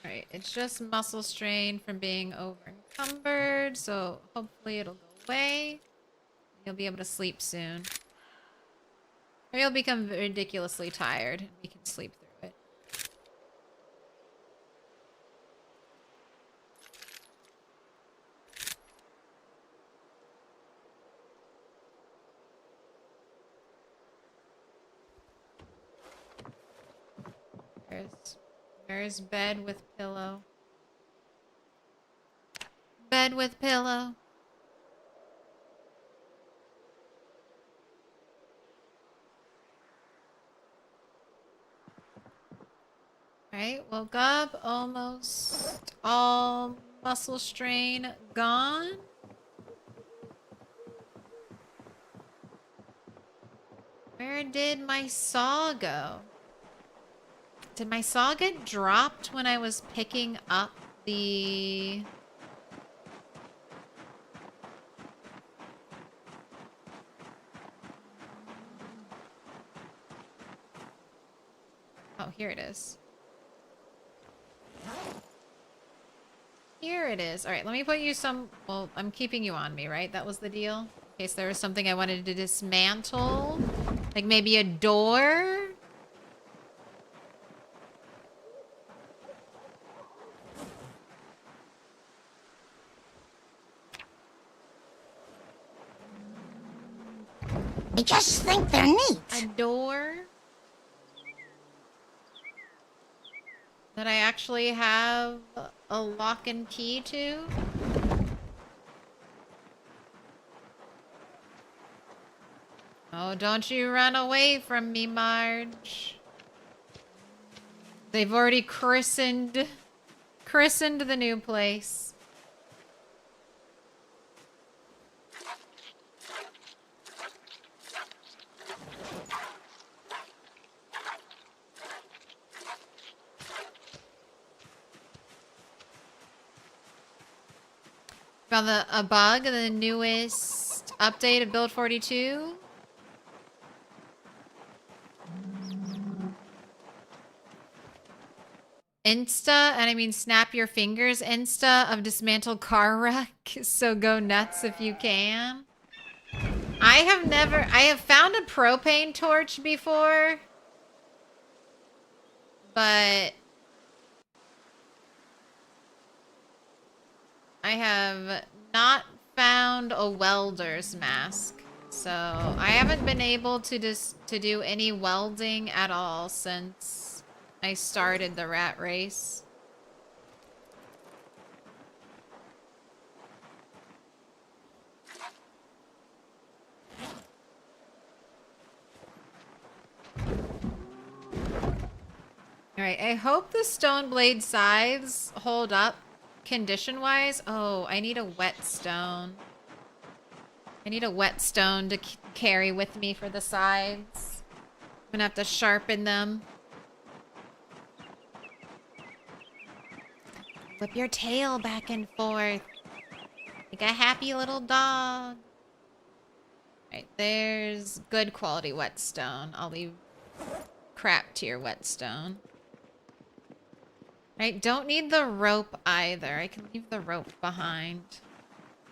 Alright, it's just muscle strain from being over encumbered, so hopefully it'll go away. You'll be able to sleep soon. Or you'll become ridiculously tired and we can sleep through it. There's bed with pillow. Bed with pillow. Alright, woke up. Almost all muscle strain gone. Where did my saw go? Did my saw get dropped when I was picking up the... Oh, here it is. Here it is. All right, let me put you some... Well, I'm keeping you on me, right? That was the deal? In case there was something I wanted to dismantle. Like maybe a door? I just think they're neat. A door? That I actually have a lock and key to? Oh, don't you run away from me, Marge. They've already christened the new place. Found a bug in the newest update of Build 42. Insta, and I mean snap your fingers, Insta of dismantled car wreck. So go nuts if you can. I have found a propane torch before, but I have not found a welder's mask. So I haven't been able to do any welding at all since I started the rat race. Alright, I hope the stone blade scythes hold up condition-wise. Oh, I need a whetstone. I need a whetstone to carry with me for the scythes. I'm gonna have to sharpen them. Whip your tail back and forth. Like a happy little dog. Alright, there's good quality whetstone. I'll leave crap tier whetstone. Alright, don't need the rope either. I can leave the rope behind.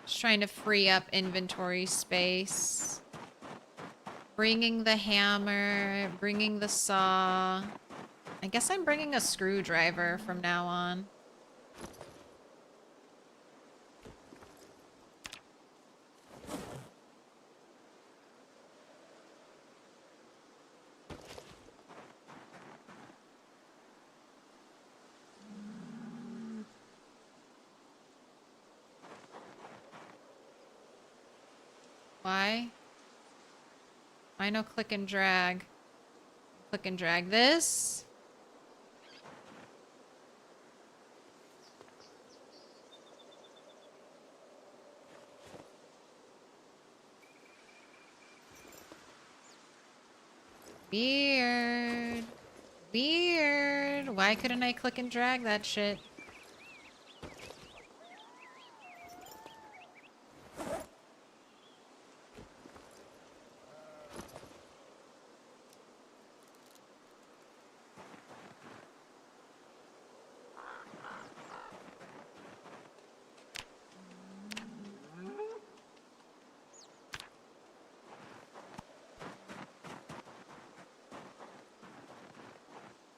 Just trying to free up inventory space. Bringing the hammer, bringing the saw. I guess I'm bringing a screwdriver from now on. Why? Why no click and drag? Click and drag this. Weird. Weird. Why couldn't I click and drag that shit?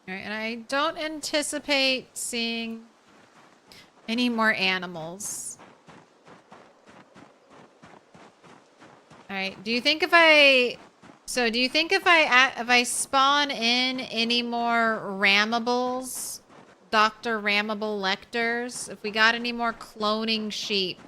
Alright, and I don't anticipate seeing any more animals. Alright, do you think if I... So, do you think if I spawn in any more Rammibles, Dr. Rammibal Lectors, if we got any more cloning sheep,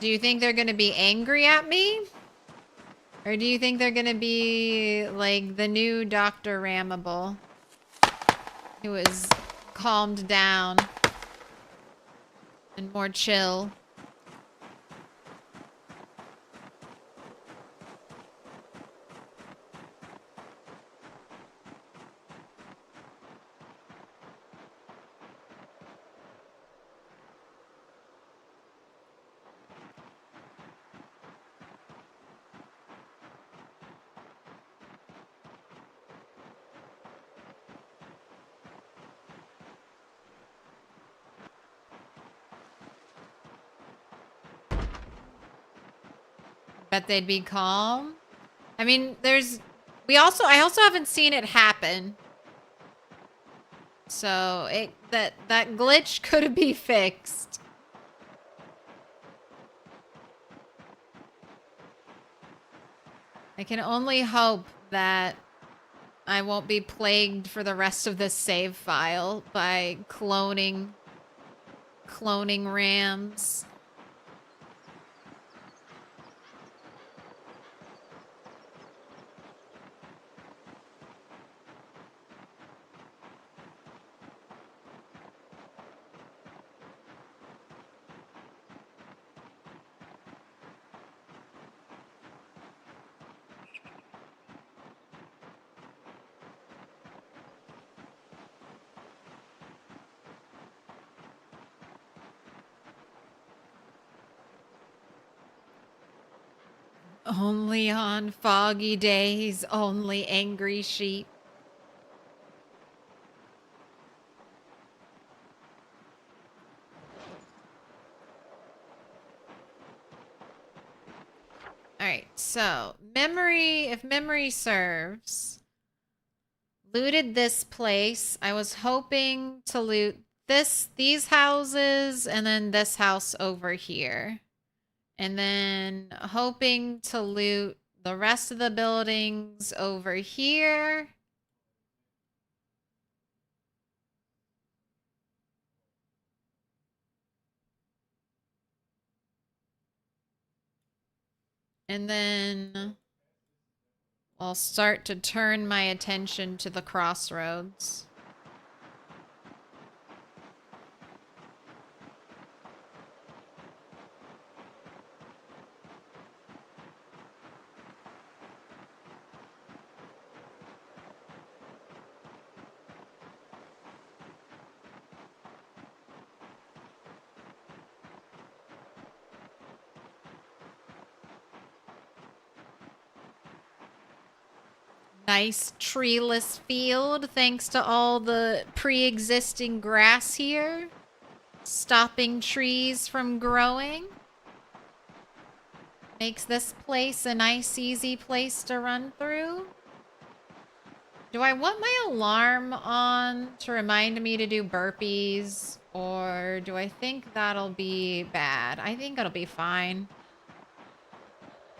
Do you think they're gonna be angry at me? Or do you think they're gonna be like the new Dr. Rammibal, who is calmed down and more chill? Bet they'd be calm. I mean, I also haven't seen it happen. So that glitch could be fixed. I can only hope that I won't be plagued for the rest of this save file by cloning rams. Only on foggy days, only angry sheep. Alright, so if memory serves, looted this place. I was hoping to loot these houses and then this house over here. And then hoping to loot the rest of the buildings over here. And then I'll start to turn my attention to the crossroads. Nice treeless field thanks to all the pre-existing grass here, stopping trees from growing. Makes this place a nice, easy place to run through. Do I want my alarm on to remind me to do burpees, or do I think that'll be bad? I think it'll be fine.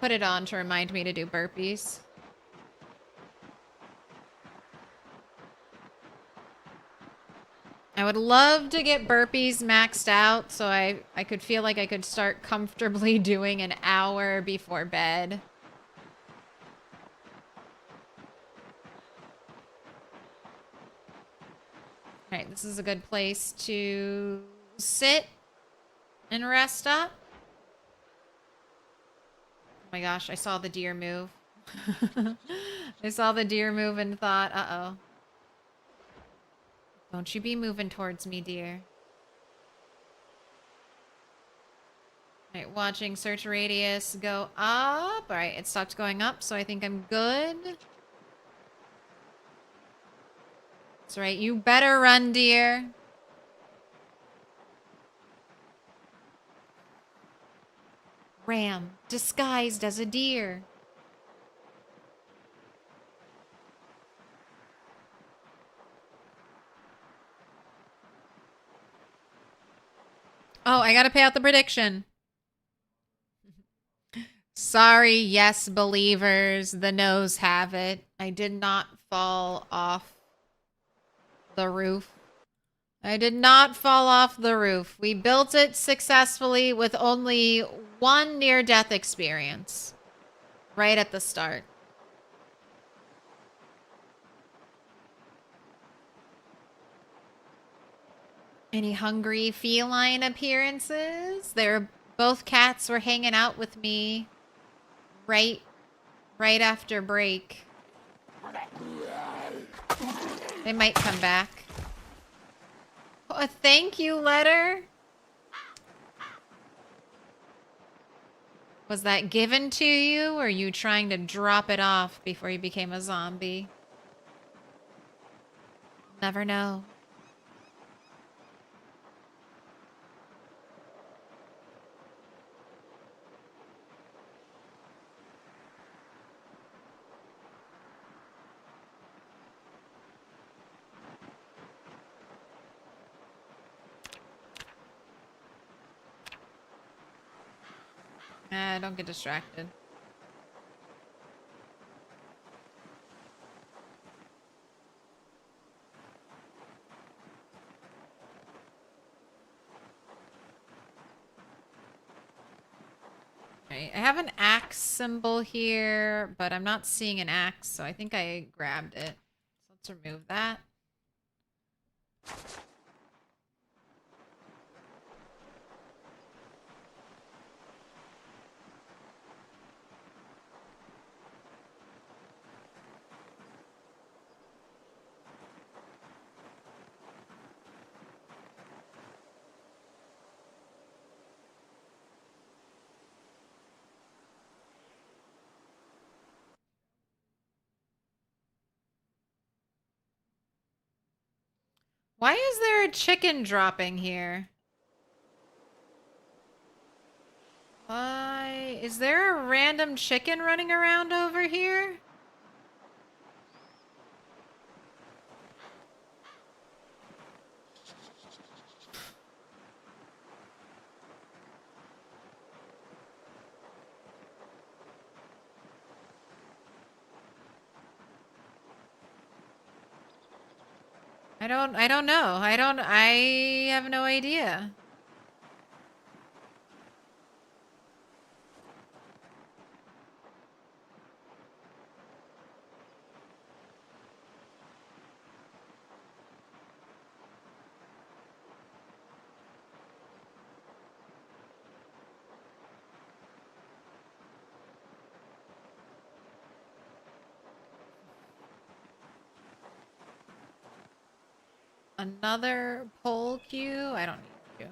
Put it on to remind me to do burpees. I would love to get burpees maxed out so I could feel like I could start comfortably doing an hour before bed. Alright, this is a good place to sit and rest up. Oh my gosh, I saw the deer move. I saw the deer move and thought, uh-oh. Don't you be moving towards me, dear. Alright, watching search radius go up. Alright, it stopped going up, so I think I'm good. That's right, you better run, dear. Ram, disguised as a deer. Oh, I gotta pay out the prediction. Sorry, yes, believers. The no's have it. I did not fall off the roof. I did not fall off the roof. We built it successfully with only one near-death experience. Right at the start. Any hungry feline appearances? Both cats were hanging out with me right after break. They might come back. Oh, a thank you letter? Was that given to you, or are you trying to drop it off before you became a zombie? Never know. Don't get distracted. Right, I have an axe symbol here, but I'm not seeing an axe, so I think I grabbed it. So let's remove that. Why is there a chicken dropping here? Why? Is there a random chicken running around over here? I don't know. I have no idea. Another pole cue? I don't need you.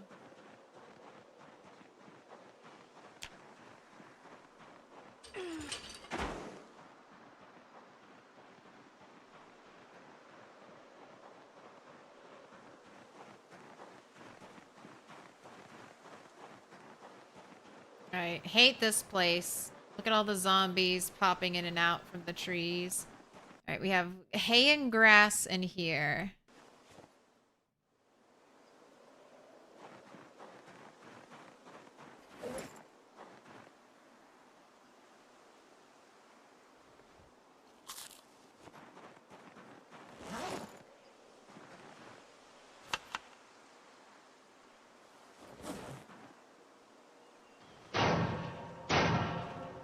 I hate this place. Look at all the zombies popping in and out from the trees. Alright, we have hay and grass in here.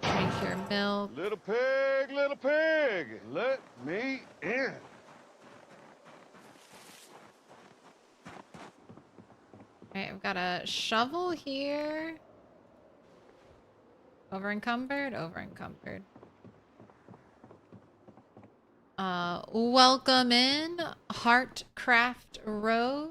Drink your milk. Little pig, let me in. Alright, I've got a shovel here. Over encumbered? Over encumbered. Welcome in, Heartcraft Rose.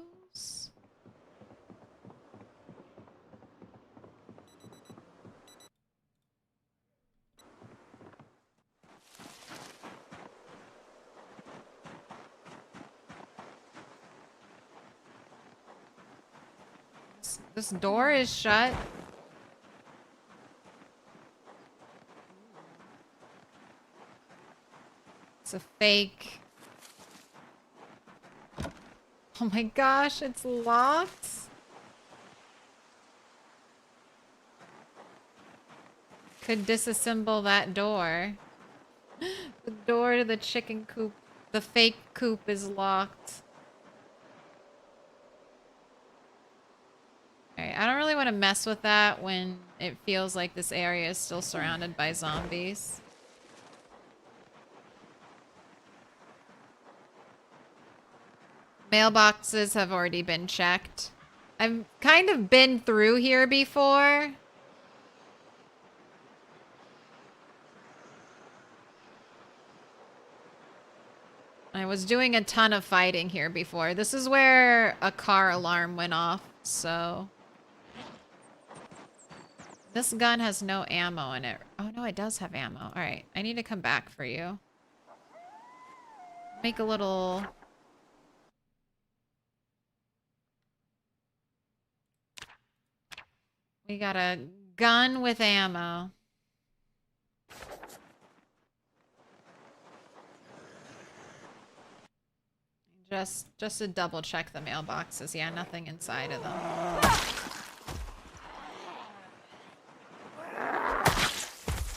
This door is shut. It's a fake. Oh my gosh, it's locked. Could disassemble that door. The door to the chicken coop, the fake coop is locked. I don't really want to mess with that when it feels like this area is still surrounded by zombies. Mailboxes have already been checked. I've kind of been through here before. I was doing a ton of fighting here before. This is where a car alarm went off, so... This gun has no ammo in it. Oh, no, it does have ammo. Alright, I need to come back for you. Make a little... We got a gun with ammo. Just to double check the mailboxes. Yeah, nothing inside of them.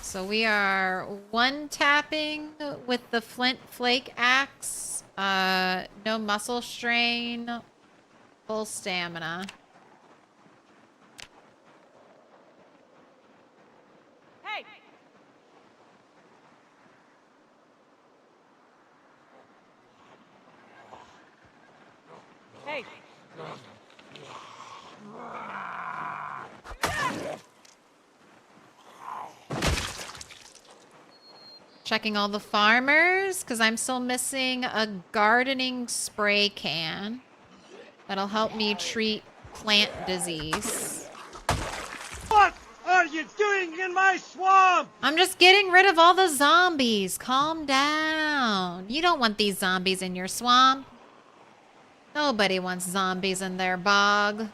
So we are one tapping with the flint flake axe. No muscle strain. Full stamina. Hey! Hey! Checking all the farmers, because I'm still missing a gardening spray can. That'll help me treat plant disease. What are you doing in my swamp? I'm just getting rid of all the zombies. Calm down. You don't want these zombies in your swamp. Nobody wants zombies in their bog.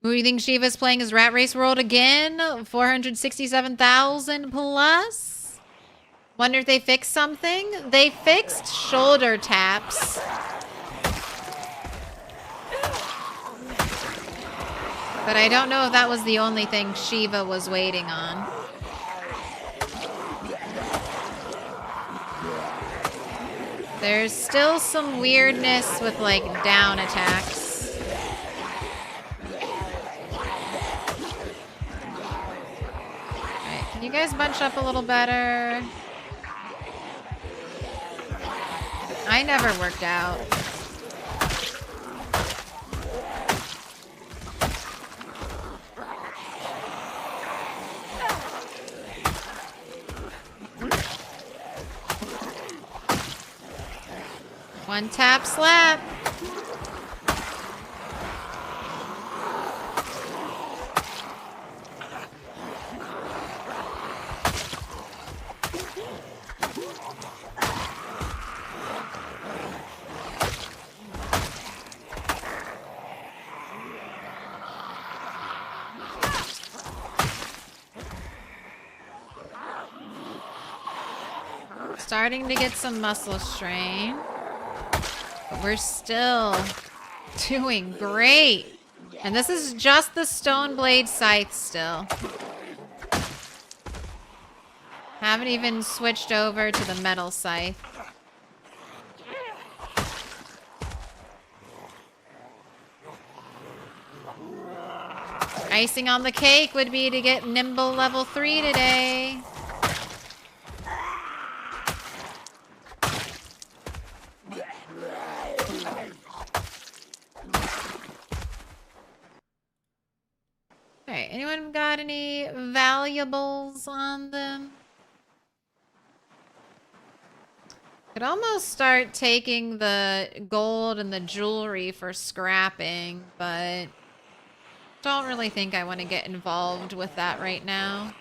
Who do you think Shiva's playing his Rat Race World again? 467,000 plus? Wonder if they fixed something? They fixed shoulder taps. But I don't know if that was the only thing Shiva was waiting on. There's still some weirdness with, like, down attacks. Alright, can you guys bunch up a little better? I never worked out. One tap slap. Starting to get some muscle strain. But we're still doing great. And this is just the stone blade scythe still. Haven't even switched over to the metal scythe. Icing on the cake would be to get Nimble level 3 today. Alright, anyone got any valuables on them? Could almost start taking the gold and the jewelry for scrapping, but don't really think I want to get involved with that right now.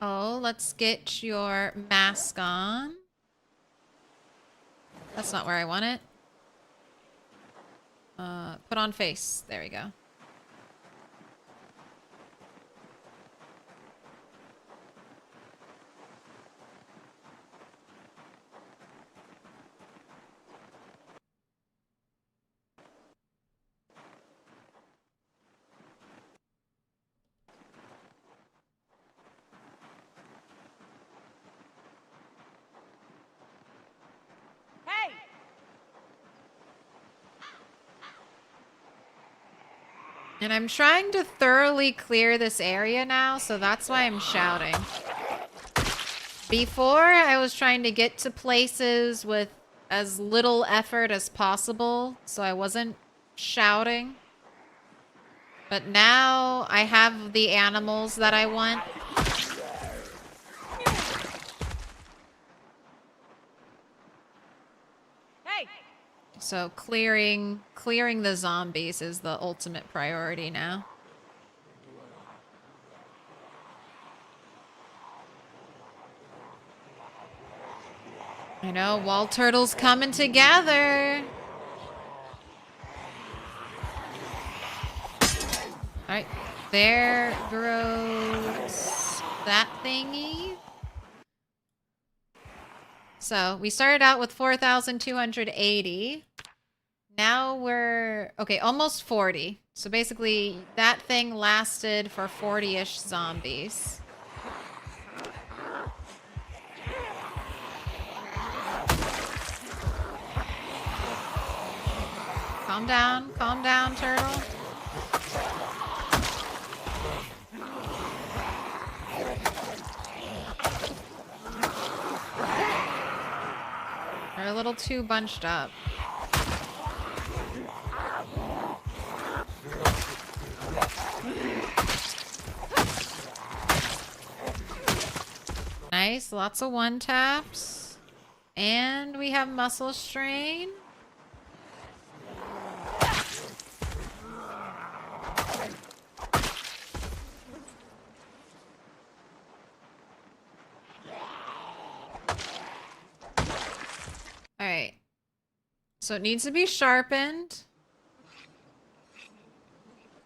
Oh, let's get your mask on. That's not where I want it. Put on face. There we go. And I'm trying to thoroughly clear this area now, so that's why I'm shouting. Before, I was trying to get to places with as little effort as possible, so I wasn't shouting. But now I have the animals that I want. Hey! So clearing the zombies is the ultimate priority now. I know, wall turtles coming together. Alright, there grows that thingy. So we started out with 4,280. Now we're, okay, almost 40. So basically that thing lasted for 40-ish zombies. Calm down, turtle. They're a little too bunched up. Nice, lots of one taps. And we have muscle strain. Alright. So it needs to be sharpened.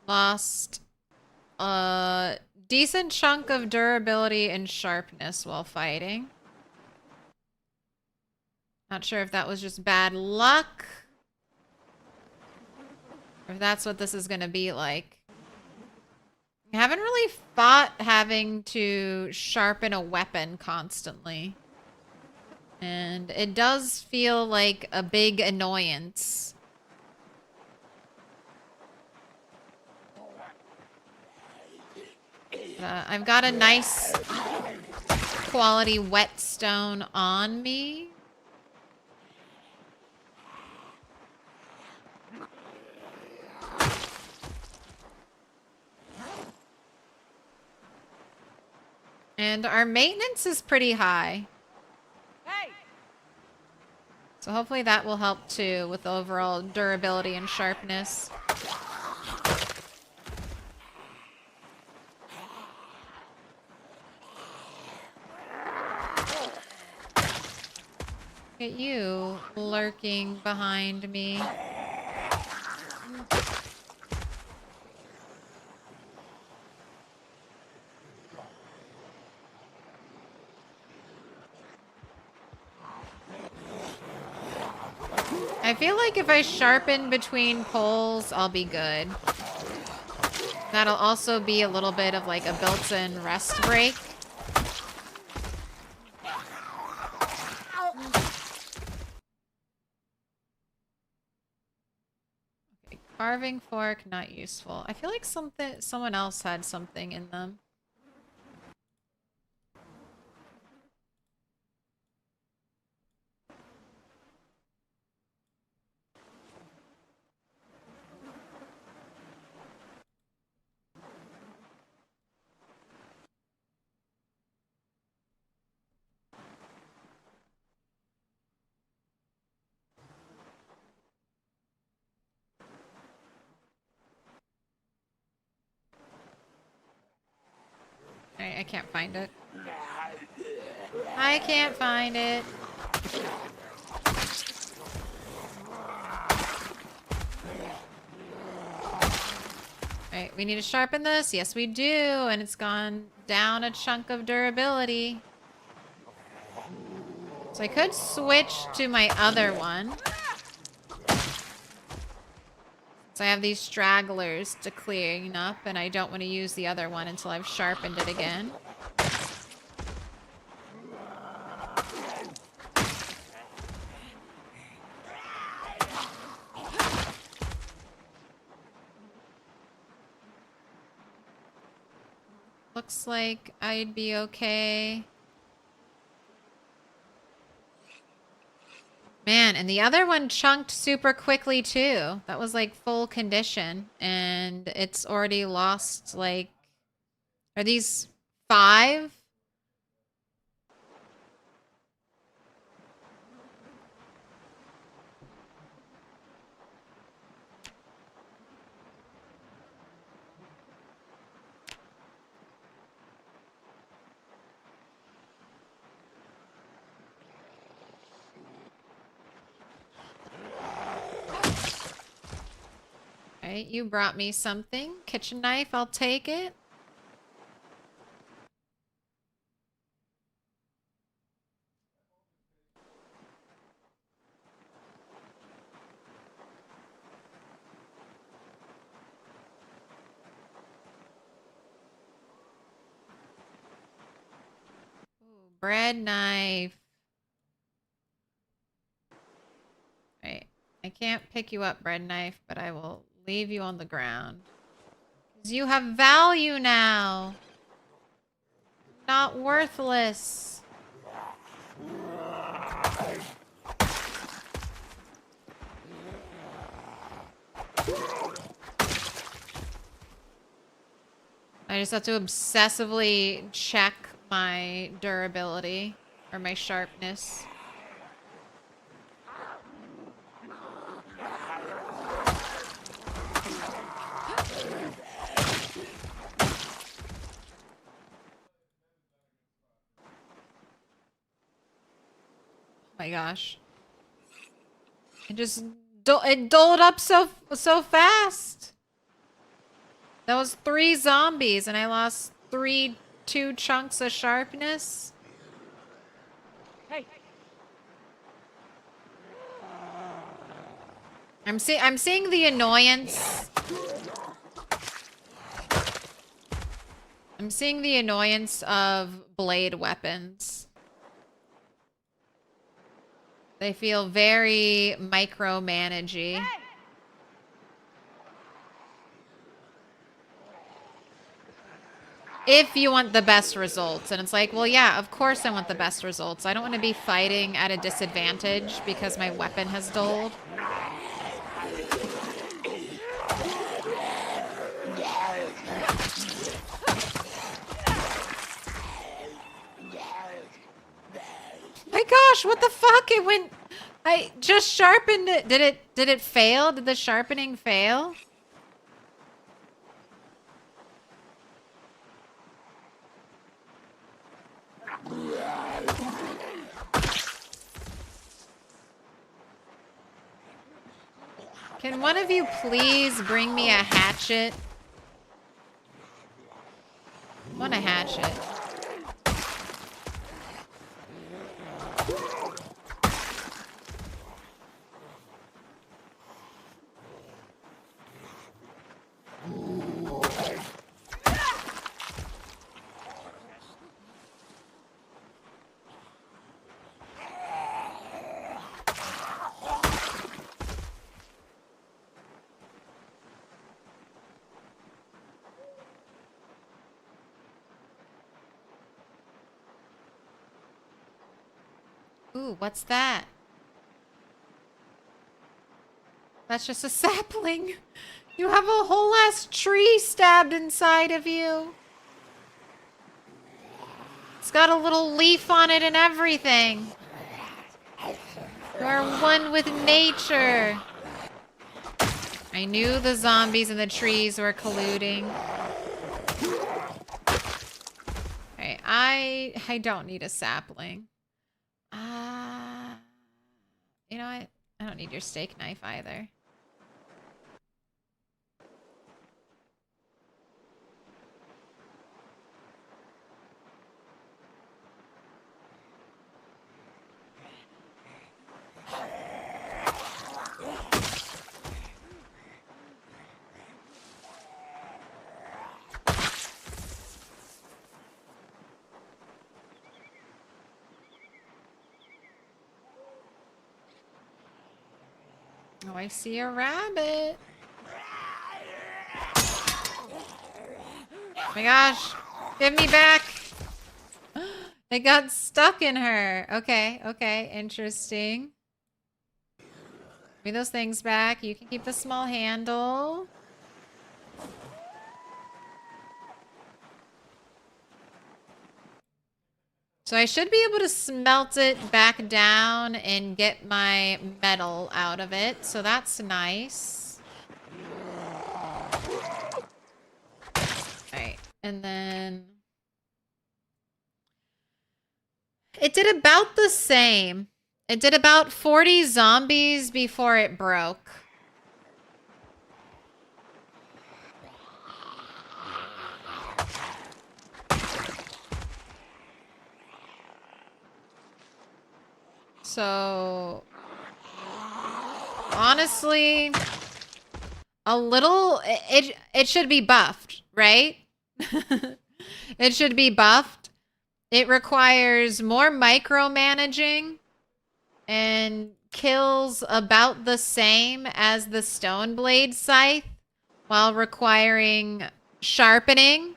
Lost a decent chunk of durability and sharpness while fighting. Not sure if that was just bad luck. Or if that's what this is going to be like. I haven't really fought having to sharpen a weapon constantly. And it does feel like a big annoyance. I've got a nice quality whetstone on me. And our maintenance is pretty high. Hey! So hopefully that will help too with overall durability and sharpness. Look at you lurking behind me. I feel like if I sharpen between poles, I'll be good. That'll also be a little bit of like a built-in rest break. Okay, carving fork, not useful. I feel like someone else had something in them. I can't find it. I can't find it. Alright, we need to sharpen this. Yes, we do. And it's gone down a chunk of durability. So I could switch to my other one. So I have these stragglers to clean up, and I don't want to use the other one until I've sharpened it again. Looks like I'd be okay. Man, and the other one chunked super quickly too. That was like full condition. And it's already lost like... Are these 5? Alright, you brought me something. Kitchen knife, I'll take it. Ooh, bread knife. Right. I can't pick you up, bread knife, but I will leave you on the ground. Because you have value now. Not worthless. I just have to obsessively check my durability or my sharpness. Oh my gosh. It just it doled up so fast. That was 3 zombies and I lost 2 chunks of sharpness. Hey. I'm seeing the annoyance. I'm seeing the annoyance of blade weapons. They feel very micromanagey. Hey. If you want the best results. And it's like, well, yeah, of course I want the best results. I don't want to be fighting at a disadvantage because my weapon has dulled. My gosh, what the fuck? It went... I just sharpened it. Did it fail? Did the sharpening fail? Can one of you please bring me a hatchet? I want a hatchet. Ooh, what's that? That's just a sapling. You have a whole ass tree stabbed inside of you. It's got a little leaf on it and everything. You are one with nature. I knew the zombies and the trees were colluding. Alright, I don't need a sapling. You know what? I don't need your steak knife either. Oh, I see a rabbit. Oh my gosh. Give me back. It got stuck in her. Okay, okay, interesting. Give me those things back. You can keep the small handle. So I should be able to smelt it back down and get my metal out of it. So that's nice. Alright, and then... It did about the same. It did about 40 zombies before it broke. So, honestly, a little, it should be buffed, right? It should be buffed. It requires more micromanaging and kills about the same as the Stone Blade Scythe while requiring sharpening.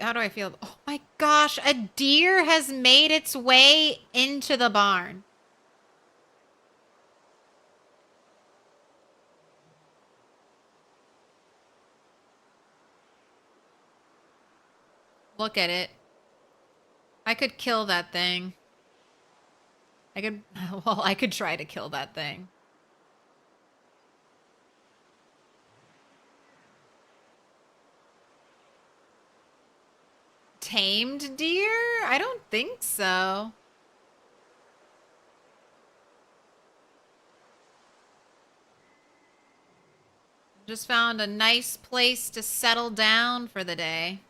How do I feel? Oh my gosh, a deer has made its way into the barn. Look at it. I could kill that thing. Well, I could try to kill that thing. Tamed deer? I don't think so. Just found a nice place to settle down for the day.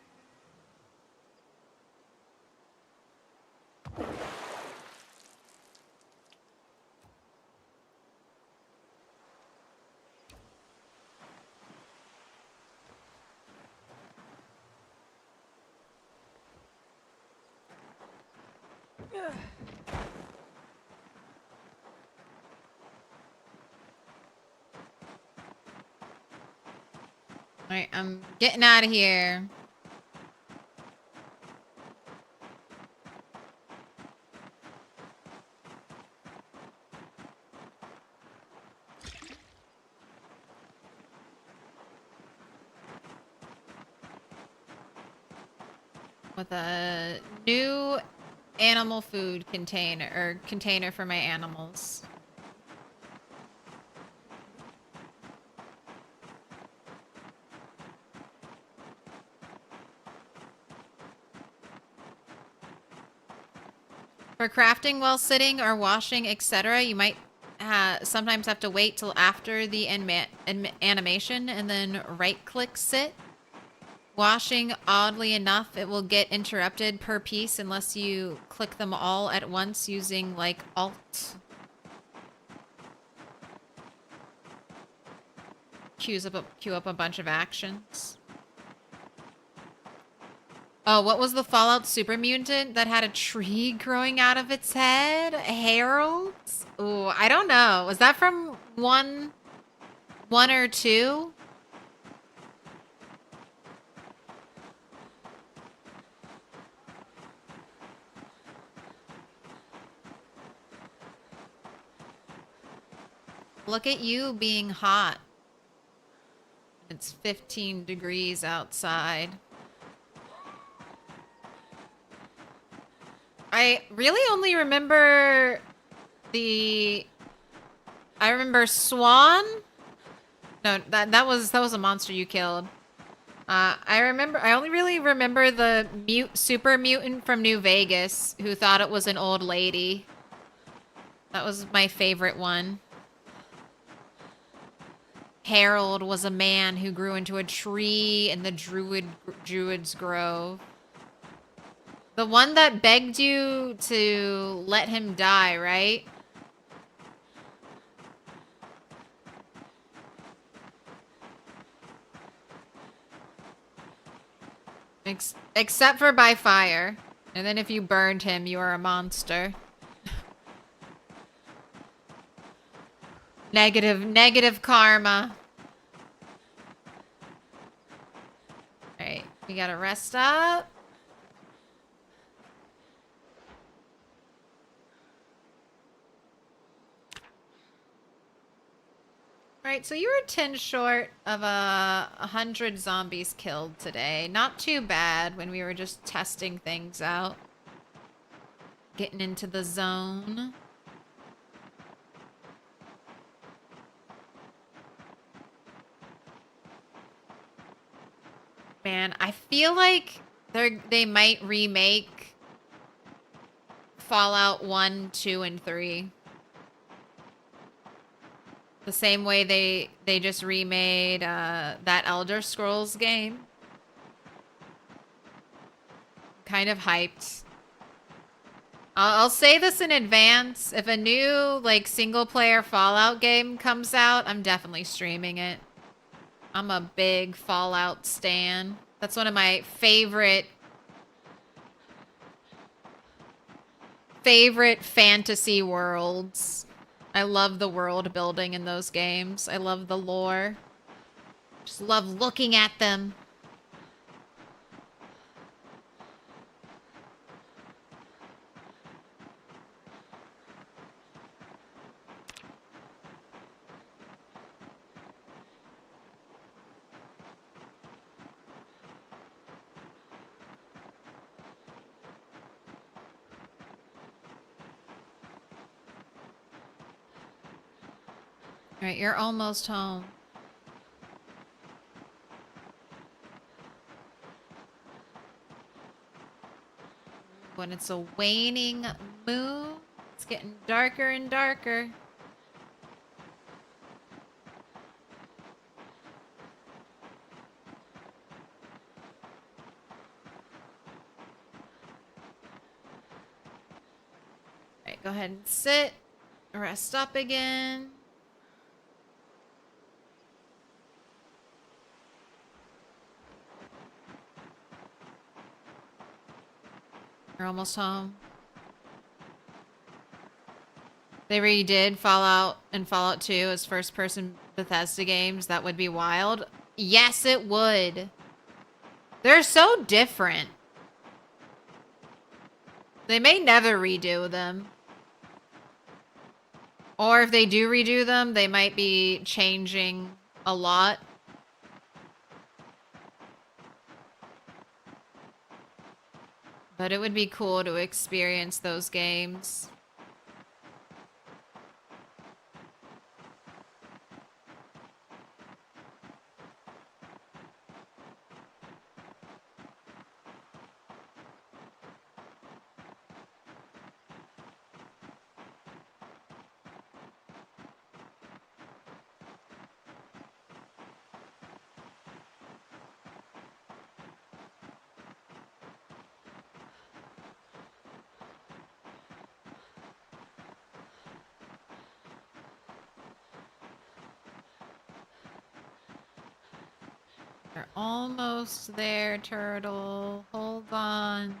Alright, I'm getting out of here. With a new animal food container for my animals. For crafting while sitting or washing, etc., you might sometimes have to wait till after the animation and then right-click sit. Washing, oddly enough, it will get interrupted per piece unless you click them all at once using, like, Alt. Queue up a bunch of actions. Oh, what was the Fallout super mutant that had a tree growing out of its head? Harold? Oh, I don't know. Was that from one or two? Look at you being hot. It's 15 degrees outside. I really only remember I remember Swan. No, that was a monster you killed. I only really remember the super mutant from New Vegas who thought it was an old lady. That was my favorite one. Harold was a man who grew into a tree in the Druid's Grove. The one that begged you to let him die, right? Except for by fire. And then if you burned him, you are a monster. Negative karma. Alright, we gotta rest up. Alright, so you were 10 short of 100 zombies killed today. Not too bad when we were just testing things out. Getting into the zone. Man, I feel like they might remake Fallout 1, 2, and 3. The same way they just remade that Elder Scrolls game. Kind of hyped. I'll say this in advance. If a new like single player Fallout game comes out, I'm definitely streaming it. I'm a big Fallout stan. That's one of my favorite fantasy worlds. I love the world building in those games. I love the lore. Just love looking at them. All right, you're almost home. When it's a waning moon, it's getting darker and darker. All right, go ahead and sit. Rest up again. You're almost home. They redid Fallout and Fallout 2 as first-person Bethesda games. That would be wild. Yes, it would. They're so different. They may never redo them. Or if they do redo them, they might be changing a lot. But it would be cool to experience those games. We're almost there, turtle. Hold on.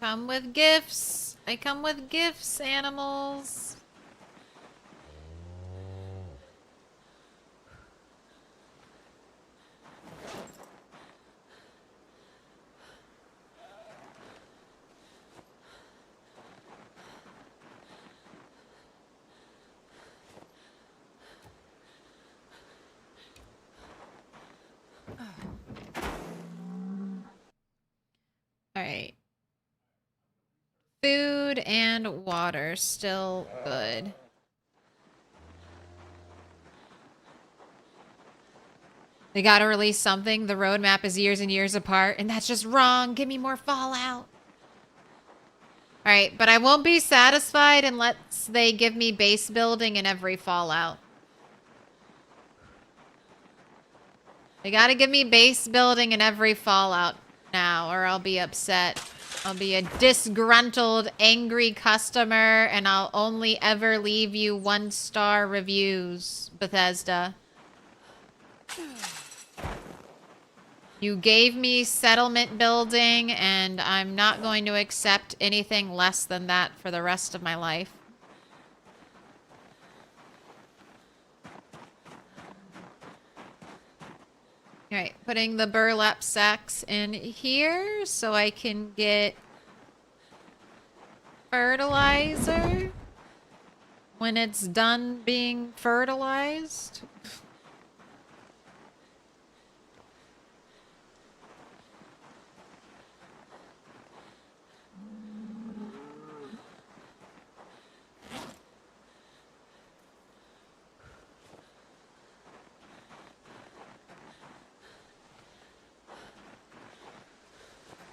come with gifts. I come with gifts, animals. All right. Food and water still good. They gotta release something. The roadmap is years and years apart, and that's just wrong. Give me more Fallout. Alright, but I won't be satisfied unless they give me base building in every Fallout. They gotta give me base building in every Fallout now, or I'll be upset. I'll be a disgruntled, angry customer, and I'll only ever leave you 1-star reviews, Bethesda. You gave me settlement building, and I'm not going to accept anything less than that for the rest of my life. Alright, putting the burlap sacks in here so I can get fertilizer when it's done being fertilized.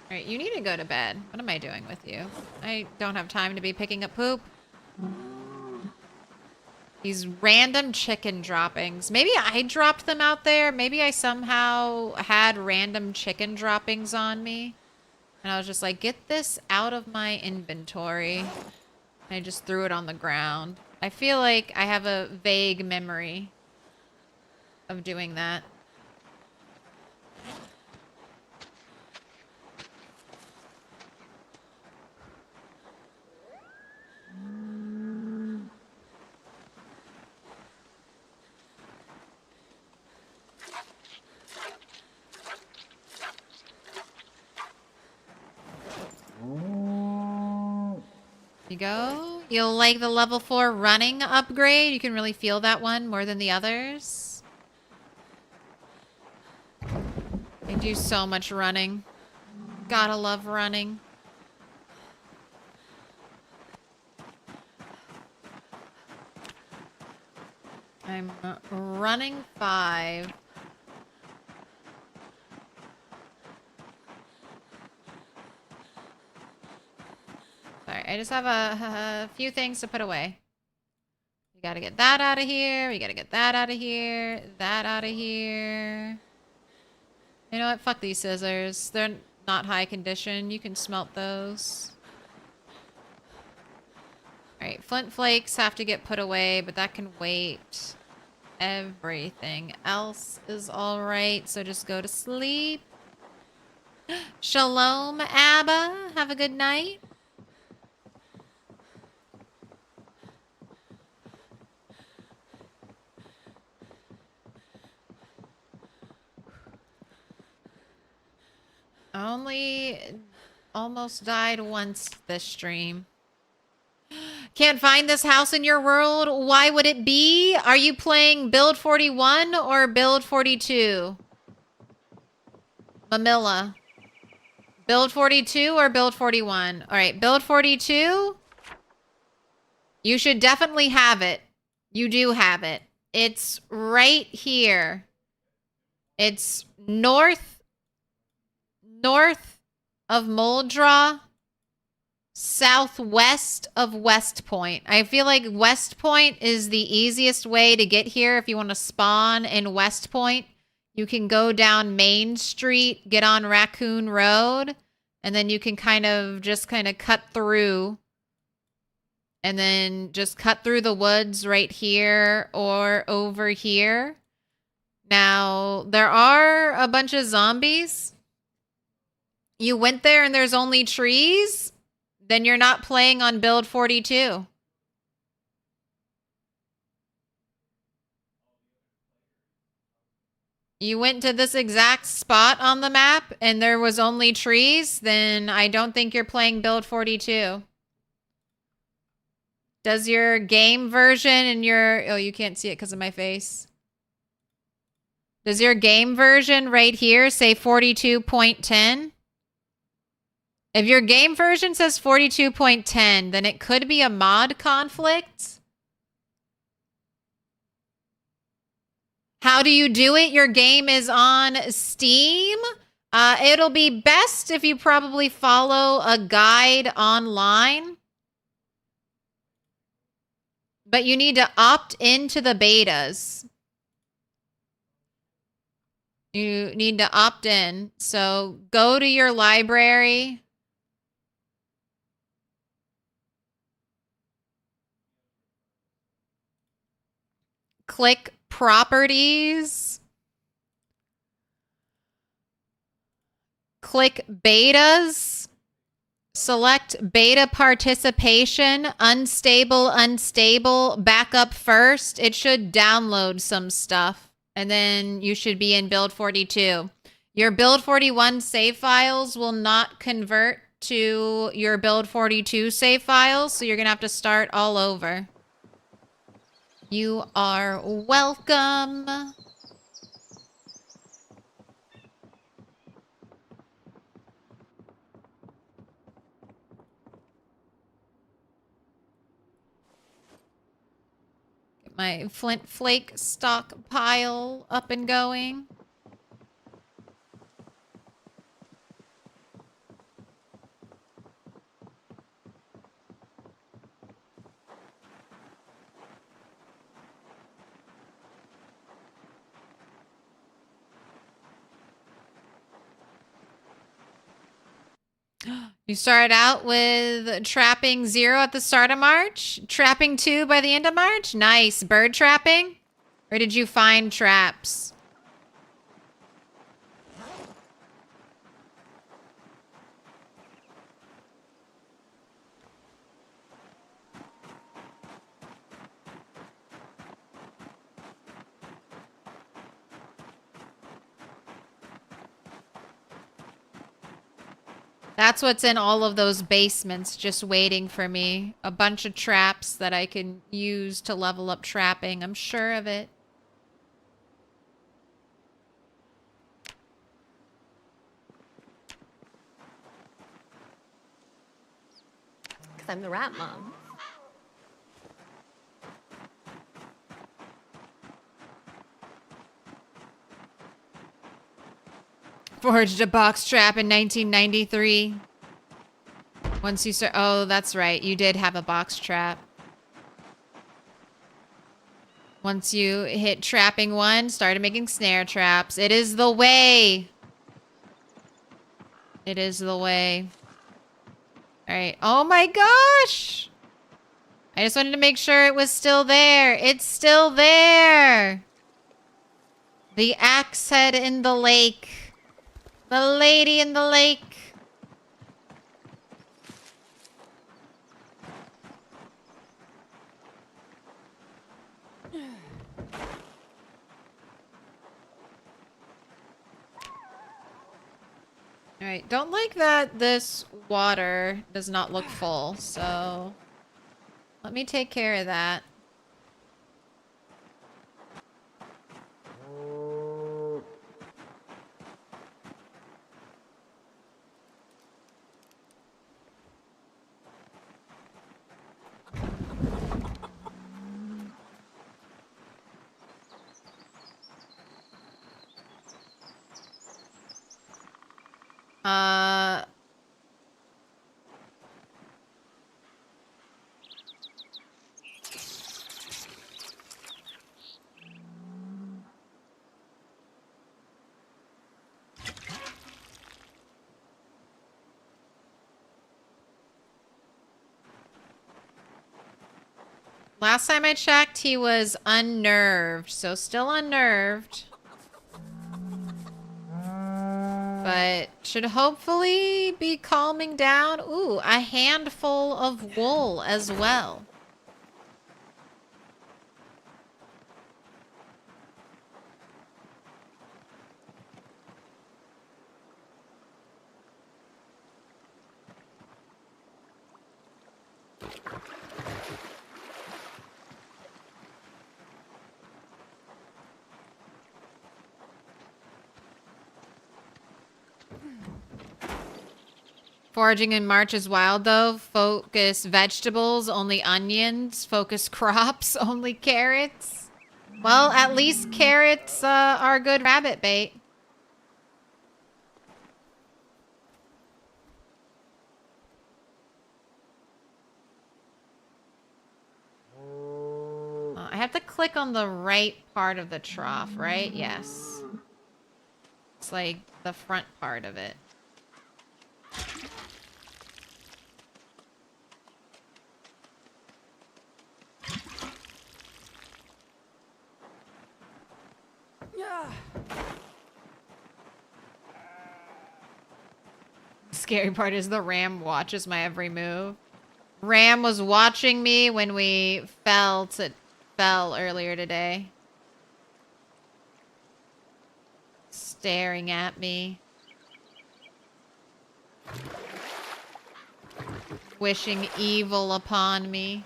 Alright, you need to go to bed. What am I doing with you? I don't have time to be picking up poop. These random chicken droppings. Maybe I dropped them out there. Maybe I somehow had random chicken droppings on me. And I was just like, get this out of my inventory. And I just threw it on the ground. I feel like I have a vague memory of doing that. You go. You'll like the level 4 running upgrade. You can really feel that one more than the others. I do so much running. Gotta love running. I'm running 5. Sorry, I just have a few things to put away. We gotta get that out of here. We gotta get that out of here. That out of here. You know what? Fuck these scissors. They're not high condition. You can smelt those. Alright, flint flakes have to get put away, but that can wait. Everything else is alright, so just go to sleep. Shalom, Abba. Have a good night. I only almost died once this stream. Can't find this house in your world? Why would it be? Are you playing build 41 or build 42? Mamilla. Build 42 or build 41? Alright, build 42. You should definitely have it. You do have it. It's right here. It's north of Moldra, southwest of West Point. I feel like West Point is the easiest way to get here if you want to spawn in West Point. You can go down Main Street, get on Raccoon Road, and then you can kind of cut through. And then just cut through the woods right here or over here. Now, there are a bunch of zombies. You went there and there's only trees? Then you're not playing on build 42. You went to this exact spot on the map and there was only trees, then I don't think you're playing build 42. Does your game version and your... Oh, you can't see it because of my face. Does your game version right here say 42.10? If your game version says 42.10, then it could be a mod conflict. How do you do it? Your game is on Steam. It'll be best if you probably follow a guide online. But you need to opt into the betas. You need to opt in. So go to your library. Click properties. Click betas. Select beta participation, unstable, backup first. It should download some stuff and then you should be in build 42. Your build 41 save files will not convert to your build 42 save files, so you're going to have to start all over. You are welcome. Get my flint flake stockpile up and going. You started out with trapping 0 at the start of March, trapping 2 by the end of March. Nice. Bird trapping? Or did you find traps? That's what's in all of those basements just waiting for me. A bunch of traps that I can use to level up trapping. I'm sure of it. Because I'm the rat mom. Forged a box trap in 1993. Once you start... Oh, that's right. You did have a box trap. Once you hit trapping 1, started making snare traps. It is the way. It is the way. All right. Oh my gosh. I just wanted to make sure it was still there. It's still there. The axe head in the lake. The lady in the lake. All right, don't like that this water does not look full, so let me take care of that. Last time I checked, he was unnerved, so still unnerved. But should hopefully be calming down. Ooh, a handful of wool as well. Foraging in March is wild though. Focus vegetables, only onions. Focus crops, only carrots. Well, at least carrots are good rabbit bait. I have to click on the right part of the trough, right? Yes. It's like the front part of it. Scary part is the ram watches my every move. Ram was watching me when we fell earlier today. Staring at me. Wishing evil upon me.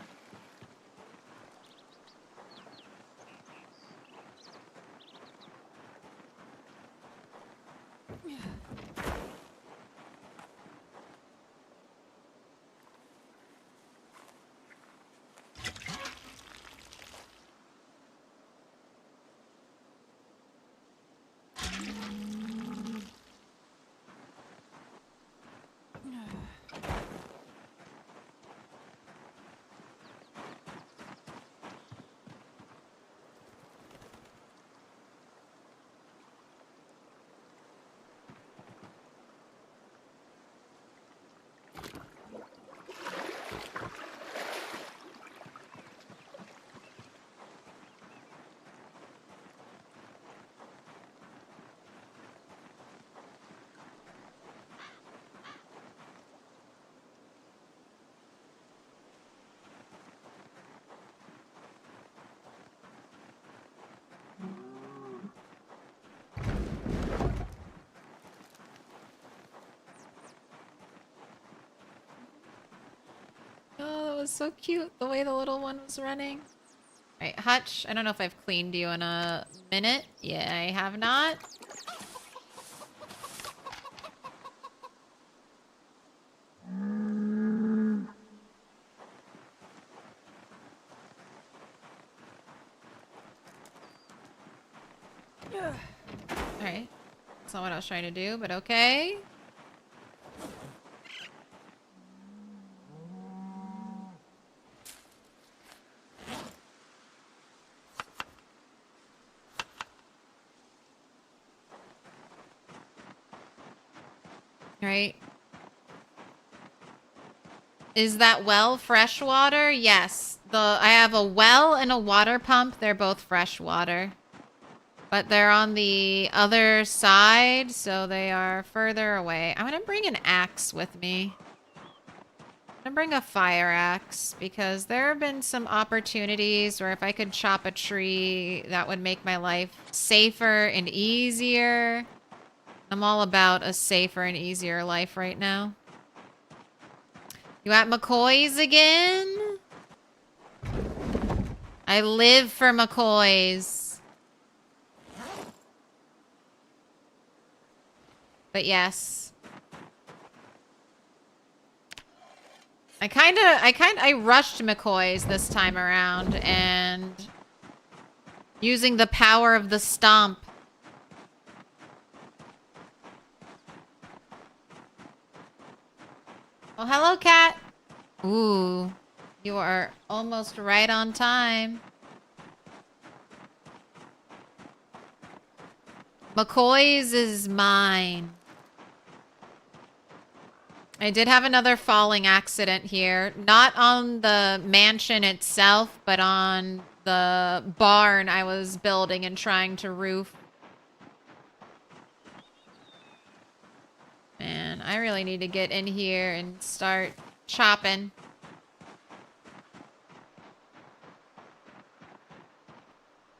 Oh, that was so cute, the way the little one was running. Alright, Hutch, I don't know if I've cleaned you in a minute. Yeah, I have not. Alright. That's not what I was trying to do, but okay. Right. Is that well fresh water? Yes. I have a well and a water pump. They're both fresh water. But they're on the other side, so they are further away. I'm gonna bring an axe with me. I'm gonna bring a fire axe because there have been some opportunities where if I could chop a tree, that would make my life safer and easier. I'm all about a safer and easier life right now. You at McCoy's again? I live for McCoy's. But yes. I rushed McCoy's this time around and using the power of the stomp. Oh, hello, cat. Ooh, you are almost right on time. McCoy's is mine. I did have another falling accident here. Not on the mansion itself, but on the barn I was building and trying to roof. man. I really need to get in here and start chopping.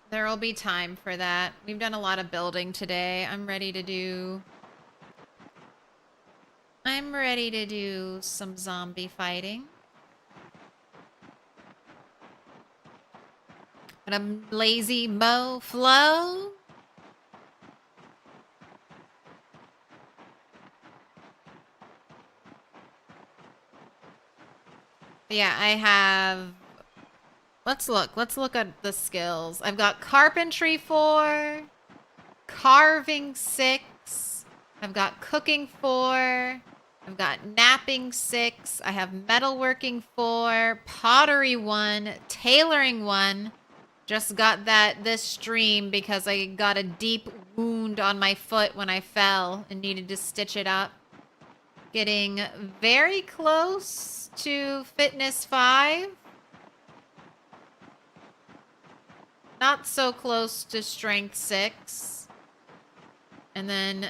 There will be time for that. We've done a lot of building today. I'm ready to do some zombie fighting. And a lazy mo flow. Yeah, I have... Let's look at the skills. I've got carpentry 4, carving 6, I've got cooking 4, I've got napping 6, I have metalworking 4, pottery 1, tailoring 1. Just got that this stream because I got a deep wound on my foot when I fell and needed to stitch it up. Getting very close to fitness 5. Not so close to strength 6. And then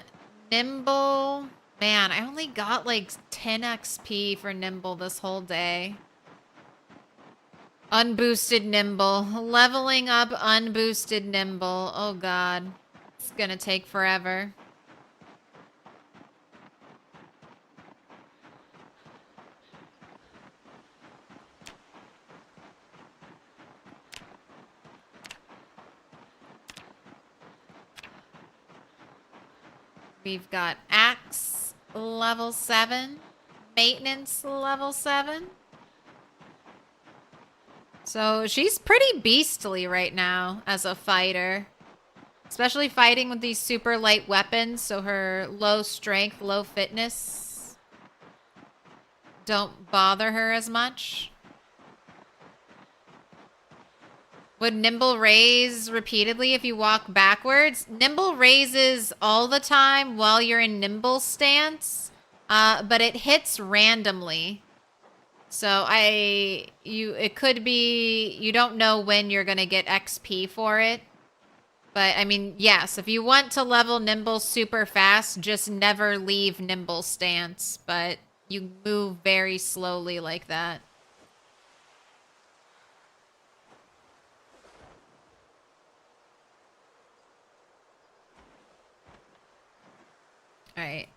nimble. Man, I only got like 10 XP for nimble this whole day. Unboosted nimble. Leveling up unboosted nimble. Oh god. It's gonna take forever. We've got axe level 7, maintenance level 7. So she's pretty beastly right now as a fighter. Especially fighting with these super light weapons, so her low strength, low fitness don't bother her as much. Would nimble raise repeatedly if you walk backwards? Nimble raises all the time while you're in nimble stance, but it hits randomly. So it could be, you don't know when you're gonna get XP for it. But I mean, yes, if you want to level nimble super fast, just never leave nimble stance, but you move very slowly like that. Alright.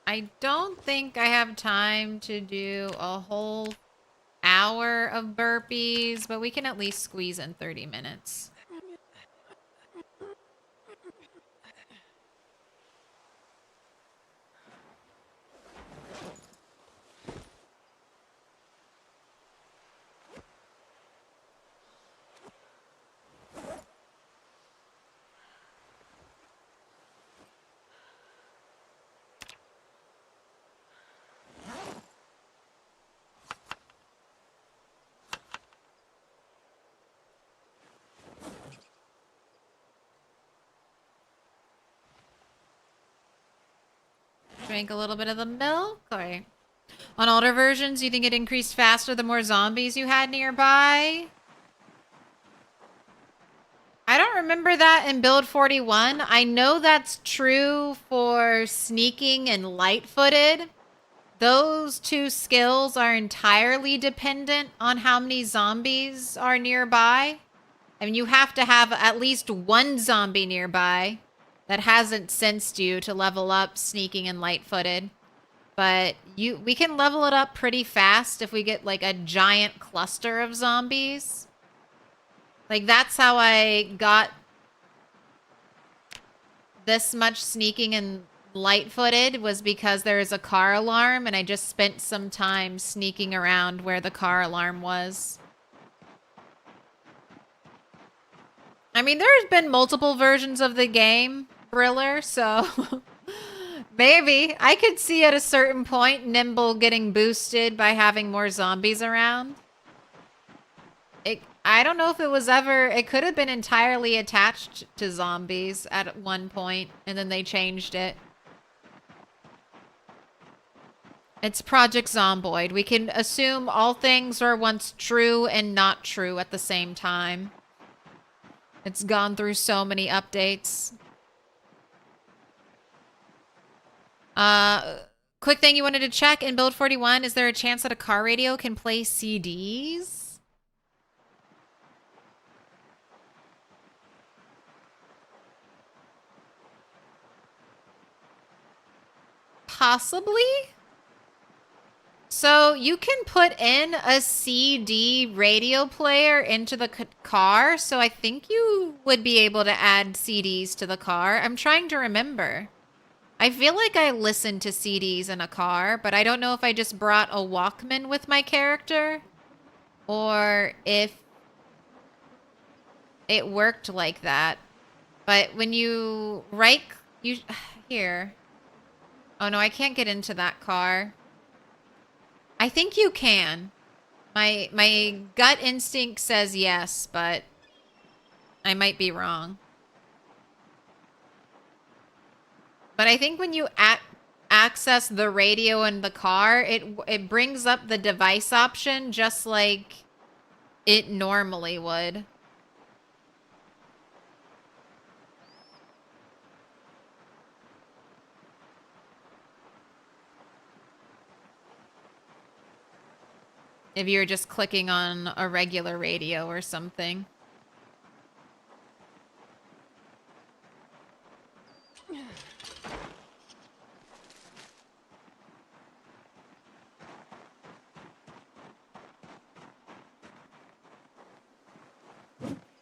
I don't think I have time to do a whole hour of burpees, but we can at least squeeze in 30 minutes. Drink a little bit of the milk. Or on older versions, you think it increased faster the more zombies you had nearby? I don't remember that in build 41. I know that's true for sneaking and light-footed. Those two skills are entirely dependent on how many zombies are nearby. I mean, you have to have at least one zombie nearby that hasn't sensed you to level up sneaking and light-footed. But we can level it up pretty fast if we get like a giant cluster of zombies. Like that's how I got this much sneaking and light-footed, was because there is a car alarm and I just spent some time sneaking around where the car alarm was. I mean, there's been multiple versions of the game, Briller, so maybe. I could see at a certain point Nimble getting boosted by having more zombies around. I don't know if it was ever... It could have been entirely attached to zombies at one point, and then they changed it. It's Project Zomboid. We can assume all things were once true and not true at the same time. It's gone through so many updates. quick thing you wanted to check in build 41, is there a chance that a car radio can play CDs? Possibly? So you can put in a CD radio player into the car, so I think you would be able to add CDs to the car. I'm trying to remember. I feel like I listened to CDs in a car, but I don't know if I just brought a Walkman with my character or if it worked like that. But when you here. Oh no, I can't get into that car. I think you can. My gut instinct says yes, but I might be wrong. But I think when you access the radio in the car, it brings up the device option just like it normally would. If you're just clicking on a regular radio or something.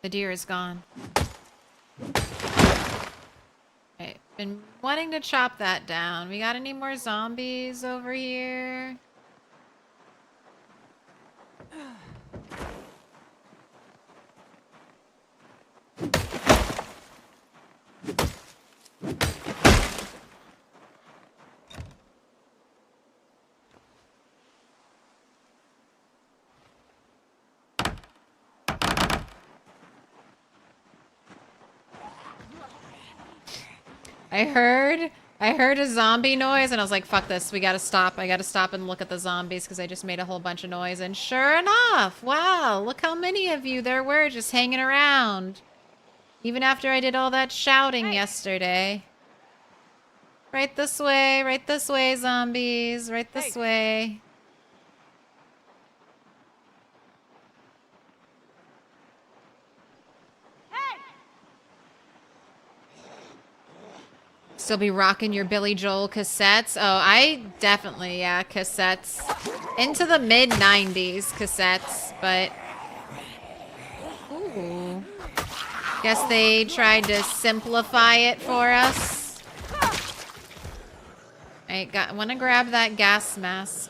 The deer is gone. Okay, been wanting to chop that down. We got any more zombies over here? I heard a zombie noise and I was like, fuck this, we gotta stop. I gotta stop and look at the zombies because I just made a whole bunch of noise. And sure enough, wow, look how many of you there were just hanging around. Even after I did all that shouting yesterday. Right this way, zombies. Right this way. Still be rocking your Billy Joel cassettes? Oh, I definitely, yeah, cassettes. Into the mid-90s cassettes, but... Ooh. Guess they tried to simplify it for us. I want to grab that gas mask.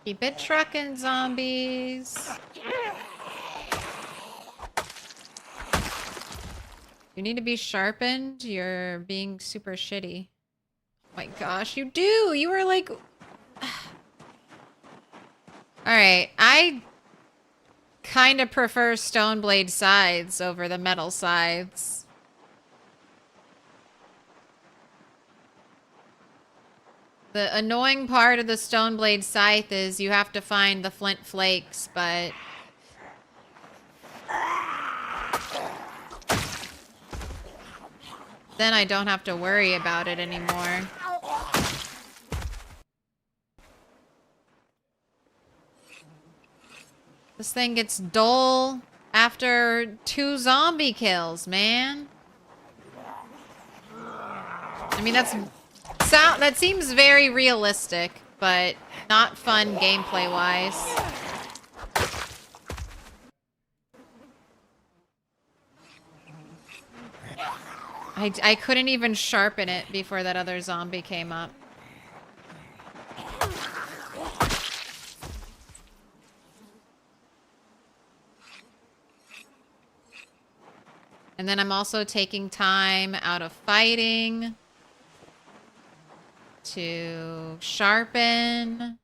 Keep it trucking, zombies. You need to be sharpened. You're being super shitty. Oh my gosh, you do. You were like... Alright, I kind of prefer stone blade scythes over the metal scythes. The annoying part of the stone blade scythe is you have to find the flint flakes, but... then I don't have to worry about it anymore. This thing gets dull after 2 zombie kills, man. I mean, that seems very realistic, but not fun gameplay-wise. I couldn't even sharpen it before that other zombie came up. And then I'm also taking time out of fighting to sharpen.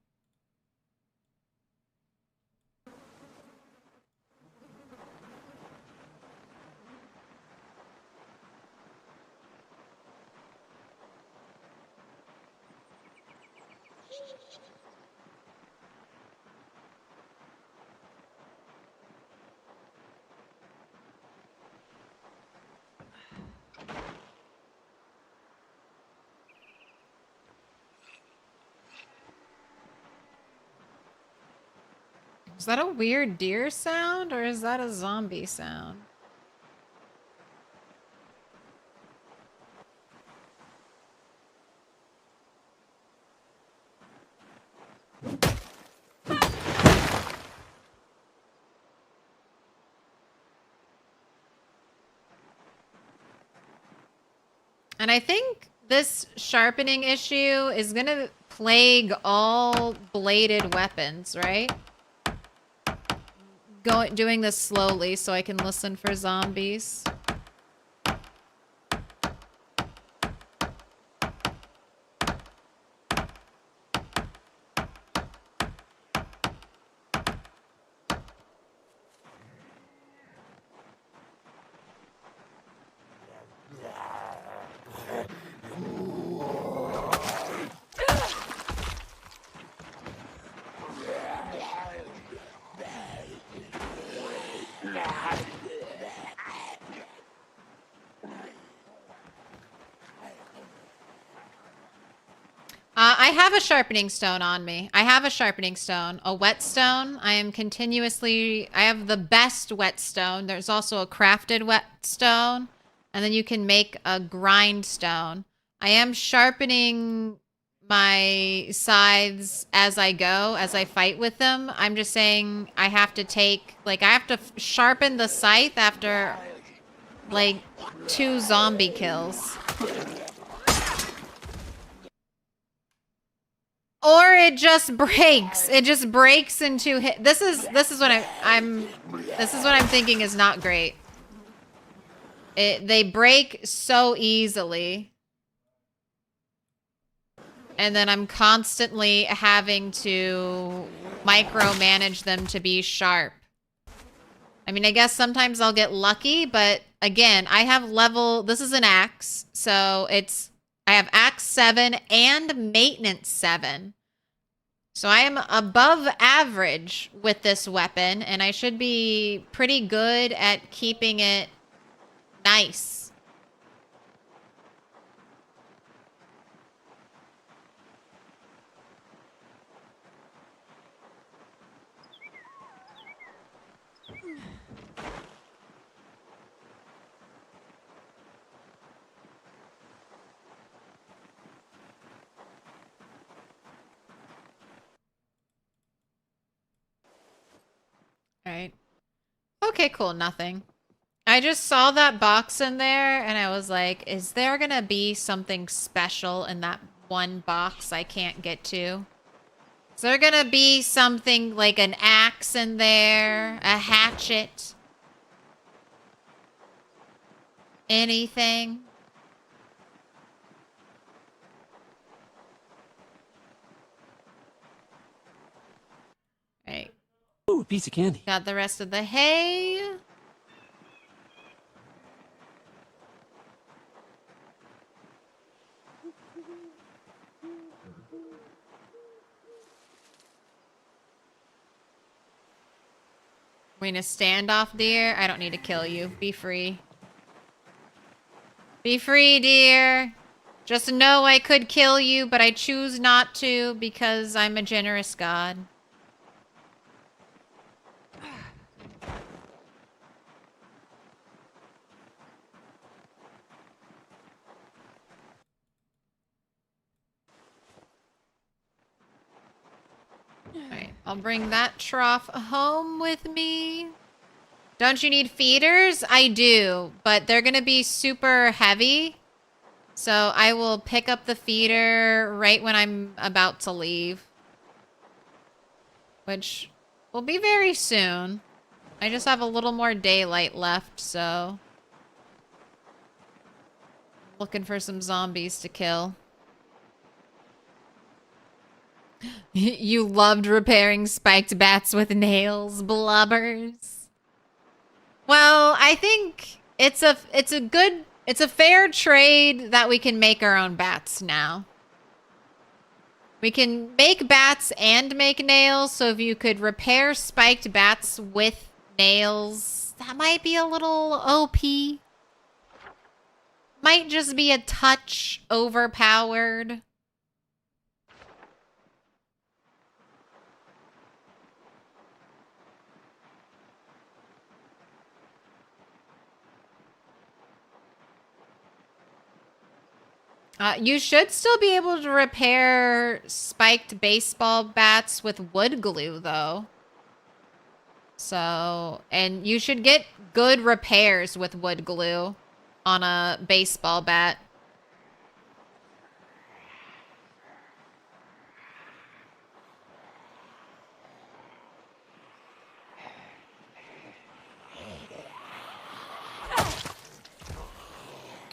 Is that a weird deer sound or is that a zombie sound? And I think this sharpening issue is gonna plague all bladed weapons, right? Doing this slowly so I can listen for zombies. I have a sharpening stone on me. I have a sharpening stone. A whetstone. I have the best whetstone. There's also a crafted whetstone. And then you can make a grindstone. I am sharpening my scythes as I go, as I fight with them. I'm just saying I have to sharpen the scythe after, like, 2 zombie kills. Or it just breaks. It just breaks into this is what I'm thinking is not great. They break so easily. And then I'm constantly having to micromanage them to be sharp. I mean, I guess sometimes I'll get lucky, but again, I have this is an axe, so I have axe 7 and maintenance 7. So I am above average with this weapon, and I should be pretty good at keeping it nice. Right. Okay, cool. Nothing. I just saw that box in there and I was like, is there gonna be something special in that one box I can't get to? Is there gonna be something like an axe in there? A hatchet? Anything? Right. Ooh, piece of candy. Got the rest of the hay. We're in a standoff, dear. I don't need to kill you. Be free. Be free, dear. Just know I could kill you, but I choose not to because I'm a generous god. Alright, I'll bring that trough home with me. Don't you need feeders? I do, but they're gonna be super heavy. So I will pick up the feeder right when I'm about to leave. Which will be very soon. I just have a little more daylight left, so... looking for some zombies to kill. You loved repairing spiked bats with nails, blubbers. Well, I think it's a fair trade that we can make our own bats now. We can make bats and make nails, so if you could repair spiked bats with nails, that might be a little OP. Might just be a touch overpowered. You should still be able to repair spiked baseball bats with wood glue, though. So, and you should get good repairs with wood glue on a baseball bat.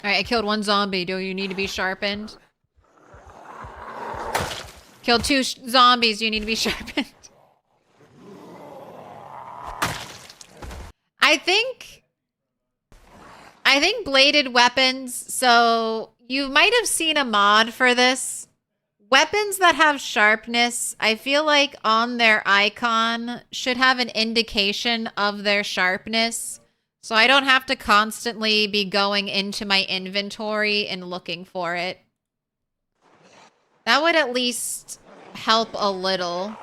Alright, I killed one zombie. Do you need to be sharpened? Killed two zombies. You need to be sharpened. I think bladed weapons, so you might have seen a mod for this. Weapons that have sharpness, I feel like on their icon should have an indication of their sharpness. So I don't have to constantly be going into my inventory and looking for it. That would at least help a little.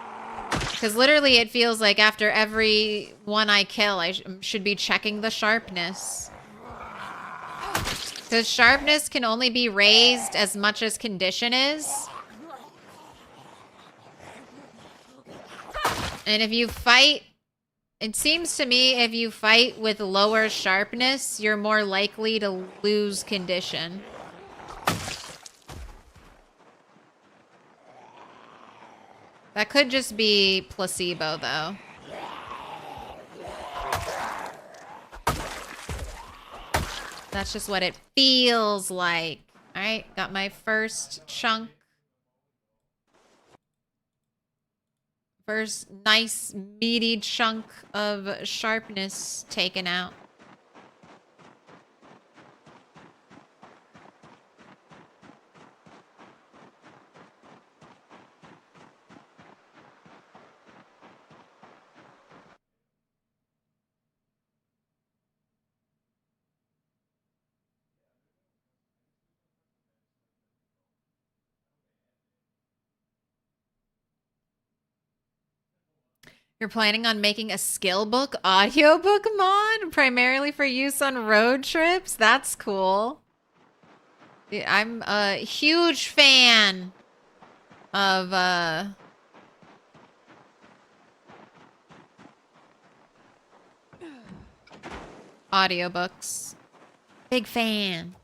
Because literally it feels like after every one I kill, I should be checking the sharpness. Because sharpness can only be raised as much as condition is. And if you fight, it seems to me if you fight with lower sharpness, you're more likely to lose condition. That could just be placebo, though. That's just what it feels like. All right, got my first chunk. First nice meaty chunk of sharpness taken out. You're planning on making a skill book audiobook mod primarily for use on road trips? That's cool. I'm a huge fan of audiobooks. Big fan.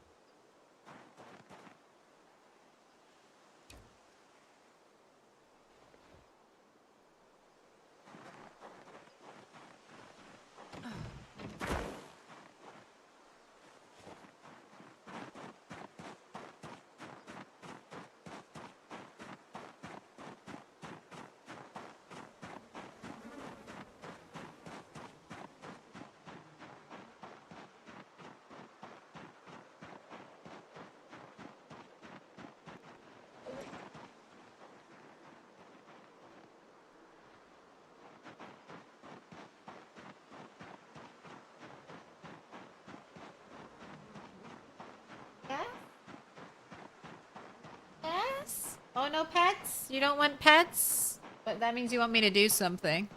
Yes? Oh, no pets? You don't want pets? But that means you want me to do something.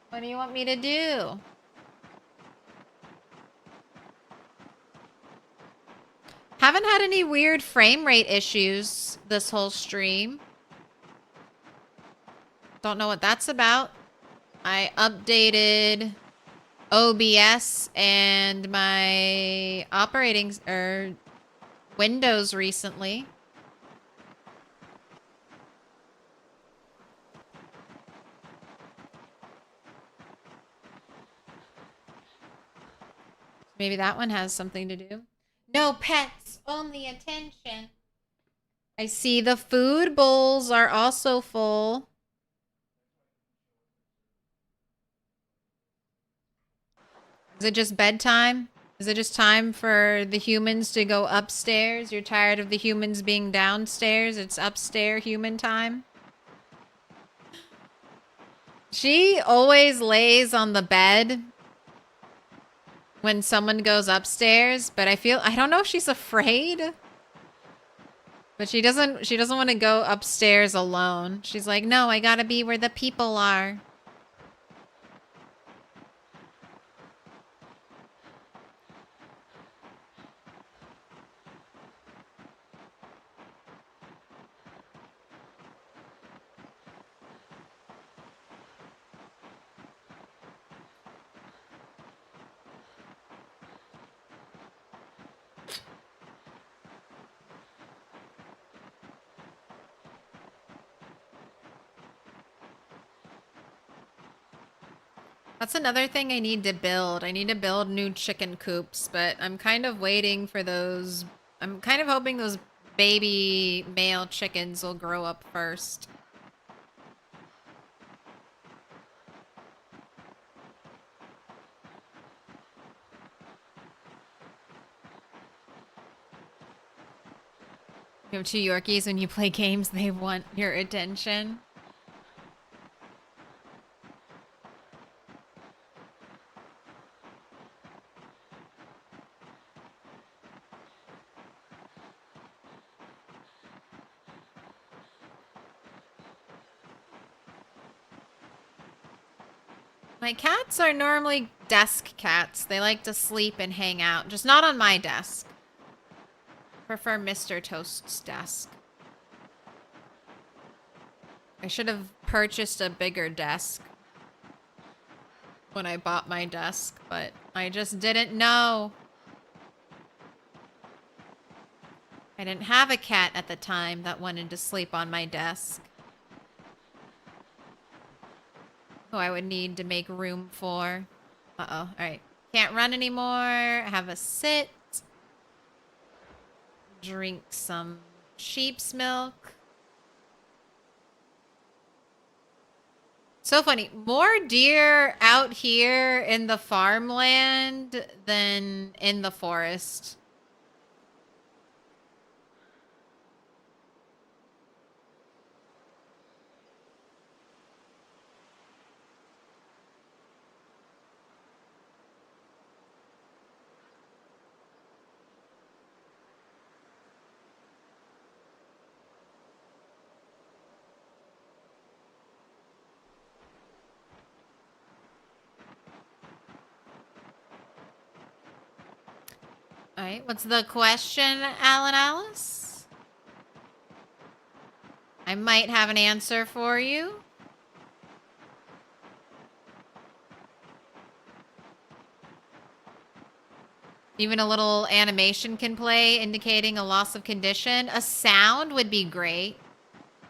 What do you want me to do? Haven't had any weird frame rate issues this whole stream. Don't know what that's about. I updated OBS and my operating or Windows recently. Maybe that one has something to do. No pets, only attention. I see the food bowls are also full. Is it just bedtime? Is it just time for the humans to go upstairs? You're tired of the humans being downstairs? It's upstairs human time? She always lays on the bed when someone goes upstairs, but I don't know if she's afraid. But she doesn't want to go upstairs alone. She's like, "No, I got to be where the people are." That's another thing I need to build. I need to build new chicken coops, but I'm kind of waiting for those. I'm kind of hoping those baby male chickens will grow up first. You have two Yorkies when you play games, they want your attention. My cats are normally desk cats. They like to sleep and hang out, just not on my desk. Prefer Mr. Toast's desk. I should have purchased a bigger desk when I bought my desk, but I just didn't know. I didn't have a cat at the time that wanted to sleep on my desk. Who I would need to make room for. Uh-oh. Alright. Can't run anymore. Have a sit. Drink some sheep's milk. So funny. More deer out here in the farmland than in the forest. Alright, what's the question, Alan Alice? I might have an answer for you. Even a little animation can play, indicating a loss of condition. A sound would be great.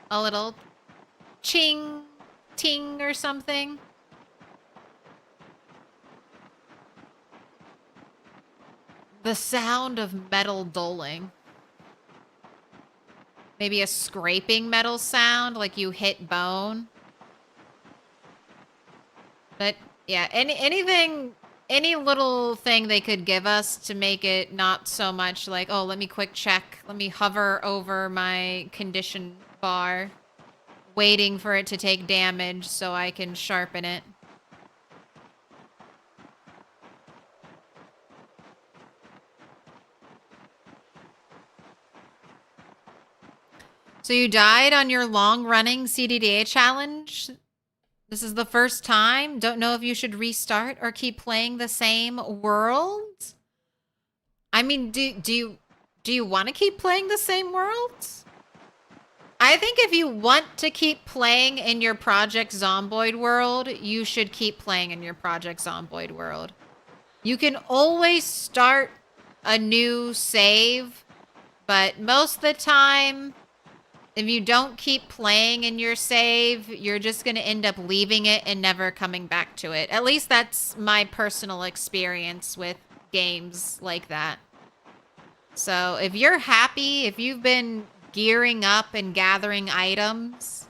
A little ching, ting or something. The sound of metal dulling. Maybe a scraping metal sound, like you hit bone. But yeah, anything, any little thing they could give us to make it not so much like, oh, let me quick check. Let me hover over my condition bar, waiting for it to take damage so I can sharpen it. So you died on your long-running CDDA challenge? This is the first time? Don't know if you should restart or keep playing the same world? I mean, do you want to keep playing the same world? I think if you want to keep playing in your Project Zomboid world, you should keep playing in your Project Zomboid world. You can always start a new save, but most of the time, if you don't keep playing in your save, you're just going to end up leaving it and never coming back to it. At least that's my personal experience with games like that. So if you're happy, if you've been gearing up and gathering items,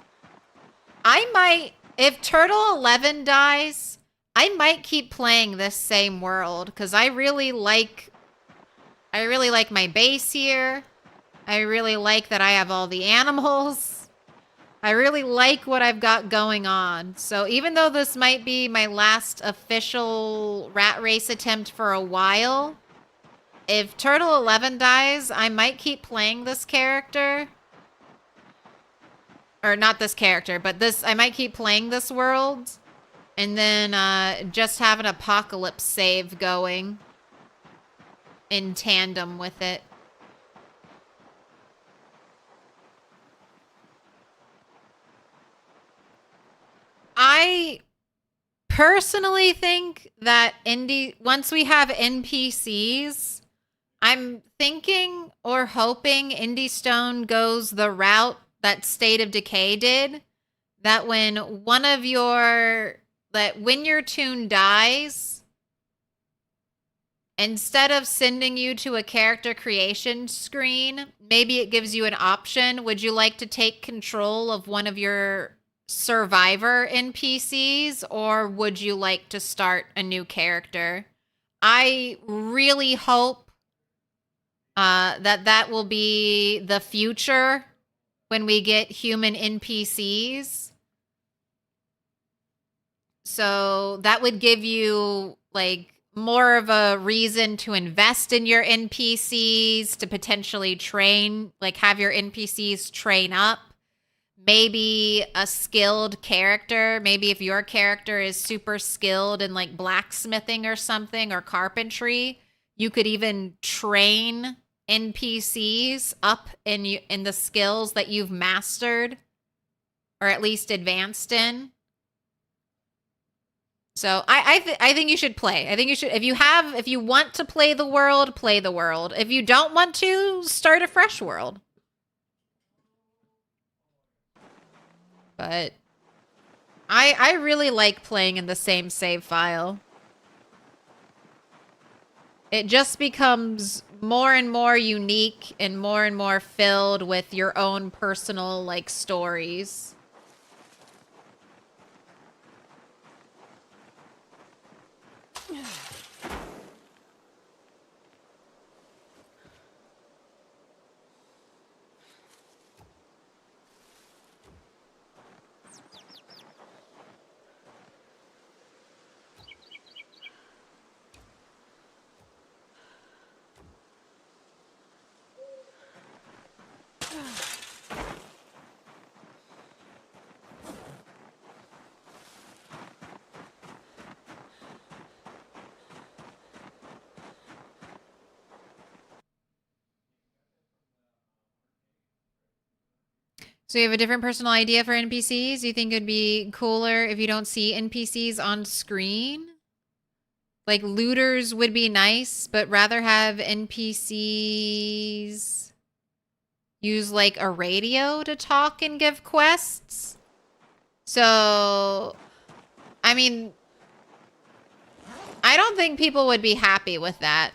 I might, if Turtle 11 dies, I might keep playing this same world because I really like my base here. I really like that I have all the animals. I really like what I've got going on. So even though this might be my last official rat race attempt for a while, if Turtle 11 dies, I might keep playing this character. Or not this character, but this, I might keep playing this world. And then just have an apocalypse save going in tandem with it. I personally think that once we have NPCs, I'm thinking or hoping Indie Stone goes the route that State of Decay did. That when one of your that when your toon dies, instead of sending you to a character creation screen, maybe it gives you an option. Would you like to take control of one of your survivor NPCs, or would you like to start a new character? I really hope that will be the future when we get human NPCs. So that would give you like more of a reason to invest in your NPCs, to potentially train, like have your NPCs train up. Maybe a skilled character. Maybe if your character is super skilled in like blacksmithing or something, or carpentry, you could even train NPCs up in the skills that you've mastered or at least advanced in. So I think you should play. I think you should, if you want to play the world, play the world. If you don't want to, start a fresh world. But I really like playing in the same save file. It just becomes more and more unique and more filled with your own personal like stories. So you have a different personal idea for NPCs? You think it'd be cooler if you don't see NPCs on screen? Like looters would be nice, but rather have NPCs use like a radio to talk and give quests? So, I mean, I don't think people would be happy with that.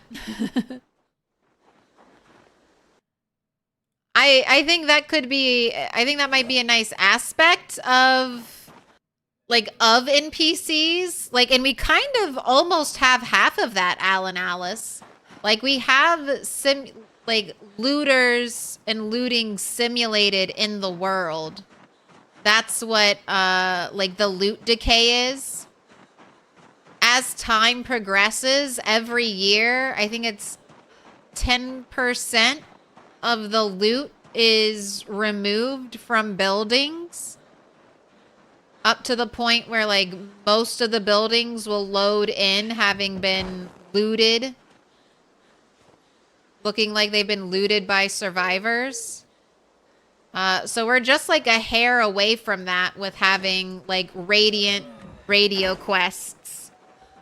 I think that could be, I think that might be a nice aspect of NPCs. Like, and we kind of almost have half of that, Alan Alice. Like, we have looters and looting simulated in the world. That's what, the loot decay is. As time progresses, every year, I think it's 10% of the loot is removed from buildings, up to the point where like most of the buildings will load in having been looted, looking like they've been looted by survivors. So we're just like a hair away from that with having like radiant radio quests.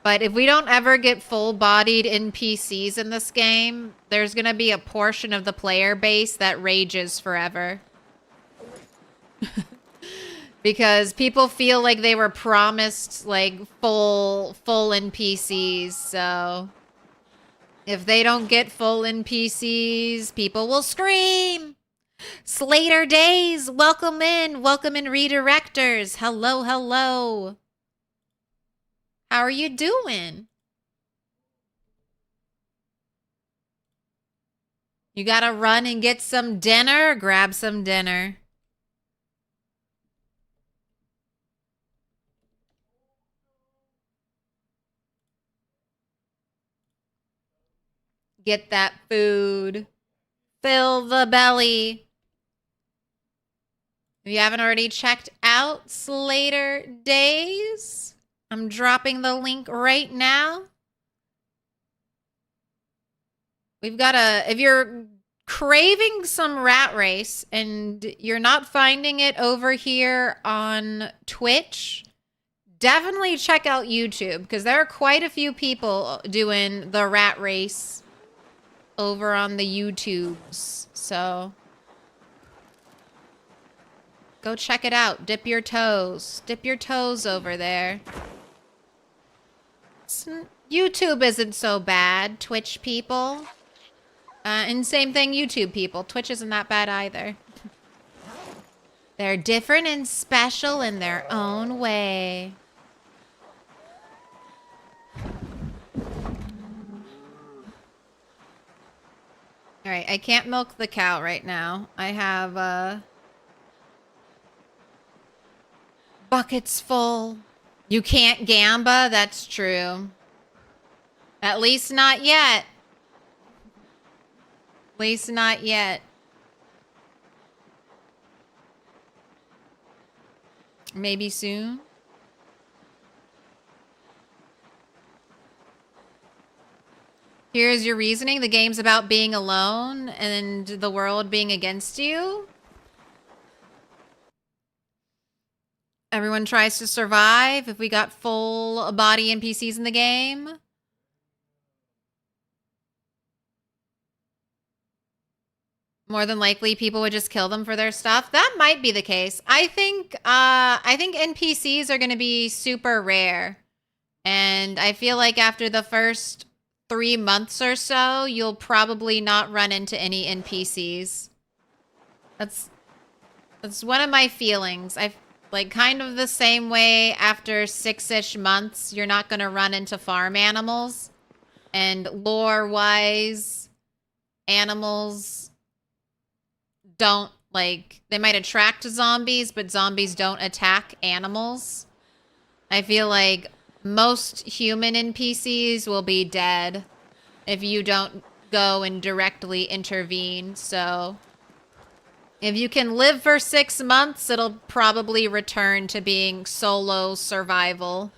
But if we don't ever get full-bodied NPCs in this game, there's going to be a portion of the player base that rages forever. Because people feel like they were promised like full NPCs. So if they don't get full NPCs, people will scream. Slater Days, welcome in redirectors. Hello, hello. How are you doing? You gotta run and get some dinner? Grab some dinner. Get that food. Fill the belly. If you haven't already checked out Slater Days, I'm dropping the link right now. We've got if you're craving some rat race and you're not finding it over here on Twitch, definitely check out YouTube, because there are quite a few people doing the rat race over on the YouTubes. So go check it out. Dip your toes. Dip your toes over there. YouTube isn't so bad, Twitch people. And same thing, YouTube people. Twitch isn't that bad either. They're different and special in their own way. Alright, I can't milk the cow right now. I have, buckets full. You can't gamba? That's true. At least not yet. At least not yet. Maybe soon. Here's your reasoning. The game's about being alone and the world being against you. Everyone tries to survive if we got full body NPCs in the game. More than likely, people would just kill them for their stuff. That might be the case. I think NPCs are going to be super rare. And I feel like after the first 3 months or so, you'll probably not run into any NPCs. That's one of my feelings. I like kind of the same way after 6-ish months, you're not going to run into farm animals. And lore-wise, animals don't, like, they might attract zombies, but zombies don't attack animals. I feel like most human NPCs will be dead if you don't go and directly intervene. So if you can live for 6 months, it'll probably return to being solo survival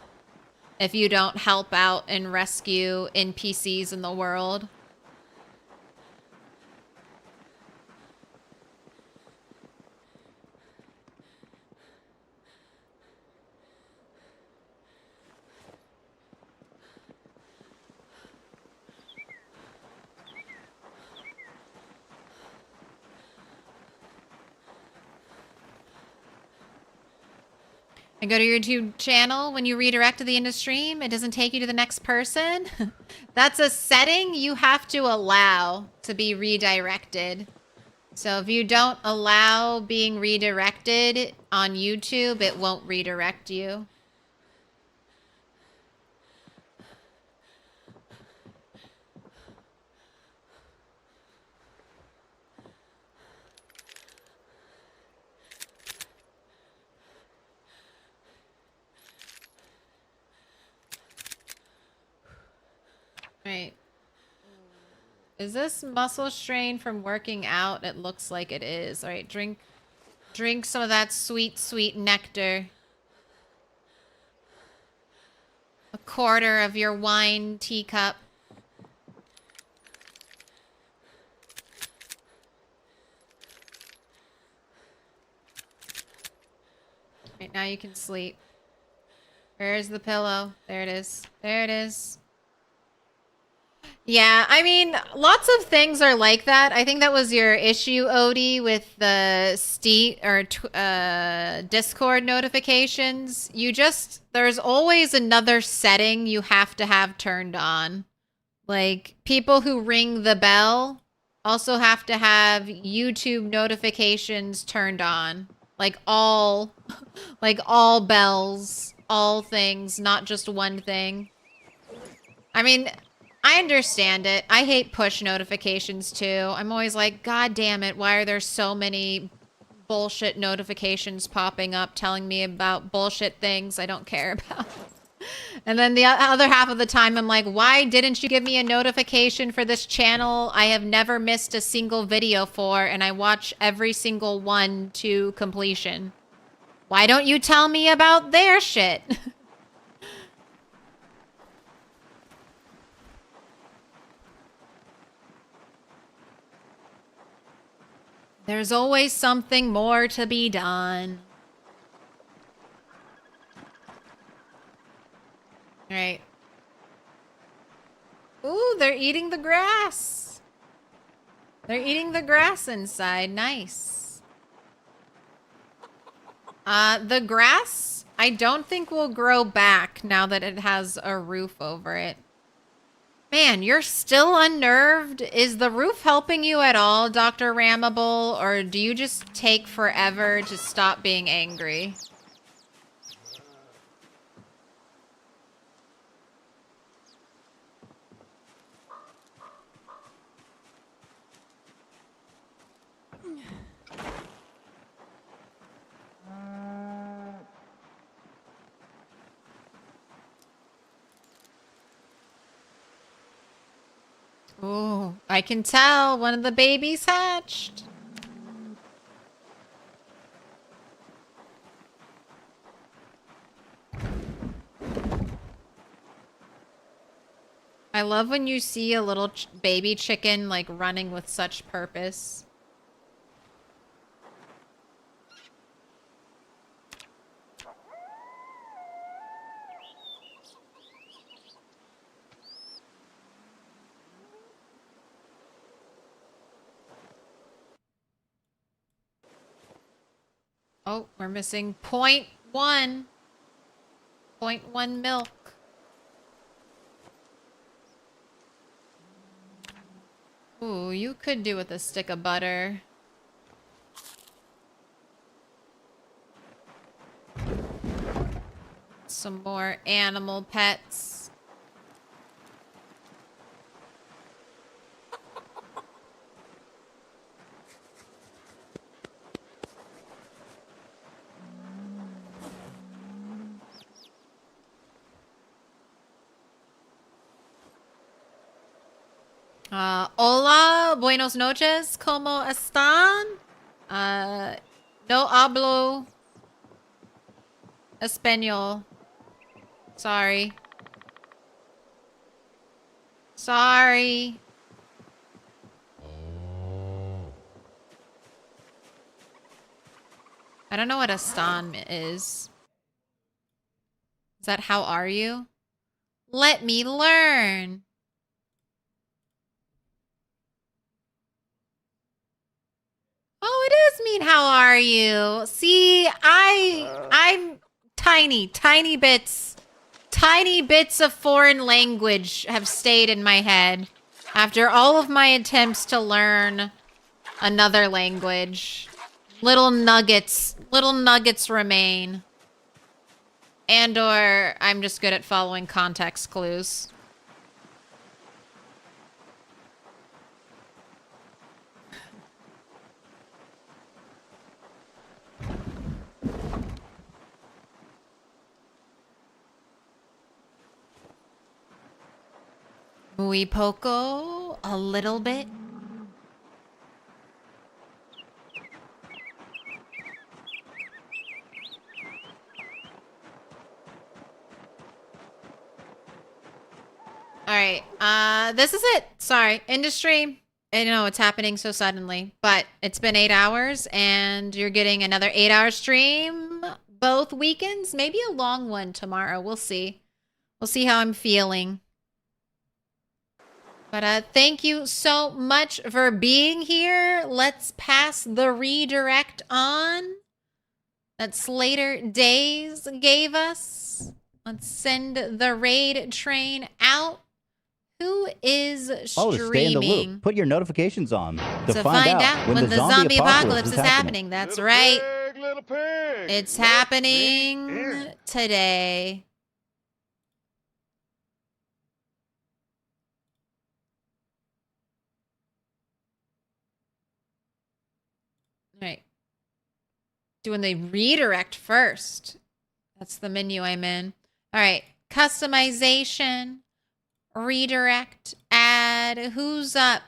if you don't help out and rescue NPCs in the world. And go to your YouTube channel. When you redirect to the end of stream, it doesn't take you to the next person. That's a setting you have to allow to be redirected. So if you don't allow being redirected on YouTube, it won't redirect you. Right. Is this muscle strain from working out? It looks like it is. All right, drink some of that sweet, sweet nectar. A quarter of your wine teacup. Right, now you can sleep. Where's the pillow? There it is. There it is. Yeah, I mean, lots of things are like that. I think that was your issue, Odie, with the Discord notifications. There's always another setting you have to have turned on. Like, people who ring the bell also have to have YouTube notifications turned on. Like all bells, all things, not just one thing. I mean, I understand it. I hate push notifications too. I'm always like, God damn it, why are there so many bullshit notifications popping up telling me about bullshit things I don't care about? And then the other half of the time, I'm like, why didn't you give me a notification for this channel I have never missed a single video for, and I watch every single one to completion? Why don't you tell me about their shit? There's always something more to be done. All right. Ooh, they're eating the grass. They're eating the grass inside. Nice. The grass I don't think we'll grow back now that it has a roof over it. Man, you're still unnerved? Is the roof helping you at all, Dr. Rammibal, or do you just take forever to stop being angry? Oh, I can tell one of the babies hatched. I love when you see a little baby chicken like running with such purpose. Oh, we're missing 0.1. 0.1 milk. Ooh, you could do with a stick of butter. Some more animal pets. Hola, buenos noches, ¿cómo están? No hablo español. Sorry. Sorry. I don't know what Astan is. Is that how are you? Let me learn. Oh, it does mean how are you? See, I'm tiny bits. Tiny bits of foreign language have stayed in my head after all of my attempts to learn another language. Little nuggets remain. And or I'm just good at following context clues. Muy poco, a little bit. All right, this is it. Sorry, industry. I know it's happening so suddenly, but it's been 8 hours and you're getting another 8-hour stream both weekends, maybe a long one tomorrow. We'll see. We'll see how I'm feeling. But thank you so much for being here. Let's pass the redirect on that Slater Days gave us. Let's send the raid train out. Who is streaming? Oh, to stay in the loop. Put your notifications on to find out when the zombie apocalypse is happening. That's right. Pig, little pig. It's Let happening me in. today. All right. Doing the redirect first. That's the menu I'm in. All right. Customization. Redirect. Add. Who's up?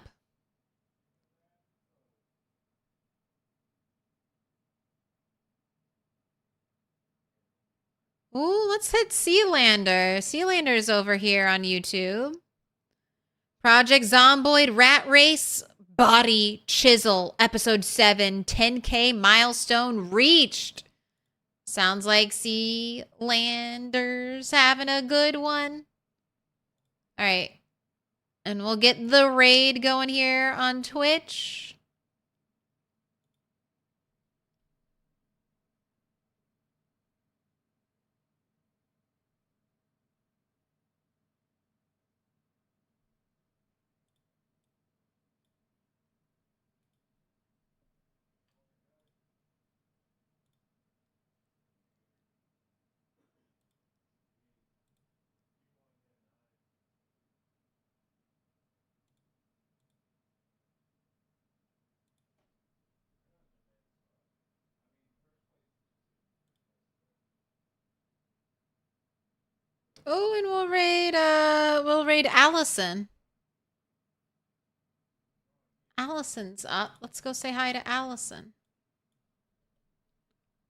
Ooh, let's hit Sealander. Sealander's over here on YouTube. Project Zomboid Rat Race Body Chisel Episode 7 10K milestone reached. Sounds like Sealander's having a good one. All right. And we'll get the raid going here on Twitch. Oh, and we'll raid Allison. Allison's up. Let's go say hi to Allison.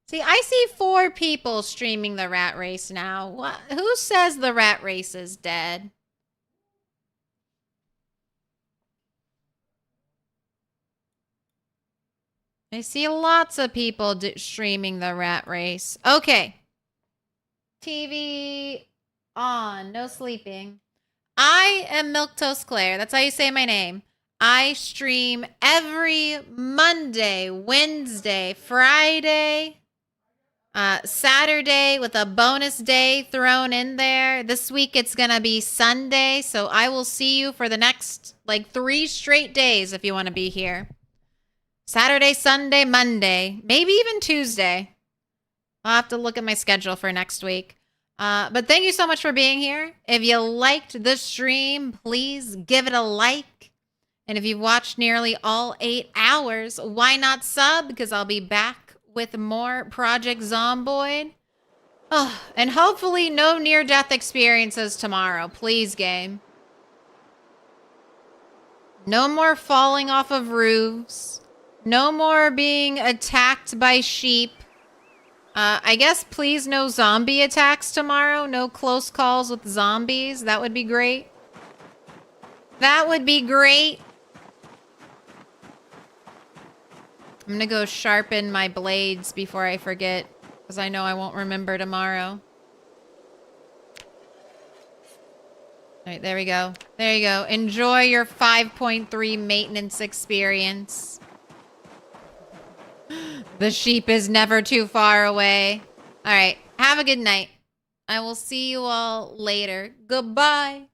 See, I see 4 people streaming the rat race now. What? Who says the rat race is dead? I see lots of people streaming the rat race. Okay. TV on. No sleeping. I am Milquetoast Claire. That's how you say my name. I stream every Monday, Wednesday, Friday, Saturday with a bonus day thrown in there. This week it's going to be Sunday. So I will see you for the next 3 straight days if you want to be here. Saturday, Sunday, Monday, maybe even Tuesday. I'll have to look at my schedule for next week. But thank you so much for being here. If you liked the stream, please give it a like. And if you've watched nearly all 8 hours, why not sub? Because I'll be back with more Project Zomboid. Oh, and hopefully no near-death experiences tomorrow. Please, game. No more falling off of roofs. No more being attacked by sheep. I guess please no zombie attacks tomorrow. No close calls with zombies. That would be great. That would be great. I'm gonna go sharpen my blades before I forget, because I know I won't remember tomorrow. Alright, there we go. There you go. Enjoy your 5.3 maintenance experience. The sheep is never too far away. Alright, have a good night. I will see you all later. Goodbye.